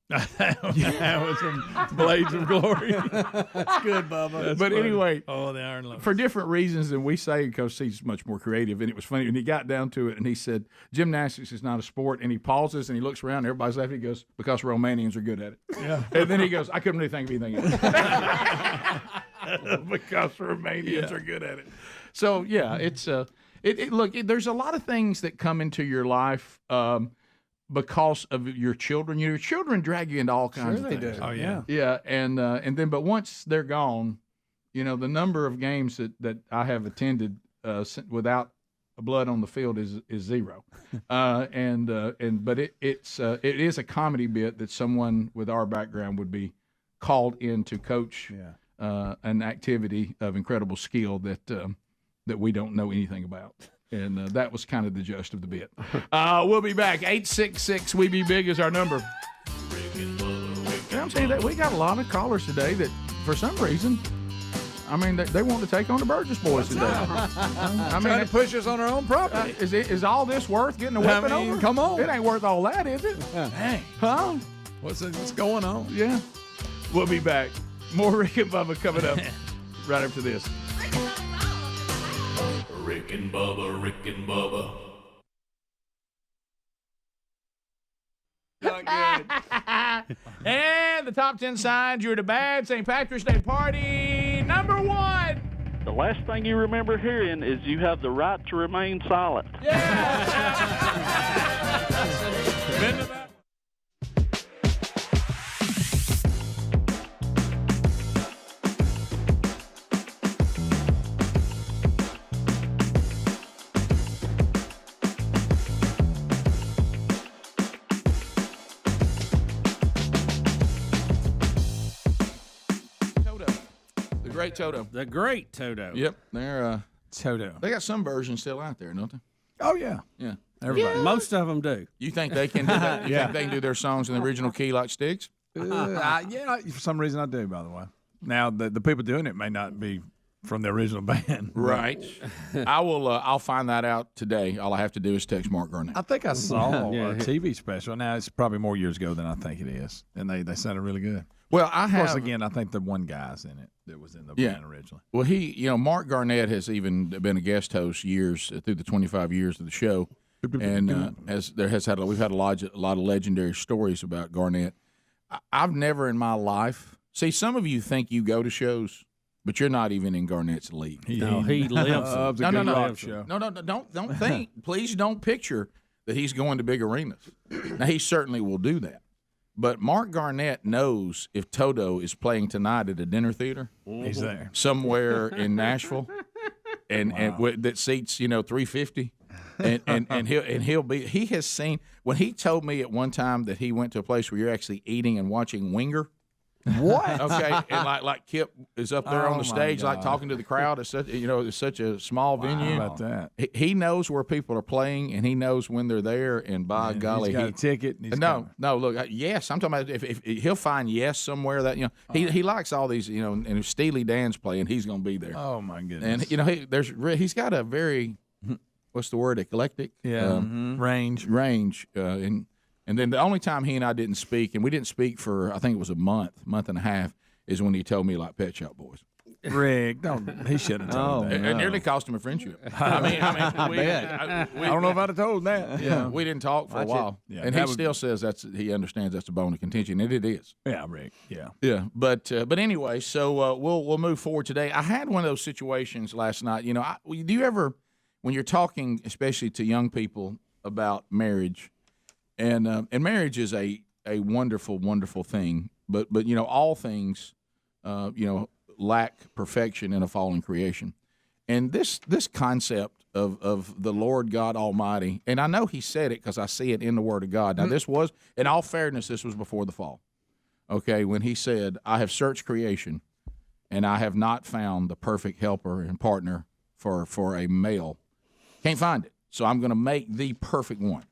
That was some Blades of Glory. That's good, Bubba. But anyway, the Iron Lotus. For different reasons than we say, because he's much more creative. And it was funny when he got down to it, and he said, "Gymnastics is not a sport." And he pauses and he looks around. Everybody's laughing. He goes, "Because Romanians are good at it." Yeah. And then he goes, "I couldn't really think of anything else." Because Romanians are good at it. So yeah, it's look. There's a lot of things that come into your life. Because of your children, your children drag you into all kinds of things. Do. Oh yeah, yeah, and then, but once they're gone, the number of games that I have attended without blood on the field is zero, but it is a comedy bit that someone with our background would be called in to coach an activity of incredible skill that we don't know anything about. And that was kind of the gist of the bit. We'll be back. 866-WE-BE-BIG is our number. I'm saying that we got a lot of callers today that, for some reason, I mean, they want to take on the Burgess boys today. I mean, to push us on our own property. Is all this worth getting a whipping over? Come on. It ain't worth all that, is it? Hey. Huh? What's going on? Yeah. We'll be back. More Rick and Bubba coming up right after this. Rick and Bubba, Rick and Bubba. Not good. And the top 10 signs you're at a bad St. Patrick's Day party. Number 1. The last thing you remember hearing is you have the right to remain silent. Been to that. Great Toto. The great Toto. Yep, they're Toto. They got some versions still out there, don't they? Oh yeah, yeah. Everybody, most of them do. You think they can do that? You think they can do their songs in the original key like Sticks? Yeah, for some reason I do. By the way, now the people doing it may not be from the original band. Right. I will. I'll find that out today. All I have to do is text Mark Garnett. I think I saw a TV special. Now it's probably more years ago than I think it is, and they sounded really good. Well, I Of course, have again, I think the one guy's in it that was in the band originally. Well, Mark Garnett has even been a guest host years through the 25 years of the show, and we've had a lot of legendary stories about Garnett. I've never in my life some of you think you go to shows, but you're not even in Garnett's league. He lives. No, don't think. Please don't picture that he's going to big arenas. Now he certainly will do that. But Mark Garnett knows if Toto is playing tonight at a dinner theater, he's there somewhere in Nashville, and that seats 350, and he'll be. He has seen when he told me at one time that he went to a place where you're actually eating and watching Winger. What? Okay, and like Kip is up there on the stage, like talking to the crowd. It's such it's such a small venue. How about that? He knows where people are playing, and he knows when they're there. And by golly, he's got a ticket. No. Look, yes, I'm talking about if he'll find yes somewhere that he likes all these and if Steely Dan's playing, he's going to be there. Oh my goodness! And he's got a very what's the word, eclectic range and then the only time he and I didn't speak, and we didn't speak for I think it was a month and a half, is when he told me like Pet Shop Boys. Rick, he should have told that. It nearly cost him a friendship. I don't know if I'd have told that. Yeah, we didn't talk for a while, and he still says he understands that's a bone of contention, and it is. Yeah, Rick. Yeah. Yeah, but anyway, so we'll move forward today. I had one of those situations last night. Do you ever, when you're talking, especially to young people about marriage, and marriage is a wonderful, wonderful thing, but all things, lack perfection in a fallen creation. And this concept of the Lord God Almighty, and I know he said it because I see it in the Word of God. Now, this was, in all fairness, this was before the fall. Okay, when he said, I have searched creation, and I have not found the perfect helper and partner for a male. Can't find it. So I'm going to make the perfect one.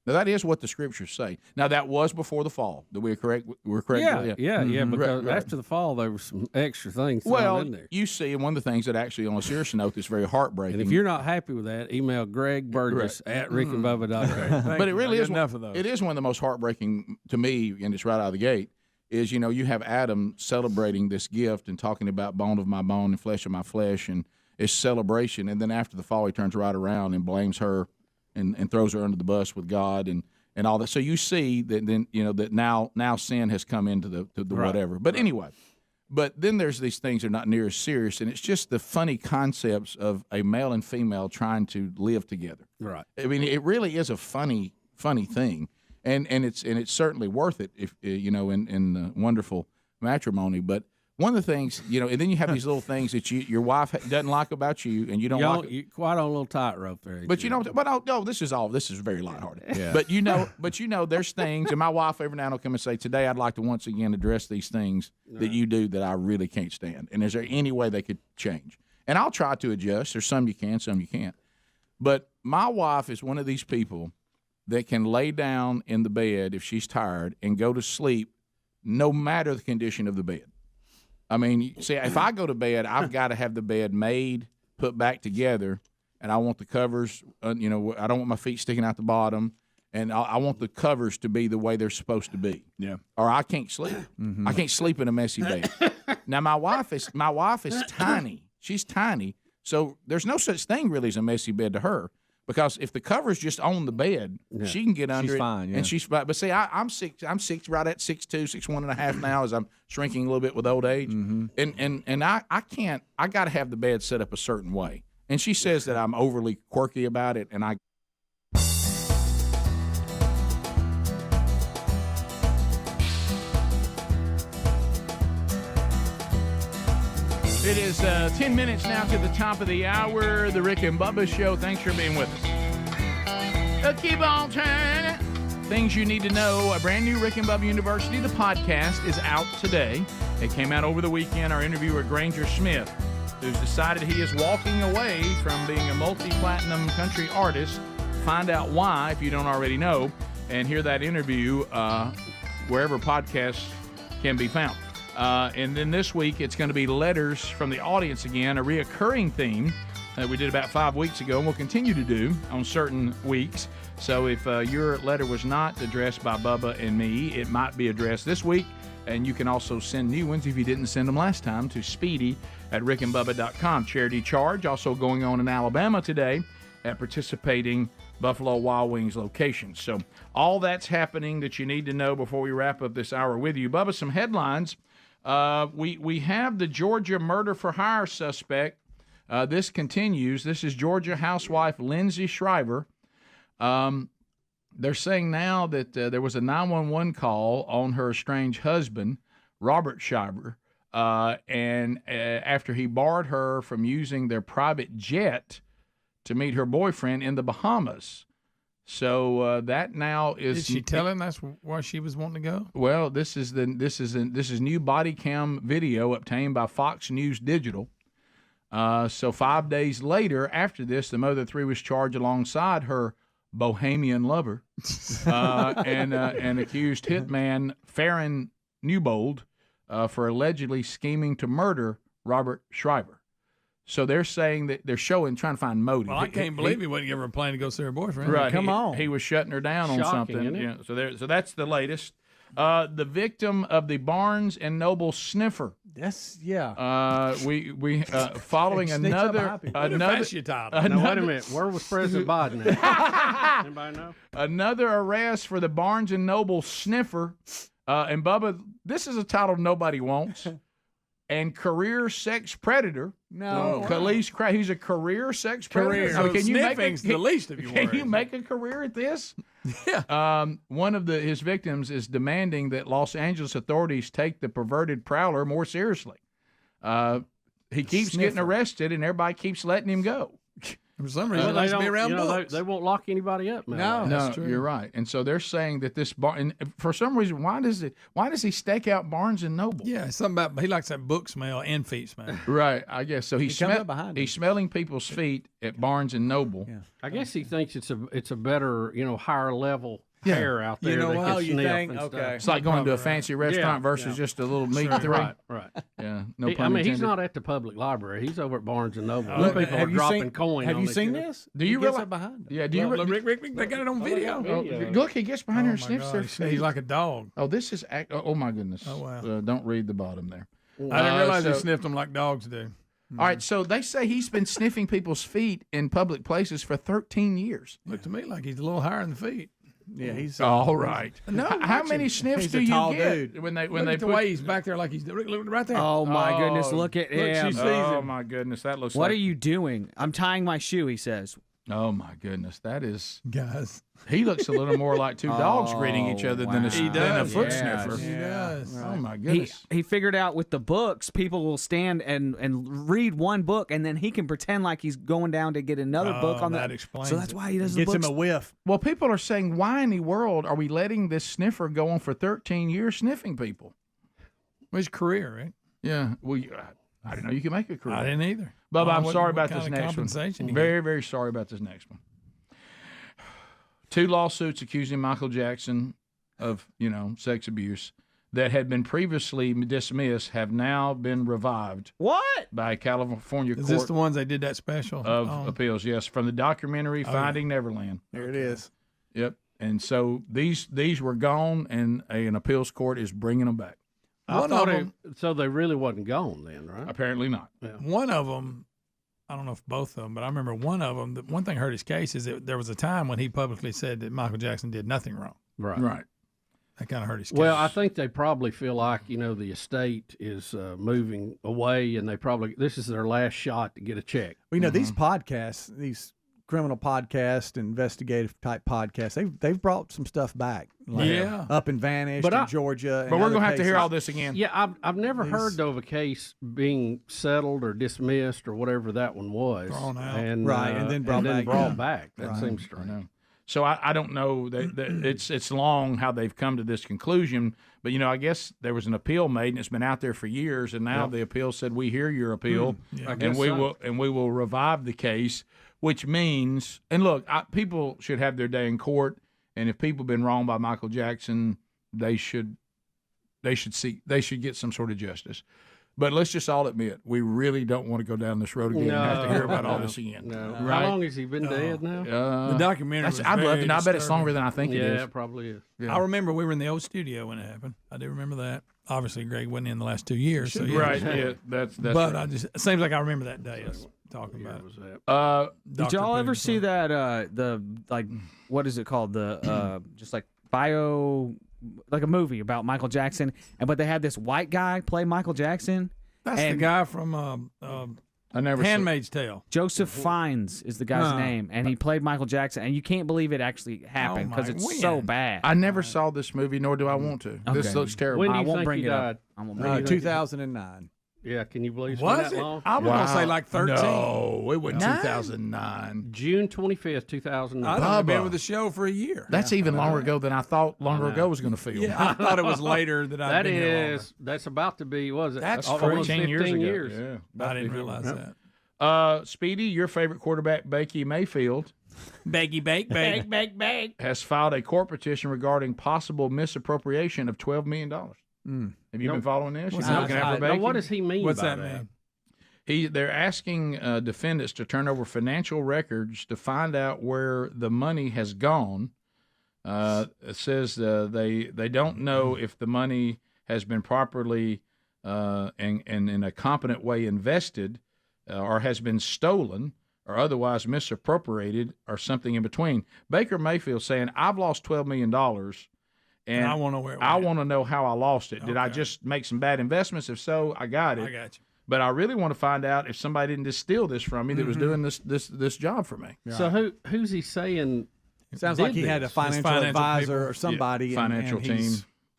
Now, that is what the Scriptures say. Now, that was before the fall. We're correct? We're correct? Yeah, because after the fall, there were some extra things thrown in there. You see, and one of the things that actually, on a serious note, is very heartbreaking. And if you're not happy with that, email Greg Burgess at rickandbubba.com. But it really is enough of those. It is one of the most heartbreaking to me, and it's right out of the gate, is, you have Adam celebrating this gift and talking about bone of my bone and flesh of my flesh, and it's celebration. And then after the fall, he turns right around and blames her. And throws her under the bus with God and all that. So you see that then that now sin has come into the whatever. But anyway, but then there's these things that are not near as serious, and it's just the funny concepts of a male and female trying to live together. Right. I mean, it really is a funny thing, and it's certainly worth it if in wonderful matrimony. But one of the things, and then you have these little things that your wife doesn't like about you, and you don't like. You're quite on a little tightrope there. But this is very lighthearted. Yeah. But there's things, and my wife every now and then will come and say, today I'd like to once again address these things that you do that I really can't stand. And is there any way they could change? And I'll try to adjust. There's some you can, some you can't. But my wife is one of these people that can lay down in the bed if she's tired and go to sleep no matter the condition of the bed. I mean, see, if I go to bed, I've got to have the bed made, put back together, and I want the covers, I don't want my feet sticking out the bottom, and I want the covers to be the way they're supposed to be. Yeah. Or I can't sleep. Mm-hmm. I can't sleep in a messy bed. Now, my wife is tiny. She's tiny, so there's no such thing really as a messy bed to her. Because if the cover's just on the bed, she can get under it. She's fine, yeah. And she's fine. But see, I'm six, right at 6'2", 6'1.5" now as I'm shrinking a little bit with old age. Mm-hmm. And I can't, I got to have the bed set up a certain way. And she says that I'm overly quirky about it, and I. It is 10 minutes now to the top of the hour, the Rick and Bubba Show. Thanks for being with us. Keep on turning. Things you need to know. A brand new Rick and Bubba University, the podcast, is out today. It came out over the weekend. Our interviewer, Granger Smith, who's decided he is walking away from being a multi-platinum country artist. Find out why, if you don't already know, and hear that interview wherever podcasts can be found. And then this week, it's going to be letters from the audience again, a reoccurring theme that we did about 5 weeks ago, and we'll continue to do on certain weeks. So if your letter was not addressed by Bubba and me, it might be addressed this week. And you can also send new ones if you didn't send them last time to speedy@rickandbubba.com. Charity charge also going on in Alabama today at participating Buffalo Wild Wings locations. So all that's happening that you need to know before we wrap up this hour with you. Bubba, some headlines. We have the Georgia murder for hire suspect. This continues. This is Georgia housewife Lindsay Shriver. They're saying now that there was a 911 call on her estranged husband, Robert Shriver, and after he barred her from using their private jet to meet her boyfriend in the Bahamas. So that now is. Did she tell him that's why she was wanting to go? Well, this is new body cam video obtained by Fox News Digital. So 5 days later, after this, the mother of three was charged alongside her Bohemian lover and accused hitman Farron Newbold for allegedly scheming to murder Robert Shriver. So they're saying that they're trying to find motive. Well, I can't believe he wouldn't give her a plane to go see her boyfriend. Right, Come on. He was shutting her down on Shocking, something. isn't it? Yeah, so that's the latest. The victim of the Barnes and Noble sniffer. Yes, yeah. Following Sneaks up another behind people. Now, wait a minute. Where was President Biden at? Anybody know? Another arrest for the Barnes and Noble sniffer. And Bubba, this is a title nobody wants. And career sex predator. No. Khalees Craig. He's a career sex predator. So can you make sniffing's the least of your Can worries. you make a career at this? Yeah. One of his victims is demanding that Los Angeles authorities take the perverted prowler more seriously. He keeps getting arrested, and everybody keeps letting him go. For some reason, they be around books. They won't lock anybody up. Man. No, you're right. And so they're saying that this bar, and for some reason, why does he stake out Barnes and Noble? Yeah, something about he likes that book smell and feet smell. Right, I guess so. He's smelling people's feet at Barnes and Noble. Yeah. I guess he thinks it's a better, higher level hair out there. You know that how can you sniff think? and Okay. stuff. It's like going to a fancy restaurant versus just a little meat three. Right. Yeah, no I pun mean, he's intended. not at the public library. He's over at Barnes and Noble. Look, People are have you dropping seen- coin. have on you the seen kid. this? Do you He gets realize? up behind him. Yeah. Do you? Look, Rick, they got it on video. Look, he gets behind her and my sniffs God, their he's feet. like a dog. Oh, this is. Oh my goodness. Oh, wow. Don't read the bottom there. I didn't realize he so- sniffed them like dogs do. All right, so they say he's been sniffing people's feet in public places for 13 years. Looked to me like he's a little higher in the feet. Yeah, he's all right. No, How many sniffs he's do a you tall get dude. when they Look at the put way he's back there like he's look right there. Oh my goodness! Look at him. She sees Oh him. my goodness, that looks. What like, are you doing? I'm tying my shoe. He says. Oh my goodness, that is. Guys. He looks a little more like two dogs greeting each other than a foot sniffer. He does. Oh my goodness. He figured out with the books, people will stand and read one book, and then he can pretend like he's going down to get another book on that the. explains So that's it. why he does Gets the him books. a whiff. Well, people are saying, why in the world are we letting this sniffer go on for 13 years sniffing people? Well, his career, right? Yeah. Well, I didn't know you could make a career. I didn't either. Bubba, I'm What sorry about kind this of next compensation one. you Very, very sorry about this next one. 2 lawsuits accusing Michael Jackson of, sex abuse that had been previously dismissed have now been revived. What? By a California Is court this the ones they did that special of on? appeals. Yes, from the documentary Finding Neverland. There it is. Yep. And so these were gone, and an appeals court is bringing them back. I thought so they really wasn't gone then, right? Apparently not. Yeah. One of them, I don't know if both of them, but I remember one of them. The one thing hurt his case is that there was a time when he publicly said that Michael Jackson did nothing wrong. Right. That kind of hurt his case. Well, I think they probably feel like the estate is moving away, and this is their last shot to get a check. Well, these podcasts, these criminal podcasts, investigative type podcasts, they've brought some stuff back. Like Up and Vanished in Georgia. But we're going to have to hear all this again. Yeah, I've never heard though of a case being settled or dismissed or whatever that one was, Thrown out. and and then brought back. That Right. seems strange. So I don't know that it's long how they've come to this conclusion, but I guess there was an appeal made and it's been out there for years, and now the appeal said we hear your appeal and we will revive the case, which means look, people should have their day in court, and if people have been wronged by Michael Jackson, they should they should get some sort of justice. But let's just all admit, we really don't want to go down this road again and have to hear about all this again. No. Right? How long has he been dead now? The documentary was I'd love to know. I bet it's disturbing. longer than I think it is. Yeah, it probably is. Yeah. I remember we were in the old studio when it happened. I do remember that. Obviously, Greg wasn't in the last 2 years. So yeah. Right, yeah, that's But right. it seems like I remember that day us talking about it. Did y'all ever see that what is it called, the just like bio, like a movie about Michael Jackson, but they had this white guy play Michael Jackson. That's the guy from I never Handmaid's Tale. Joseph Fiennes is the guy's name, and he played Michael Jackson, and you can't believe it actually happened because it's so bad. I never saw this movie, nor do I want to. This Okay. looks terrible. When do I you won't think bring he it up. died? I won't bring it up. 2009. Yeah, can you believe it's Was been that it? long? I was going to say like 13. No, it was Nine? 2009. June 25th, 2009. I've been with the show for a year. That's even longer ago than I thought longer ago was going to feel. Yeah, I thought it was later that I'd been here longer. That's about to be, what was it? That's almost 14 years 15 ago. years. Yeah, I didn't realize that. Speedy, your favorite quarterback, Baker Mayfield, Bake. has filed a court petition regarding possible misappropriation of $12 million. Have you been following this? You've been looking out for Now, Baker? what does he mean What's by that that? They're asking defendants to turn over financial records to find out where the money has gone. It says they don't know if the money has been properly and in a competent way invested, or has been stolen, or otherwise misappropriated, or something in between. Baker Mayfield saying, "I've lost $12 million, and I want to know where it I went. want to know how I lost it. Did I just make some bad investments? If so, I got it. I got you. But I really want to find out if somebody didn't just steal this from me that was doing this job for me." So who's he saying? Sounds like he had a financial advisor or somebody. Yeah, financial and team.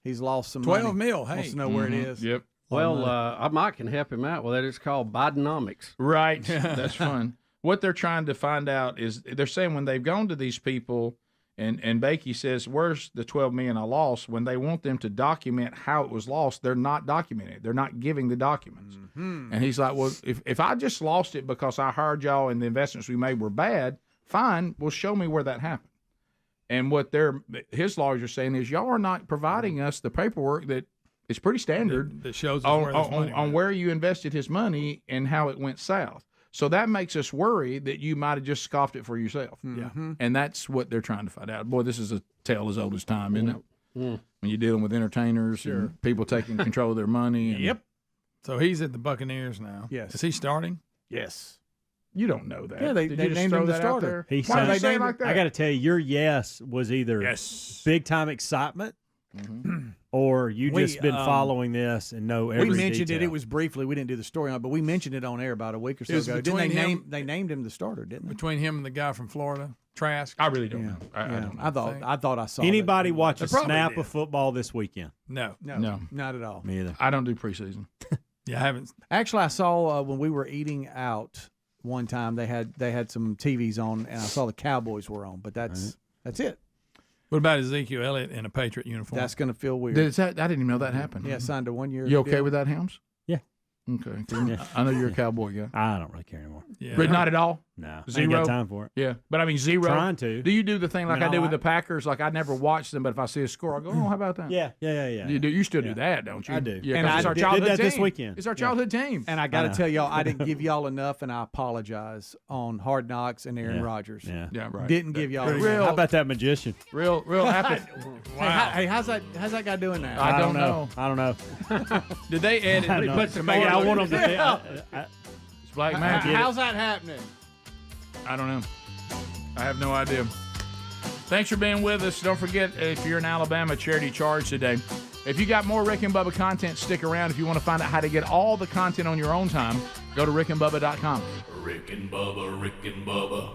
He's lost some 12 money. mil. Hey. Wants to know where it is. Yep. Well, Mike can help him out with that. It's called Bidenomics. Right. That's fun. What they're trying to find out is they're saying when they've gone to these people and Bakey says, "Where's the $12 million I lost?" When they want them to document how it was lost, they're not documenting it. They're not giving the documents. And he's like, "Well, if I just lost it because I hired y'all and the investments we made were bad, fine. Well, show me where that happened." And what his lawyers are saying is, y'all are not providing us the paperwork that is pretty standard that shows us where this money on where you invested his money and how it went south. So that makes us worry that you might have just scoffed it for yourself. Yeah. And that's what they're trying to find out. Boy, this is a tale as old as time, isn't it? When you're dealing with entertainers and people taking control of their money. And, Yep. So he's at the Buccaneers now. Yes. Is he starting? Yes. You don't know that. Yeah, they Did you just named throw him the that out starter. there? He Why did said- they say it like that? I got to tell you, your yes was either big time excitement, or you just been following this and know every We mentioned detail. it. It was briefly. We didn't do the story on it, but we mentioned it on air about a week or so It was ago. Didn't they between him- they named him the starter, didn't they? Between him and the guy from Florida, Trask. I really don't know. I don't know. I thought I saw Anybody that. watch They a probably snap did. of football this weekend? No. No. Not at all. Me either. I don't do preseason. Yeah, I haven't. Actually, I saw when we were eating out one time. They had some TVs on, and I saw the Cowboys were on. But that's it. What about Ezekiel Elliott in a Patriot uniform? That's going to feel weird. I didn't even know that happened. Yeah, signed a 1 year. You okay with that, Helms? Yeah. Okay. I know you're a Cowboy guy. I don't really care anymore. Yeah. But not at all? No. I Zero? ain't got time for it. Yeah. But I mean, zero. Trying to. Do you do the thing like I, mean, do I with the like- Packers? Like I never watch them, but if I see a score, I go, "Oh, how about that?" Yeah. You still do that, don't you? I do. Yeah, And 'cause I it's our did childhood that team. this weekend. It's our childhood team. And I got I to know. tell y'all, I didn't give y'all enough, and I apologize on Hard Knocks and Aaron Yeah. Rodgers. Yeah. Yeah, right. Didn't give y'all Real- enough. How about that magician? Real happy. Hey, how's that guy doing now? I don't know. I don't know. Did they edit? I know. I want them to. It's black magic. How's that happening? I don't know. I have no idea. Thanks for being with us. Don't forget, if you're in Alabama, charity charge today. If you got more Rick and Bubba content, stick around. If you want to find out how to get all the content on your own time, go to rickandbubba.com. Rick and Bubba, Rick and Bubba.